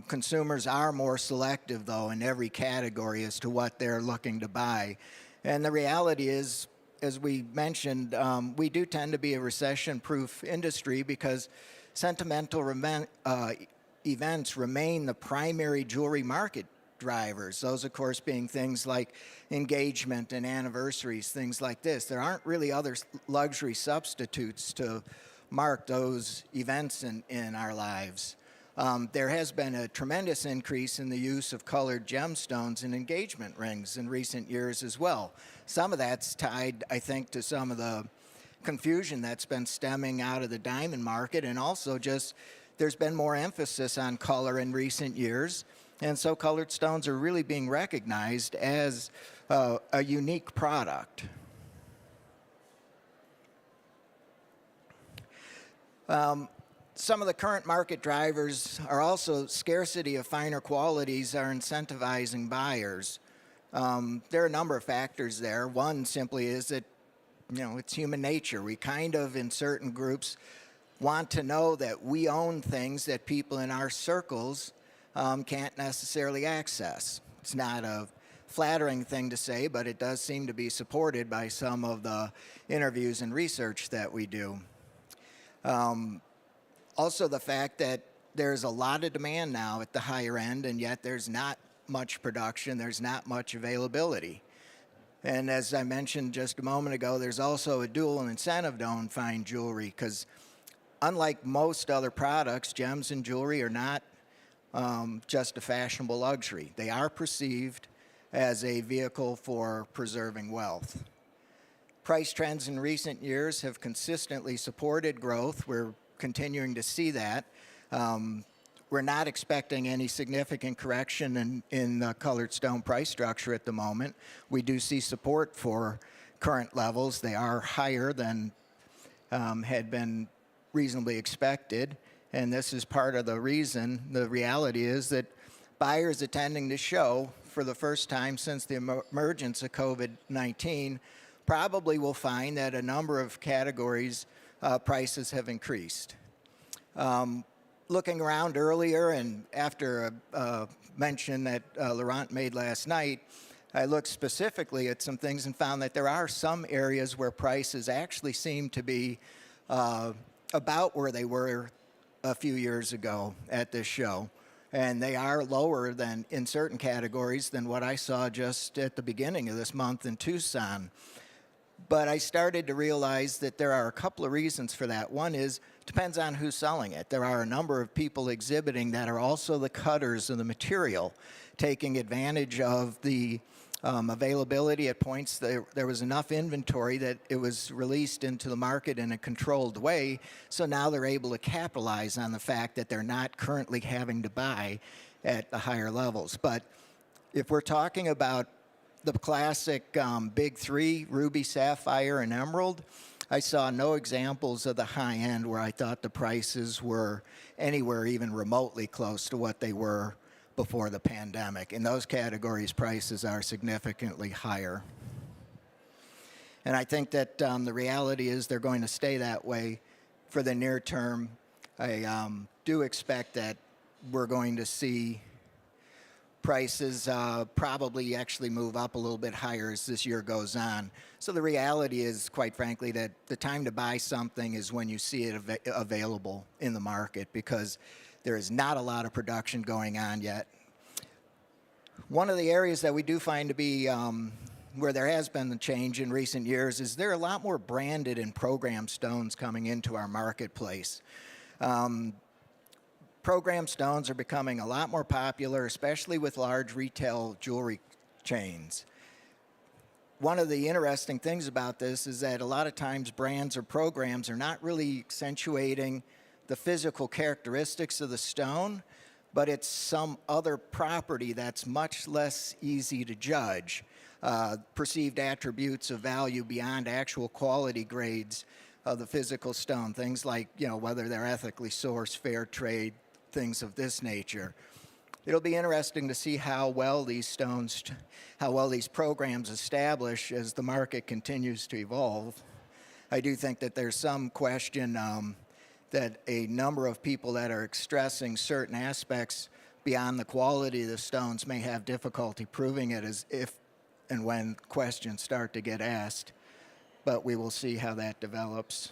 Consumers are more selective, though, in every category as to what they're looking to buy. And the reality is, as we mentioned, we do tend to be a recession-proof industry because sentimental events remain the primary jewelry market drivers. Those, of course, being things like engagement and anniversaries, things like this. There aren't really other luxury substitutes to mark those events in our lives. There has been a tremendous increase in the use of colored gemstones and engagement rings in recent years as well. Some of that's tied, I think, to some of the confusion that's been stemming out of the diamond market, and also just there's been more emphasis on color in recent years. And so colored stones are really being recognized as a unique product. Some of the current market drivers are also scarcity of finer qualities are incentivizing buyers. There are a number of factors there. One simply is that, it's human nature. We kind of, in certain groups, want to know that we own things that people in our circles can't necessarily access. It's not a flattering thing to say, but it does seem to be supported by some of the interviews and research that we do. Also the fact that there's a lot of demand now at the higher end, and yet there's not much production, there's not much availability. And as I mentioned just a moment ago, there's also a dual incentive to own fine jewelry, because unlike most other products, gems and jewelry are not just a fashionable luxury. They are perceived as a vehicle for preserving wealth. Price trends in recent years have consistently supported growth. We're continuing to see that. We're not expecting any significant correction in the colored stone price structure at the moment. We do see support for current levels. They are higher than had been reasonably expected, and this is part of the reason. The reality is that buyers attending the show for the first time since the emergence of COVID-19 probably will find that a number of categories prices have increased. Looking around earlier and after a mention that Laurent made last night, I looked specifically at some things and found that there are some areas where prices actually seem to be about where they were a few years ago at this show. And they are lower than, in certain categories, than what I saw just at the beginning of this month in Tucson. But I started to realize that there are a couple of reasons for that. One is, depends on who's selling it. There are a number of people exhibiting that are also the cutters of the material, taking advantage of the availability at points. There was enough inventory that it was released into the market in a controlled way, so now they're able to capitalize on the fact that they're not currently having to buy at the higher levels. But if we're talking about the classic big three, ruby, sapphire, and emerald, I saw no examples of the high end where I thought the prices were anywhere even remotely close to what they were before the pandemic. In those categories, prices are significantly higher. And I think that the reality is they're going to stay that way for the near term. I do expect that we're going to see prices probably actually move up a little bit higher as this year goes on. So the reality is, quite frankly, that the time to buy something is when you see it available in the market, because there is not a lot of production going on yet. One of the areas that we do find to be where there has been the change in recent years is there are a lot more branded and program stones coming into our marketplace. Program stones are becoming a lot more popular, especially with large retail jewelry chains. One of the interesting things about this is that a lot of times brands or programs are not really accentuating the physical characteristics of the stone, but it's some other property that's much less easy to judge. Perceived attributes of value beyond actual quality grades of the physical stone. Things like, whether they're ethically sourced, fair trade, things of this nature. It'll be interesting to see how well these programs establish as the market continues to evolve. I do think that there's some question that a number of people that are stressing certain aspects beyond the quality of the stones may have difficulty proving it as if and when questions start to get asked. But we will see how that develops.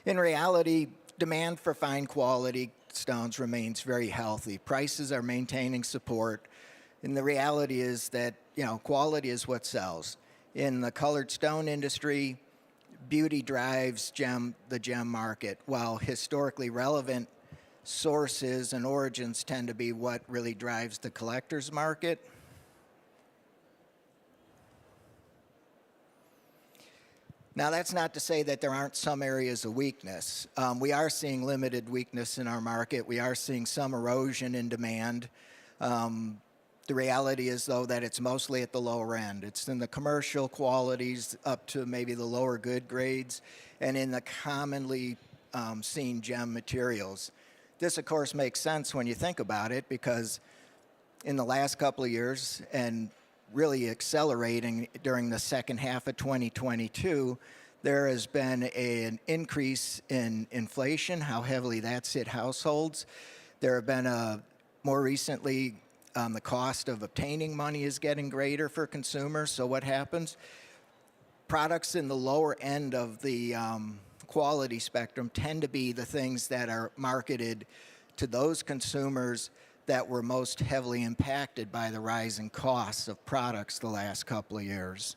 In reality, demand for fine quality stones remains very healthy. Prices are maintaining support. And the reality is that, quality is what sells. In the colored stone industry, beauty drives the gem market, while historically relevant sources and origins tend to be what really drives the collector's market. Now, that's not to say that there aren't some areas of weakness. We are seeing limited weakness in our market. We are seeing some erosion in demand. The reality is, though, that it's mostly at the lower end. It's in the commercial qualities up to maybe the lower good grades, and in the commonly seen gem materials. This, of course, makes sense when you think about it, because in the last couple of years, and really accelerating during the second half of 2022, there has been an increase in inflation, how heavily that's hit households. There have been more recently the cost of obtaining money is getting greater for consumers. So what happens? Products in the lower end of the quality spectrum tend to be the things that are marketed to those consumers that were most heavily impacted by the rising costs of products the last couple of years.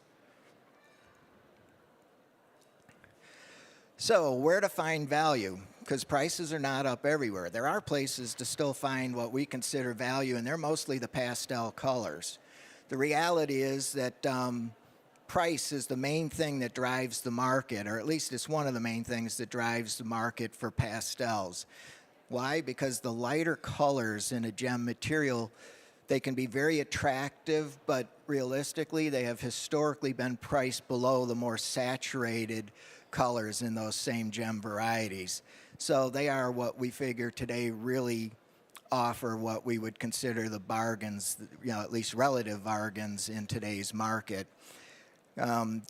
So where to find value? Because prices are not up everywhere. There are places to still find what we consider value, and they're mostly the pastel colors. The reality is that price is the main thing that drives the market, or at least it's one of the main things that drives the market for pastels. Why? Because the lighter colors in a gem material, they can be very attractive, but realistically, they have historically been priced below the more saturated colors in those same gem varieties. So they are what we figure today really offer what we would consider the bargains, at least relative bargains in today's market.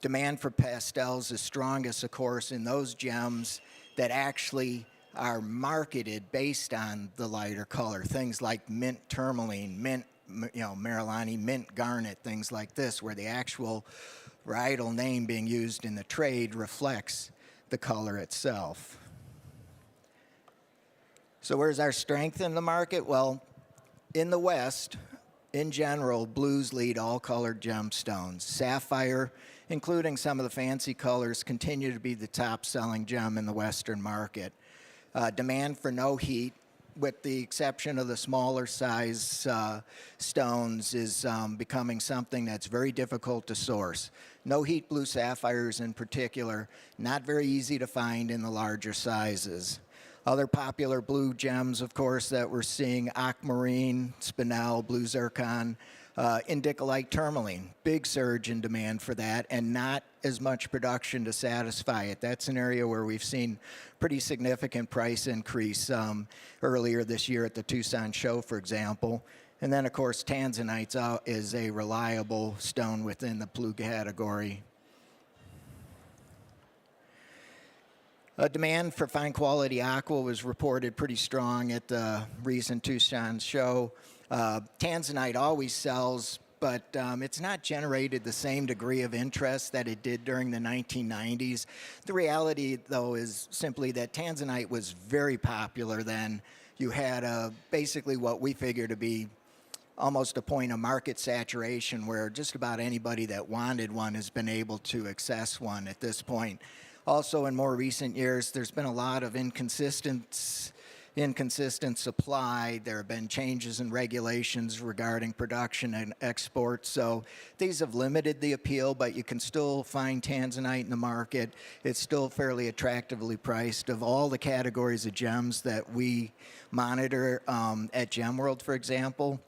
Demand for pastels is strongest, of course, in those gems that actually are marketed based on the lighter color. Things like mint tourmaline, mint, Marilani, mint garnet, things like this, where the actual varietal name being used in the trade reflects the color itself. So where's our strength in the market? Well, in the West, in general, blues lead all colored gemstones. Sapphire, including some of the fancy colors, continue to be the top-selling gem in the Western market. Demand for no heat, with the exception of the smaller size stones, is becoming something that's very difficult to source. No heat blue sapphires in particular, not very easy to find in the larger sizes. Other popular blue gems, of course, that we're seeing: aquamarine, spinel, blue zircon, indicolite tourmaline. Big surge in demand for that, and not as much production to satisfy it. That's an area where we've seen pretty significant price increase earlier this year at the Tucson show, for example. And then, of course, tanzanite is a reliable stone within the blue category. Demand for fine quality aqua was reported pretty strong at the recent Tucson show. Tanzanite always sells, but it's not generated the same degree of interest that it did during the 1990s. The reality, though, is simply that tanzanite was very popular then. You had basically what we figure to be almost a point of market saturation, where just about anybody that wanted one has been able to access one at this point. Also, in more recent years, there's been a lot of inconsistent supply. There have been changes in regulations regarding production and export. So these have limited the appeal, but you can still find tanzanite in the market. It's still fairly attractively priced. Of all the categories of gems that we monitor at GemWorld, for example,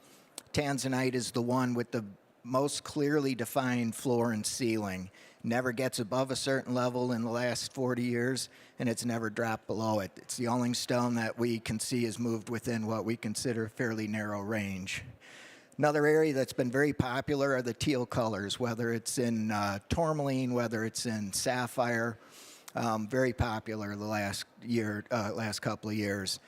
tanzanite is the one with the most clearly defined floor and ceiling. Never gets above a certain level in the last 40 years, and it's never dropped below it. It's the only stone that we can see has moved within what we consider a fairly narrow range. Another area that's been very popular are the teal colors, whether it's in tourmaline, whether it's in sapphire. Very popular the last couple of years.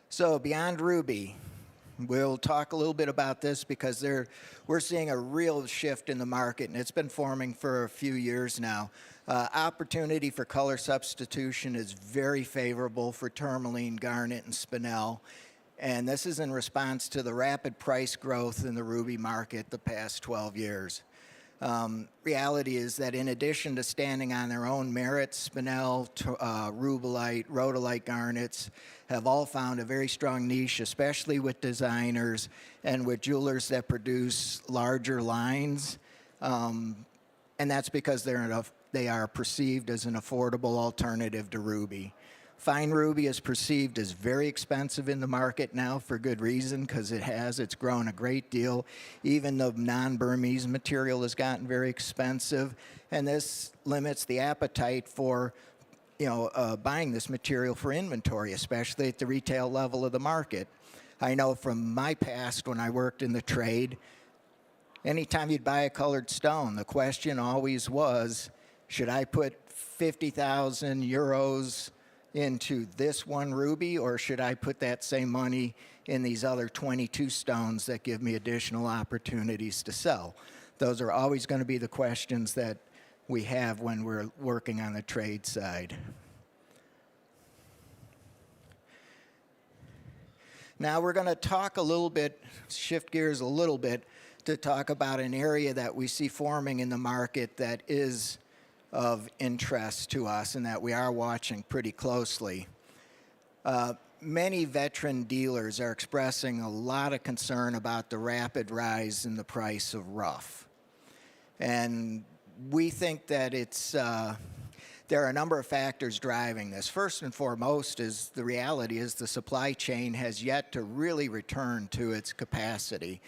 So beyond ruby, we'll talk a little bit about this because we're seeing a real shift in the market, and it's been forming for a few years now. Opportunity for color substitution is very favorable for tourmaline, garnet, and spinel, and this is in response to the rapid price growth in the ruby market the past 12 years. Reality is that in addition to standing on their own merits, spinel, rubellite, rhodolite garnets have all found a very strong niche, especially with designers and with jewelers that produce larger lines. And that's because they are perceived as an affordable alternative to ruby. Fine ruby is perceived as very expensive in the market now for good reason, because it's grown a great deal. Even the non-Burmese material has gotten very expensive, and this limits the appetite for buying this material for inventory, especially at the retail level of the market. I know from my past when I worked in the trade, anytime you'd buy a colored stone, the question always was, should I put 50,000 euros into this one ruby, or should I put that same money in these other 22 stones that give me additional opportunities to sell? Those are always going to be the questions that we have when we're working on the trade side. Now we're going to talk a little bit, shift gears a little bit, to talk about an area that we see forming in the market that is of interest to us and that we are watching pretty closely. Many veteran dealers are expressing a lot of concern about the rapid rise in the price of rough. And we think that there are a number of factors driving this. First and foremost is the reality is the supply chain has yet to really return to its capacity.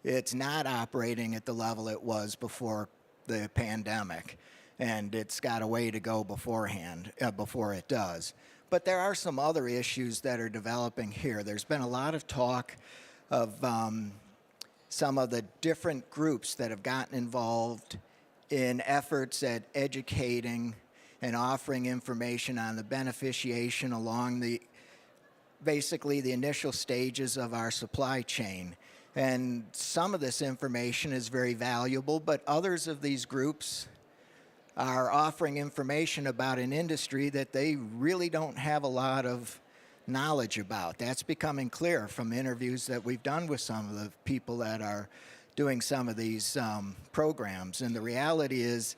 It's not operating at the level it was before the pandemic, and it's got a way to go beforehand, before it does. But there are some other issues that are developing here. There's been a lot of talk of some of the different groups that have gotten involved in efforts at educating and offering information on the beneficiation along basically the initial stages of our supply chain. And some of this information is very valuable, but others of these groups are offering information about an industry that they really don't have a lot of knowledge about. That's becoming clear from interviews that we've done with some of the people that are doing some of these programs. And the reality is,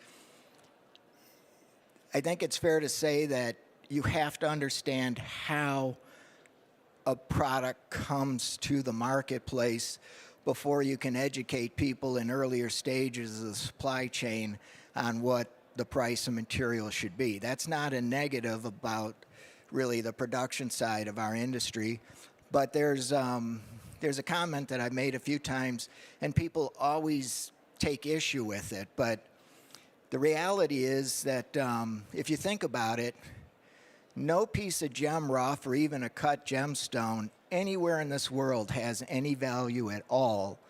I think it's fair to say that you have to understand how a product comes to the marketplace before you can educate people in earlier stages of the supply chain on what the price of material should be. That's not a negative about really the production side of our industry, but there's a comment that I've made a few times, and people always take issue with it, but the reality is that if you think about it, no piece of gem rough or even a cut gemstone anywhere in this world has any value at all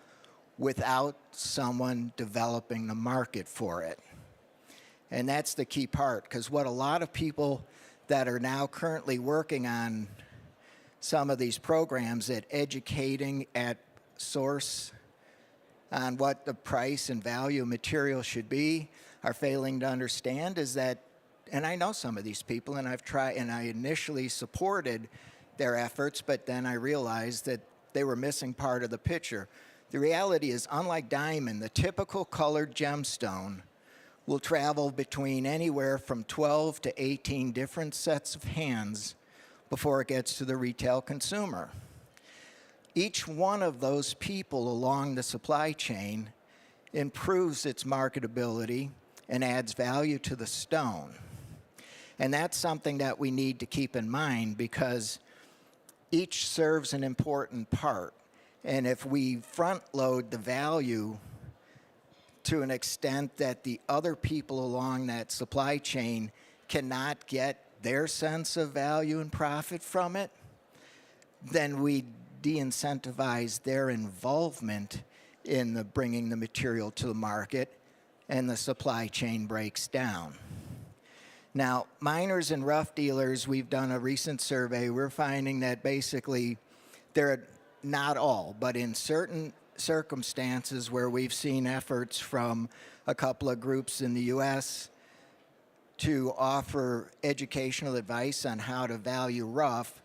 without someone developing the market for it. And that's the key part, because what a lot of people that are now currently working on some of these programs at educating at source on what the price and value of material should be are failing to understand is that, and I know some of these people, and I've tried, and I initially supported their efforts, but then I realized that they were missing part of the picture. The reality is, unlike diamond, the typical colored gemstone will travel between anywhere from 12 to 18 different sets of hands before it gets to the retail consumer. Each one of those people along the supply chain improves its marketability and adds value to the stone. And that's something that we need to keep in mind, because each serves an important part. And if we front load the value to an extent that the other people along that supply chain cannot get their sense of value and profit from it, then we de-incentivize their involvement in bringing the material to the market, and the supply chain breaks down. Now, miners and rough dealers, we've done a recent survey. We're finding that basically they're not all, but in certain circumstances where we've seen efforts from a couple of groups in the U.S. to offer educational advice on how to value rough,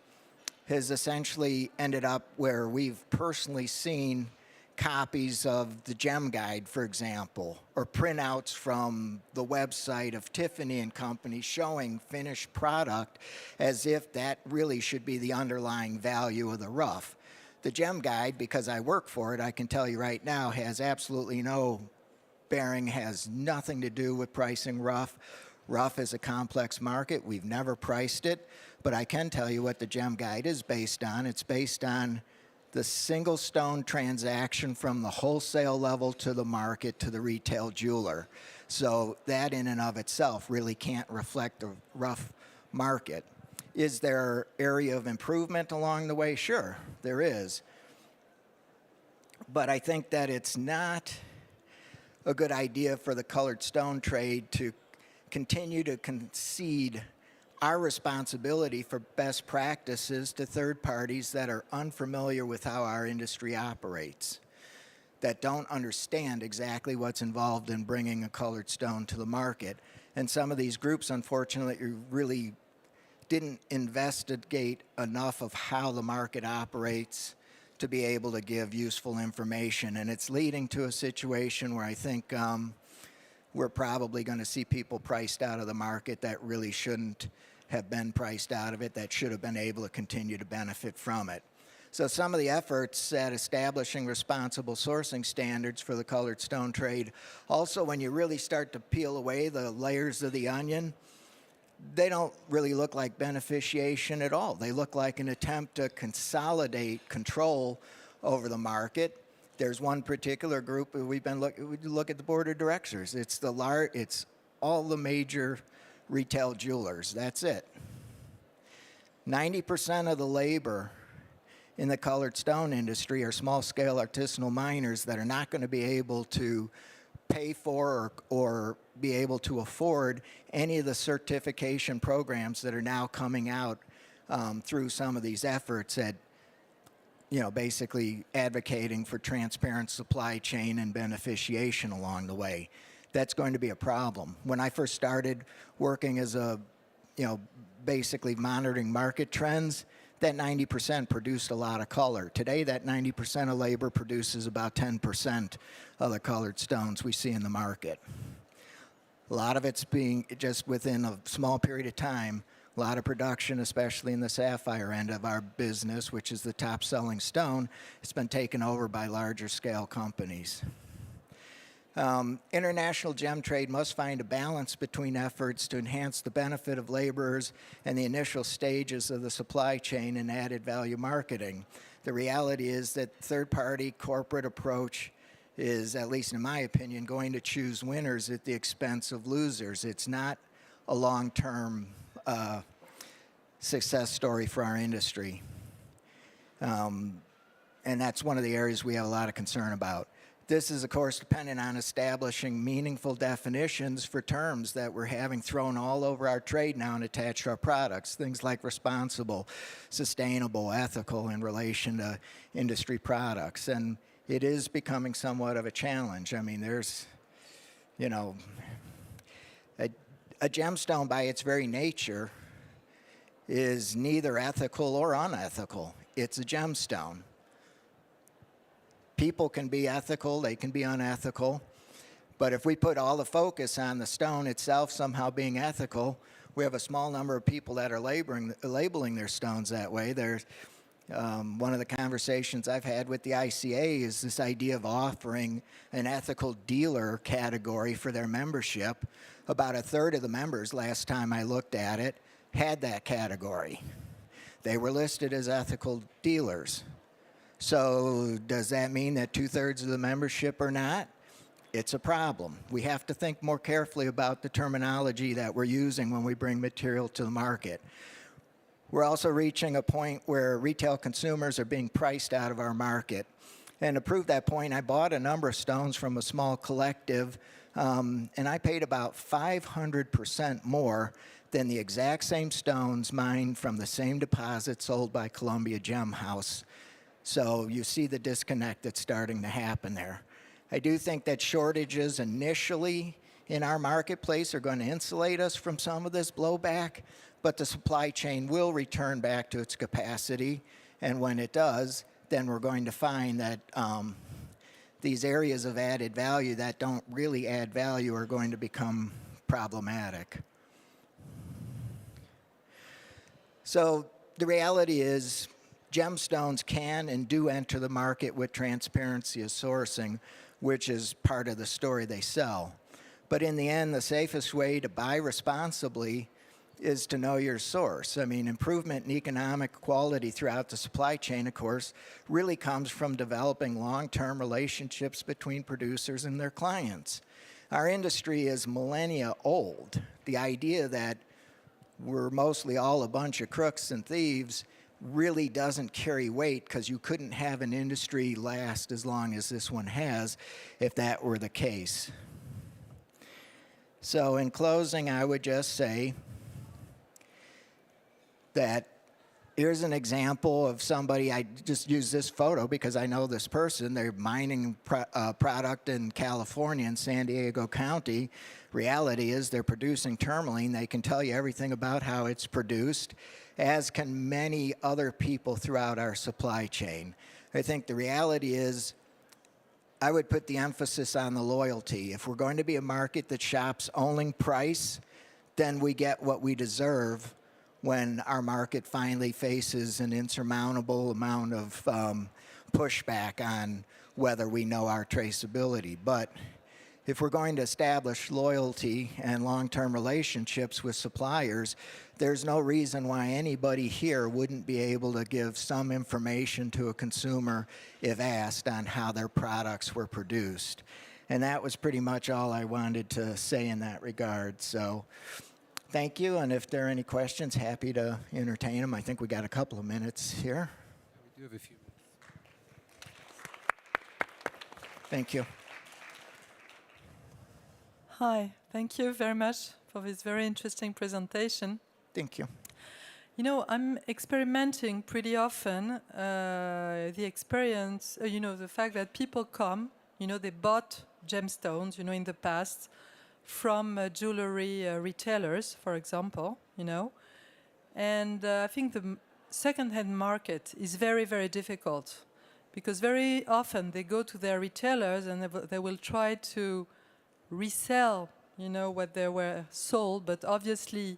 has essentially ended up where we've personally seen copies of the Gem Guide, for example, or printouts from the website of Tiffany and Company showing finished product as if that really should be the underlying value of the rough. The Gem Guide, because I work for it, I can tell you right now, has absolutely no bearing, has nothing to do with pricing rough. Rough is a complex market. We've never priced it, but I can tell you what the Gem Guide is based on. It's based on the single stone transaction from the wholesale level to the market to the retail jeweler. So that in and of itself really can't reflect the rough market. Is there area of improvement along the way? Sure, there is. But I think that it's not a good idea for the colored stone trade to continue to concede our responsibility for best practices to third parties that are unfamiliar with how our industry operates, that don't understand exactly what's involved in bringing a colored stone to the market. And some of these groups, unfortunately, really didn't investigate enough of how the market operates to be able to give useful information. And it's leading to a situation where I think we're probably going to see people priced out of the market that really shouldn't have been priced out of it, that should have been able to continue to benefit from it. So some of the efforts at establishing responsible sourcing standards for the colored stone trade, also when you really start to peel away the layers of the onion, they don't really look like beneficiation at all. They look like an attempt to consolidate control over the market. There's one particular group we look at the board of directors. It's all the major retail jewelers. That's it. 90% of the labor in the colored stone industry are small-scale artisanal miners that are not going to be able to pay for or be able to afford any of the certification programs that are now coming out through some of these efforts at, basically advocating for transparent supply chain and beneficiation along the way. That's going to be a problem. When I first started working as basically monitoring market trends, that 90% produced a lot of color. Today, that 90% of labor produces about 10% of the colored stones we see in the market. A lot of it's being just within a small period of time, a lot of production, especially in the sapphire end of our business, which is the top-selling stone, it's been taken over by larger scale companies. International gem trade must find a balance between efforts to enhance the benefit of laborers and the initial stages of the supply chain and added value marketing. The reality is that third-party corporate approach is, at least in my opinion, going to choose winners at the expense of losers. It's not a long-term success story for our industry. And that's one of the areas we have a lot of concern about. This is, of course, dependent on establishing meaningful definitions for terms that we're having thrown all over our trade now and attached to our products. Things like responsible, sustainable, ethical in relation to industry products. And it is becoming somewhat of a challenge. I mean, there's, a gemstone by its very nature is neither ethical or unethical. It's a gemstone. People can be ethical, they can be unethical, but if we put all the focus on the stone itself somehow being ethical, we have a small number of people that are labeling their stones that way. There's one of the conversations I've had with the ICA is this idea of offering an ethical dealer category for their membership. About a third of the members, last time I looked at it, had that category. They were listed as ethical dealers. So does that mean that 2/3 of the membership are not? It's a problem. We have to think more carefully about the terminology that we're using when we bring material to the market. We're also reaching a point where retail consumers are being priced out of our market. And to prove that point, I bought a number of stones from a small collective, and I paid about 500% more than the exact same stones mined from the same deposit sold by Columbia Gem House. So you see the disconnect that's starting to happen there. I do think that shortages initially in our marketplace are going to insulate us from some of this blowback, but the supply chain will return back to its capacity. And when it does, then we're going to find that these areas of added value that don't really add value are going to become problematic. So the reality is, gemstones can and do enter the market with transparency of sourcing, which is part of the story they sell. But in the end, the safest way to buy responsibly is to know your source. I mean, improvement in economic quality throughout the supply chain, of course, really comes from developing long-term relationships between producers and their clients. Our industry is millennia old. The idea that we're mostly all a bunch of crooks and thieves really doesn't carry weight, because you couldn't have an industry last as long as this one has if that were the case. So in closing, I would just say that here's an example of somebody, I just use this photo because I know this person. They're mining product in California in San Diego County. Reality is they're producing tourmaline. They can tell you everything about how it's produced, as can many other people throughout our supply chain. I think the reality is I would put the emphasis on the loyalty. If we're going to be a market that shops only price, then we get what we deserve when our market finally faces an insurmountable amount of pushback on whether we know our traceability. But if we're going to establish loyalty and long-term relationships with suppliers, there's no reason why anybody here wouldn't be able to give some information to a consumer if asked on how their products were produced. And that was pretty much all I wanted to say in that regard. So thank you, and if there are any questions, happy to entertain them. I think we got a couple of minutes here. We do have a few minutes. Thank you. Hi, thank you very much for this very interesting presentation. Thank you. You know, I'm experimenting pretty often the experience, the fact that people come, they bought gemstones, in the past from jewelry retailers, for example, and I think the second-hand market is very, very difficult because very often they go to their retailers and they will try to resell, what they were sold, but obviously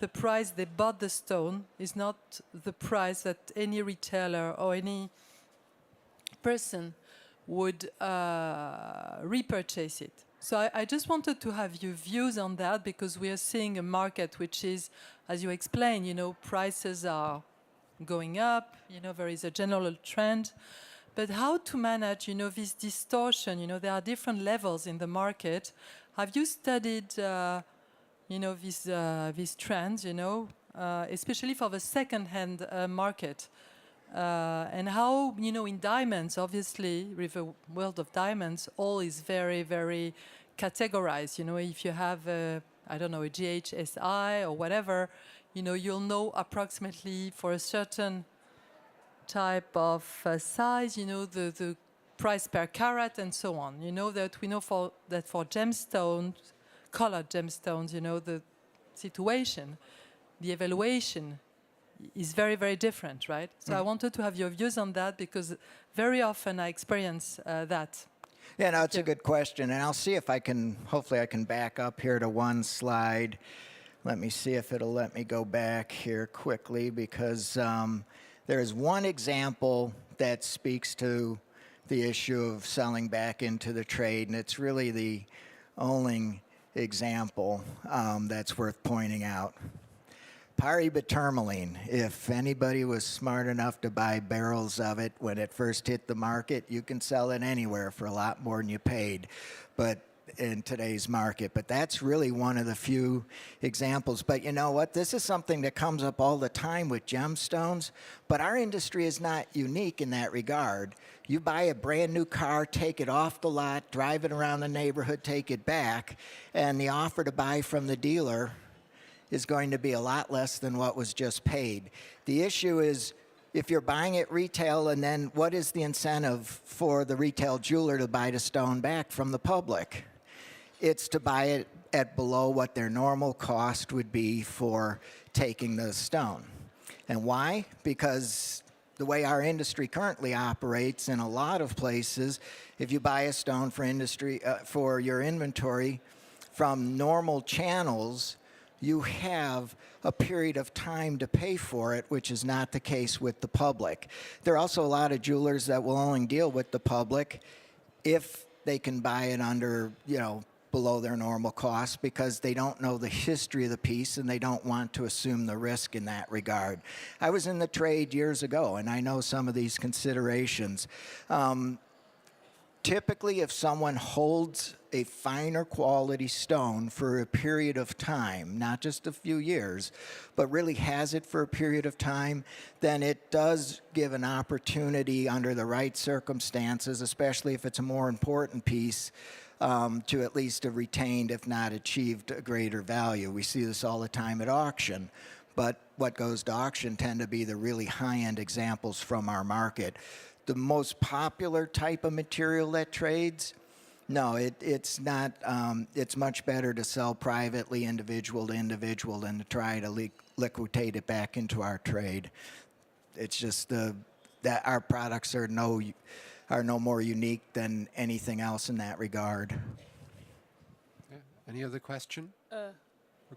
the price they bought the stone is not the price that any retailer or any person would repurchase it. So I just wanted to have your views on that because we are seeing a market which is, as you explained, prices are going up, there is a general trend. But how to manage, this distortion? There are different levels in the market. Have you studied, these trends, especially for the second-hand market? And how, in diamonds, obviously, with the world of diamonds, all is very, very categorized. If you have, a GHSI or whatever, you'll know approximately for a certain type of size, the price per carat and so on. That we know for gemstones, colored gemstones, the situation, the evaluation is very, very different, right? So I wanted to have your views on that because very often I experience that. Yeah, no, it's a good question. And I'll see if I can, hopefully I can back up here to one slide. Let me see if it'll let me go back here quickly because there is one example that speaks to the issue of selling back into the trade, and it's really the only example that's worth pointing out. Tourmaline, if anybody was smart enough to buy barrels of it when it first hit the market, you can sell it anywhere for a lot more than you paid in today's market. But that's really one of the few examples. But you know what? This is something that comes up all the time with gemstones, but our industry is not unique in that regard. You buy a brand new car, take it off the lot, drive it around the neighborhood, take it back, and the offer to buy from the dealer is going to be a lot less than what was just paid. The issue is if you're buying it retail, and then what is the incentive for the retail jeweler to buy the stone back from the public? It's to buy it at below what their normal cost would be for taking the stone. And why? Because the way our industry currently operates in a lot of places, if you buy a stone for your inventory from normal channels, you have a period of time to pay for it, which is not the case with the public. There are also a lot of jewelers that will only deal with the public if they can buy it under, below their normal cost because they don't know the history of the piece and they don't want to assume the risk in that regard. I was in the trade years ago and I know some of these considerations. Typically, if someone holds a finer quality stone for a period of time, not just a few years, but really has it for a period of time, then it does give an opportunity under the right circumstances, especially if it's a more important piece, to at least have retained, if not achieved, a greater value. We see this all the time at auction. but what goes to auction tend to be the really high-end examples from our market. The most popular type of material that trades, no, it's not. It's much better to sell privately, individual to individual, than to try to liquidate it back into our trade. It's just that our products are no more unique than anything else in that regard. Yeah. Any other question or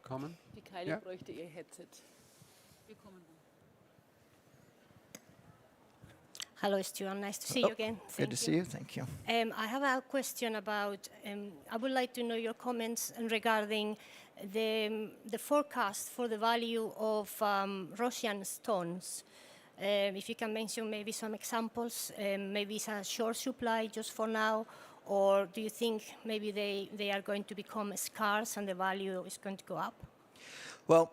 comment? Die Kylie Yeah. bräuchte ihr Headset. Hello, Stuart. Nice to see you again. Good to see you. Thank you. I have a question about, I would like to know your comments regarding the forecast for the value of Russian stones. If you can mention maybe some examples, maybe it's a short supply just for now, or do you think maybe they are going to become scarce and the value is going to go up? Well,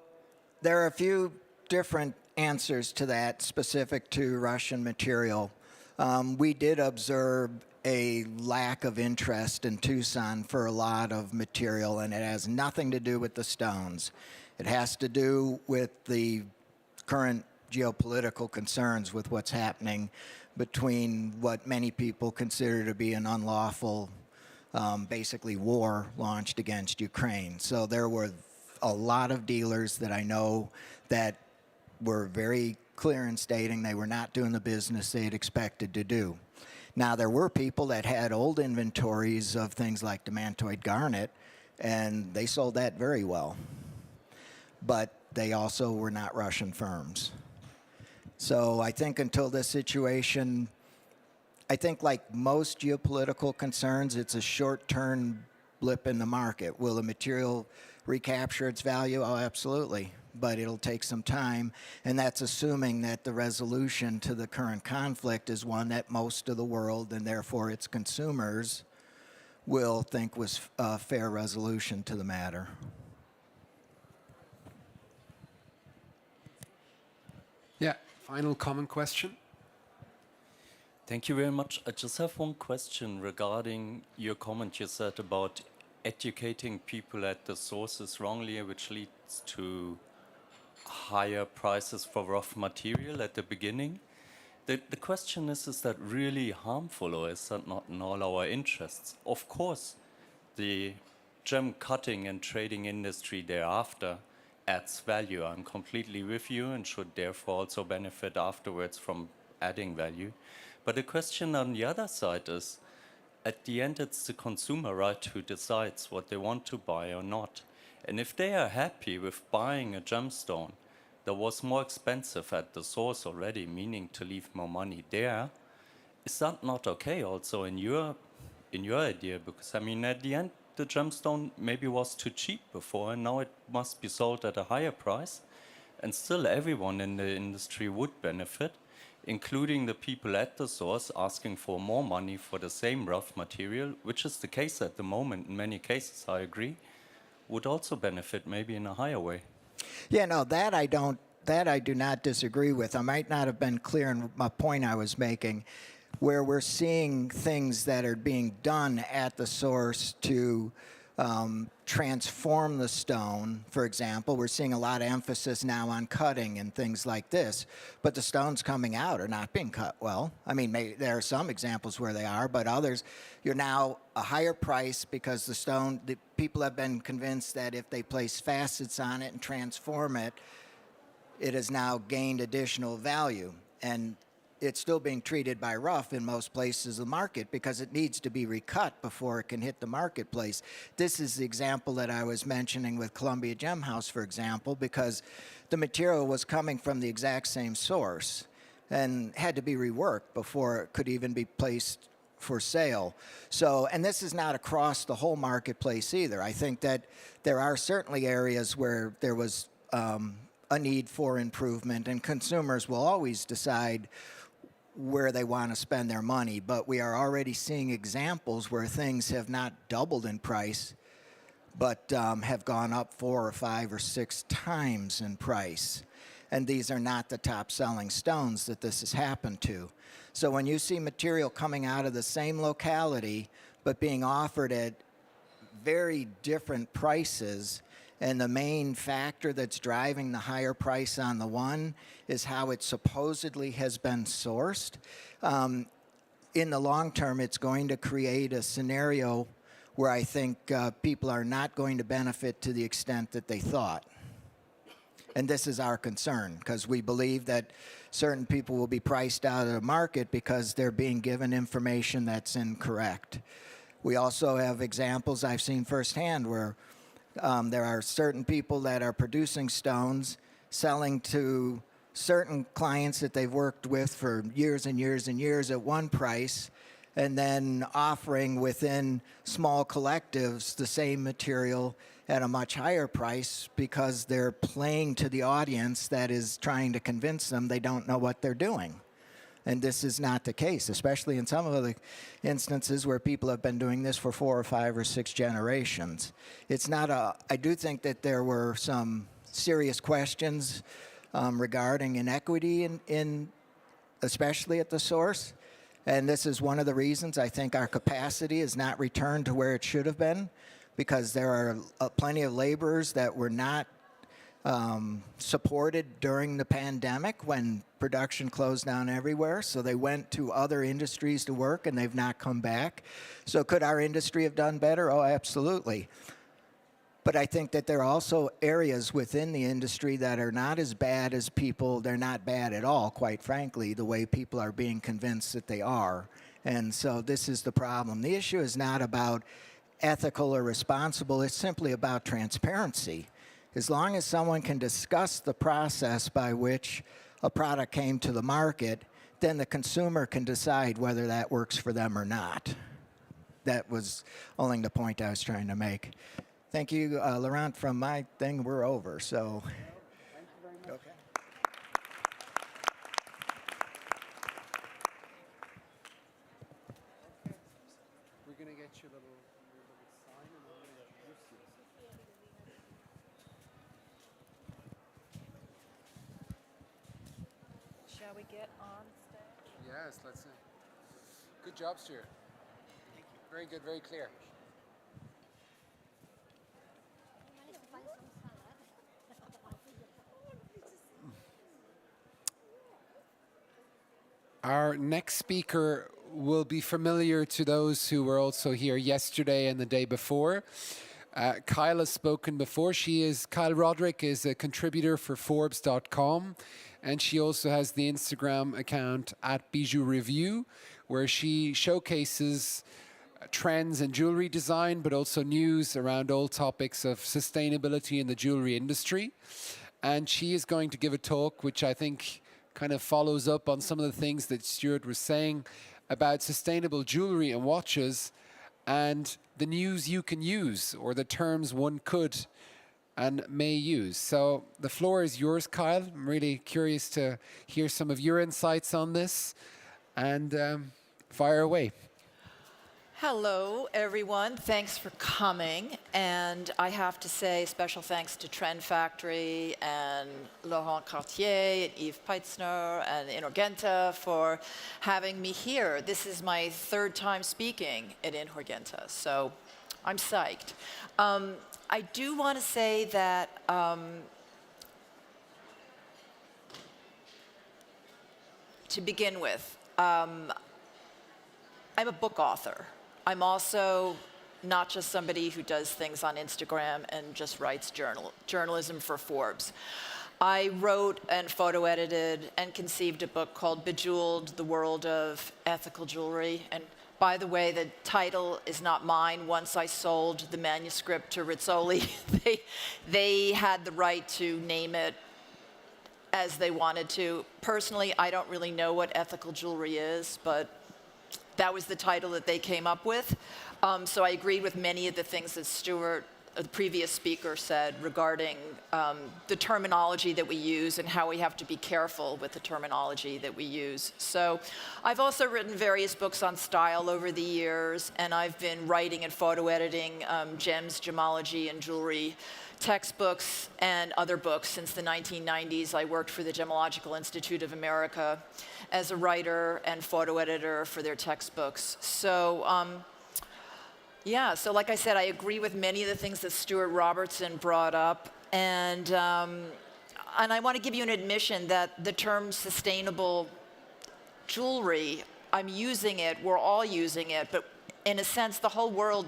there are a few different answers to that specific to Russian material. We did observe a lack of interest in Tucson for a lot of material, and it has nothing to do with the stones. It has to do with the current geopolitical concerns with what's happening between what many people consider to be an unlawful, basically war launched against Ukraine. So there were a lot of dealers that I know that were very clear in stating they were not doing the business they had expected to do. Now, there were people that had old inventories of things like demantoid garnet, and they sold that very well. But they also were not Russian firms. So I think until this situation, I think like most geopolitical concerns, it's a short-term blip in the market. Will the material recapture its value? Oh, absolutely. But it'll take some time, and that's assuming that the resolution to the current conflict is one that most of the world, and therefore its consumers, will think was a fair resolution to the matter. Yeah, final common question. Thank you very much. I just have one question regarding your comment you said about educating people at the sources wrongly, which leads to higher prices for rough material at the beginning. The question is that really harmful, or is that not in all our interests? Of course, the gem cutting and trading industry thereafter adds value. I'm completely with you and should therefore also benefit afterwards from adding value. But the question on the other side is, at the end, it's the consumer, right, who decides what they want to buy or not. And if they are happy with buying a gemstone that was more expensive at the source already, meaning to leave more money there, is that not okay also in your idea? Because I mean, at the end, the gemstone maybe was too cheap before, and now it must be sold at a higher price, and still everyone in the industry would benefit, including the people at the source asking for more money for the same rough material, which is the case at the moment in many cases, I agree, would also benefit maybe in a higher way. Yeah, no, that I do not disagree with. I might not have been clear in my point I was making, where we're seeing things that are being done at the source to transform the stone. For example, we're seeing a lot of emphasis now on cutting and things like this, but the stones coming out are not being cut well. I mean, there are some examples where they are, but others, you're now a higher price because the people have been convinced that if they place facets on it and transform it, it has now gained additional value. And it's still being treated by rough in most places of the market because it needs to be recut before it can hit the marketplace. This is the example that I was mentioning with Columbia Gem House, for example, because the material was coming from the exact same source and had to be reworked before it could even be placed for sale. So, and this is not across the whole marketplace either. I think that there are certainly areas where there was a need for improvement, and consumers will always decide where they want to spend their money, but we are already seeing examples where things have not doubled in price, but have gone up 4 or 5 or 6 times in price. And these are not the top selling stones that this has happened to. So when you see material coming out of the same locality, but being offered at very different prices, And the main factor that's driving the higher price on the one is how it supposedly has been sourced. In the long term, it's going to create a scenario where I think people are not going to benefit to the extent that they thought. And this is our concern, because we believe that certain people will be priced out of the market because they're being given information that's incorrect. We also have examples I've seen firsthand where there are certain people that are producing stones, selling to certain clients that they've worked with for years and years and years at one price, and then offering within small collectives the same material at a much higher price because they're playing to the audience that is trying to convince them they don't know what they're doing. And this is not the case, especially in some of the instances where people have been doing this for 4 or 5 or 6 generations. It's not I do think that there were some serious questions regarding inequity especially at the source. And this is one of the reasons I think our capacity is not returned to where it should have been, because there are plenty of laborers that were not supported during the pandemic when production closed down everywhere. So they went to other industries to work and they've not come back. So could our industry have done better? Oh, absolutely. But I think that there are also areas within the industry that are not as bad as people, they're not bad at all, quite frankly, the way people are being convinced that they are. And so this is the problem. The issue is not about ethical or responsible, it's simply about transparency. As long as someone can discuss the process by which a product came to the market, then the consumer can decide whether that works for them or not. That was only the point I was trying to make. Thank you, Laurent. From my thing, we're over. So, thank you very much. Okay. We're going to get you a little sign and we're going to introduce you. Shall we get on stage? Yes, let's. Good job, Stuart. Thank you. Very good, very clear. Our next speaker will be familiar to those who were also here yesterday and the day before. Kyle has spoken before. Kyle Roderick is a contributor for Forbes.com, and she also has the Instagram account @BijouReview, where she showcases trends in jewelry design, but also news around all topics of sustainability in the jewelry industry. And she is going to give a talk which I think kind of follows up on some of the things that Stuart was saying about sustainable jewelry and watches and the news you can use, or the terms one could and may use. So the floor is yours, Kyle. I'm really curious to hear some of your insights on this, and fire away. Hello, everyone. Thanks for coming. And I have to say special thanks to Trend Factory and Laurent Cartier and Yves Peitzner and INHORGENTA for having me here. This is my 3rd time speaking at INHORGENTA, so I'm psyched. I do want to say that to begin with, I'm a book author. I'm also not just somebody who does things on Instagram and just writes journalism for Forbes. I wrote and photo edited and conceived a book called Bejeweled, the World of Ethical Jewelry. And by the way, the title is not mine. Once I sold the manuscript to Rizzoli, they had the right to name it as they wanted to. Personally, I don't really know what ethical jewelry is, but that was the title that they came up with. So I agreed with many of the things that Stuart, the previous speaker, said regarding the terminology that we use and how we have to be careful with the terminology that we use. So I've also written various books on style over the years, and I've been writing and photo editing gems, gemology, and jewelry textbooks and other books since the 1990s. I worked for the Gemological Institute of America as a writer and photo editor for their textbooks. So Yeah, so like I said, I agree with many of the things that Stuart Robertson brought up. And I want to give you an admission that the term sustainable jewelry, I'm using it, we're all using it, but in a sense, the whole world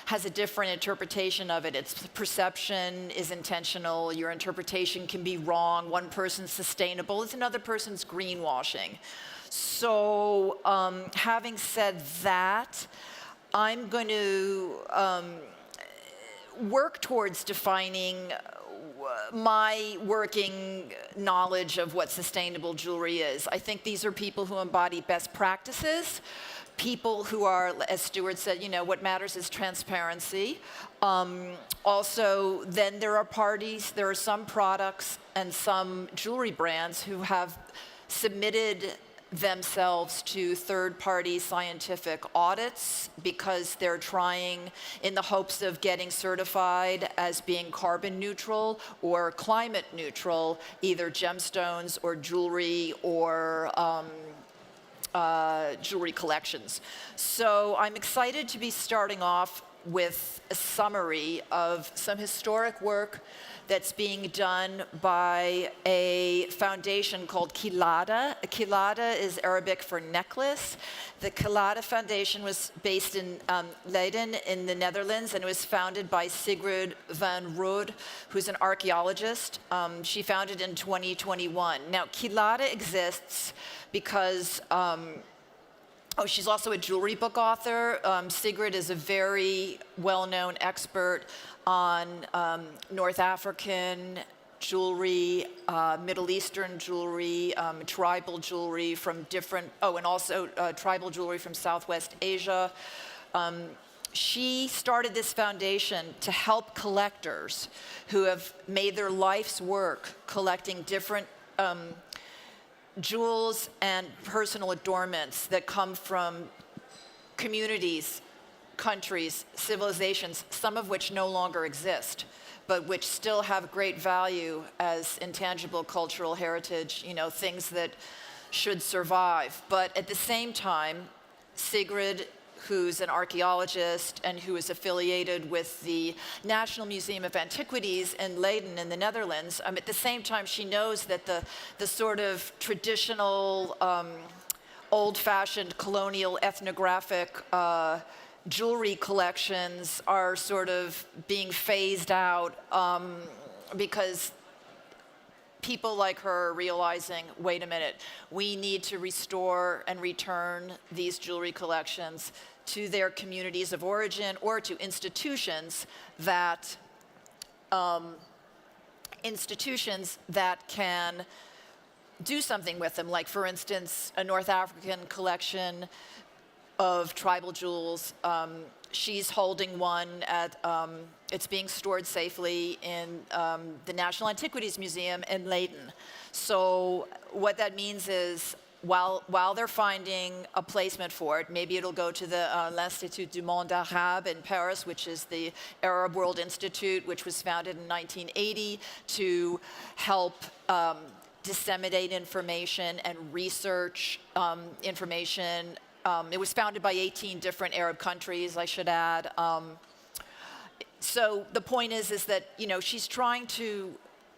has a different interpretation of it. Its perception is intentional. Your interpretation can be wrong. One person's sustainable is another person's greenwashing. So having said that, I'm going to work towards defining my working knowledge of what sustainable jewelry is. I think these are people who embody best practices, people who are, as Stuart said, you know, what matters is transparency. Also, then there are some products and some jewelry brands who have submitted themselves to third-party scientific audits because they're trying in the hopes of getting certified as being carbon neutral or climate neutral, either gemstones or jewelry or jewelry collections. So I'm excited to be starting off with a summary of some historic work that's being done by a foundation called Kilada. Kilada is Arabic for necklace. The Kilada Foundation was based in Leiden in the Netherlands, and it was founded by Sigrid van Rode, who's an archaeologist. She founded in 2021. Now, Kilada exists because she's also a jewelry book author. Sigrid is a very well-known expert on North African jewelry, Middle Eastern jewelry, tribal jewelry from different, and also tribal jewelry from Southwest Asia. She started this foundation to help collectors who have made their life's work collecting different jewels and personal adornments that come from communities, countries, civilizations, some of which no longer exist, but which still have great value as intangible cultural heritage, you know, things that should survive. But at the same time, Sigrid, who's an archaeologist and who is affiliated with the National Museum of Antiquities in Leiden in the Netherlands, at the same time she knows that the sort of traditional, old-fashioned colonial ethnographic jewelry collections are sort of being phased out because people like her are realizing, wait a minute, we need to restore and return these jewelry collections to their communities of origin or to institutions that can do something with them. Like, for instance, a North African collection of tribal jewels. She's holding one at, it's being stored safely in the National Antiquities Museum in Leiden. So what that means is while they're finding a placement for it, maybe it'll go to the l'Institut du Monde Arabe in Paris, which is the Arab World Institute, which was founded in 1980 to help disseminate information and research information. It was founded by 18 different Arab countries, I should add. So the point is that, you know, she's trying to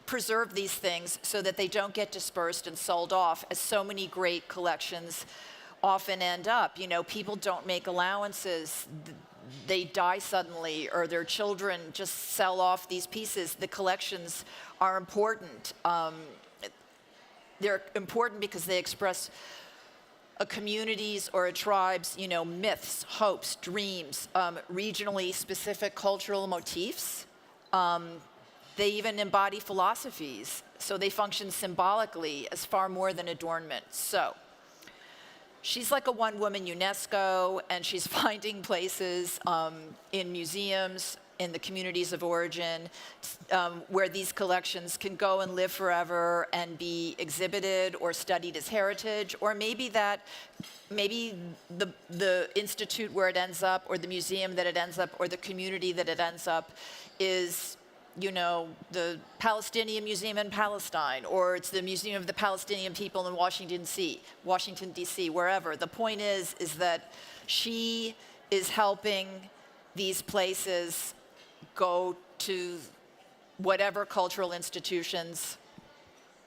preserve these things so that they don't get dispersed and sold off, as so many great collections often end up. You know, people don't make allowances. They die suddenly, or their children just sell off these pieces. The collections are important. They're important because they express a community's or a tribe's, you know, myths, hopes, dreams, regionally specific cultural motifs. They even embody philosophies, so they function symbolically as far more than adornment. So she's like a one-woman UNESCO, and she's finding places in museums, in the communities of origin, where these collections can go and live forever and be exhibited or studied as heritage, or maybe the institute where it ends up, or the museum that it ends up, or the community that it ends up is, you know, the Palestinian Museum in Palestine, or it's the Museum of the Palestinian People in Washington, D.C., wherever. The point is that she is helping these places go to whatever cultural institutions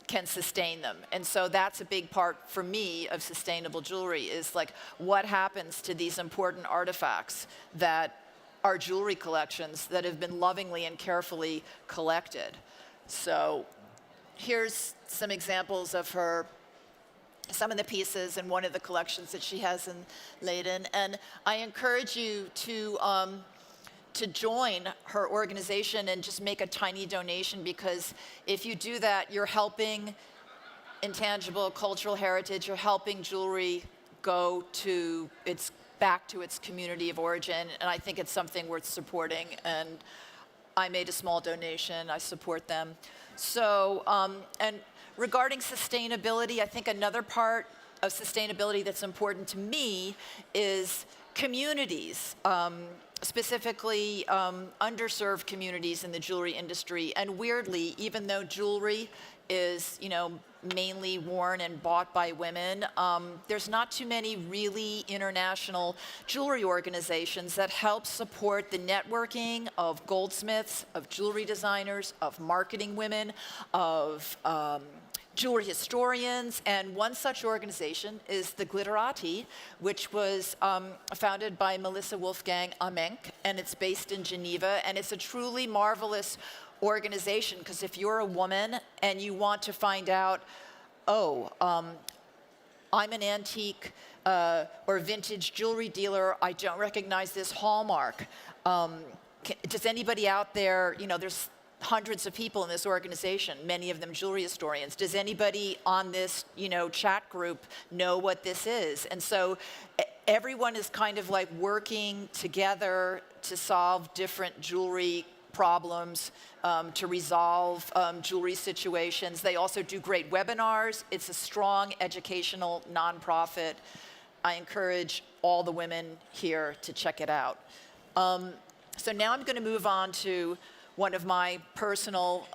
can sustain them. And so that's a big part for me of sustainable jewelry, is like what happens to these important artifacts that are jewelry collections that have been lovingly and carefully collected. So here's some examples of some of the pieces in one of the collections that she has in Leiden. And I encourage you to join her organization and just make a tiny donation, because if you do that, you're helping intangible cultural heritage, you're helping jewelry go to back to its community of origin, and I think it's something worth supporting, and I made a small donation, I support them. So, and regarding sustainability, I think another part of sustainability that's important to me is communities. Specifically underserved communities in the jewelry industry. And weirdly, even though jewelry is, mainly worn and bought by women, there's not too many really international jewelry organizations that help support the networking of goldsmiths, of jewelry designers, of marketing women, of jewelry historians, and one such organization is the Glitterati, which was founded by Melissa Wolfgang Amenk, and it's based in Geneva, and it's a truly marvelous organization, because if you're a woman and you want to find out, I'm an antique or vintage jewelry dealer, I don't recognize this hallmark. Does anybody out there, there's hundreds of people in this organization, many of them jewelry historians. Does anybody on this, chat group know what this is? And so everyone is kind of like working together to solve different jewelry problems, to resolve jewelry situations. They also do great webinars. It's a strong educational nonprofit. I encourage all the women here to check it out. So now I'm going to move on to one of my personal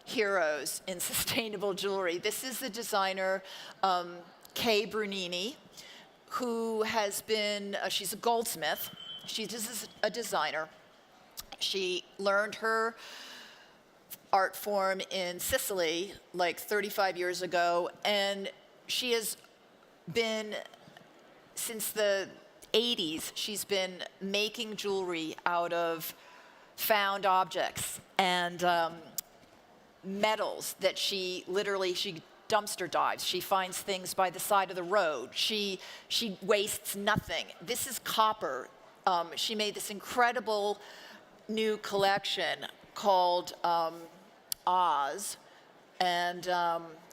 heroes in sustainable jewelry. This is the designer Kay Brunini, who has been, she's a goldsmith. She's a designer. She learned her art form in Sicily like 35 years ago, and she has been, since the 80s, she's been making jewelry out of found objects and metals that she dumpster dives. She finds things by the side of the road. She wastes nothing. This is copper. She made this incredible new collection called Oz, and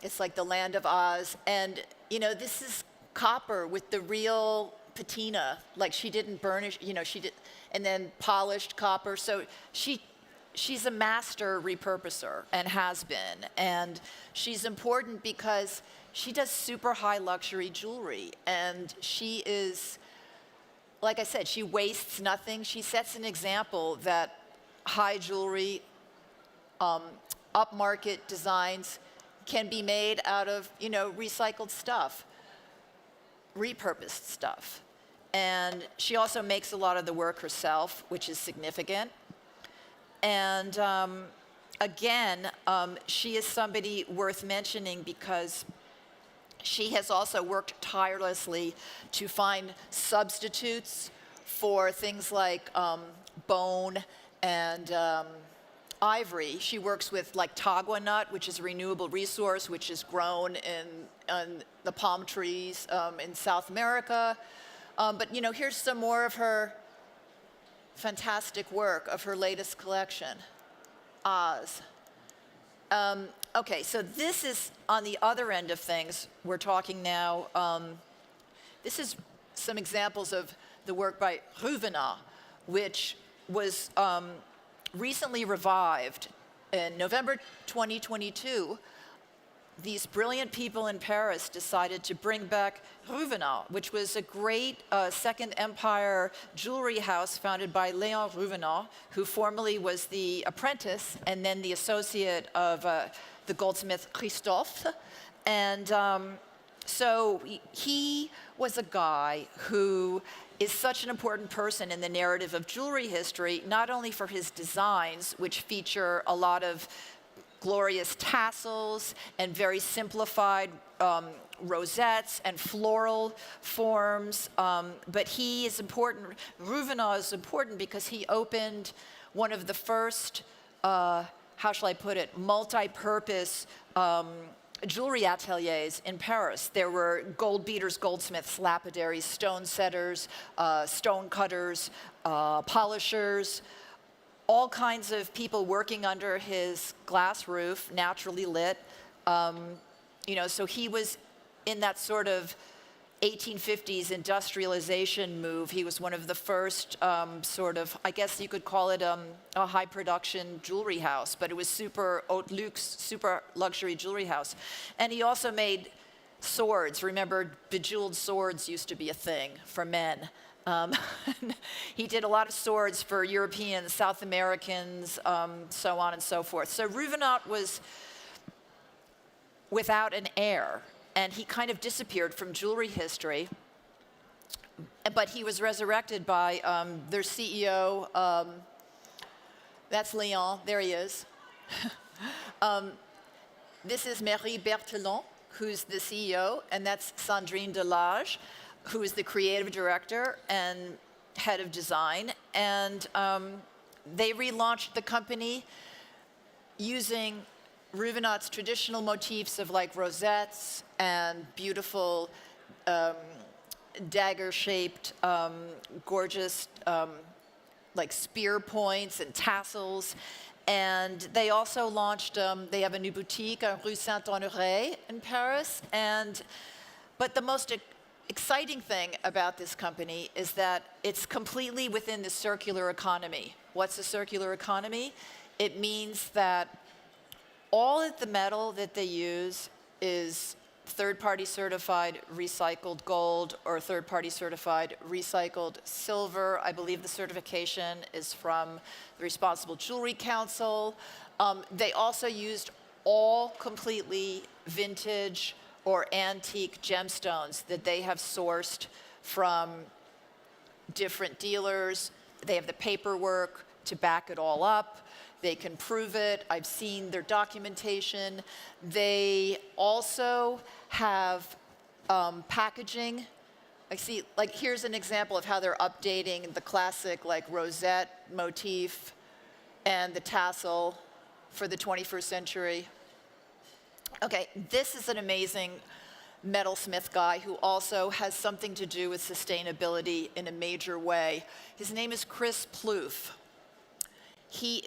it's like the land of Oz. And this is copper with the real patina. Like, she didn't burnish. She did. And then polished copper. So she's a master repurposer and has been. And she's important because she does super high luxury jewelry. And she is, like I said, she wastes nothing. She sets an example that high jewelry, upmarket designs can be made out of, recycled stuff, repurposed stuff. And she also makes a lot of the work herself, which is significant. And again, she is somebody worth mentioning because she has also worked tirelessly to find substitutes for things like bone and ivory. She works with like tagua nut, which is a renewable resource, which is grown in the palm trees in South America. But here's some more of her fantastic work of her latest collection, Oz. Okay, so this is on the other end of things. We're talking now, this is some examples of the work by Ruvenat, which was recently revived in November 2022. These brilliant people in Paris decided to bring back Ruvenat, which was a great Second Empire jewelry house founded by Léon Ruvenat, who formerly was the apprentice and then the associate of the goldsmith Christophe. And So he was a guy who is such an important person in the narrative of jewelry history, not only for his designs, which feature a lot of glorious tassels and very simplified rosettes and floral forms, but he is important. Ruvenat is important because he opened one of the first, how shall I put it, multi-purpose jewelry ateliers in Paris. There were gold beaters, goldsmiths, lapidaries, stone setters, stone cutters, polishers, all kinds of people working under his glass roof, naturally lit. You know, so he was in that sort of 1850s industrialization move. He was one of the first sort of, I guess you could call it a high production jewelry house, but it was super haute luxe, super luxury jewelry house. And he also made swords. Remember, bejeweled swords used to be a thing for men. He did a lot of swords for Europeans, South Americans, so on and so forth. So Ruvenat was without an heir, and he kind of disappeared from jewelry history. But he was resurrected by their CEO. That's Leon. There he is. This is Marie Berthelon, who's the CEO, and that's Sandrine Delage, who is the creative director and head of design. And they relaunched the company using Ruvenat's traditional motifs of like rosettes and beautiful dagger-shaped, gorgeous like spear points and tassels. And they also launched, they have a new boutique on Rue Saint-Honoré in Paris. But the most exciting thing about this company is that it's completely within the circular economy. What's a circular economy? It means that all of the metal that they use is third-party certified recycled gold or third-party certified recycled silver. I believe the certification is from the Responsible Jewelry Council. They also used all completely vintage or antique gemstones that they have sourced from different dealers. They have the paperwork to back it all up. They can prove it. I've seen their documentation. They also have packaging. I see, like, here's an example of how they're updating the classic, like, rosette motif and the tassel for the 21st century. Okay, this is an amazing metalsmith guy who also has something to do with sustainability in a major way. His name is Chris Plouffe. He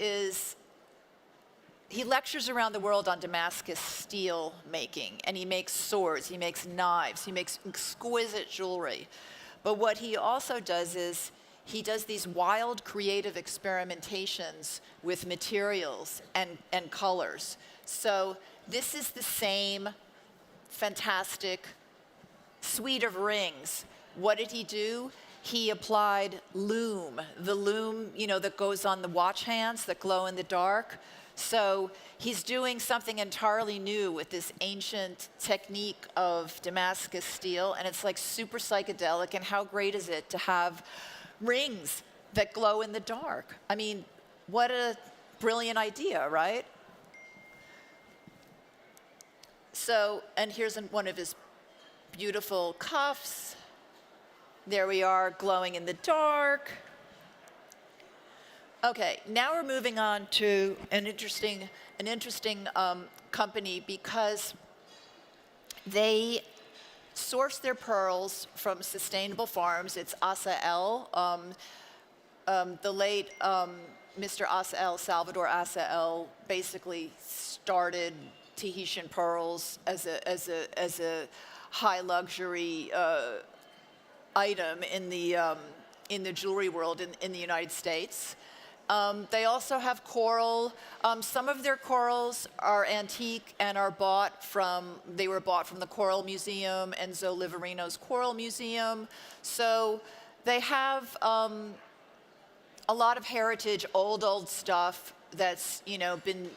lectures around the world on Damascus steel making, and he makes swords, he makes knives, he makes exquisite jewelry. But what he also does is he does these wild creative experimentations with materials and colors. So this is the same fantastic suite of rings. What did he do? He applied loom, the loom, you know, that goes on the watch hands that glow in the dark. So he's doing something entirely new with this ancient technique of Damascus steel, and it's like super psychedelic. And how great is it to have rings that glow in the dark? I mean, what a brilliant idea, right? So, and here's one of his beautiful cuffs. There we are, glowing in the dark. Okay, now we're moving on to an interesting company because they source their pearls from sustainable farms. It's Asael. The late Mr. Asael, Salvador Asael, basically started Tahitian pearls as a high luxury item in the jewelry world in the United States. They also have coral. Some of their corals are antique and are they were bought from the Coral Museum, Enzo Liverino's Coral Museum. So they have a lot of heritage, old stuff that's, you know, been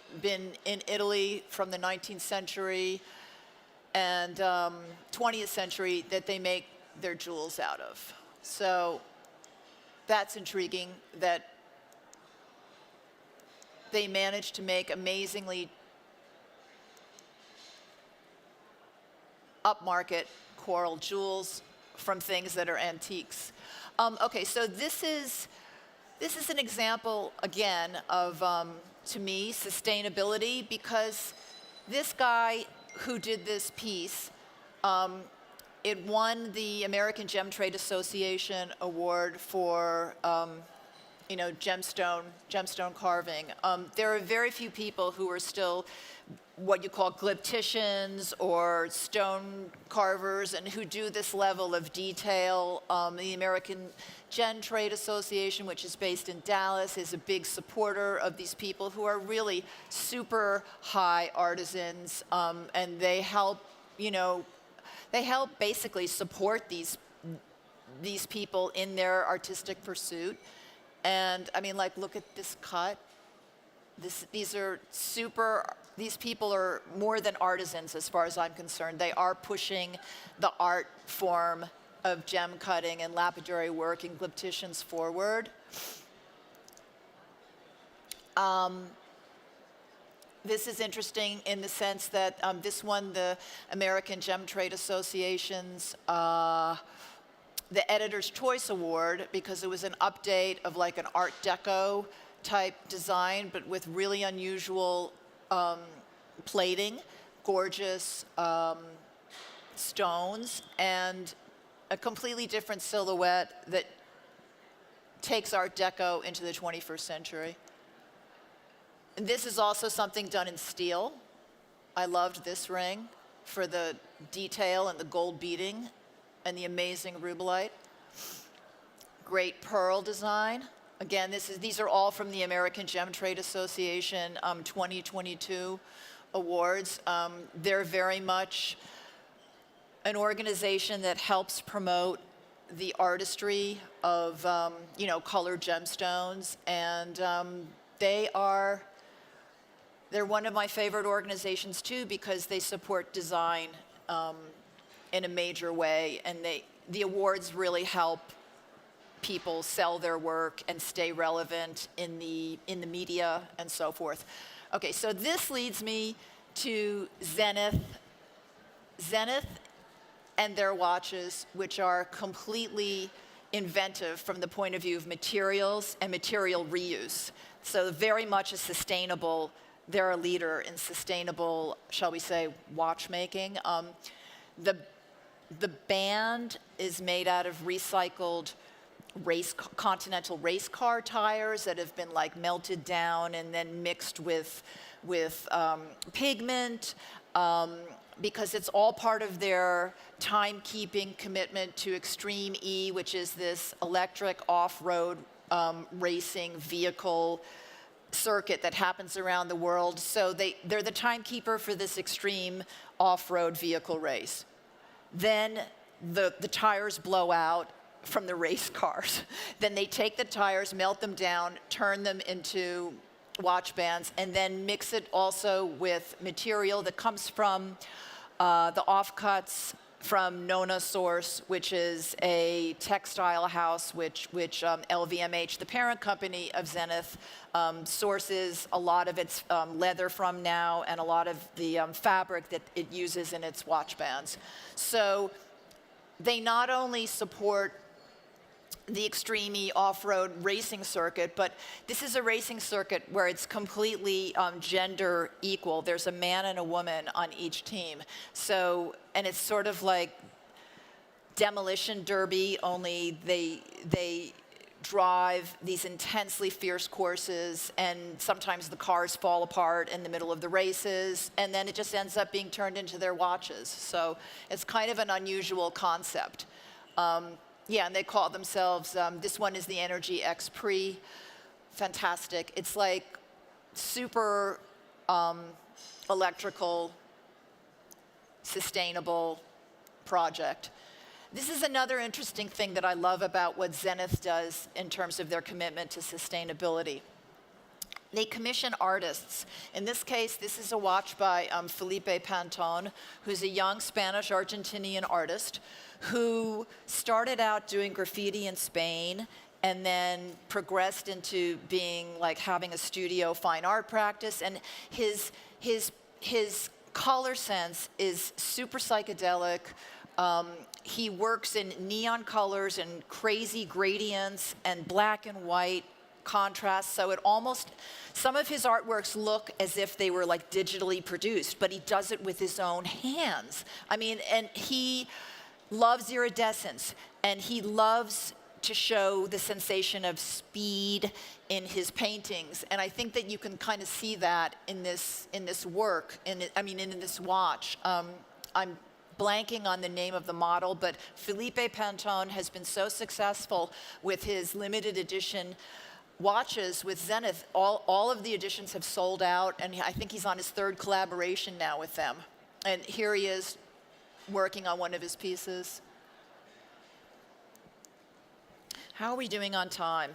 in Italy from the 19th century. and 20th century that they make their jewels out of. So that's intriguing that they managed to make amazingly upmarket coral jewels from things that are antiques. Okay, so this is an example, again, of, to me, sustainability, because this guy who did this piece, it won the American Gem Trade Association Award for, you know, gemstone carving. There are very few people who are still what you call glypticians or stone carvers and who do this level of detail. The American Gem Trade Association, which is based in Dallas, is a big supporter of these people who are really super high artisans, and they help, you know, they help basically support these people in their artistic pursuit. And I mean, like, look at this cut. These people are more than artisans as far as I'm concerned. They are pushing the art form of gem cutting and lapidary work and glypticians forward. This is interesting in the sense that this won the American Gem Trade Association's the Editor's Choice Award because it was an update of like an Art Deco type design, but with really unusual plating, gorgeous stones, and a completely different silhouette that takes Art Deco into the 21st century. And this is also something done in steel. I loved this ring for the detail and the gold beading and the amazing rubellite. Great pearl design. Again, these are all from the American Gem Trade Association 2022 awards. They're very much an organization that helps promote the artistry of you know, colored gemstones, and they're one of my favorite organizations too because they support design in a major way, and the awards really help people sell their work and stay relevant in the media and so forth. Okay, so this leads me to Zenith. Zenith and their watches, which are completely inventive from the point of view of materials and material reuse. So very much a sustainable, they're a leader in sustainable, shall we say, watchmaking. The band is made out of recycled continental race car tires that have been like melted down and then mixed with pigment, because it's all part of their timekeeping commitment to Extreme E, which is this electric off-road racing vehicle circuit that happens around the world. So they're the timekeeper for this extreme off-road vehicle race. Then the tires blow out from the race cars. Then they take the tires, melt them down, turn them into watch bands, and then mix it also with material that comes from the offcuts from Nona Source, which is a textile house which LVMH, the parent company of Zenith, sources a lot of its leather from now and a lot of the fabric that it uses in its watch bands. So they not only support the Extreme E off-road racing circuit, but this is a racing circuit where it's completely gender equal. There's a man and a woman on each team. So, and it's sort of like demolition derby, only they drive these intensely fierce courses, and sometimes the cars fall apart in the middle of the races, and then it just ends up being turned into their watches. So it's kind of an unusual concept. Yeah, and they call themselves, this one is the Energy X Pre. Fantastic. It's like super electrical, sustainable project. This is another interesting thing that I love about what Zenith does in terms of their commitment to sustainability. They commission artists. In this case, this is a watch by Felipe Pantón, who's a young Spanish-Argentinian artist who started out doing graffiti in Spain and then progressed into being like having a studio fine art practice. And his color sense is super psychedelic. He works in neon colors and crazy gradients and black and white contrast, so it almost, some of his artworks look as if they were like digitally produced, but he does it with his own hands. I mean, and he loves iridescence, and he loves to show the sensation of speed in his paintings, and I think that you can kind of see that in this work, in this watch. I'm blanking on the name of the model, but Felipe Pantón has been so successful with his limited edition watches with Zenith. All of the editions have sold out, and I think he's on his third collaboration now with them. And here he is working on one of his pieces. How are we doing on time?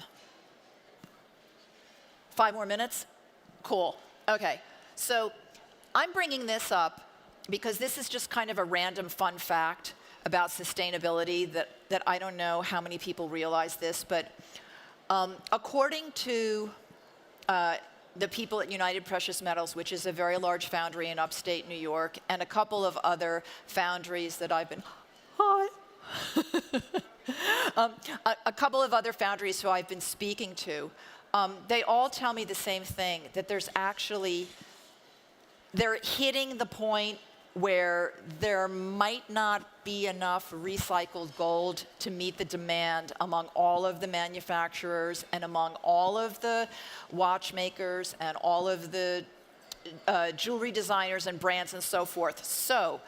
5 more minutes? Cool. Okay, so I'm bringing this up because this is just kind of a random fun fact about sustainability that I don't know how many people realize this, but according to the people at United Precious Metals, which is a very large foundry in upstate New York, and a couple of other foundries that I've been, a couple of other foundries who I've been speaking to, they all tell me the same thing, that there's actually, they're hitting the point where there might not be enough recycled gold to meet the demand among all of the manufacturers and among all of the watchmakers and all of the jewelry designers and brands and so forth. So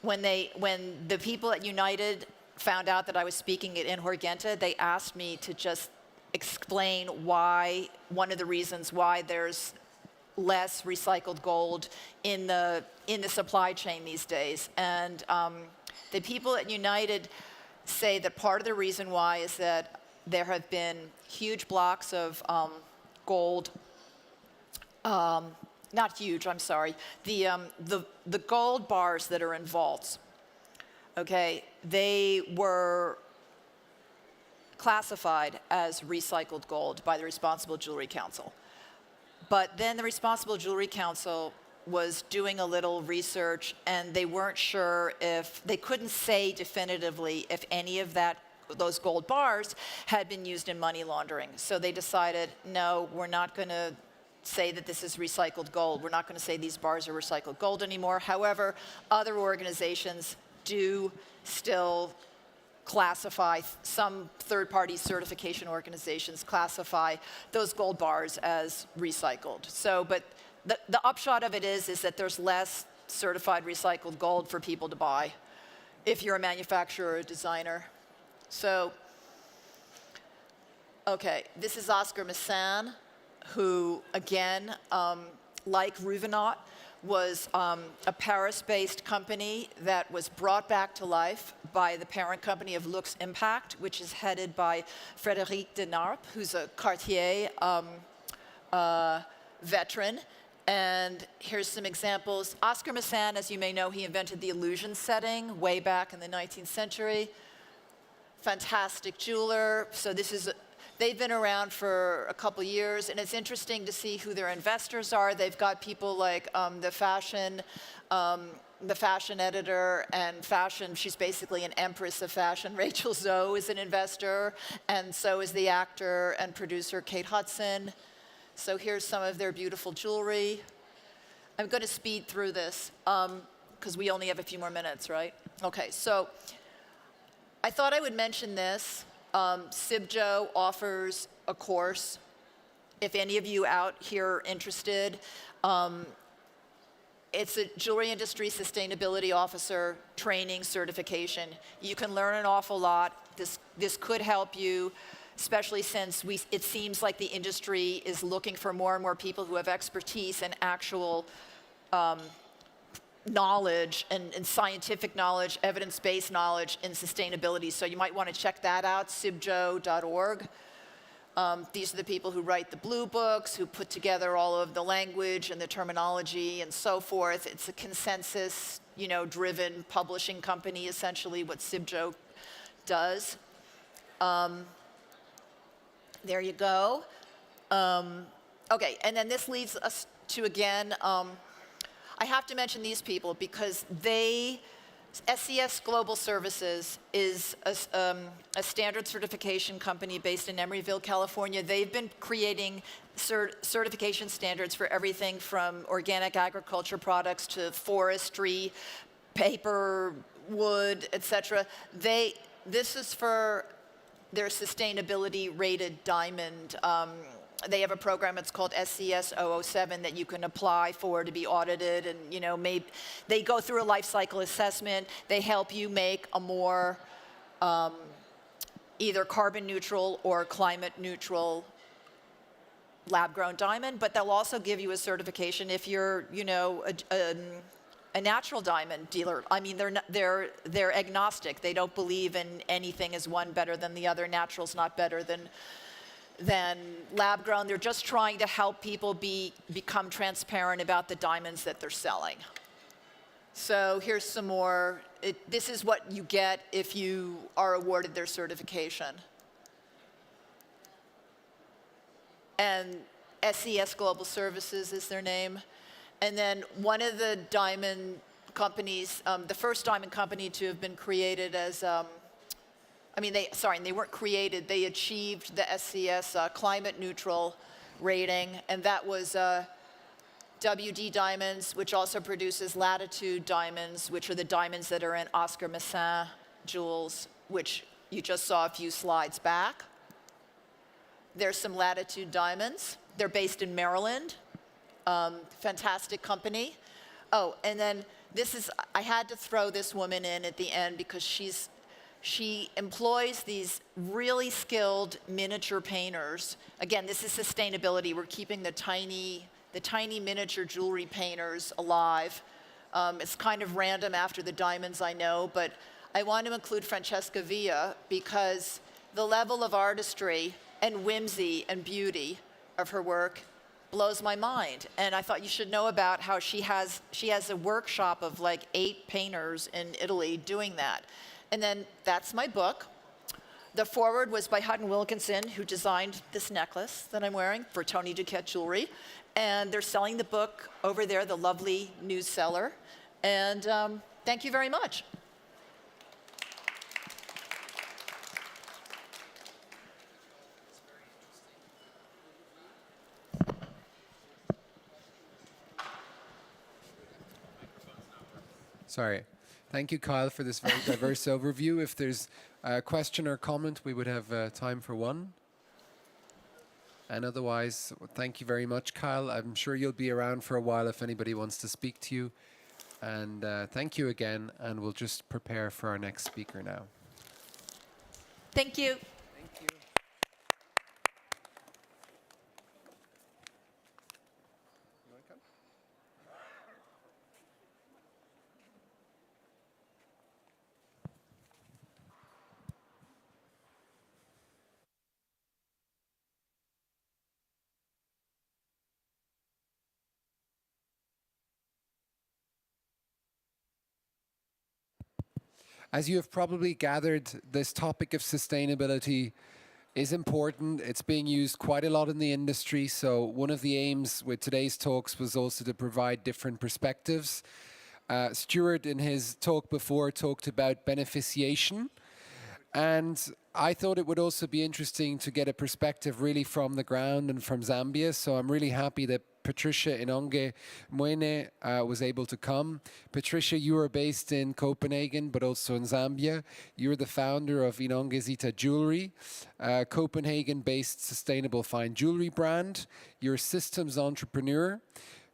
when the people at United found out that I was speaking at INHORGENTA, they asked me to just explain why, one of the reasons why there's less recycled gold in the supply chain these days. And the people at United say that part of the reason why is that there have been huge blocks of gold, not huge, I'm sorry, the gold bars that are in vaults, okay, they were classified as recycled gold by the Responsible Jewelry Council. But then the Responsible Jewelry Council was doing a little research, and they weren't sure if, they couldn't say definitively if any of those gold bars had been used in money laundering. So they decided, no, we're not going to say that this is recycled gold. We're not going to say these bars are recycled gold anymore. However, other organizations do still classify, some third-party certification organizations classify those gold bars as recycled. So, but the upshot of it is that there's less certified recycled gold for people to buy if you're a manufacturer or a designer. So, okay, this is Oscar Massan, who, again, like Ruvenaut, was a Paris-based company that was brought back to life by the parent company of Lux Impact, which is headed by Frédéric Denarp, who's a Cartier veteran. And here's some examples. Oscar Massan, as you may know, he invented the illusion setting way back in the 19th century. Fantastic jeweler. So this is, they've been around for a couple years, and it's interesting to see who their investors are. They've got people like the fashion editor and fashion, she's basically an empress of fashion. Rachel Zoe is an investor, and so is the actor and producer Kate Hudson. So here's some of their beautiful jewelry. I'm going to speed through this because we only have a few more minutes, right? Okay, so I thought I would mention this. Sibjo offers a course. If any of you out here are interested, it's a jewelry industry sustainability officer training certification. You can learn an awful lot. This could help you, especially since it seems like the industry is looking for more and more people who have expertise and actual knowledge and scientific knowledge, evidence-based knowledge in sustainability. So you might want to check that out, sibjo.org. These are the people who write the blue books, who put together all of the language and the terminology and so forth. It's a consensus, driven publishing company, essentially what Sibjo does. There you go. Okay, and then this leads us to, again, I have to mention these people because SCS Global Services is a standard certification company based in Emeryville, California. They've been creating certification standards for everything from organic agriculture products to forestry, paper, wood, etc. This is for their sustainability rated diamond. They have a program, it's called SCS 007, that you can apply for to be audited, and they go through a life cycle assessment. They help you make a more either carbon neutral or climate neutral lab-grown diamond, but they'll also give you a certification if you're, a natural diamond dealer. I mean, they're agnostic. They don't believe in anything as one better than the other. Natural's not better than lab-grown. They're just trying to help people become transparent about the diamonds that they're selling. So here's some more. This is what you get if you are awarded their certification. And SCS Global Services is their name. And then one of the diamond companies, the first diamond company to have been created as, they weren't created, they achieved the SCS climate neutral rating, and that was WD Diamonds, which also produces Latitude Diamonds, which are the diamonds that are in Oscar Massin jewels, which you just saw a few slides back. There's some Latitude Diamonds. They're based in Maryland. Fantastic company. Oh, and then I had to throw this woman in at the end because she employs these really skilled miniature painters. Again, this is sustainability. We're keeping the tiny miniature jewelry painters alive. It's kind of random after the diamonds, I know, but I want to include Francesca Villa because the level of artistry and whimsy and beauty of her work blows my mind. And I thought you should know about how she has a workshop of like 8 painters in Italy doing that. And then that's my book. The foreword was by Hutton Wilkinson, who designed this necklace that I'm wearing for Tony Duquette Jewelry. And they're selling the book over there, the lovely news seller. And thank you very much. Sorry. Thank you, Kyle, for this very diverse overview. If there's a question or comment, we would have time for one. And otherwise, thank you very much, Kyle. I'm sure you'll be around for a while if anybody wants to speak to you. And thank you again, and we'll just prepare for our next speaker now. Thank you. As you have probably gathered, this topic of sustainability is important. It's being used quite a lot in the industry. So one of the aims with today's talks was also to provide different perspectives. Stuart, in his talk before, talked about beneficiation. And I thought it would also be interesting to get a perspective really from the ground and from Zambia. So I'm really happy that Patricia Inonge Mwene was able to come. Patricia, you are based in Copenhagen, but also in Zambia. You're the founder of Inonge Zita Jewelry, a Copenhagen-based sustainable fine jewelry brand. You're a systems entrepreneur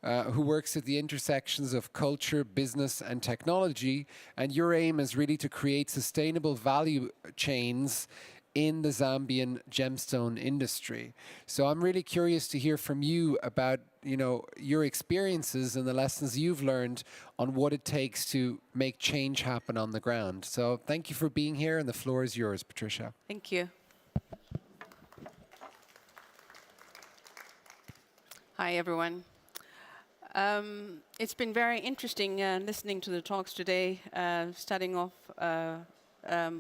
who works at the intersections of culture, business, and technology. And your aim is really to create sustainable value chains in the Zambian gemstone industry. So I'm really curious to hear from you about, your experiences and the lessons you've learned on what it takes to make change happen on the ground. So thank you for being here, and the floor is yours, Patricia. Thank you. Hi, everyone. It's been very interesting listening to the talks today, starting off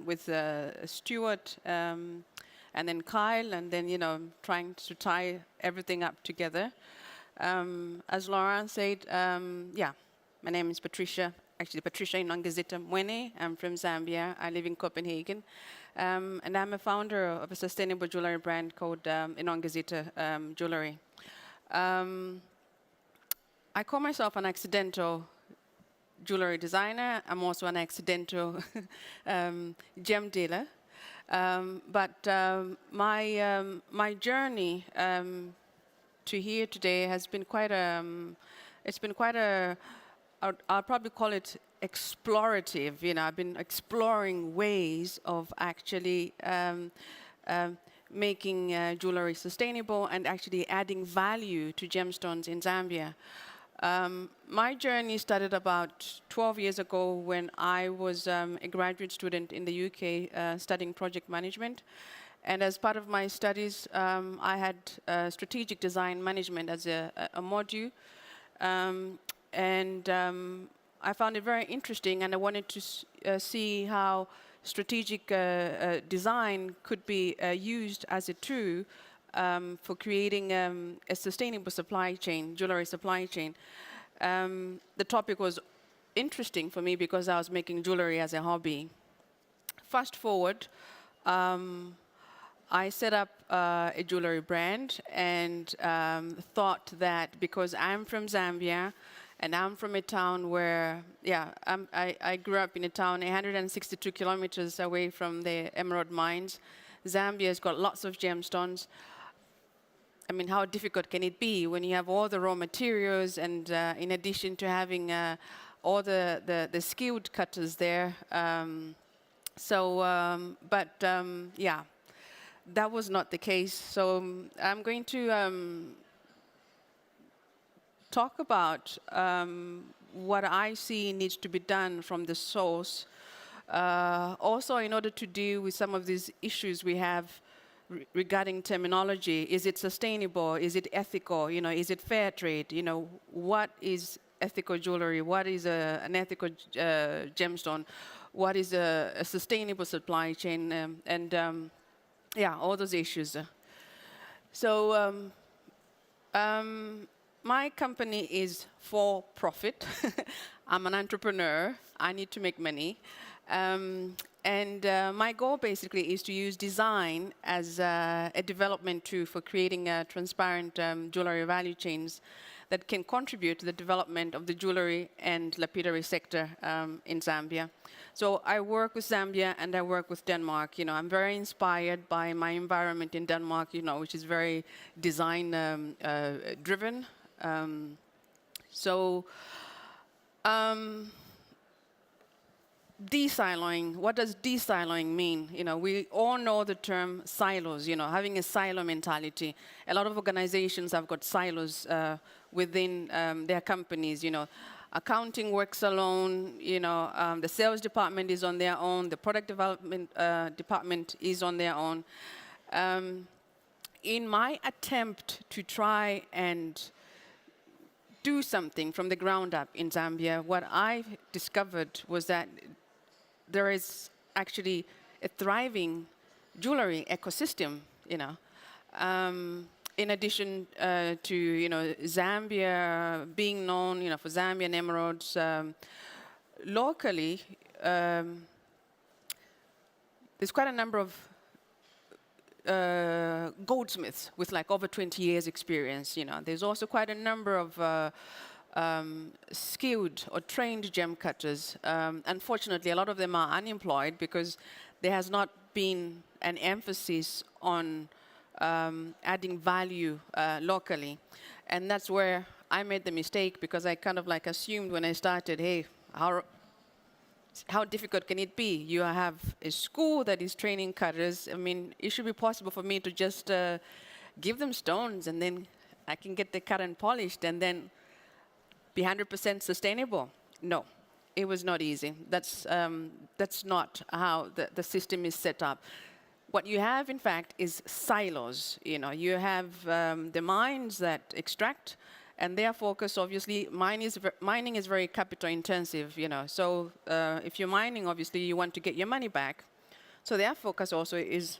with Stuart and then Kyle, and then, trying to tie everything up together. As Laurent said, my name is Patricia. Actually, Patricia INHORGENTA MUNICH. I'm from Zambia. I live in Copenhagen. And I'm a founder of a sustainable jewelry brand called INHORGENTA Jewelry. I call myself an accidental jewelry designer. I'm also an accidental gem dealer. But my journey to here today has been quite I'll probably call it explorative. I've been exploring ways of actually making jewelry sustainable and actually adding value to gemstones in Zambia. My journey started about 12 years ago when I was a graduate student in the UK studying project management. And as part of my studies, I had strategic design management as a module. I found it very interesting, and I wanted to see how strategic design could be used as a tool for creating a sustainable supply chain, jewelry supply chain. The topic was interesting for me because I was making jewelry as a hobby. Fast forward, I set up a jewelry brand and thought that because I'm from Zambia and I'm from a town where, I grew up in a town 162 kilometers away from the emerald mines. Zambia's got lots of gemstones. I mean, how difficult can it be when you have all the raw materials and in addition to having all the skilled cutters there? That was not the case. So I'm going to talk about what I see needs to be done from the source. Also, in order to deal with some of these issues we have regarding terminology. Is it sustainable? Is it ethical? Is it fair trade? What is ethical jewelry? What is an ethical gemstone? What is a sustainable supply chain? All those issues. So my company is for profit. I'm an entrepreneur. I need to make money. My goal basically is to use design as a development tool for creating transparent jewelry value chains that can contribute to the development of the jewelry and lapidary sector in Zambia. So I work with Zambia and I work with Denmark. I'm very inspired by my environment in Denmark, which is very design driven. De-siloing, what does de-siloing mean? We all know the term silos, having a silo mentality. A lot of organizations have got silos within their companies, Accounting works alone, the sales department is on their own, the product development department is on their own. In my attempt to try and do something from the ground up in Zambia, what I discovered was that there is actually a thriving jewelry ecosystem, in addition to, Zambia being known, for Zambian emeralds. Locally, there's quite a number of goldsmiths with like over 20 years experience, There's also quite a number of skilled or trained gem cutters. Unfortunately, a lot of them are unemployed because there has not been an emphasis on adding value locally. And that's where I made the mistake because I kind of like assumed when I started, hey, how difficult can it be? You have a school that is training cutters. I mean, it should be possible for me to just give them stones and then I can get the cut and polished and then be 100% sustainable. No, it was not easy. That's not how the system is set up. What you have, in fact, is silos. You know, you have the mines that extract, and their focus, obviously, mining is very capital intensive. You know, so if you're mining, obviously, you want to get your money back. So their focus also is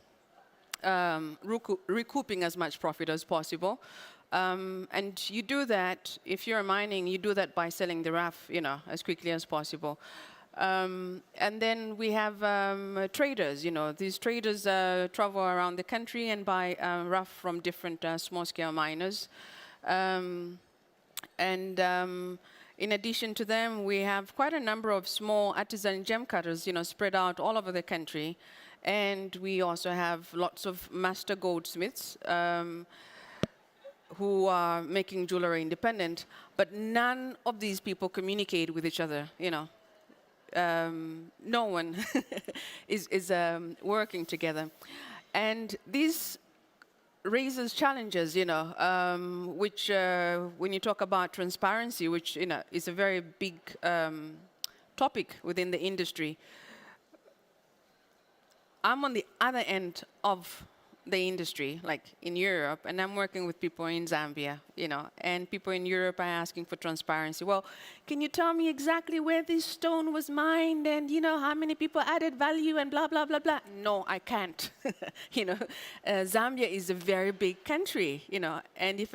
recouping as much profit as possible. And you do that, if you're mining, you do that by selling the rough, you know, as quickly as possible. And then we have traders, you know. These traders travel around the country and buy rough from different small-scale miners. In addition to them, we have quite a number of small artisan gem cutters, you know, spread out all over the country. And we also have lots of master goldsmiths who are making jewelry independent. But none of these people communicate with each other, you know. No one is working together. And this raises challenges, you know, which when you talk about transparency, which, you know, is a very big topic within the industry. I'm on the other end of the industry, like in Europe, and I'm working with people in Zambia, you know, and people in Europe are asking for transparency. Well, can you tell me exactly where this stone was mined and, you know, how many people added value and blah, blah, blah, blah? No, I can't. You know, Zambia is a very big country, you know, and if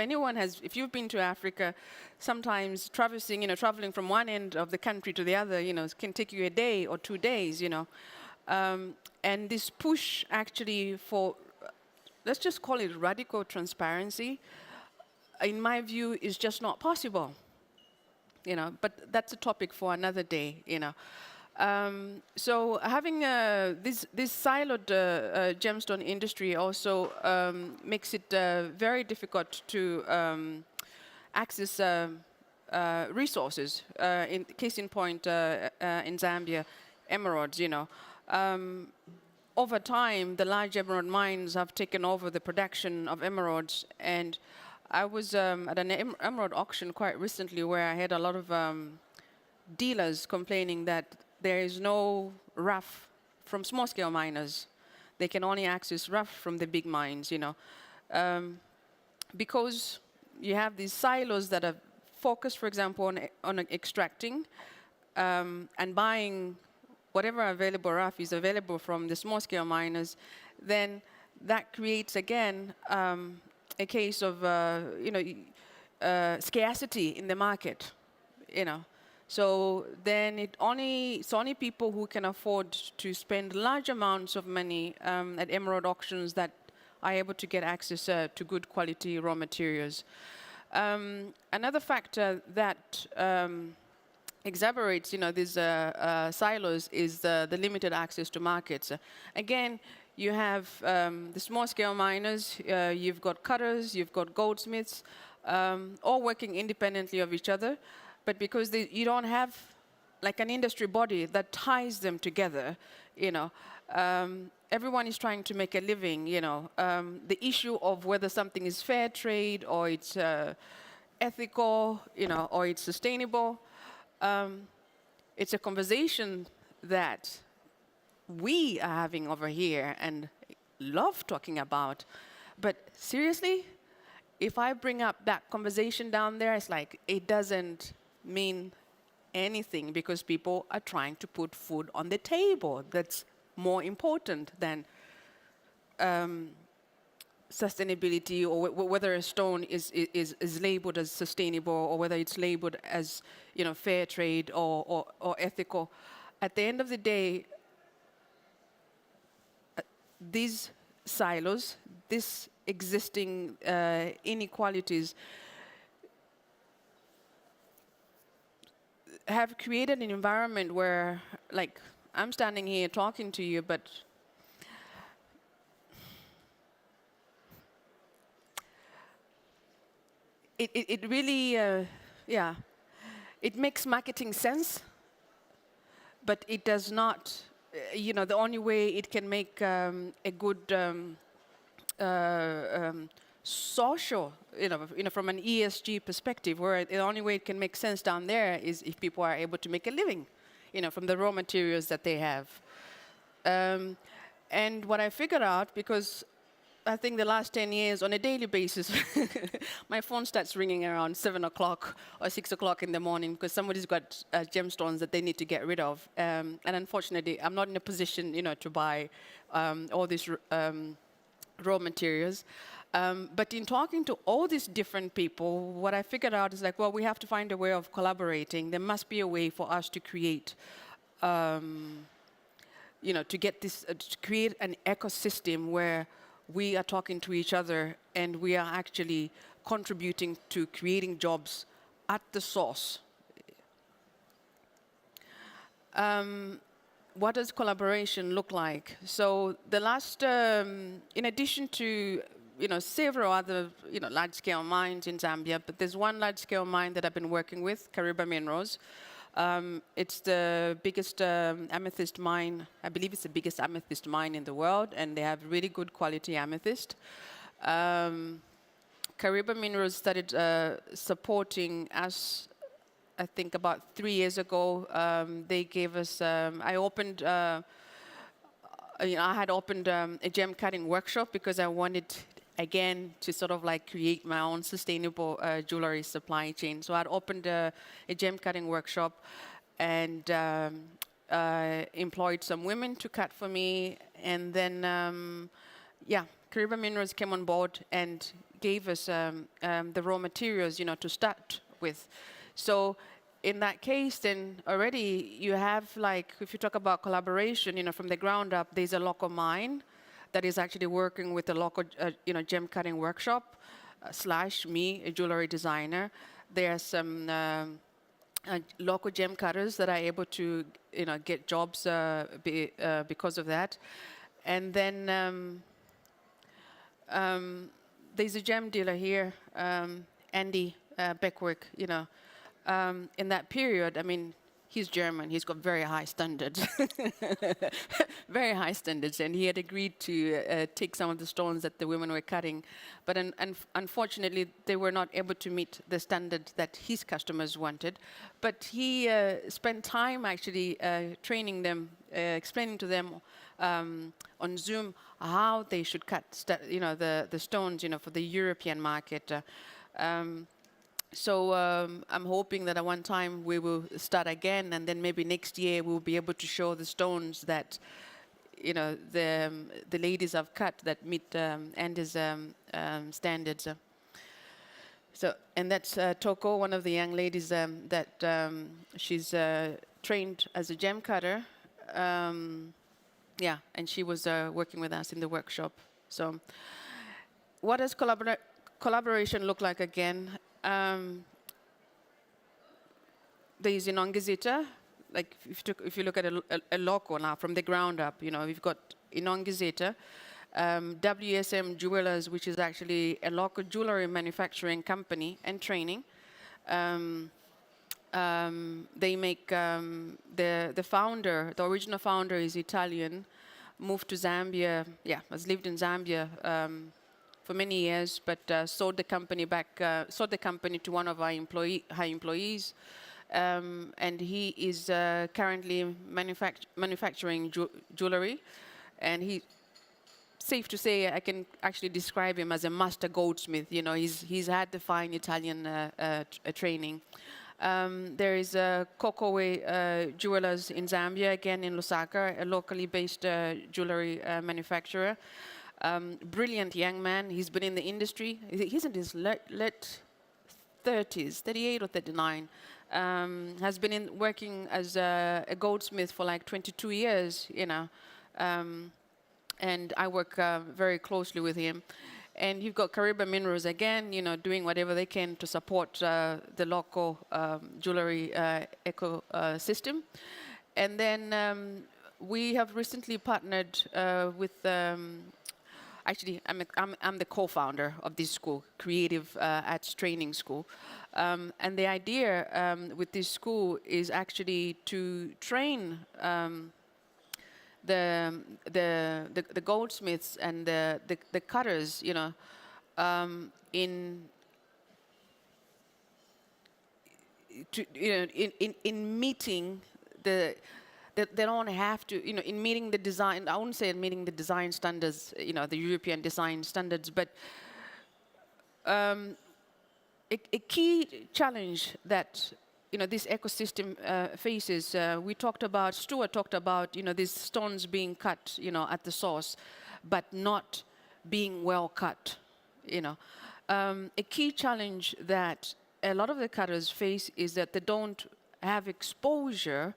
you've been to Africa, sometimes traveling from one end of the country to the other, you know, can take you a day or 2 days, you know. And this push actually for, let's just call it radical transparency, in my view, is just not possible. You know, but that's a topic for another day, you know. So having this siloed gemstone industry also makes it very difficult to access resources. Case in point, in Zambia, emeralds, you know. Over time, the large emerald mines have taken over the production of emeralds, and I was at an emerald auction quite recently where I had a lot of dealers complaining that there is no rough from small-scale miners. They can only access rough from the big mines, you know, because you have these silos that are focused, for example, on extracting and buying whatever available rough is available from the small-scale miners. Then that creates again a case of scarcity in the market, you know. So then it's only people who can afford to spend large amounts of money at emerald auctions that are able to get access to good quality raw materials. Another factor that exacerbates, you know, these silos is the limited access to markets. Again, you have the small-scale miners, you've got cutters, you've got goldsmiths, all working independently of each other, but because you don't have like an industry body that ties them together, you know, everyone is trying to make a living, you know. The issue of whether something is fair trade or it's ethical, you know, or it's sustainable, it's a conversation that we are having over here and love talking about. But seriously, if I bring up that conversation down there, it's like it doesn't mean anything because people are trying to put food on the table. That's more important than sustainability, or whether a stone is labeled as sustainable, or whether it's labeled as, you know, fair trade or ethical. At the end of the day, these silos, these existing inequalities have created an environment where, like, I'm standing here talking to you, but it really, it makes marketing sense, but it does not, you know, the only way it can make a good social, you know, from an ESG perspective, where the only way it can make sense down there is if people are able to make a living, you know, from the raw materials that they have. And what I figured out, because I think the last 10 years, on a daily basis, my phone starts ringing around 7 o'clock or 6 o'clock in the morning because somebody's got gemstones that they need to get rid of. And unfortunately, I'm not in a position, to buy all these raw materials. But in talking to all these different people, what I figured out is like, well, we have to find a way of collaborating. There must be a way for us to create to get this, to create an ecosystem where we are talking to each other and we are actually contributing to creating jobs at the source. What does collaboration look like? So the last, in addition to several other large-scale mines in Zambia, but there's one large-scale mine that I've been working with, Kariba Minerals. It's the biggest amethyst mine. I believe it's the biggest amethyst mine in the world, and they have really good quality amethyst. Kariba Minerals started supporting us, I think, about 3 years ago. They gave us. I had opened a gem cutting workshop because I wanted, again, to sort of like create my own sustainable jewelry supply chain. So I'd opened a gem cutting workshop and employed some women to cut for me. And then, Kariba Minerals came on board and gave us the raw materials, to start with. So in that case, then already you have, like, if you talk about collaboration, from the ground up, there's a local mine that is actually working with a local, gem cutting workshop, / me, a jewelry designer. There are some local gem cutters that are able to, get jobs because of that. And then there's a gem dealer here, Andy Beckwick, in that period, I mean, he's German. He's got very high standards, very high standards. And he had agreed to take some of the stones that the women were cutting. But unfortunately, they were not able to meet the standard that his customers wanted. But he spent time actually training them, explaining to them on Zoom how they should cut, the stones, for the European market. So I'm hoping that at one time we will start again, and then maybe next year we'll be able to show the stones that, the ladies have cut that meet Andy's standards. So, and that's Toko, one of the young ladies that she's trained as a gem cutter. And she was working with us in the workshop. So, what does collaboration look like again? There is Inhorgenta, like if you look at a logo now from the ground up, we've got Inhorgenta, WSM Jewelers, which is actually a local jewelry manufacturing company and training. They make the founder, the original founder is Italian, moved to Zambia, has lived in Zambia for many years, but sold the company to one of our high employees, and he is currently manufacturing jewelry, and he, safe to say, I can actually describe him as a master goldsmith. He's had the fine Italian training. There is Kokoway Jewelers in Zambia, again in Lusaka, a locally based jewelry manufacturer. Brilliant young man. He's been in the industry. He's in his late 30s, 38 or 39. Has been working as a goldsmith for like 22 years, and I work very closely with him. And you've got Kariba Minerals again, doing whatever they can to support the local jewelry ecosystem. And then we have recently partnered with. Actually, I'm the co-founder of this school, Creative Arts Training School, and the idea with this school is actually to train the goldsmiths and the cutters, in meeting the they don't have to, in meeting the design, I wouldn't say in meeting the design standards, the European design standards, but a key challenge that this ecosystem faces, Stuart talked about, these stones being cut, at the source, but not being well cut, A key challenge that a lot of the cutters face is that they don't have exposure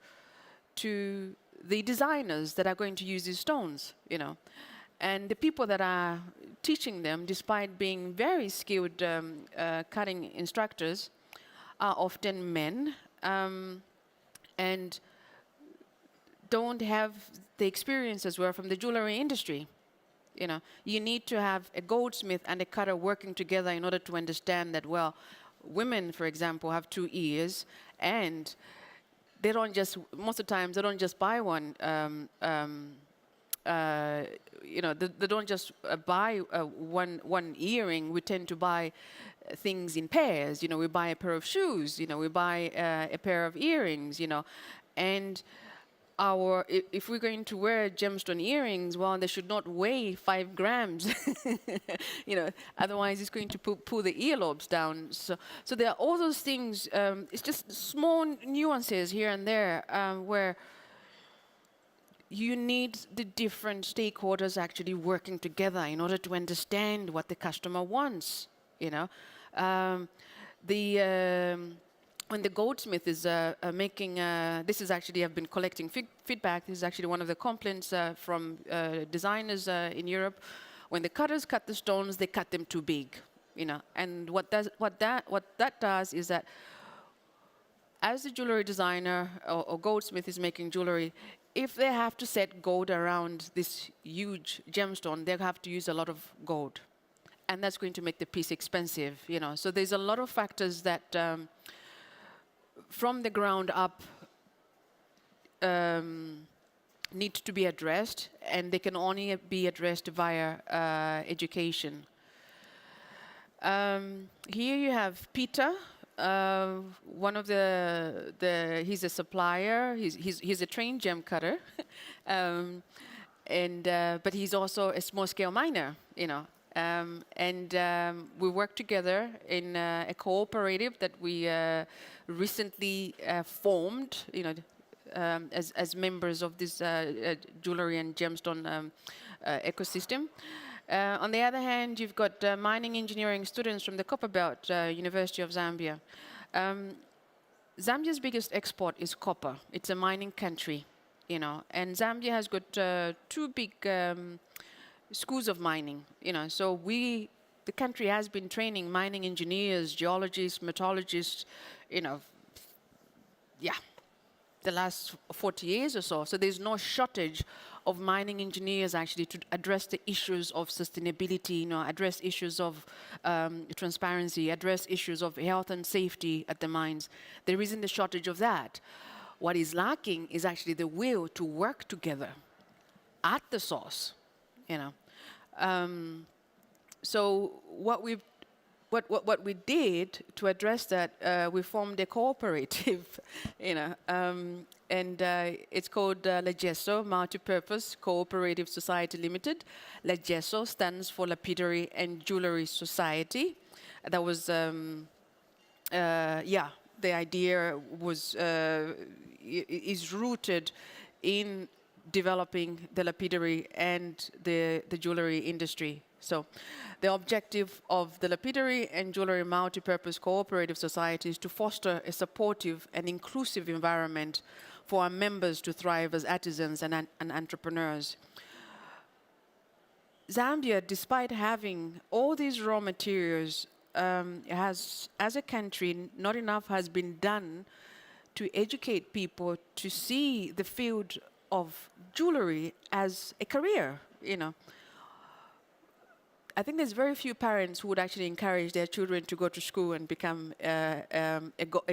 to the designers that are going to use these stones, And the people that are teaching them, despite being very skilled cutting instructors, are often men and don't have the experience as well from the jewelry industry. You need to have a goldsmith and a cutter working together in order to understand that, well, women, for example, have 2 ears, and they don't just, most of the times, they don't just buy one, they don't just buy one earring. We tend to buy things in pairs. We buy a pair of shoes. We buy a pair of earrings. And if we're going to wear gemstone earrings, well, they should not weigh 5 grams. Otherwise it's going to pull the earlobes down. So there are all those things. It's just small nuances here and there where you need the different stakeholders actually working together in order to understand what the customer wants. When the goldsmith is making, this is actually, I've been collecting feedback. This is actually one of the complaints from designers in Europe. When the cutters cut the stones, they cut them too big. And what that does is that, as the jewelry designer or goldsmith is making jewelry, if they have to set gold around this huge gemstone, they have to use a lot of gold. And that's going to make the piece expensive, So there's a lot of factors that, from the ground up, need to be addressed, and they can only be addressed via education. Here you have Peter. One of he's a supplier. He's a trained gem cutter, but he's also a small-scale miner. We work together in a cooperative that we recently formed. As members of this jewelry and gemstone ecosystem. On the other hand, you've got mining engineering students from the Copperbelt University of Zambia. Zambia's biggest export is copper. It's a mining country, and Zambia has got 2 big schools of mining, So the country has been training mining engineers, geologists, metallurgists, the last 40 years or so. So there's no shortage of mining engineers actually to address the issues of sustainability, address issues of transparency, address issues of health and safety at the mines. There isn't a shortage of that. What is lacking is actually the will to work together at the source, So what we did to address that, we formed a cooperative, and it's called Legesso Multipurpose Cooperative Society Limited. Legesso stands for Lapidary and Jewelry Society. That was, the idea was is rooted in developing the lapidary and the jewelry industry. So the objective of the Lapidary and Jewelry Multipurpose Cooperative Society is to foster a supportive and inclusive environment for our members to thrive as artisans and entrepreneurs. Zambia, despite having all these raw materials, has, as a country, not enough has been done to educate people to see the field of jewelry as a career, I think there's very few parents who would actually encourage their children to go to school and become a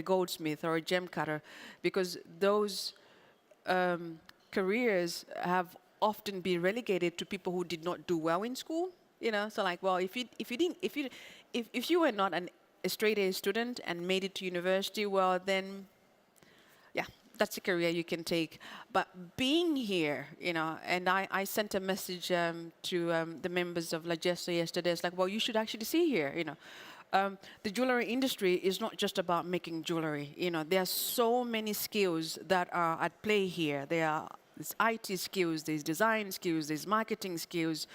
goldsmith or a gem cutter, because those careers have often been relegated to people who did not do well in school. So like, well, if you were not a straight A student and made it to university, well then, that's a career you can take. But being here, you know, and I sent a message to the members of La Gesta yesterday. It's like, well, you should actually see here, you know. The jewelry industry is not just about making jewelry. You know, there are so many skills that are at play here. There's IT skills, there's design skills, there's marketing skills,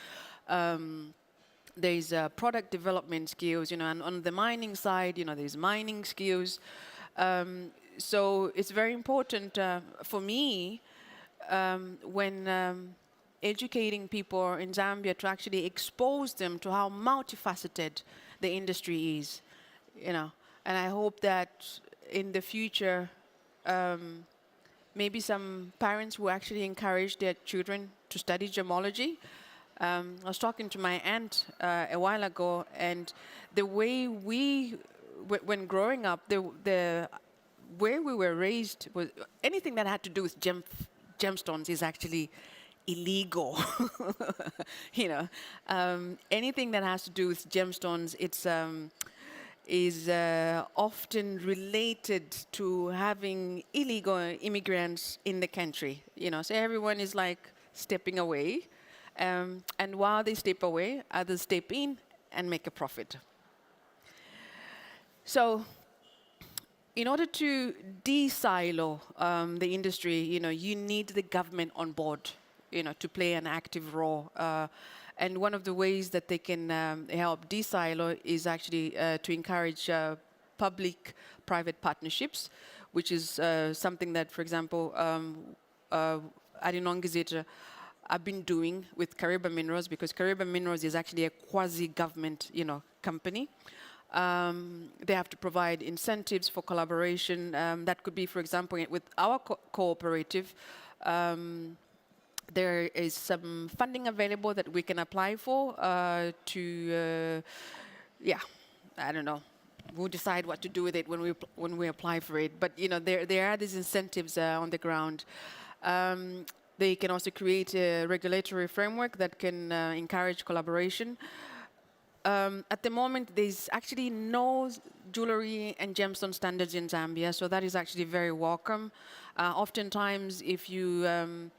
there's product development skills, you know, and on the mining side, you know, there's mining skills. So it's very important for me when educating people in Zambia to actually expose them to how multifaceted the industry is, you know. And I hope that in the future, maybe some parents will actually encourage their children to study gemology. I was talking to my aunt a while ago, and the way when growing up, where we were raised was anything that had to do with gemstones is actually illegal. You know, anything that has to do with gemstones, it's is often related to having illegal immigrants in the country. You know, so everyone is like stepping away, and while they step away, others step in and make a profit. So, in order to de-silo the industry, you know, you need the government on board, you know, to play an active role. And one of the ways that they can help de-silo is actually to encourage public-private partnerships, which is something that, for example, at INHORGENTA, I've been doing with Kariba Minerals, because Kariba Minerals is actually a quasi-government, you know, company. They have to provide incentives for collaboration. That could be, for example, with our cooperative. There is some funding available that we can apply for yeah, I don't know. We'll decide what to do with it when we apply for it. But you know, there are these incentives on the ground. They can also create a regulatory framework that can encourage collaboration. At the moment, there's actually no jewelry and gemstone standards in Zambia, so that is actually very welcome. Oftentimes, if you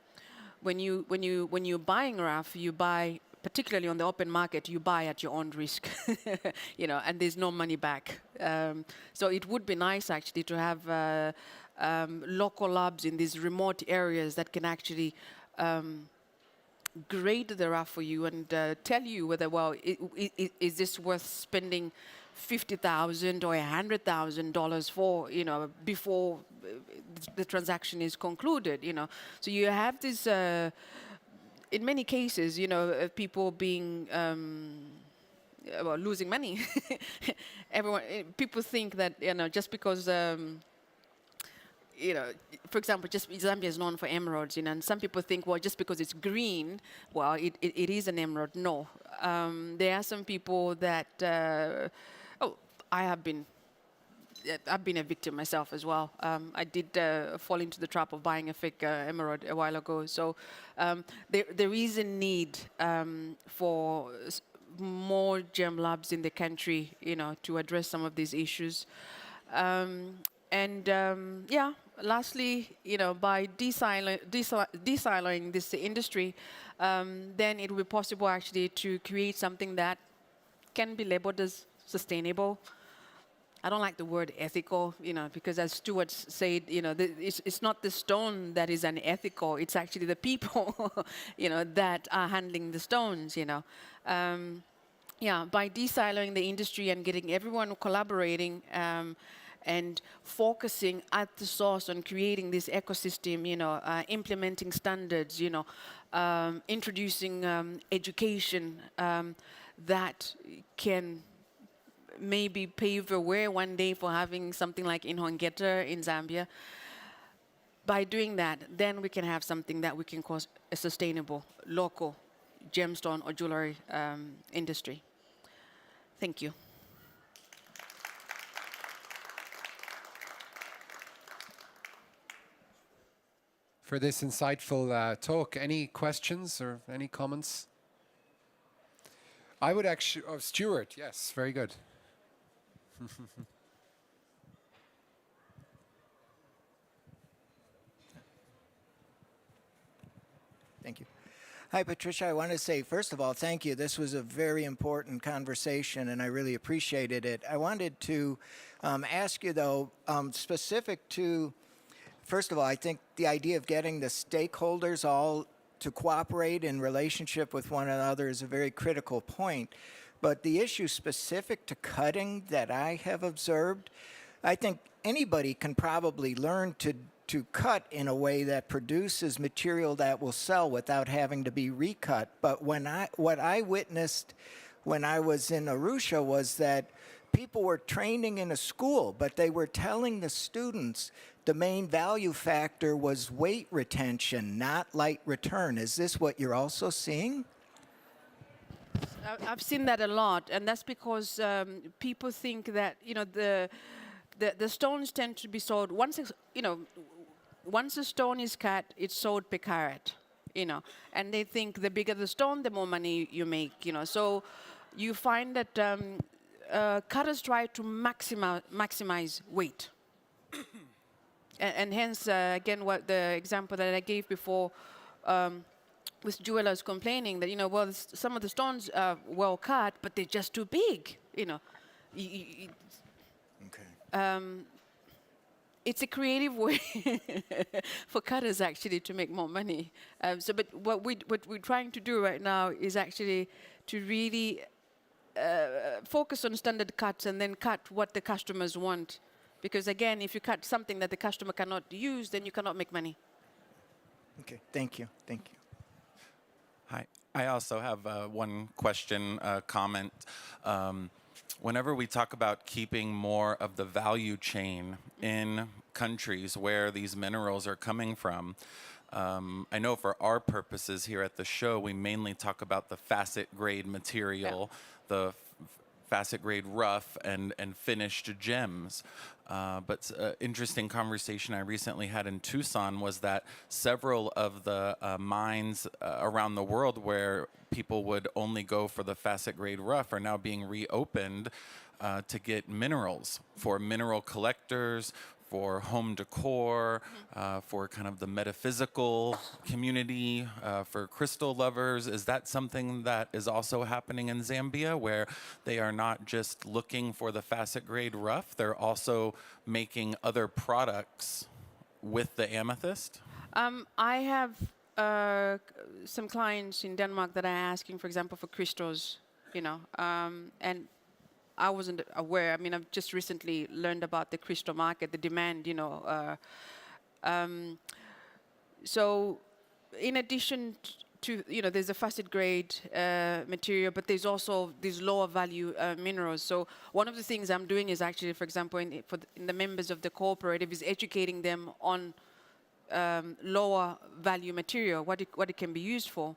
when you're buying RAF, you buy, particularly on the open market, you buy at your own risk, you know, and there's no money back. So it would be nice actually to have local labs in these remote areas that can actually grade the RAF for you and tell you whether, well, is this worth spending $50,000 or $100,000 for, you know, before the transaction is concluded, you know. So you have this, in many cases, you know, people being, well, losing money. People think that, you know, just because, you know, for example, just Zambia is known for emeralds, you know, and some people think, well, just because it's green, well, it is an emerald. No. There are some people that, I've been a victim myself as well. I did fall into the trap of buying a fake emerald a while ago. So there is a need for more gem labs in the country, you know, to address some of these issues. Yeah, lastly, you know, by de-siloing this industry, then it will be possible actually to create something that can be labeled as sustainable. I don't like the word ethical, you know, because as Stuart said, you know, it's not the stone that is unethical, it's actually the people, you know, that are handling the stones, you know. Yeah, by de-siloing the industry and getting everyone collaborating and focusing at the source on creating this ecosystem, you know, implementing standards, you know, introducing education that can maybe pave the way one day for having something like INHORGENTA in Zambia. By doing that, then we can have something that we can call a sustainable, local gemstone or jewelry industry. Thank you. For this insightful talk, any questions or any comments? I would actually, oh, Stuart, yes, very good. Thank you. Hi, Patricia. I want to say, first of all, thank you. This was a very important conversation, and I really appreciated it. I wanted to ask you, though, specific to, first of all, I think the idea of getting the stakeholders all to cooperate in relationship with one another is a very critical point. But the issue specific to cutting that I have observed, I think anybody can probably learn to cut in a way that produces material that will sell without having to be recut. But what I witnessed when I was in Arusha was that people were training in a school, but they were telling the students the main value factor was weight retention, not light return. Is this what you're also seeing? I've seen that a lot, and that's because people think that the stones tend to be sold once once a stone is cut, it's sold per carat, and they think the bigger the stone, the more money you make, So you find that cutters try to maximize weight, and hence again what the example that I gave before. With jewelers complaining that, well, some of the stones are well cut, but they're just too big, Okay. It's a creative way for cutters actually to make more money. But what we're trying to do right now is actually to really focus on standard cuts and then cut what the customers want. Because again, if you cut something that the customer cannot use, then you cannot make money. Okay, thank you, thank you. Hi, I also have one question, comment. Whenever we talk about keeping more of the value chain in countries where these minerals are coming from, I know for our purposes here at the show, we mainly talk about the facet grade material, the facet grade rough and finished gems. But interesting conversation I recently had in Tucson was that several of the mines around the world where people would only go for the facet grade rough are now being reopened to get minerals for mineral collectors, for home decor, for kind of the metaphysical community, for crystal lovers. Is that something that is also happening in Zambia, where they are not just looking for the facet grade rough, they're also making other products with the amethyst? I have some clients in Denmark that are asking, for example, for crystals, and I wasn't aware. I mean, I've just recently learned about the crystal market, the demand, So in addition to, there's a facet grade material, but there's also these lower value minerals. So one of the things I'm doing is actually, for example, in the members of the cooperative, is educating them on lower value material, what it can be used for.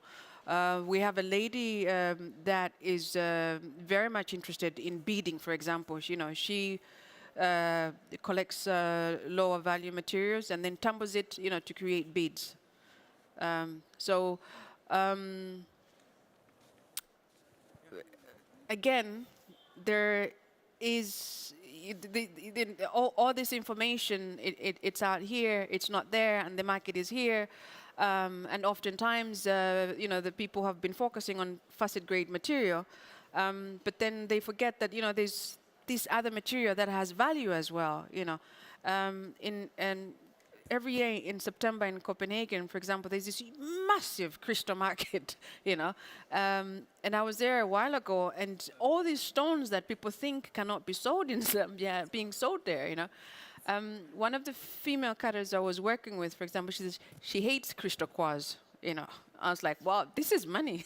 We have a lady that is very much interested in beading, for example. She collects lower value materials and then tumbles it, to create beads. Again, there is all this information. It's out here. It's not there, and the market is here. And oftentimes, the people have been focusing on facet grade material, but then they forget that there's this other material that has value as well. And every year in September in Copenhagen, for example, there's this massive crystal market. And I was there a while ago, and all these stones that people think cannot be sold in Zambia are being sold there. One of the female cutters I was working with, for example, she says she hates crystal quartz. I was like, wow, this is money.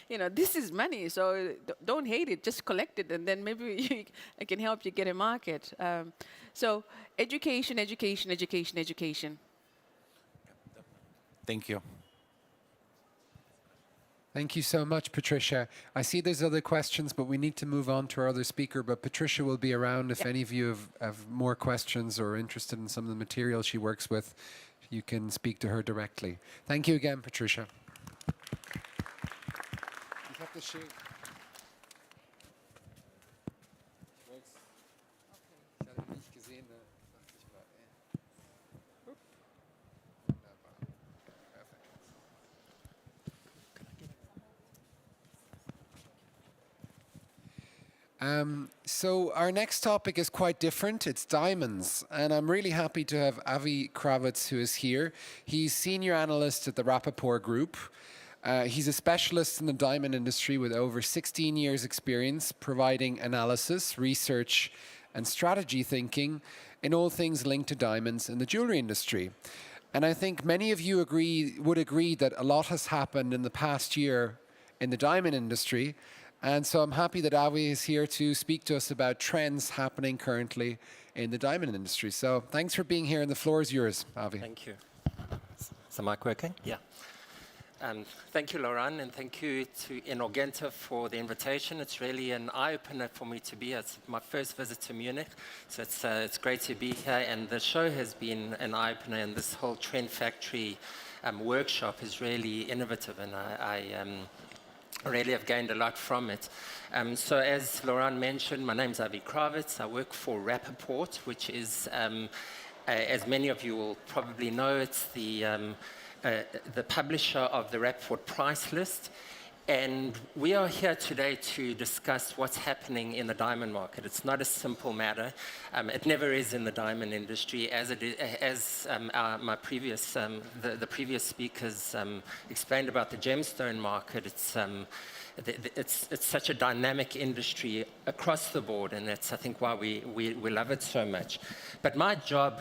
This is money. So don't hate it, just collect it, and then maybe I can help you get a market. So education, education, education, education. Thank you. Thank you so much, Patricia. I see there's other questions, but we need to move on to our other speaker. But Patricia will be around if any of you have more questions or are interested in some of the material she works with. You can speak to her directly. Thank you again, Patricia. Ich habe das schön. Ich hatte nicht gesehen, da dachte ich mal, Wunderbar. So our next topic is quite different. It's diamonds. And I'm really happy to have Avi Kravitz, who is here. He's senior analyst at the Rappaport Group. He's a specialist in the diamond industry with over 16 years experience providing analysis, research, and strategy thinking in all things linked to diamonds in the jewelry industry. And I think many of you would agree that a lot has happened in the past year in the diamond industry. And so I'm happy that Avi is here to speak to us about trends happening currently in the diamond industry. So thanks for being here, and the floor is yours, Avi. Thank you. Is the mic working? Yeah. Thank you, Lauren, and thank you to INHORGENTA for the invitation. It's really an eye-opener for me to be here. It's my first visit to Munich, so it's great to be here. And the show has been an eye-opener, and this whole Trend Factory workshop is really innovative, and I really have gained a lot from it. So as Lauren mentioned, my name's Avi Kravitz. I work for Rappaport, which is, as many of you will probably know, it's the publisher of the Rappaport price list. And we are here today to discuss what's happening in the diamond market. It's not a simple matter. It never is in the diamond industry, as it is, as my previous, the previous speakers explained about the gemstone market. It's such a dynamic industry across the board, and that's, I think, why we love it so much. But my job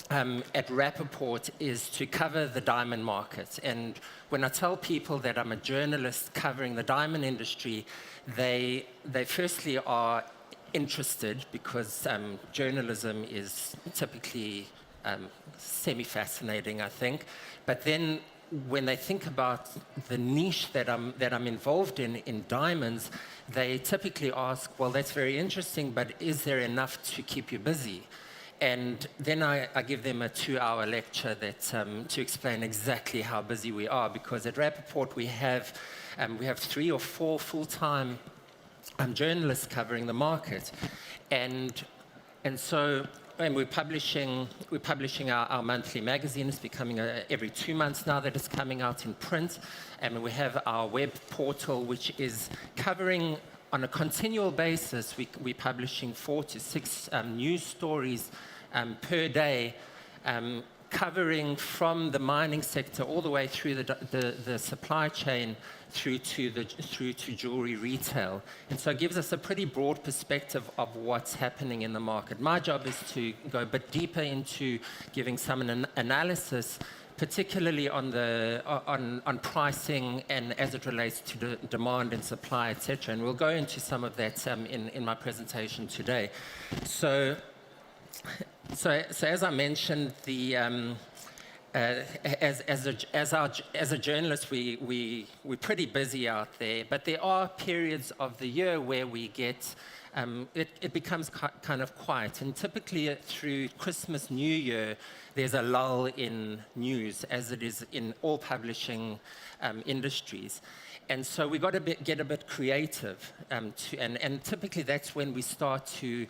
at Rappaport is to cover the diamond market. And when I tell people that I'm a journalist covering the diamond industry, they firstly are interested, because journalism is typically semi-fascinating, I think. But then when they think about the niche that I'm involved in diamonds, they typically ask, well, that's very interesting, but is there enough to keep you busy? And then I give them a 2-hour lecture that, to explain exactly how busy we are, because at Rappaport we have 3 or 4 full-time journalists covering the market, and we're publishing our monthly magazine. It's becoming every 2 months now that it's coming out in print, and we have our web portal, which is covering on a continual basis. We're publishing 4 to 6 news stories per day, covering from the mining sector all the way through the supply chain through to jewelry retail. And so it gives us a pretty broad perspective of what's happening in the market. My job is to go a bit deeper into giving some analysis, particularly on pricing and as it relates to the demand and supply, etc. And we'll go into some of that in my presentation today. So as I mentioned, as a journalist, we're pretty busy out there, but there are periods of the year where we get it becomes kind of quiet, and typically through Christmas, New Year, there's a lull in news, as it is in all publishing industries. And so we've got to get a bit creative, and typically that's when we start to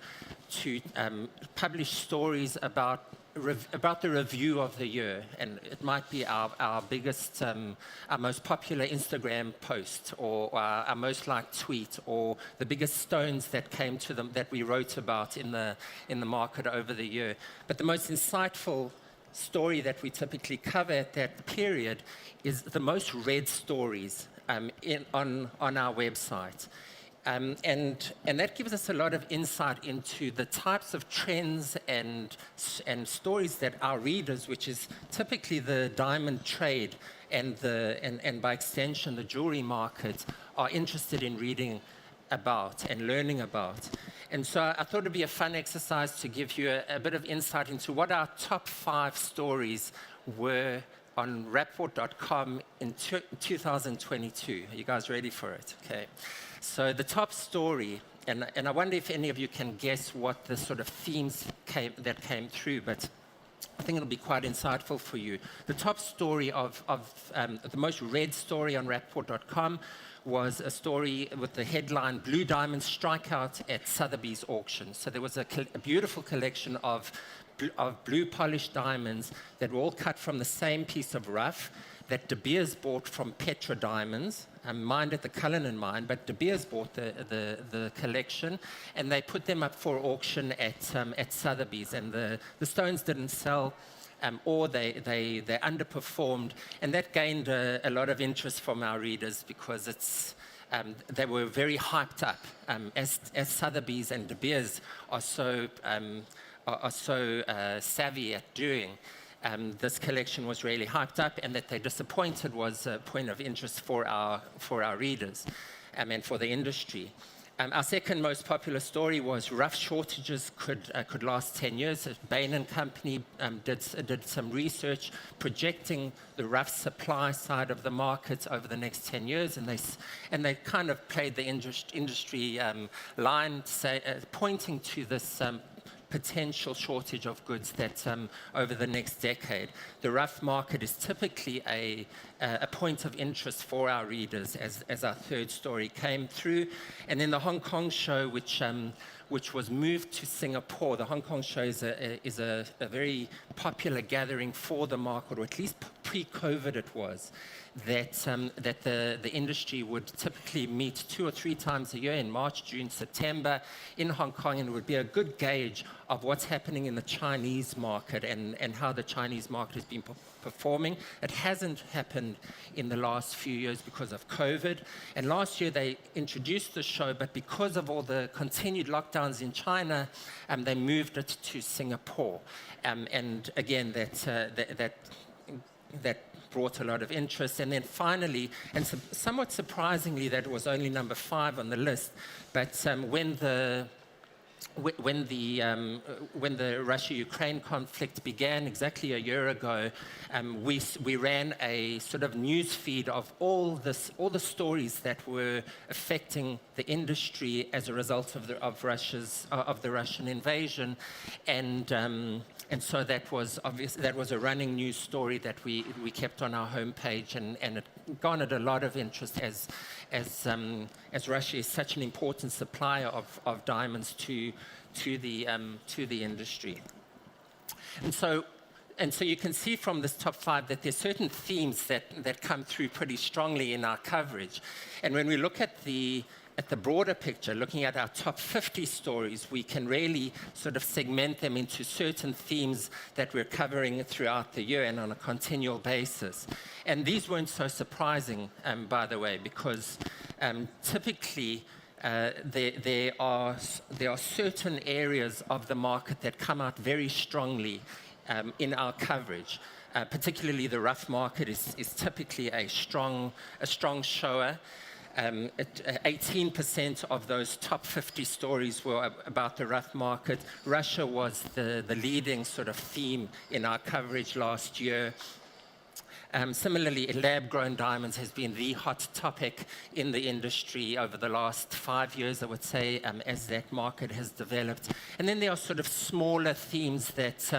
publish stories about the review of the year, and it might be our biggest, our most popular Instagram post, or our most liked tweet, or the biggest stones that came to them that we wrote about in the market over the year. But the most insightful story that we typically cover at that period is the most read stories on our website. And that gives us a lot of insight into the types of trends and stories that our readers, which is typically the diamond trade and by extension the jewelry market, are interested in reading about and learning about. And so I thought it'd be a fun exercise to give you a bit of insight into what our top 5 stories were on Rappaport.com in 2022. Are you guys ready for it? Okay. So the top story, and I wonder if any of you can guess what the sort of themes that came through, but I think it'll be quite insightful for you. The top story of the most read story on Rappaport.com was a story with the headline, "Blue Diamond Strikeout at Sotheby's Auction." So there was a beautiful collection of blue polished diamonds that were all cut from the same piece of rough, that De Beers bought from Petra Diamonds, mined at the Cullinan mine, but De Beers bought the collection, and they put them up for auction at Sotheby's, and the stones didn't sell, or they underperformed, and that gained a lot of interest from our readers because they were very hyped up, as Sotheby's and De Beers are so savvy at doing. This collection was really hyped up, and that they disappointed was a point of interest for our readers and for the industry. Our second most popular story was rough shortages could last 10 years. Bain & Company did some research projecting the rough supply side of the market over the next 10 years, and they kind of played the industry line, pointing to this potential shortage of goods that over the next decade. The rough market is typically a point of interest for our readers, as our third story came through. And then the Hong Kong show, which was moved to Singapore. The Hong Kong show is a very popular gathering for the market, or at least pre-COVID it was, that the industry would typically meet 2 or 3 times a year in March, June, September in Hong Kong, and it would be a good gauge of what's happening in the Chinese market and how the Chinese market has been performing. It hasn't happened in the last few years because of COVID, and last year they introduced the show, but because of all the continued lockdowns in China, they moved it to Singapore, and again that brought a lot of interest. And then finally, and somewhat surprisingly, that was only number 5 on the list, but when the Russia-Ukraine conflict began exactly a year ago, we ran a sort of news feed of all the stories that were affecting the industry as a result of the Russian invasion, and so that was a running news story that we kept on our homepage, and it garnered a lot of interest as Russia is such an important supplier of diamonds to the industry. And so you can see from this top 5 that there's certain themes that come through pretty strongly in our coverage. And when we look at the broader picture, looking at our top 50 stories, we can really sort of segment them into certain themes that we're covering throughout the year and on a continual basis. And these weren't so surprising, by the way, because typically there are certain areas of the market that come out very strongly in our coverage. Particularly the rough market is typically a strong shower. 18% of those top 50 stories were about the rough market. Russia was the leading sort of theme in our coverage last year. Similarly, lab-grown diamonds has been the hot topic in the industry over the last 5 years, I would say, as that market has developed. And then there are sort of smaller themes that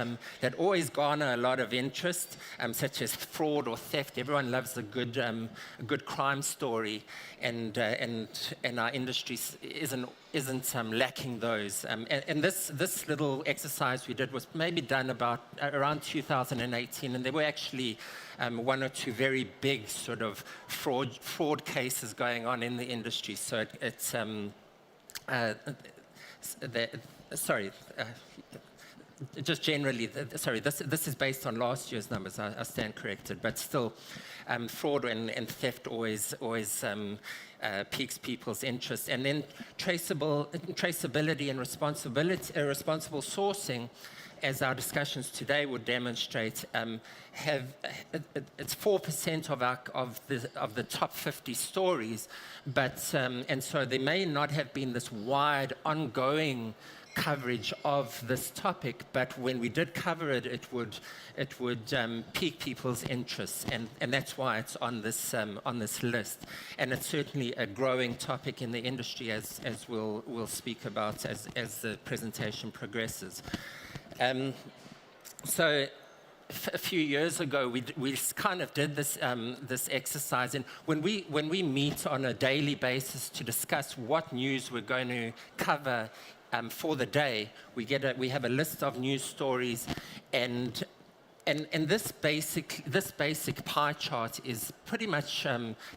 always garner a lot of interest, such as fraud or theft. Everyone loves a good crime story, and our industry isn't lacking those. And this little exercise we did was maybe done around 2018, and there were actually 1 or 2 very big sort of fraud cases going on in the industry. So just generally, this is based on last year's numbers. I stand corrected, but still, fraud and theft always piques people's interest. And then traceability and responsible sourcing, as our discussions today would demonstrate, it's 4% of the top 50 stories, but and so there may not have been this wide ongoing coverage of this topic, but when we did cover it, it would pique people's interest, and that's why it's on this list. And it's certainly a growing topic in the industry, as we'll speak about as the presentation progresses. So a few years ago, we kind of did this exercise, and when we meet on a daily basis to discuss what news we're going to cover for the day, we have a list of news stories, and and this basic pie chart is pretty much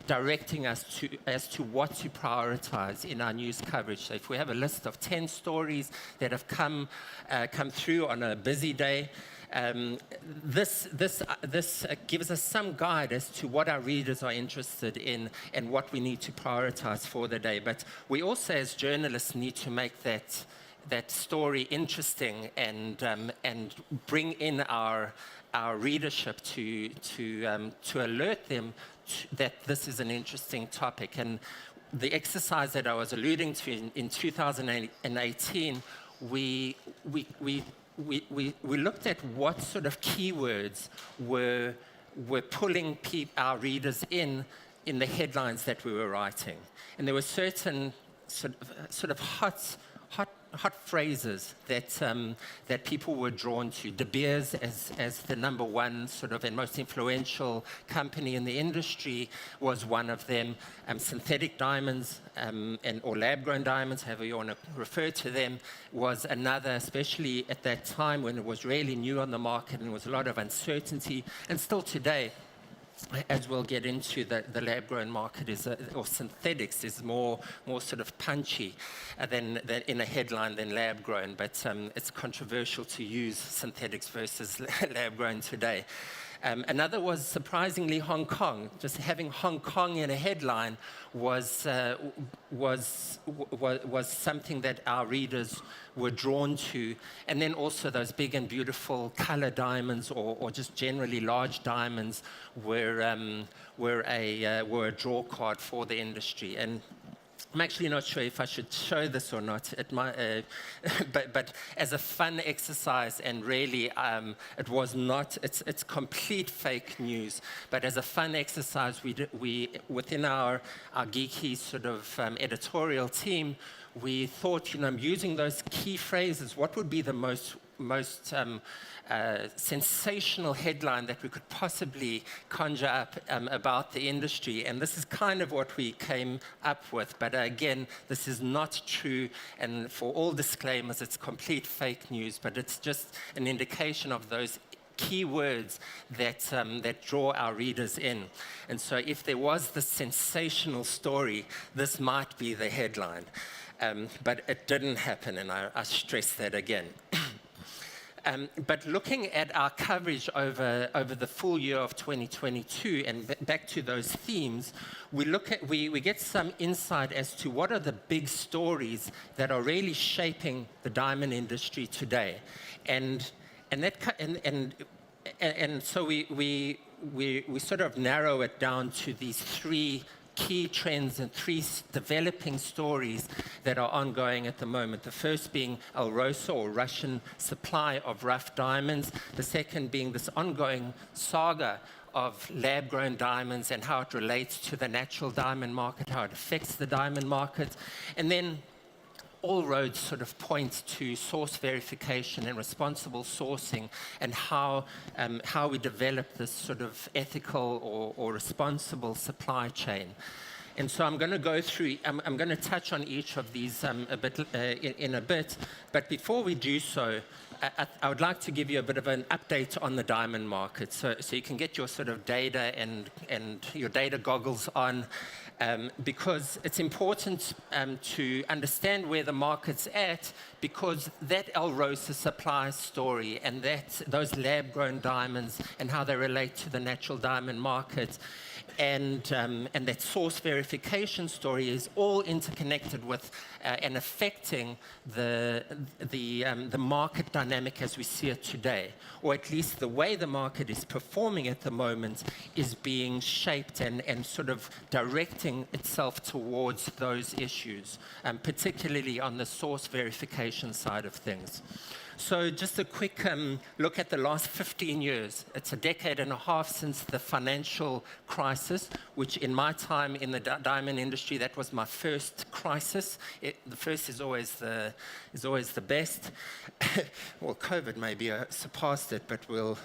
directing us as to what to prioritize in our news coverage. So if we have a list of 10 stories that have come through on a busy day, this gives us some guide as to what our readers are interested in and what we need to prioritize for the day. But we also, as journalists, need to make that story interesting and bring in our readership to alert them that this is an interesting topic. And the exercise that I was alluding to in 2018, we looked at what sort of keywords were pulling our readers in the headlines that we were writing. And there were certain sort of hot phrases that people were drawn to. De Beers as the number one sort of and most influential company in the industry was one of them. Synthetic diamonds or lab-grown diamonds, however you want to refer to them, was another, especially at that time when it was really new on the market and there was a lot of uncertainty. And still today, as we'll get into, the lab-grown market or synthetics is more sort of punchy than in a headline than lab-grown, but it's controversial to use synthetics versus lab-grown today. Another was surprisingly Hong Kong. Just having Hong Kong in a headline was something that our readers were drawn to, and then also those big and beautiful color diamonds or just generally large diamonds were a draw card for the industry. And I'm actually not sure if I should show this or not. It might, but as a fun exercise, and really, it was not. It's complete fake news. But as a fun exercise, we within our geeky sort of editorial team, we thought, using those key phrases, what would be the most sensational headline that we could possibly conjure up about the industry. And this is kind of what we came up with. But again, this is not true. And for all disclaimers, it's complete fake news. But it's just an indication of those key words that draw our readers in. And so if there was this sensational story, this might be the headline. But it didn't happen, and I stress that again. But looking at our coverage over the full year of 2022 and back to those themes, we get some insight as to what are the big stories that are really shaping the diamond industry today, and so we sort of narrow it down to these three key trends and three developing stories that are ongoing at the moment. The first being Alrosa, or Russian supply of rough diamonds. The second being this ongoing saga of lab-grown diamonds and how it relates to the natural diamond market, how it affects the diamond market. And then all roads sort of point to source verification and responsible sourcing, and how we develop this sort of ethical or responsible supply chain. And so I'm going to go through, I'm going to touch on each of these a bit in a bit, but before we do so, I would like to give you a bit of an update on the diamond market, so you can get your sort of data and your data goggles on, because it's important to understand where the market's at, because that Alrosa supply story and those lab-grown diamonds and how they relate to the natural diamond market, and that source verification story is all interconnected with and affecting the market dynamic as we see it today, or at least the way the market is performing at the moment is being shaped and sort of directing itself towards those issues, particularly on the source verification side of things. So just a quick look at the last 15 years. It's a decade and a half since the financial crisis, which in my time in the diamond industry, that was my first crisis. The first is always the best. Well, COVID maybe surpassed it, but we'll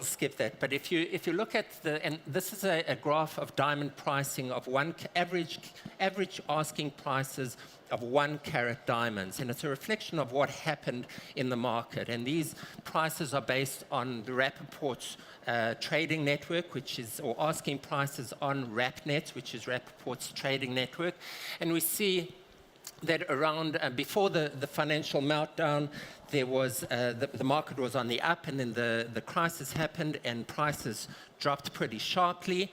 skip that. But if you look at and this is a graph of diamond pricing of average asking prices of 1 carat diamonds. And it's a reflection of what happened in the market. And these prices are based on the Rappaport's trading network, which is, or asking prices on RapNet, which is Rappaport's trading network. And we see that around, before the financial meltdown, there was, the market was on the up, and then the crisis happened and prices dropped pretty sharply.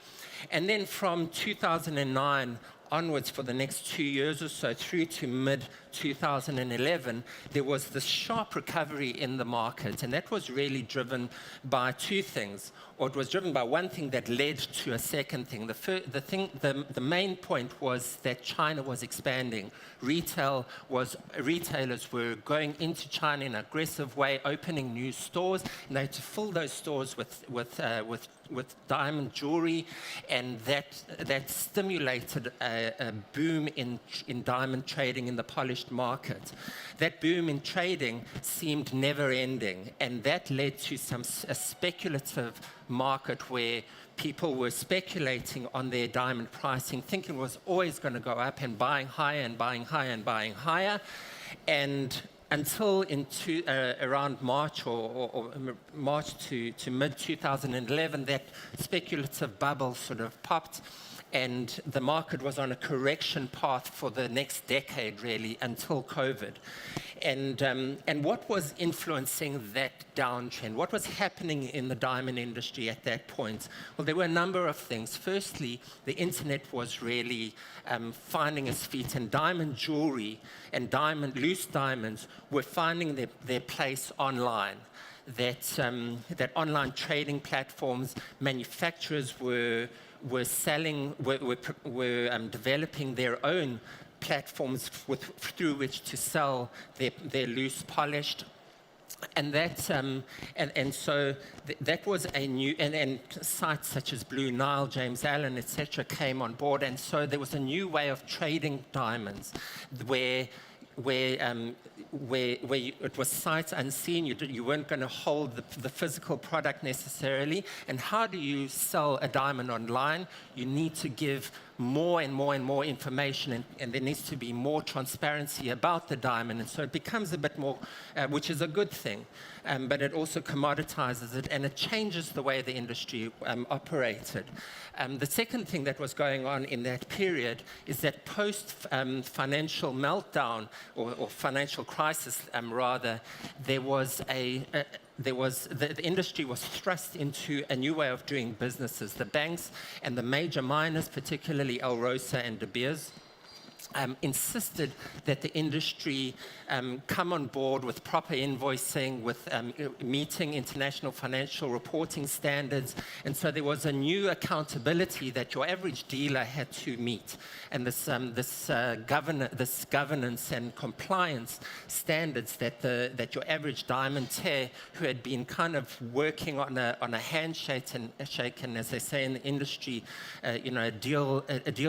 And then from 2009 onwards, for the next 2 years or so, through to mid-2011, there was this sharp recovery in the market, and that was really driven by 2 things. Or it was driven by one thing that led to a second thing. The main point was that China was expanding. Retailers were going into China in an aggressive way, opening new stores, and they had to fill those stores with diamond jewelry, and that stimulated a boom in diamond trading in the polished market. That boom in trading seemed never-ending, and that led to a speculative market where people were speculating on their diamond pricing, thinking it was always going to go up, and buying higher and buying higher and buying higher. And until around March or March to mid-2011, that speculative bubble sort of popped, and the market was on a correction path for the next decade, really, until COVID. And what was influencing that downtrend? What was happening in the diamond industry at that point? Well, there were a number of things. Firstly, the internet was really finding its feet, and diamond jewelry and loose diamonds were finding their place online. That online trading platforms, manufacturers were developing their own platforms through which to sell their loose polished, and so that was a new, and sites such as Blue Nile, James Allen, etc. came on board, and so there was a new way of trading diamonds where it was sight unseen. You weren't going to hold the physical product necessarily. And how do you sell a diamond online? You need to give more and more and more information, and there needs to be more transparency about the diamond. And so it becomes a bit more, which is a good thing, but it also commoditizes it, and it changes the way the industry operated. The second thing that was going on in that period is that post-financial meltdown, or financial crisis rather, the industry was thrust into a new way of doing businesses. The banks and the major miners, particularly Alrosa and De Beers, insisted that the industry come on board with proper invoicing, with meeting international financial reporting standards. And so there was a new accountability that your average dealer had to meet. And this governance and compliance standards that your average diamantaire, who had been kind of working on a handshake, and as they say in the industry, a deal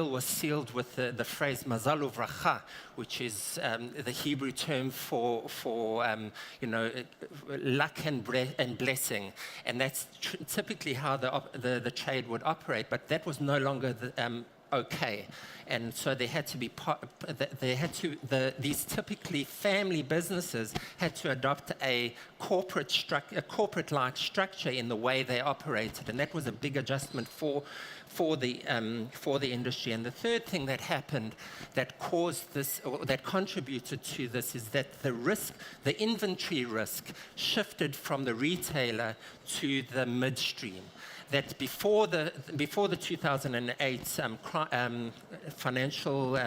was sealed with the phrase mazal uvracha, which is the Hebrew term for luck and blessing, and that's typically how the trade would operate. But that was no longer okay, and so there had to be these typically family businesses had to adopt a corporate-like structure in the way they operated, and that was a big adjustment for the industry. And the third thing that happened that caused this, or that contributed to this, is that the inventory risk shifted from the retailer to the midstream. That before the 2008 financial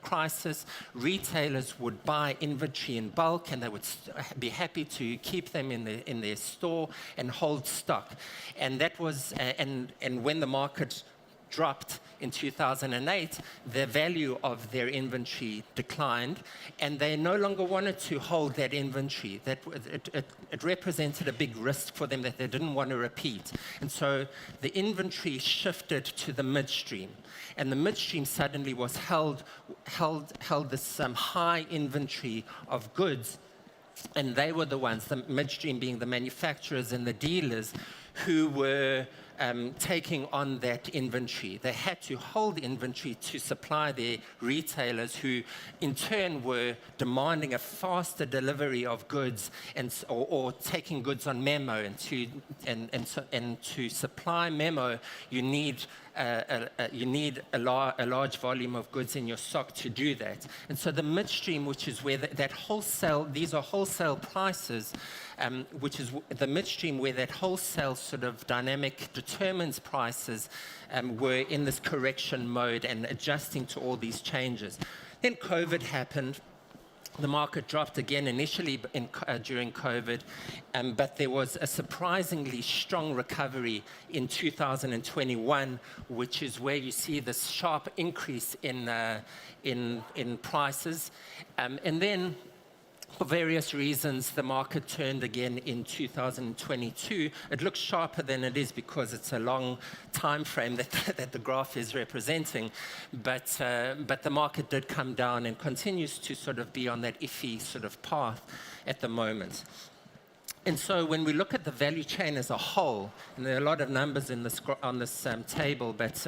crisis, retailers would buy inventory in bulk, and they would be happy to keep them in their store and hold stock. And that was and when the market dropped in 2008, the value of their inventory declined, and they no longer wanted to hold that inventory. That it represented a big risk for them that they didn't want to repeat. And so the inventory shifted to the midstream, and the midstream suddenly was held this high inventory of goods, and they were the ones, the midstream being the manufacturers and the dealers, who were taking on that inventory. They had to hold inventory to supply their retailers, who in turn were demanding a faster delivery of goods, or taking goods on memo. And to supply memo, you need a large volume of goods in your stock to do that. And so the midstream, which is where that wholesale, these are wholesale prices, which is the midstream where that wholesale sort of dynamic determines prices, were in this correction mode and adjusting to all these changes. Then COVID happened. The market dropped again initially during COVID, but there was a surprisingly strong recovery in 2021, which is where you see this sharp increase in prices. And then, for various reasons, the market turned again in 2022. It looks sharper than it is because it's a long time frame that the graph is representing. But the market did come down and continues to sort of be on that iffy sort of path at the moment. And so when we look at the value chain as a whole, and there are a lot of numbers in this, on this table, but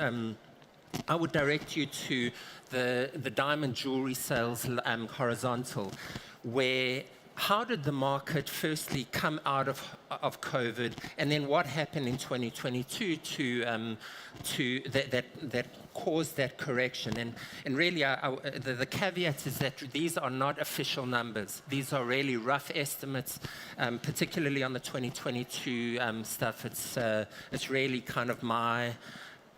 I would direct you to the diamond jewelry sales horizontal, where how did the market firstly come out of COVID, and then what happened in 2022 to that caused that correction. And really, the caveat is that these are not official numbers. These are really rough estimates, particularly on the 2022 stuff. It's really kind of my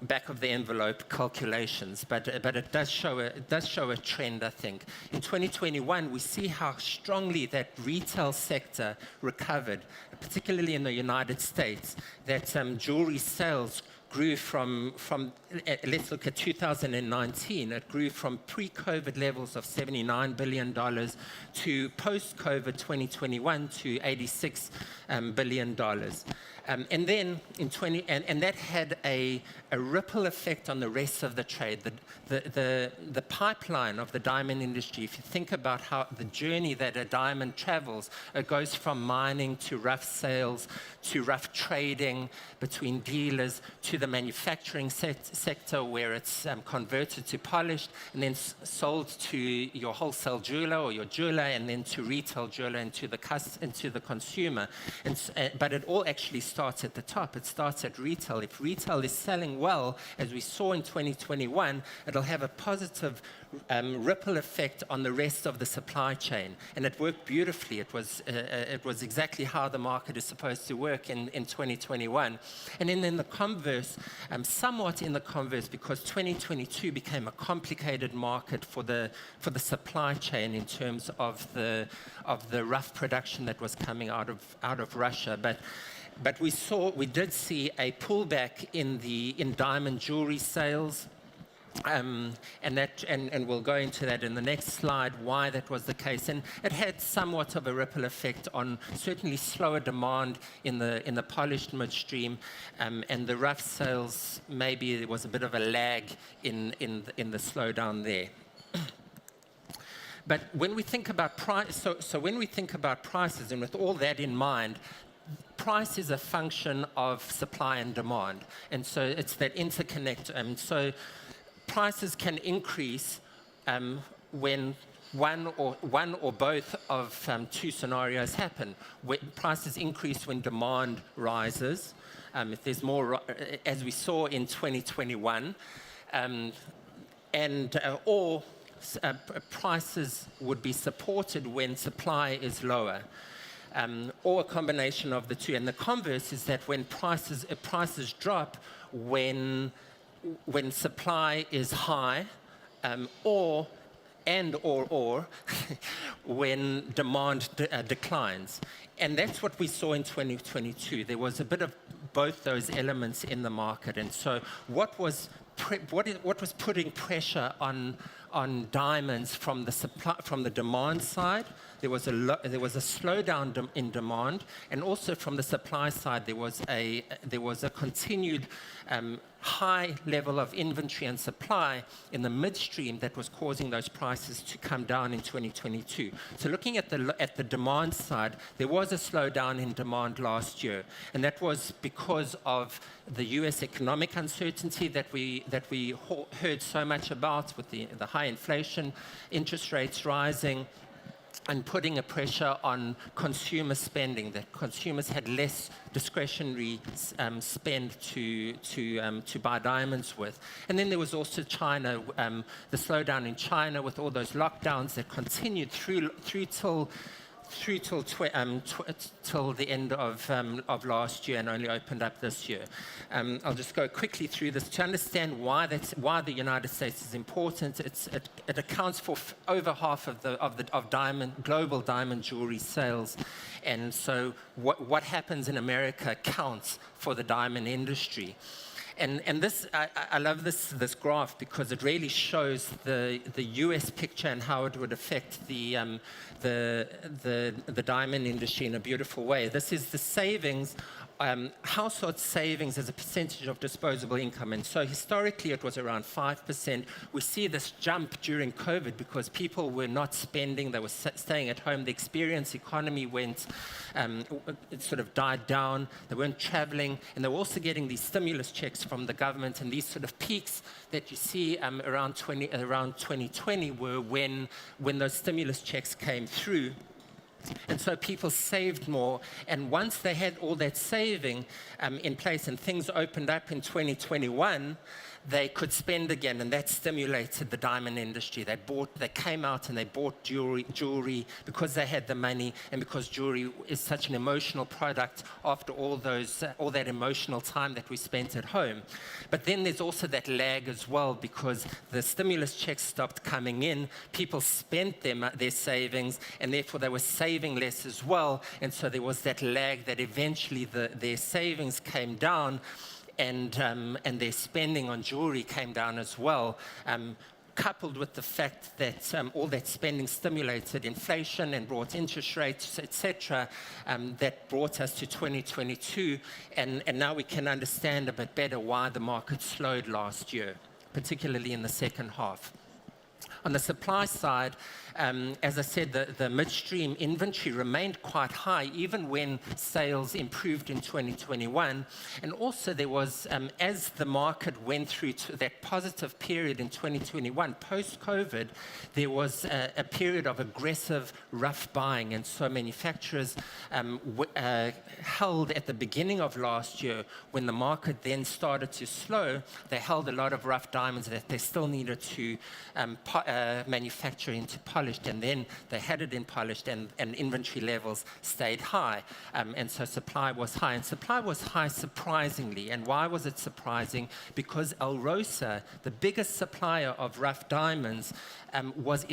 back of the envelope calculations, but it does show a trend, I think. In 2021, we see how strongly that retail sector recovered, particularly in the United States, that jewelry sales grew from let's look at 2019, it grew from pre-COVID levels of $79 billion to post-COVID 2021 to $86 billion. And then in and that had a ripple effect on the rest of the trade. The pipeline of the diamond industry, if you think about how the journey that a diamond travels, it goes from mining to rough sales, to rough trading between dealers, to the manufacturing sector where it's converted to polished and then sold to your wholesale jeweler or your jeweler, and then to retail jeweler and to the consumer. But it all actually starts at the top. It starts at retail. If retail is selling well, as we saw in 2021, it'll have a positive ripple effect on the rest of the supply chain, and it worked beautifully. It was exactly how the market is supposed to work in 2021. And then in the converse, somewhat in the converse, because 2022 became a complicated market for the supply chain in terms of the rough production that was coming out of Russia. But we did see a pullback in diamond jewelry sales. And we'll go into that in the next slide, why that was the case. And it had somewhat of a ripple effect on certainly slower demand in the polished midstream, and the rough sales, maybe there was a bit of a lag in the slowdown there. But when we think about price, so when we think about prices, and with all that in mind, price is a function of supply and demand, and so it's that interconnect. So prices can increase when one or both of two scenarios happen. Prices increase when demand rises, if there's more, as we saw in 2021, or prices would be supported when supply is lower. Or a combination of the two. And the converse is that when prices drop when supply is high, or when demand declines. And that's what we saw in 2022. There was a bit of both those elements in the market. And so what was putting pressure on on diamonds from the supply, from the demand side. There was a slowdown in demand, and also from the supply side, there was a continued high level of inventory and supply in the midstream that was causing those prices to come down in 2022. So looking at the demand side, there was a slowdown in demand last year, and that was because of the U.S. economic uncertainty that we heard so much about, with the high inflation, interest rates rising, and putting a pressure on consumer spending, that consumers had less discretionary spend to buy diamonds with. And then there was also China, the slowdown in China with all those lockdowns that continued through till the end of last year and only opened up this year. I'll just go quickly through this to understand why the United States is important. It accounts for over half of global diamond jewelry sales, and so what happens in America counts for the diamond industry. And this, I love this graph because it really shows the U.S. picture and how it would affect the diamond industry in a beautiful way. This is the savings, household savings as a percentage of disposable income. And so historically it was around 5%. We see this jump during COVID because people were not spending, they were staying at home. The experience economy it sort of died down. They weren't traveling, and they were also getting these stimulus checks from the government, and these sort of peaks that you see around 2020 were when those stimulus checks came through. And so people saved more, and once they had all that saving in place and things opened up in 2021, they could spend again, and that stimulated the diamond industry. They came out and they bought jewelry because they had the money, and because jewelry is such an emotional product after all that emotional time that we spent at home. But then there's also that lag as well, because the stimulus checks stopped coming in, people spent their savings, and therefore they were saving less as well, and so there was that lag that eventually their savings came down, and their spending on jewelry came down as well, coupled with the fact that all that spending stimulated inflation and brought interest rates, etc., that brought us to 2022, and now we can understand a bit better why the market slowed last year, particularly in the second half. On the supply side, as I said, the midstream inventory remained quite high, even when sales improved in 2021. And also there was, as the market went through that positive period in 2021, post-COVID, there was a period of aggressive rough buying. And so manufacturers held at the beginning of last year, when the market then started to slow, they held a lot of rough diamonds that they still needed to manufacture into polished, and then they had it in polished, and inventory levels stayed high, and so supply was high. And supply was high surprisingly. And why was it surprising? Because Alrosa, the biggest supplier of rough diamonds, was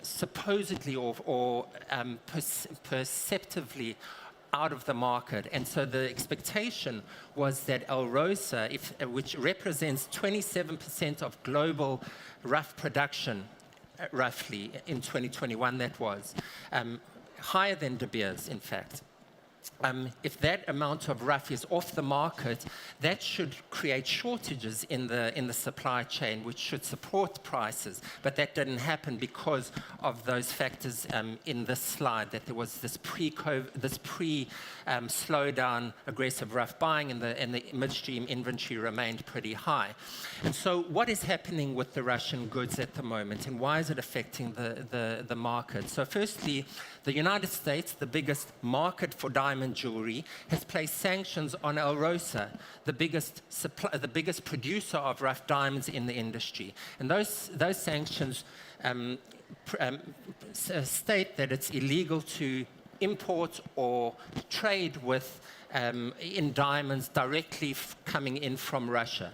supposedly or perceptively out of the market. And so the expectation was that Alrosa, which represents 27% of global rough production, roughly, in 2021 that was, higher than De Beers, in fact. If that amount of rough is off the market, that should create shortages in the supply chain, which should support prices. But that didn't happen because of those factors in this slide, that there was this slowdown, aggressive rough buying, and the midstream inventory remained pretty high. And so what is happening with the Russian goods at the moment, and why is it affecting the market? So firstly, the United States, the biggest market for diamond jewelry, has placed sanctions on Alrosa, the biggest producer of rough diamonds in the industry. And those sanctions state that it's illegal to import or trade with in diamonds directly coming in from Russia.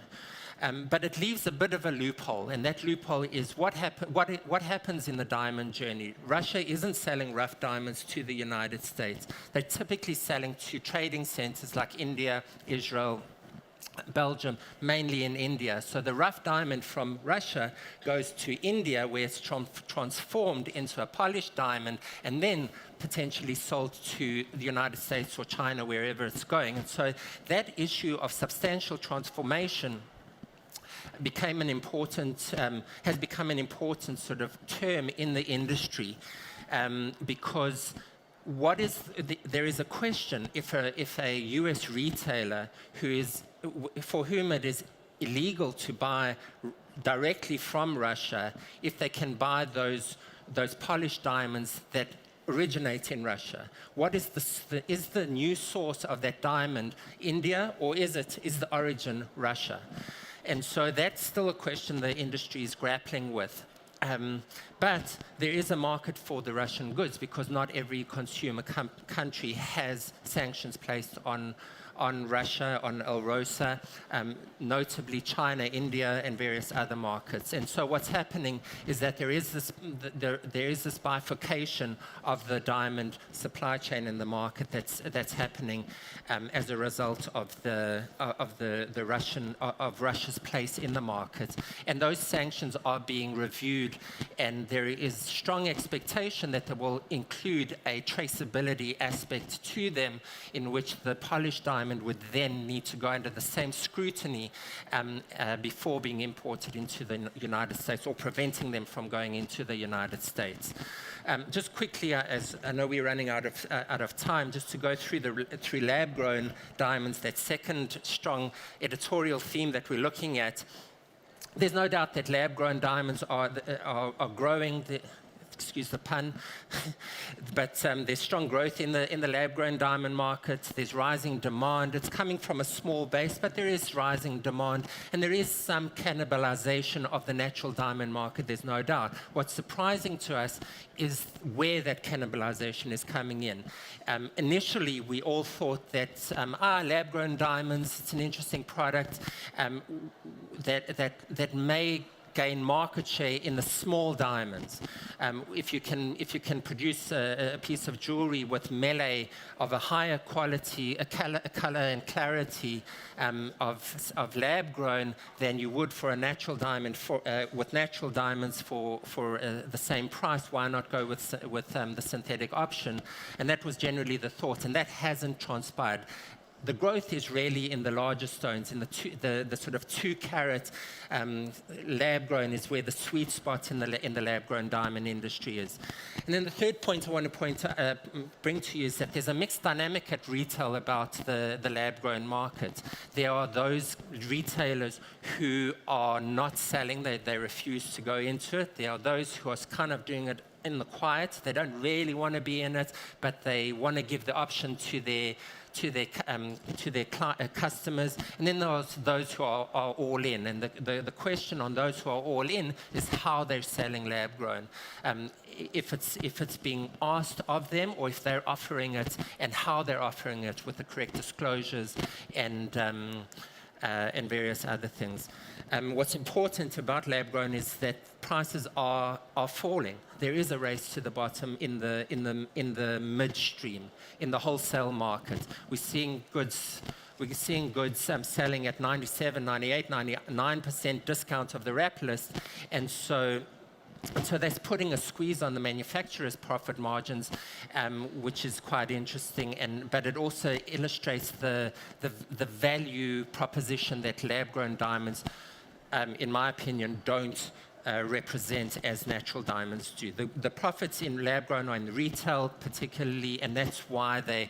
But it leaves a bit of a loophole, and that loophole is what happens in the diamond journey. Russia isn't selling rough diamonds to the United States. They're typically selling to trading centers like India, Israel, Belgium, mainly in India. So the rough diamond from Russia goes to India, where it's transformed into a polished diamond and then potentially sold to the United States or China, wherever it's going. And so that issue of substantial transformation became an important, has become an important sort of term in the industry, because there is a question if a US retailer for whom it is illegal to buy directly from Russia, if they can buy those polished diamonds that originate in Russia. What is the new source of that diamond India, or is the origin Russia? And so that's still a question the industry is grappling with. But there is a market for the Russian goods, because not every consumer country has sanctions placed on Russia, on Alrosa, notably China, India, and various other markets. And so what's happening is that there is this bifurcation of the diamond supply chain in the market that's happening as a result of Russia's place in the market. And those sanctions are being reviewed, and there is strong expectation that they will include a traceability aspect to them, in which the polished diamond would then need to go under the same scrutiny before being imported into the United States, or preventing them from going into the United States. Just quickly, as I know we're running out of time, just to go through the lab-grown diamonds, that second strong editorial theme that we're looking at. There's no doubt that lab-grown diamonds are growing. Excuse the pun, but there's strong growth in the lab-grown diamond market. There's rising demand. It's coming from a small base, but there is rising demand, and there is some cannibalization of the natural diamond market, there's no doubt. What's surprising to us is where that cannibalization is coming in. Initially, we all thought that lab-grown diamonds, it's an interesting product that may gain market share in the small diamonds. If you can produce a piece of jewelry with melee of a higher quality, a color and clarity of lab grown than you would for a natural diamond, with natural diamonds for the same price, why not go with the synthetic option? And that was generally the thought, and that hasn't transpired. The growth is really in the larger stones, in the sort of 2-carat lab-grown is where the sweet spot in the lab-grown diamond industry is. And then the third point I want to bring to you is that there's a mixed dynamic at retail about the lab-grown market. There are those retailers who are not selling, they refuse to go into it. There are those who are kind of doing it in the quiet. They don't really want to be in it, but they want to give the option to their customers. And then there's those who are all in. And the question on those who are all in is how they're selling lab grown. If it's being asked of them, or if they're offering it, and how they're offering it with the correct disclosures and various other things. What's important about lab grown is that prices are falling. There is a race to the bottom in the midstream, in the wholesale market. We're seeing goods selling at 97, 98, 99% discount of the wrap list, and so that's putting a squeeze on the manufacturer's profit margins, which is quite interesting. But it also illustrates the value proposition that lab-grown diamonds, in my opinion, don't represent as natural diamonds do. The profits in lab-grown are in retail particularly, and that's why they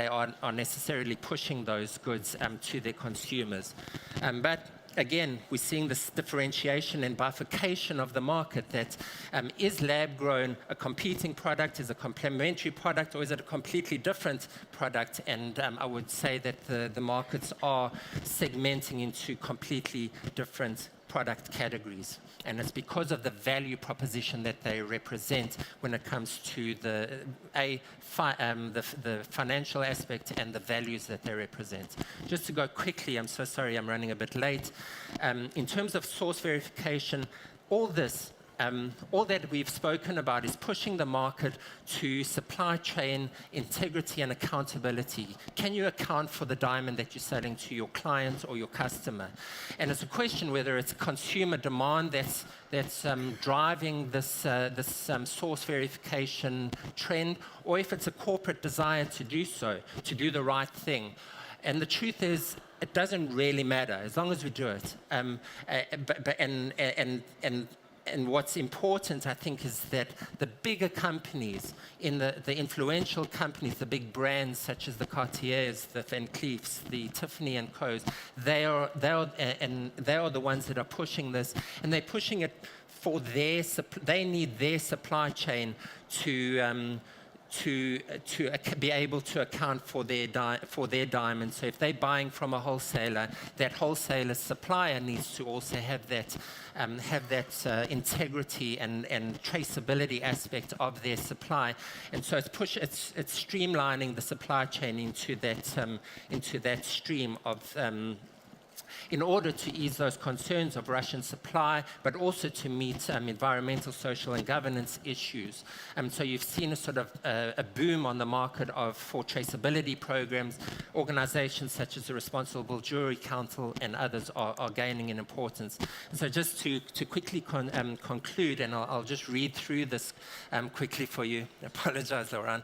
are necessarily pushing those goods to their consumers. But again, we're seeing this differentiation and bifurcation of the market that is lab-grown a competing product, is a complementary product, or is it a completely different product? And I would say that the markets are segmenting into completely different product categories. And it's because of the value proposition that they represent when it comes to the financial aspect and the values that they represent. Just to go quickly, I'm so sorry I'm running a bit late. In terms of source verification, all this all that we've spoken about is pushing the market to supply chain integrity and accountability. Can you account for the diamond that you're selling to your client or your customer? And it's a question whether it's consumer demand that's driving this source verification trend, or if it's a corporate desire to do so, to do the right thing. And the truth is, it doesn't really matter as long as we do it. And what's important, I think, is that the bigger companies, the influential companies, the big brands such as the Cartiers, the Van Cleefs, the Tiffany and Co's, they are the ones that are pushing this, and they're pushing it for they need their supply chain to be able to account for their diamonds. So if they're buying from a wholesaler, that wholesaler supplier needs to also have that integrity and traceability aspect of their supply. And so it's streamlining the supply chain into that stream of in order to ease those concerns of Russian supply, but also to meet environmental, social, and governance issues. So you've seen a sort of a boom on the market for traceability programs. Organizations such as the Responsible Jewelry Council and others are gaining in importance. And so just to quickly conclude, and I'll just read through this quickly for you. I apologize, Laurent.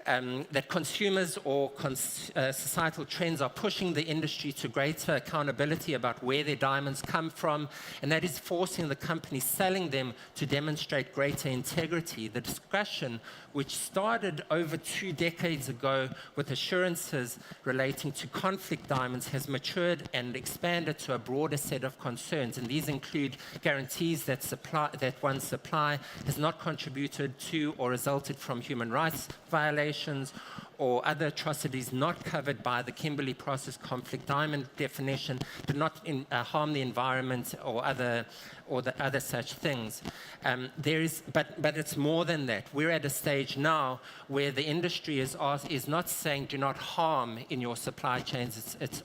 That consumers or societal trends are pushing the industry to greater accountability about where their diamonds come from, and that is forcing the companies selling them to demonstrate greater integrity. The discussion, which started over 2 decades ago with assurances relating to conflict diamonds, has matured and expanded to a broader set of concerns, and these include guarantees that one's supply has not contributed to or resulted from human rights violations or other atrocities not covered by the Kimberley Process conflict diamond definition, did not harm the environment or the other such things. But it's more than that. We're at a stage now where the industry is not saying do not harm in your supply chains. It's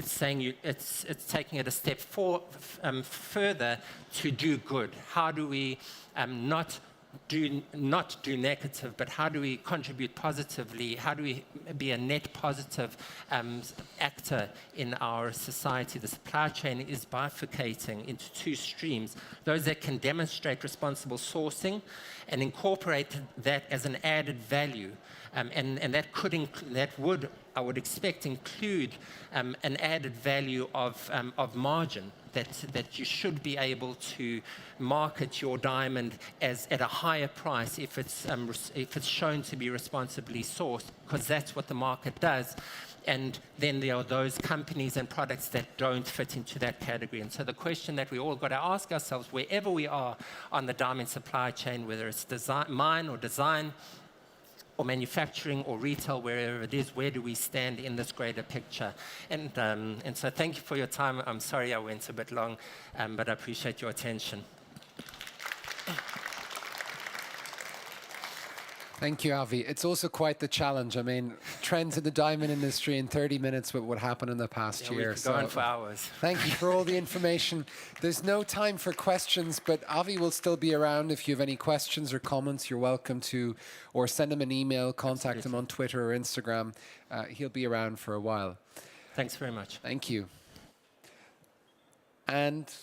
saying it's taking it a step further to do good. How do we not do negative, but how do we contribute positively? How do we be a net positive actor in our society? The supply chain is bifurcating into 2 streams. Those that can demonstrate responsible sourcing and incorporate that as an added value. And that would, I would expect, include an added value of margin. That you should be able to market your diamond at a higher price if it's shown to be responsibly sourced, because that's what the market does. And then there are those companies and products that don't fit into that category. And so the question that we all got to ask ourselves, wherever we are on the diamond supply chain, whether it's mine or design, or manufacturing or retail, wherever it is, where do we stand in this greater picture? And so thank you for your time. I'm sorry I went a bit long, but I appreciate your attention. Thank you, Avi. It's also quite the challenge. I mean, trends in the diamond industry in 30 minutes with what happened in the past year. We could go on for hours. Thank you for all the information. There's no time for questions, but Avi will still be around. If you have any questions or comments, you're welcome to, or send him an email, contact him on Twitter or Instagram. He'll be around for a while. Thanks very much. Thank you. And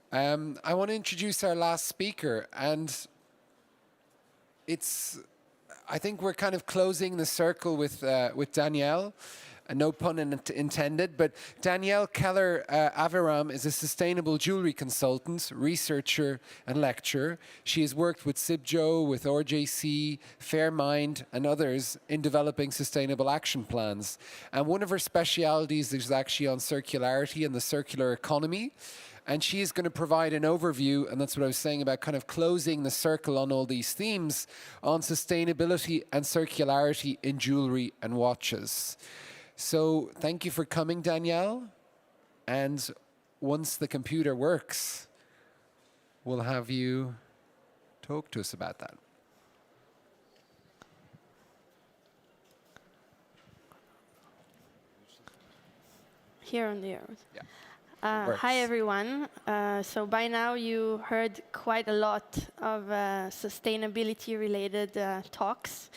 I want to introduce our last speaker, and I think we're kind of closing the circle with Danielle, no pun intended, but Danielle Keller-Aviram is a sustainable jewelry consultant, researcher, and lecturer. She has worked with Sibjo, with RJC, Fairmind, and others in developing sustainable action plans. And one of her specialities is actually on circularity and the circular economy. And she is going to provide an overview, and that's what I was saying about kind of closing the circle on all these themes, on sustainability and circularity in jewelry and watches. So thank you for coming, Danielle. And once the computer works, we'll have you talk to us about that. Here on the earth. Yeah. Hi, everyone. So by now you heard quite a lot of sustainability-related talks.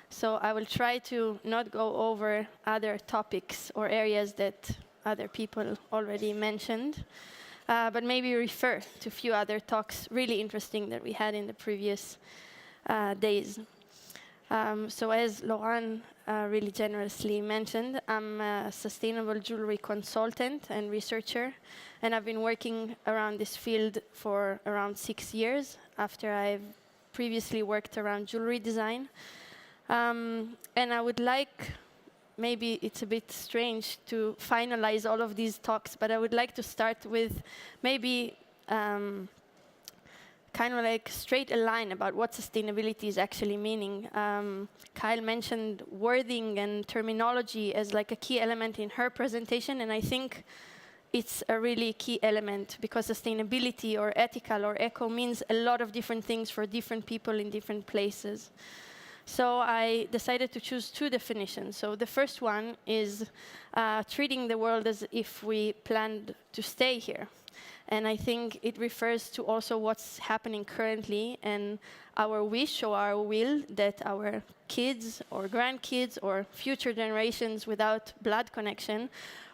So I will try to not go over other topics or areas that other people already mentioned, but maybe refer to a few other talks really interesting that we had in the previous days. So as Laurent really generously mentioned, I'm a sustainable jewelry consultant and researcher, and I've been working around this field for around 6 years after I've previously worked around jewelry design. And I would like, maybe it's a bit strange to finalize all of these talks, but I would like to start with maybe kind of like straight a line about what sustainability is actually meaning. Kyle mentioned wording and terminology as like a key element in her presentation, and I think it's a really key element because sustainability or ethical or eco means a lot of different things for different people in different places. So I decided to choose 2 definitions. So the first one is treating the world as if we planned to stay here. And I think it refers to also what's happening currently and our wish or our will that our kids or grandkids or future generations without blood connection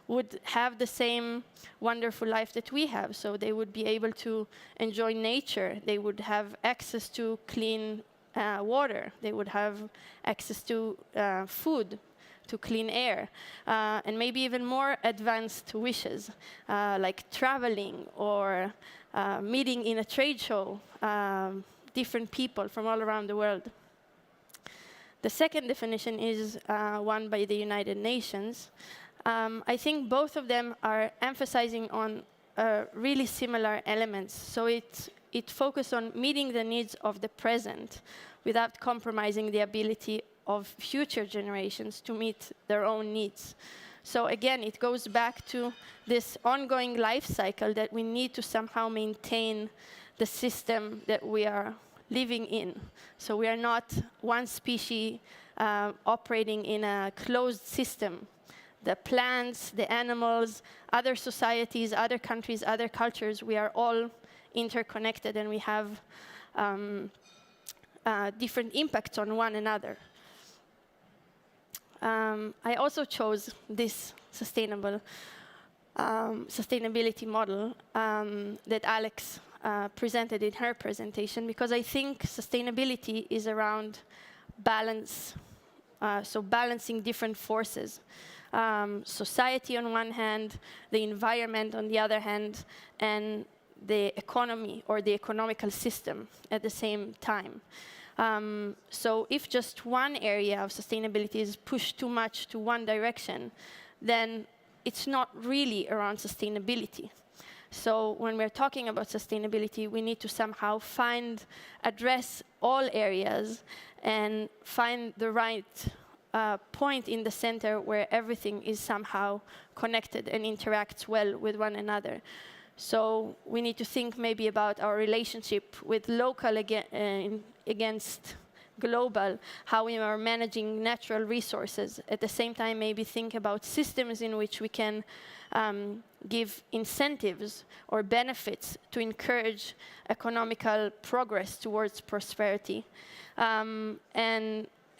would have the same wonderful life that we have. So they would be able to enjoy nature. They would have access to clean water. They would have access to food, to clean air, and maybe even more advanced wishes, like traveling or meeting in a trade show, different people from all around the world. The second definition is one by the United Nations. I think both of them are emphasizing on really similar elements. So it focuses on meeting the needs of the present without compromising the ability of future generations to meet their own needs. So again, it goes back to this ongoing life cycle that we need to somehow maintain the system that we are living in. So we are not one species operating in a closed system. The plants, the animals, other societies, other countries, other cultures, we are all interconnected and we have different impacts on one another. I also chose this sustainability model that Alex presented in her presentation because I think sustainability is around balance, so balancing different forces. Society on one hand, the environment on the other hand, and the economy or the economical system at the same time. So if just one area of sustainability is pushed too much to one direction, then it's not really around sustainability. So when we're talking about sustainability, we need to somehow address all areas and find the right point in the center where everything is somehow connected and interacts well with one another. So we need to think maybe about our relationship with local against global, how we are managing natural resources. At the same time, maybe think about systems in which we can give incentives or benefits to encourage economical progress towards prosperity. And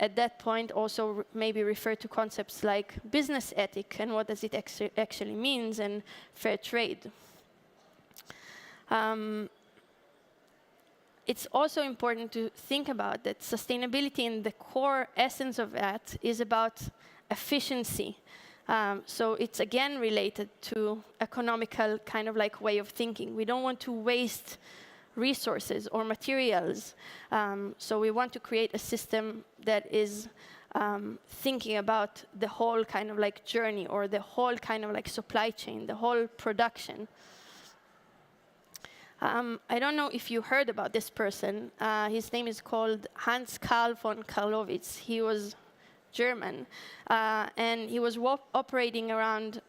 at that point, also maybe refer to concepts like business ethic and what does it actually means and fair trade. It's also important to think about that sustainability in the core essence of that is about efficiency. So it's again related to economical kind of like way of thinking. We don't want to waste resources or materials. So we want to create a system that is thinking about the whole kind of like journey or the whole kind of like supply chain, the whole production. I don't know if you heard about this person. His name is called Hans Karl von Karlowitz. He was German, and he was operating around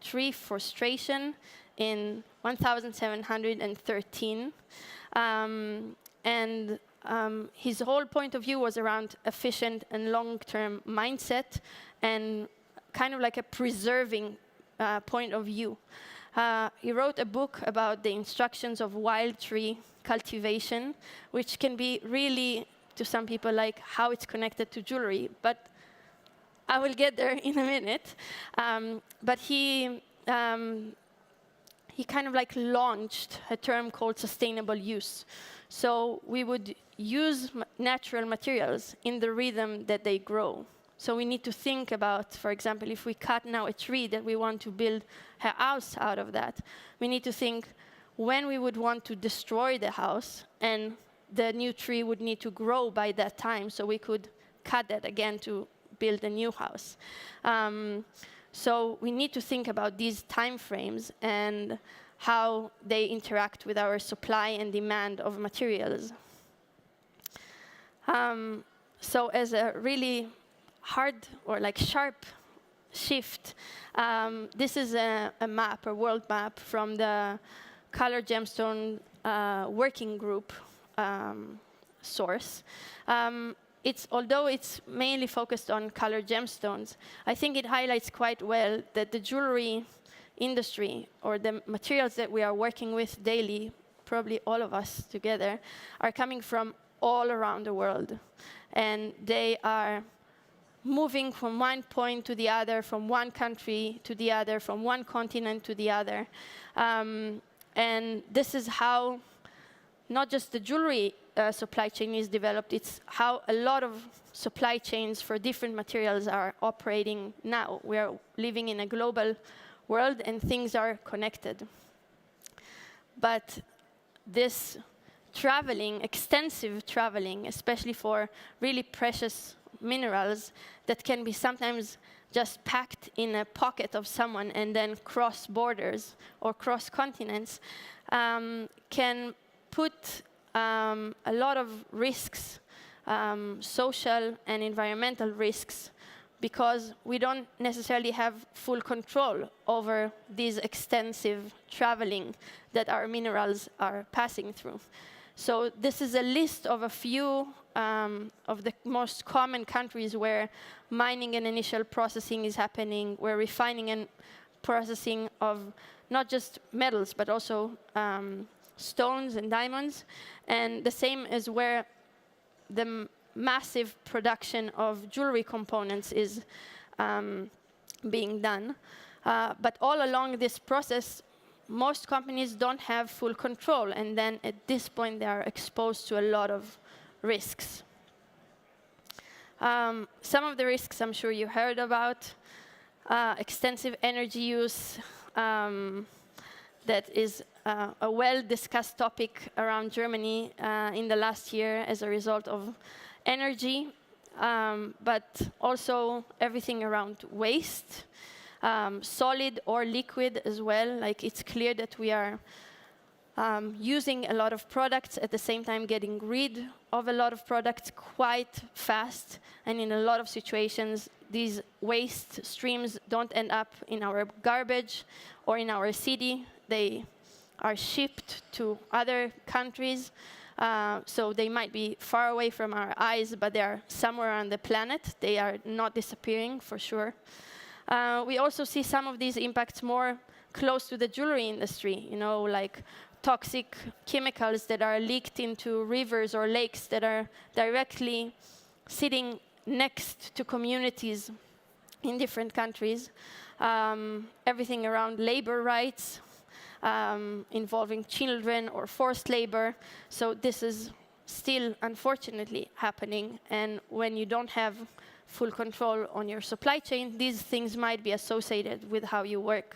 tree frustration in 1713. And his whole point of view was around efficient and long-term mindset and kind of like a preserving point of view. He wrote a book about the instructions of wild tree cultivation, which can be really, to some people, like how it's connected to jewelry. But I will get there in a minute. But he kind of like launched a term called sustainable use. So we would use natural materials in the rhythm that they grow. So we need to think about, for example, if we cut now a tree that we want to build a house out of that, we need to think when we would want to destroy the house, and the new tree would need to grow by that time, so we could cut that again to build a new house. So we need to think about these time frames and how they interact with our supply and demand of materials. So as a really hard or like sharp shift, this is a map, a world map from the Color Gemstone Working Group source. Although it's mainly focused on color gemstones, I think it highlights quite well that the jewelry industry, or the materials that we are working with daily, probably all of us together, are coming from all around the world. And they are moving from one point to the other, from one country to the other, from one continent to the other. And this is how not just the jewelry supply chain is developed, it's how a lot of supply chains for different materials are operating now. We are living in a global world and things are connected. But this traveling, extensive traveling, especially for really precious minerals that can be sometimes just packed in a pocket of someone and then cross borders or cross continents, can put a lot of risks, social and environmental risks, because we don't necessarily have full control over these extensive traveling that our minerals are passing through. So this is a list of a few of the most common countries where mining and initial processing is happening, where refining and processing of not just metals, but also stones and diamonds. And the same is where the massive production of jewelry components is being done. But all along this process, most companies don't have full control, and then at this point they are exposed to a lot of risks. Some of the risks I'm sure you heard about: extensive energy use, that is a well-discussed topic around Germany in the last year as a result of energy, but also everything around waste, solid or liquid as well. Like, it's clear that we are using a lot of products, at the same time getting rid of a lot of products quite fast, and in a lot of situations these waste streams don't end up in our garbage or in our city. They are shipped to other countries, so they might be far away from our eyes, but they are somewhere on the planet. They are not disappearing, for sure. We also see some of these impacts more close to the jewelry industry, you know, like toxic chemicals that are leaked into rivers or lakes that are directly sitting next to communities in different countries. Everything around labor rights, involving children or forced labor. So this is still, unfortunately, happening. And when you don't have full control on your supply chain, these things might be associated with how you work.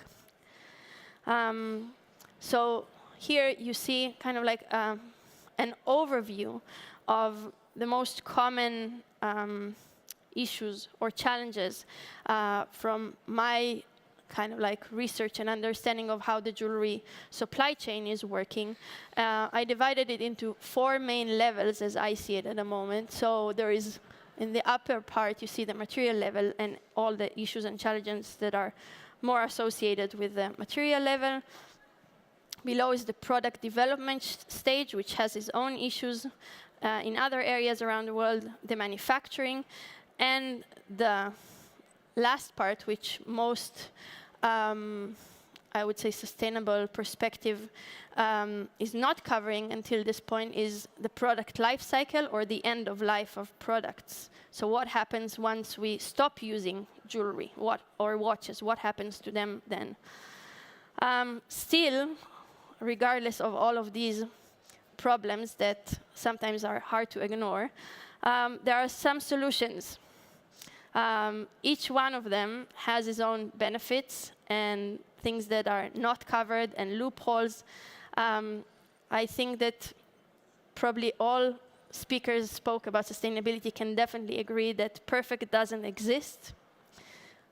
So here you see kind of like an overview of the most common issues or challenges from my kind of like research and understanding of how the jewelry supply chain is working. I divided it into 4 main levels as I see it at the moment. So there is, in the upper part, you see the material level and all the issues and challenges that are more associated with the material level. Below is the product development stage, which has its own issues in other areas around the world, the manufacturing, and the last part, which most I would say, sustainable perspective is not covering until this point is the product life cycle or the end of life of products. So what happens once we stop using jewelry or watches? What happens to them then? Still, regardless of all of these problems that sometimes are hard to ignore, there are some solutions. Each one of them has its own benefits and things that are not covered and loopholes. I think that probably all speakers spoke about sustainability can definitely agree that perfect doesn't exist.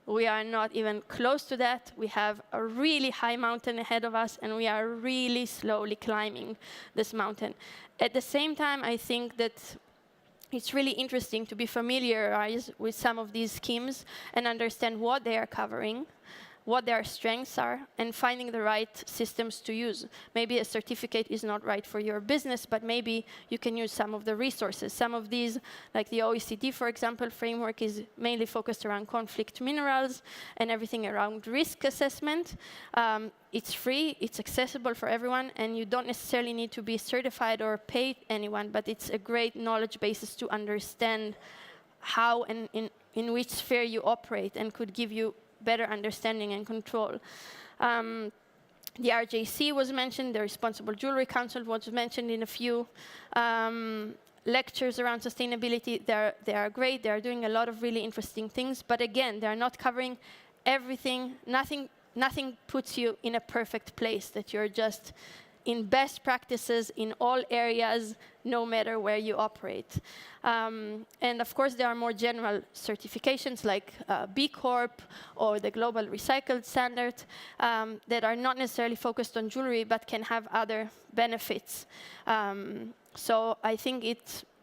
We are not even close to that. We have a really high mountain ahead of us, and we are really slowly climbing this mountain. At the same time, I think that it's really interesting to be familiarized with some of these schemes and understand what they are covering, what their strengths are, and finding the right systems to use. Maybe a certificate is not right for your business, but maybe you can use some of the resources. Some of these, like the OECD, for example, framework is mainly focused around conflict minerals and everything around risk assessment. It's free, it's accessible for everyone, and you don't necessarily need to be certified or pay anyone, but it's a great knowledge basis to understand how and in which sphere you operate, and could give you better understanding and control. The RJC was mentioned, the Responsible Jewelry Council was mentioned in a few lectures around sustainability. They are great, they are doing a lot of really interesting things, but again, they are not covering everything. Nothing puts you in a perfect place, that you're just in best practices in all areas, no matter where you operate. And of course, there are more general certifications like B Corp or the Global Recycled Standard that are not necessarily focused on jewelry, but can have other benefits. So I think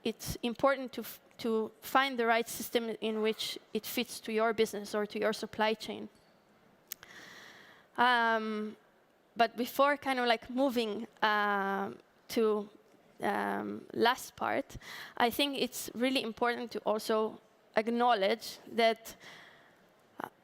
it's important to find the right system in which it fits to your business or to your supply chain. But before kind of like moving to last part, I think it's really important to also acknowledge that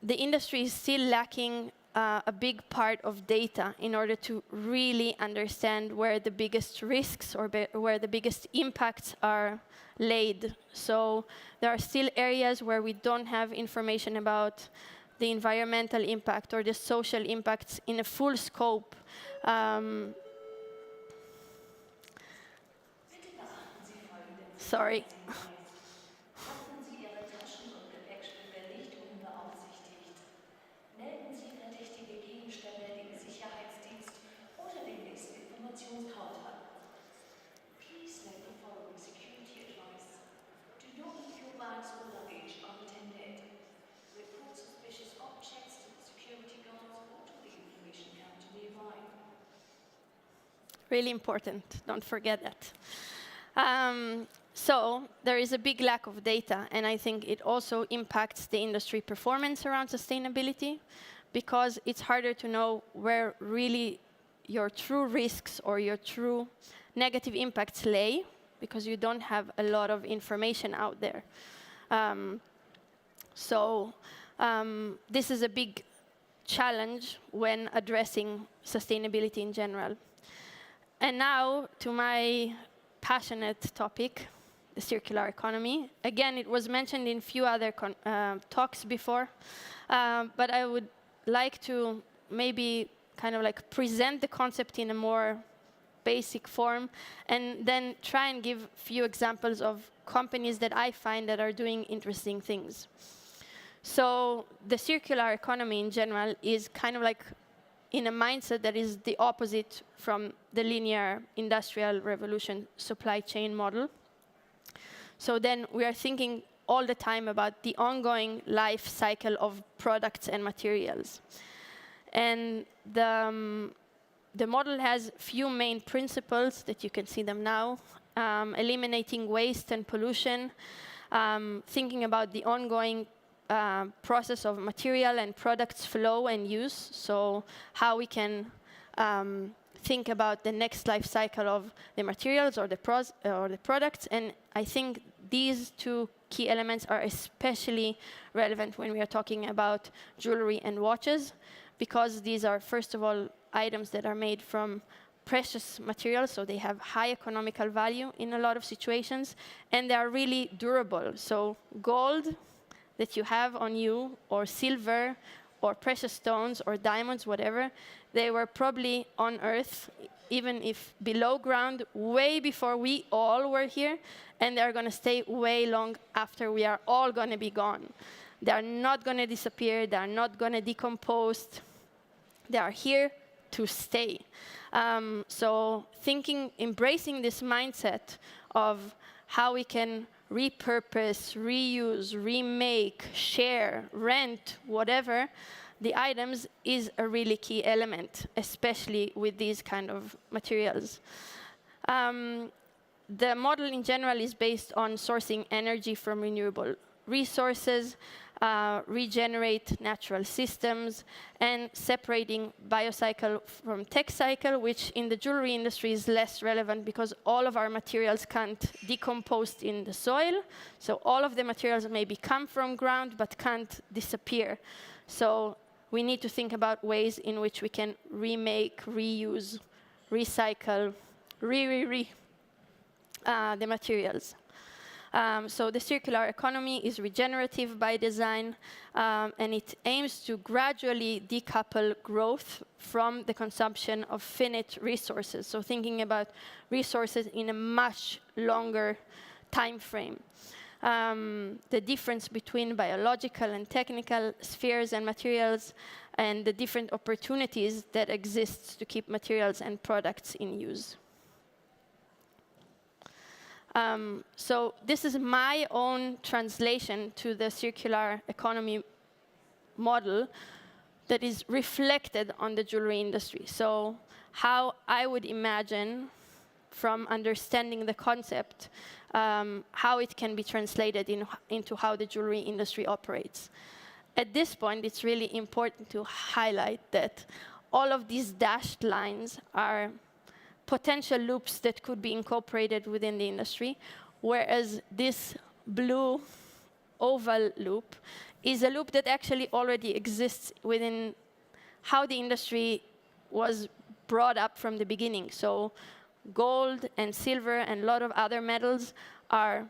the industry is still lacking a big part of data in order to really understand where the biggest risks or where the biggest impacts are laid. So there are still areas where we don't have information about the environmental impact or the social impacts in a full scope. Sorry. Please let the following security advice. Do not leave your bags or luggage unattended. Report suspicious objects to the security guards or to the information counter nearby. Really important, don't forget that. So there is a big lack of data, and I think it also impacts the industry performance around sustainability, because it's harder to know where really your true risks or your true negative impacts lay, because you don't have a lot of information out there. So this is a big challenge when addressing sustainability in general. And now to my passionate topic, the circular economy. Again, it was mentioned in a few other talks before, but I would like to maybe kind of like present the concept in a more basic form, and then try and give a few examples of companies that I find that are doing interesting things. So the circular economy in general is kind of like in a mindset that is the opposite from the linear industrial revolution supply chain model. So then we are thinking all the time about the ongoing life cycle of products and materials. And the model has few main principles that you can see them now. Eliminating waste and pollution, thinking about the ongoing process of material and products flow and use, so how we can think about the next life cycle of the materials or the products. And I think these two key elements are especially relevant when we are talking about jewelry and watches, because these are, first of all, items that are made from precious materials, so they have high economical value in a lot of situations, and they are really durable. So gold that you have on you, or silver, or precious stones, or diamonds, whatever, they were probably on Earth, even if below ground, way before we all were here, and they're going to stay way long after we are all going to be gone. They are not going to disappear. They are not going to decompose. They are here to stay. So embracing this mindset of how we can repurpose, reuse, remake, share, rent, whatever, the items is a really key element, especially with these kind of materials. The model in general is based on sourcing energy from renewable resources, regenerate natural systems, and separating biocycle from tech cycle, which in the jewelry industry is less relevant because all of our materials can't decompose in the soil. So all of the materials maybe come from ground but can't disappear. So we need to think about ways in which we can remake, reuse, recycle, the materials. So the circular economy is regenerative by design, and it aims to gradually decouple growth from the consumption of finite resources. So thinking about resources in a much longer time frame. The difference between biological and technical spheres and materials, and the different opportunities that exist to keep materials and products in use. So this is my own translation to the circular economy model that is reflected on the jewelry industry. So how I would imagine, from understanding the concept, how it can be translated into how the jewelry industry operates. At this point, it's really important to highlight that all of these dashed lines are potential loops that could be incorporated within the industry, whereas this blue oval loop is a loop that actually already exists within how the industry was brought up from the beginning. So gold and silver and a lot of other metals are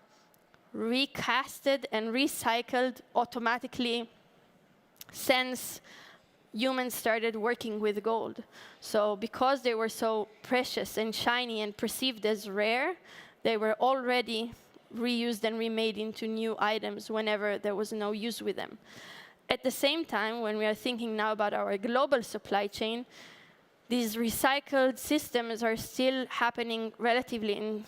recasted and recycled automatically since humans started working with gold. So because they were so precious and shiny and perceived as rare, they were already reused and remade into new items whenever there was no use with them. At the same time, when we are thinking now about our global supply chain, these recycled systems are still happening relatively in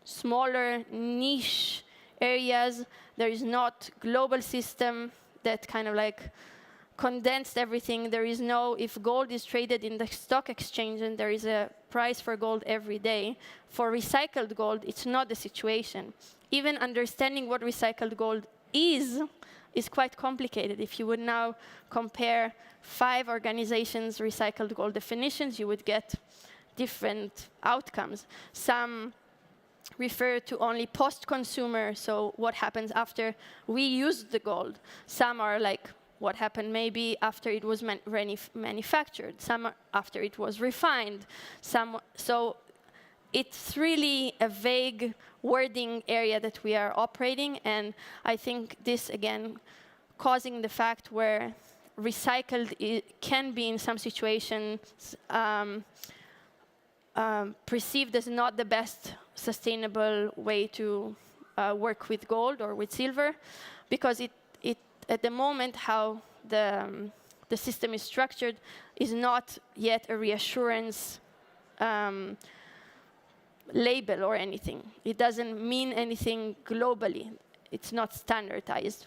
smaller niche areas. There is not global system that kind of like condensed everything. There is no, if gold is traded in the stock exchange and there is a price for gold every day, for recycled gold, it's not the situation. Even understanding what recycled gold is quite complicated. If you would now compare 5 organizations' recycled gold definitions, you would get different outcomes. Some refer to only post-consumer, so what happens after we used the gold. Some are like, what happened maybe after it was manufactured, some after it was refined. So it's really a vague wording area that we are operating, and I think this, again, causing the fact where recycled can be in some situations perceived as not the best sustainable way to work with gold or with silver, because it at the moment, how the system is structured is not yet a reassurance label or anything. It doesn't mean anything globally. It's not standardized.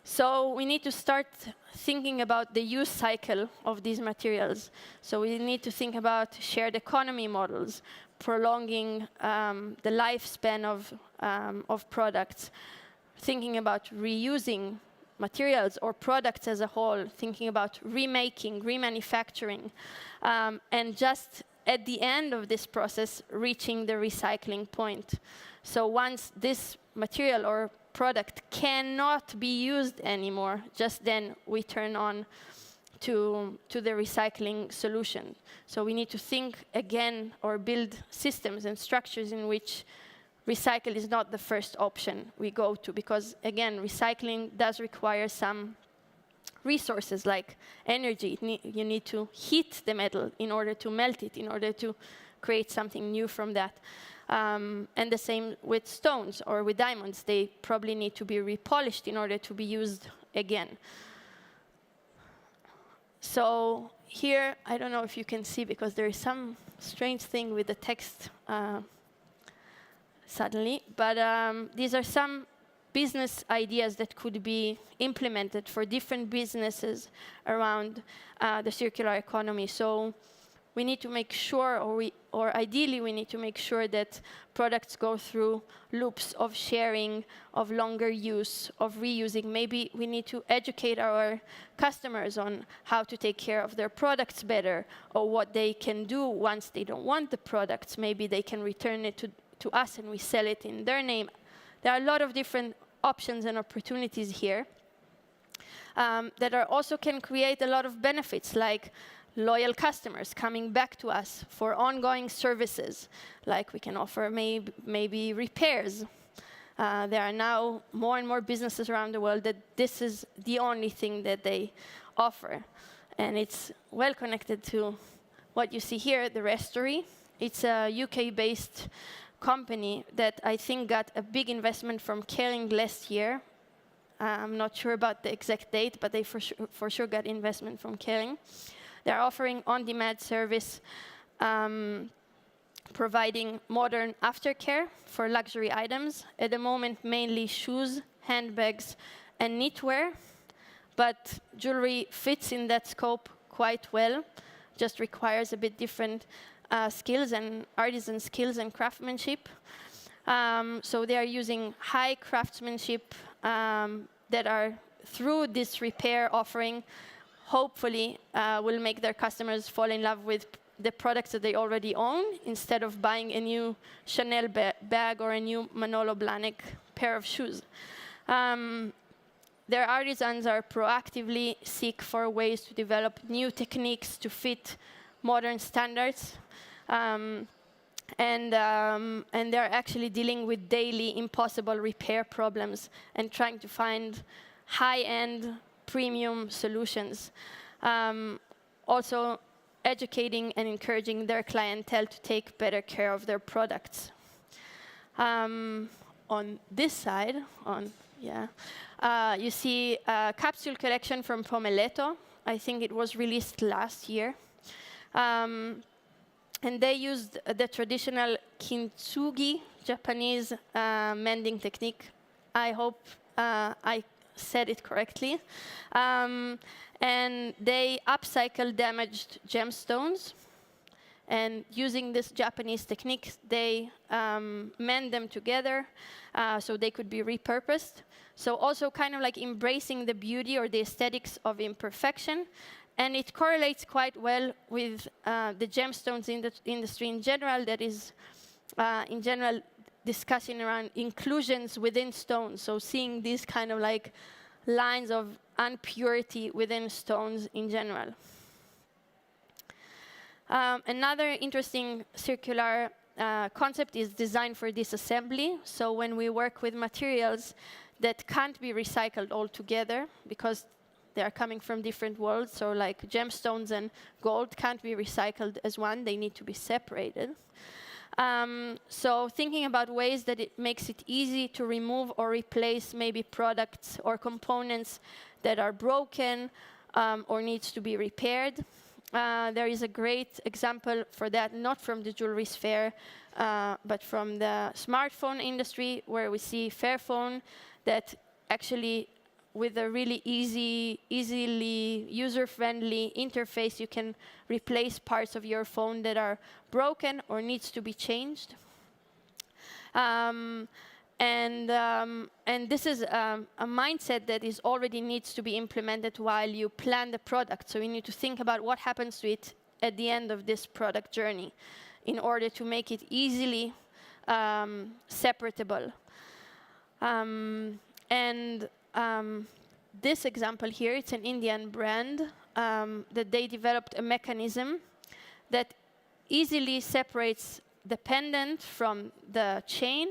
So we need to start thinking about the use cycle of these materials. So we need to think about shared economy models, prolonging the lifespan of products, thinking about reusing materials or products as a whole, thinking about remaking, remanufacturing, and just at the end of this process, reaching the recycling point. So once this material or product cannot be used anymore, just then we turn on to the recycling solution. So we need to think again or build systems and structures in which recycle is not the first option we go to, because again, recycling does require some resources like energy. You need to heat the metal in order to melt it, in order to create something new from that. And the same with stones or with diamonds. They probably need to be repolished in order to be used again. So here, I don't know if you can see, because there is some strange thing with the text suddenly, but these are some business ideas that could be implemented for different businesses around the circular economy. So we need to make sure, or ideally we need to make sure that products go through loops of sharing, of longer use, of reusing. Maybe we need to educate our customers on how to take care of their products better, or what they can do once they don't want the products. Maybe they can return it to us and we sell it in their name. There are a lot of different options and opportunities here that also can create a lot of benefits, like loyal customers coming back to us for ongoing services, like we can offer maybe repairs. There are now more and more businesses around the world that this is the only thing that they offer. And it's well connected to what you see here, the Restory. It's a UK-based company that I think got a big investment from Kering last year. I'm not sure about the exact date, but they for sure got investment from Kering. They're offering on-demand service, providing modern aftercare for luxury items. At the moment, mainly shoes, handbags, and knitwear. But jewelry fits in that scope quite well, just requires a bit different skills and artisan skills and craftsmanship. So they are using high craftsmanship that are, through this repair offering, hopefully will make their customers fall in love with the products that they already own, instead of buying a new Chanel bag or a new Manolo Blahnik pair of shoes. Their artisans are proactively seek for ways to develop new techniques to fit modern standards. And they're actually dealing with daily impossible repair problems and trying to find high-end premium solutions. Also educating and encouraging their clientele to take better care of their products. On this side, you see a capsule collection from Pomeletto. I think it was released last year. And they used the traditional kintsugi, Japanese mending technique. I hope I said it correctly. And they upcycle damaged gemstones. And using this Japanese technique, they mend them together so they could be repurposed. So also kind of like embracing the beauty or the aesthetics of imperfection. And it correlates quite well with the gemstones industry in general, that is, in general, discussing around inclusions within stones. So seeing these kind of like lines of impurity within stones in general. Another interesting circular concept is design for disassembly. So when we work with materials that can't be recycled altogether, because they are coming from different worlds, so like gemstones and gold can't be recycled as one, they need to be separated. So thinking about ways that it makes it easy to remove or replace maybe products or components that are broken or needs to be repaired. There is a great example for that, not from the jewelry sphere, but from the smartphone industry, where we see Fairphone that actually, with a really easily user-friendly interface, you can replace parts of your phone that are broken or needs to be changed. And this is a mindset that is already needs to be implemented while you plan the product. So you need to think about what happens to it at the end of this product journey in order to make it easily separatable. And this example here, it's an Indian brand that they developed a mechanism that easily separates the pendant from the chain.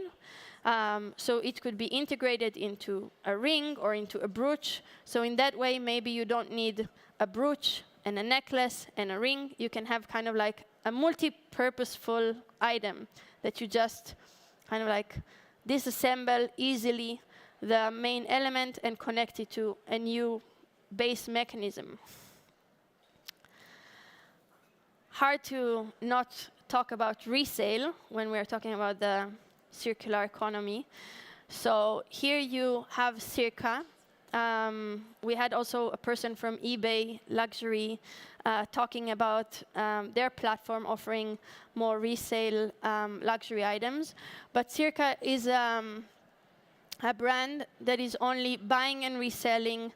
So it could be integrated into a ring or into a brooch. So in that way, maybe you don't need a brooch and a necklace and a ring. You can have kind of like a multi-purposeful item that you just kind of like disassemble easily the main element and connect it to a new base mechanism. Hard to not talk about resale when we're talking about the circular economy. So here you have Circa. We had also a person from eBay Luxury talking about their platform offering more resale luxury items. But Circa is a brand that is only buying and reselling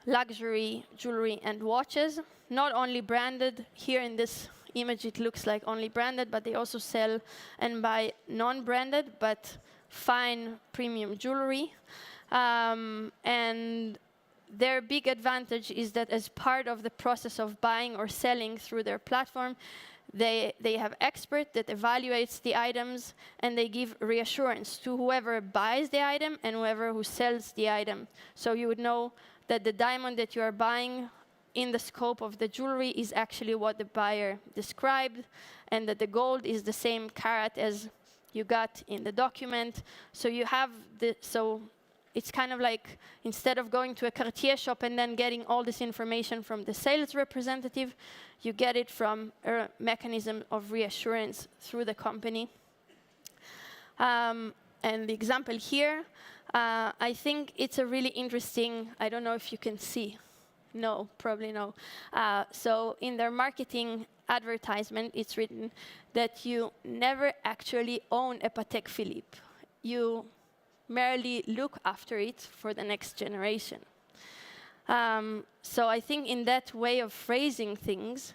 luxury jewelry and watches, not only branded. Here in this image it looks like only branded, but they also sell and buy non-branded but fine premium jewelry. And their big advantage is that as part of the process of buying or selling through their platform, they have expert that evaluates the items, and they give reassurance to whoever buys the item and whoever who sells the item. So you would know that the diamond that you are buying in the scope of the jewelry is actually what the buyer described, and that the gold is the same carat as you got in the document. So you have so it's kind of like, instead of going to a Cartier shop and then getting all this information from the sales representative, you get it from a mechanism of reassurance through the company. And the example here, I think it's a really interesting, I don't know if you can see. No, probably no. So in their marketing advertisement, it's written that you never actually own a Patek Philippe. You merely look after it for the next generation. So I think in that way of phrasing things,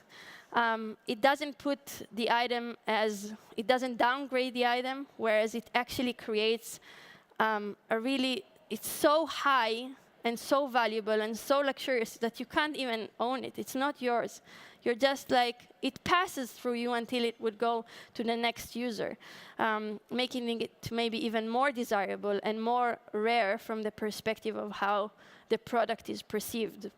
it doesn't put the item as, it doesn't downgrade the item, whereas it actually creates it's so high and so valuable and so luxurious that you can't even own it. It's not yours. You're just like, it passes through you until it would go to the next user, making it maybe even more desirable and more rare from the perspective of how the product is perceived.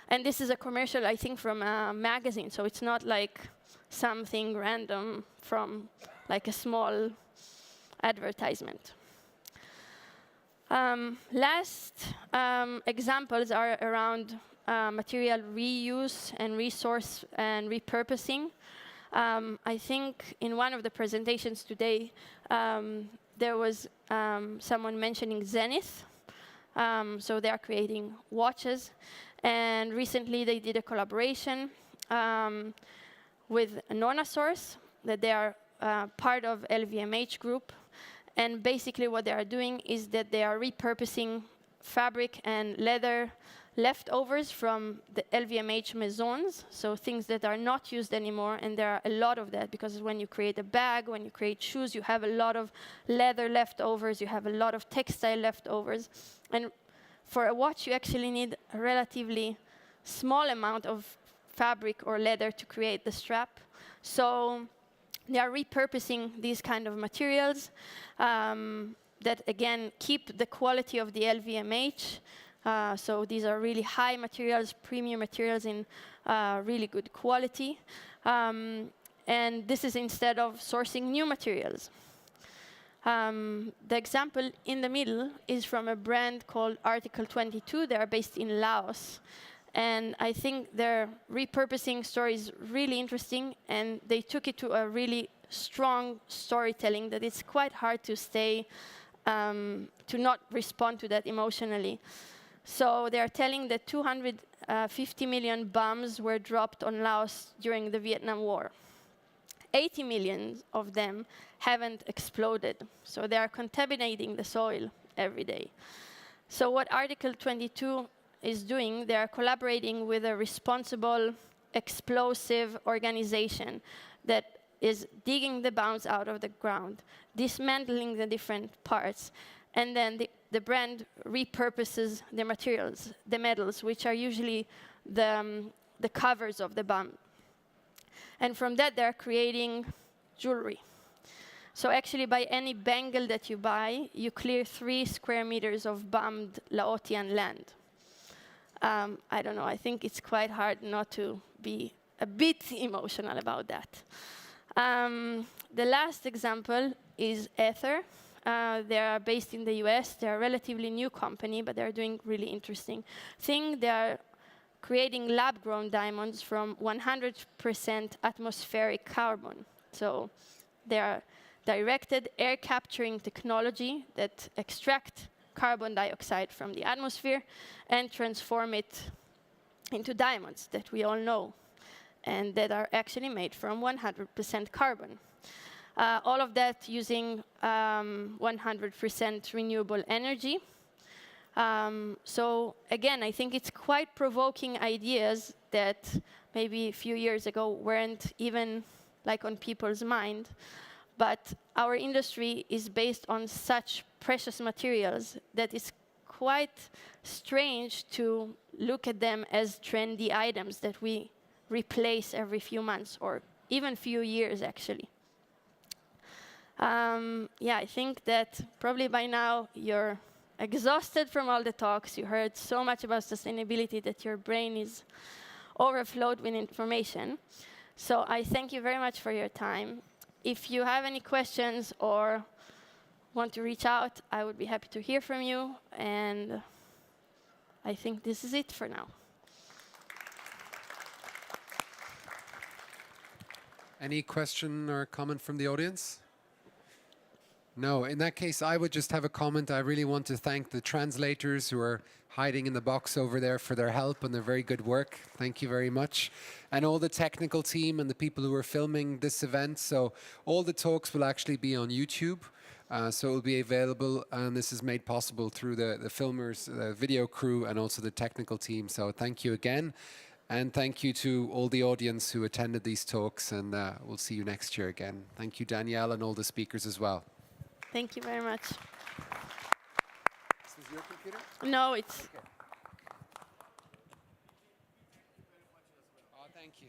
And this is a commercial, I think, from a magazine, so it's not like something random from like a small advertisement. Last examples are around material reuse and resource and repurposing. I think in one of the presentations today, there was someone mentioning Zenith. So they are creating watches. And recently they did a collaboration with Nonasource, that they are part of LVMH group. And basically what they are doing is that they are repurposing fabric and leather leftovers from the LVMH maisons, so things that are not used anymore, and there are a lot of that, because when you create a bag, when you create shoes, you have a lot of leather leftovers, you have a lot of textile leftovers. And for a watch, you actually need a relatively small amount of fabric or leather to create the strap. So they are repurposing these kind of materials that, again, keep the quality of the LVMH. So these are really high materials, premium materials in really good quality. And this is instead of sourcing new materials. The example in the middle is from a brand called Article 22. They are based in Laos. And I think their repurposing story is really interesting, and they took it to a really strong storytelling that it's quite hard to stay, to not respond to that emotionally. So they are telling that 250 million bombs were dropped on Laos during the Vietnam War. 80 million of them haven't exploded. So they are contaminating the soil every day. So what Article 22 is doing, they are collaborating with a responsible, explosive organization that is digging the bombs out of the ground, dismantling the different parts, and then the brand repurposes the materials, the metals, which are usually the covers of the bum. And from that, they're creating jewelry. So actually, by any bangle that you buy, you clear 3 square meters of bummed Laotian land. I don't know, I think it's quite hard not to be a bit emotional about that. The last example is Ether. They are based in the US. They're a relatively new company, but they're doing really interesting thing. They are creating lab-grown diamonds from 100% atmospheric carbon. So they are directed air capturing technology that extract carbon dioxide from the atmosphere and transform it into diamonds that we all know and that are actually made from 100% carbon. All of that using 100% renewable energy. So again, I think it's quite provoking ideas that maybe a few years ago weren't even like on people's mind. But our industry is based on such precious materials that it's quite strange to look at them as trendy items that we replace every few months or even few years, actually. Yeah, I think that probably by now you're exhausted from all the talks. You heard so much about sustainability that your brain is overflowed with information. So I thank you very much for your time. If you have any questions or want to reach out, I would be happy to hear from you. And I think this is it for now. Any question or comment from the audience? No, in that case, I would just have a comment. I really want to thank the translators who are hiding in the box over there for their help and their very good work. Thank you very much. And all the technical team and the people who are filming this event. So all the talks will actually be on YouTube. So it will be available, and this is made possible through the filmers, the video crew, and also the technical team. So thank you again. And thank you to all the audience who attended these talks, and we'll see you next year again. Thank you, Danielle, and all the speakers as well. Thank you very much. This is your computer? No, it's... Okay. Oh, thank you.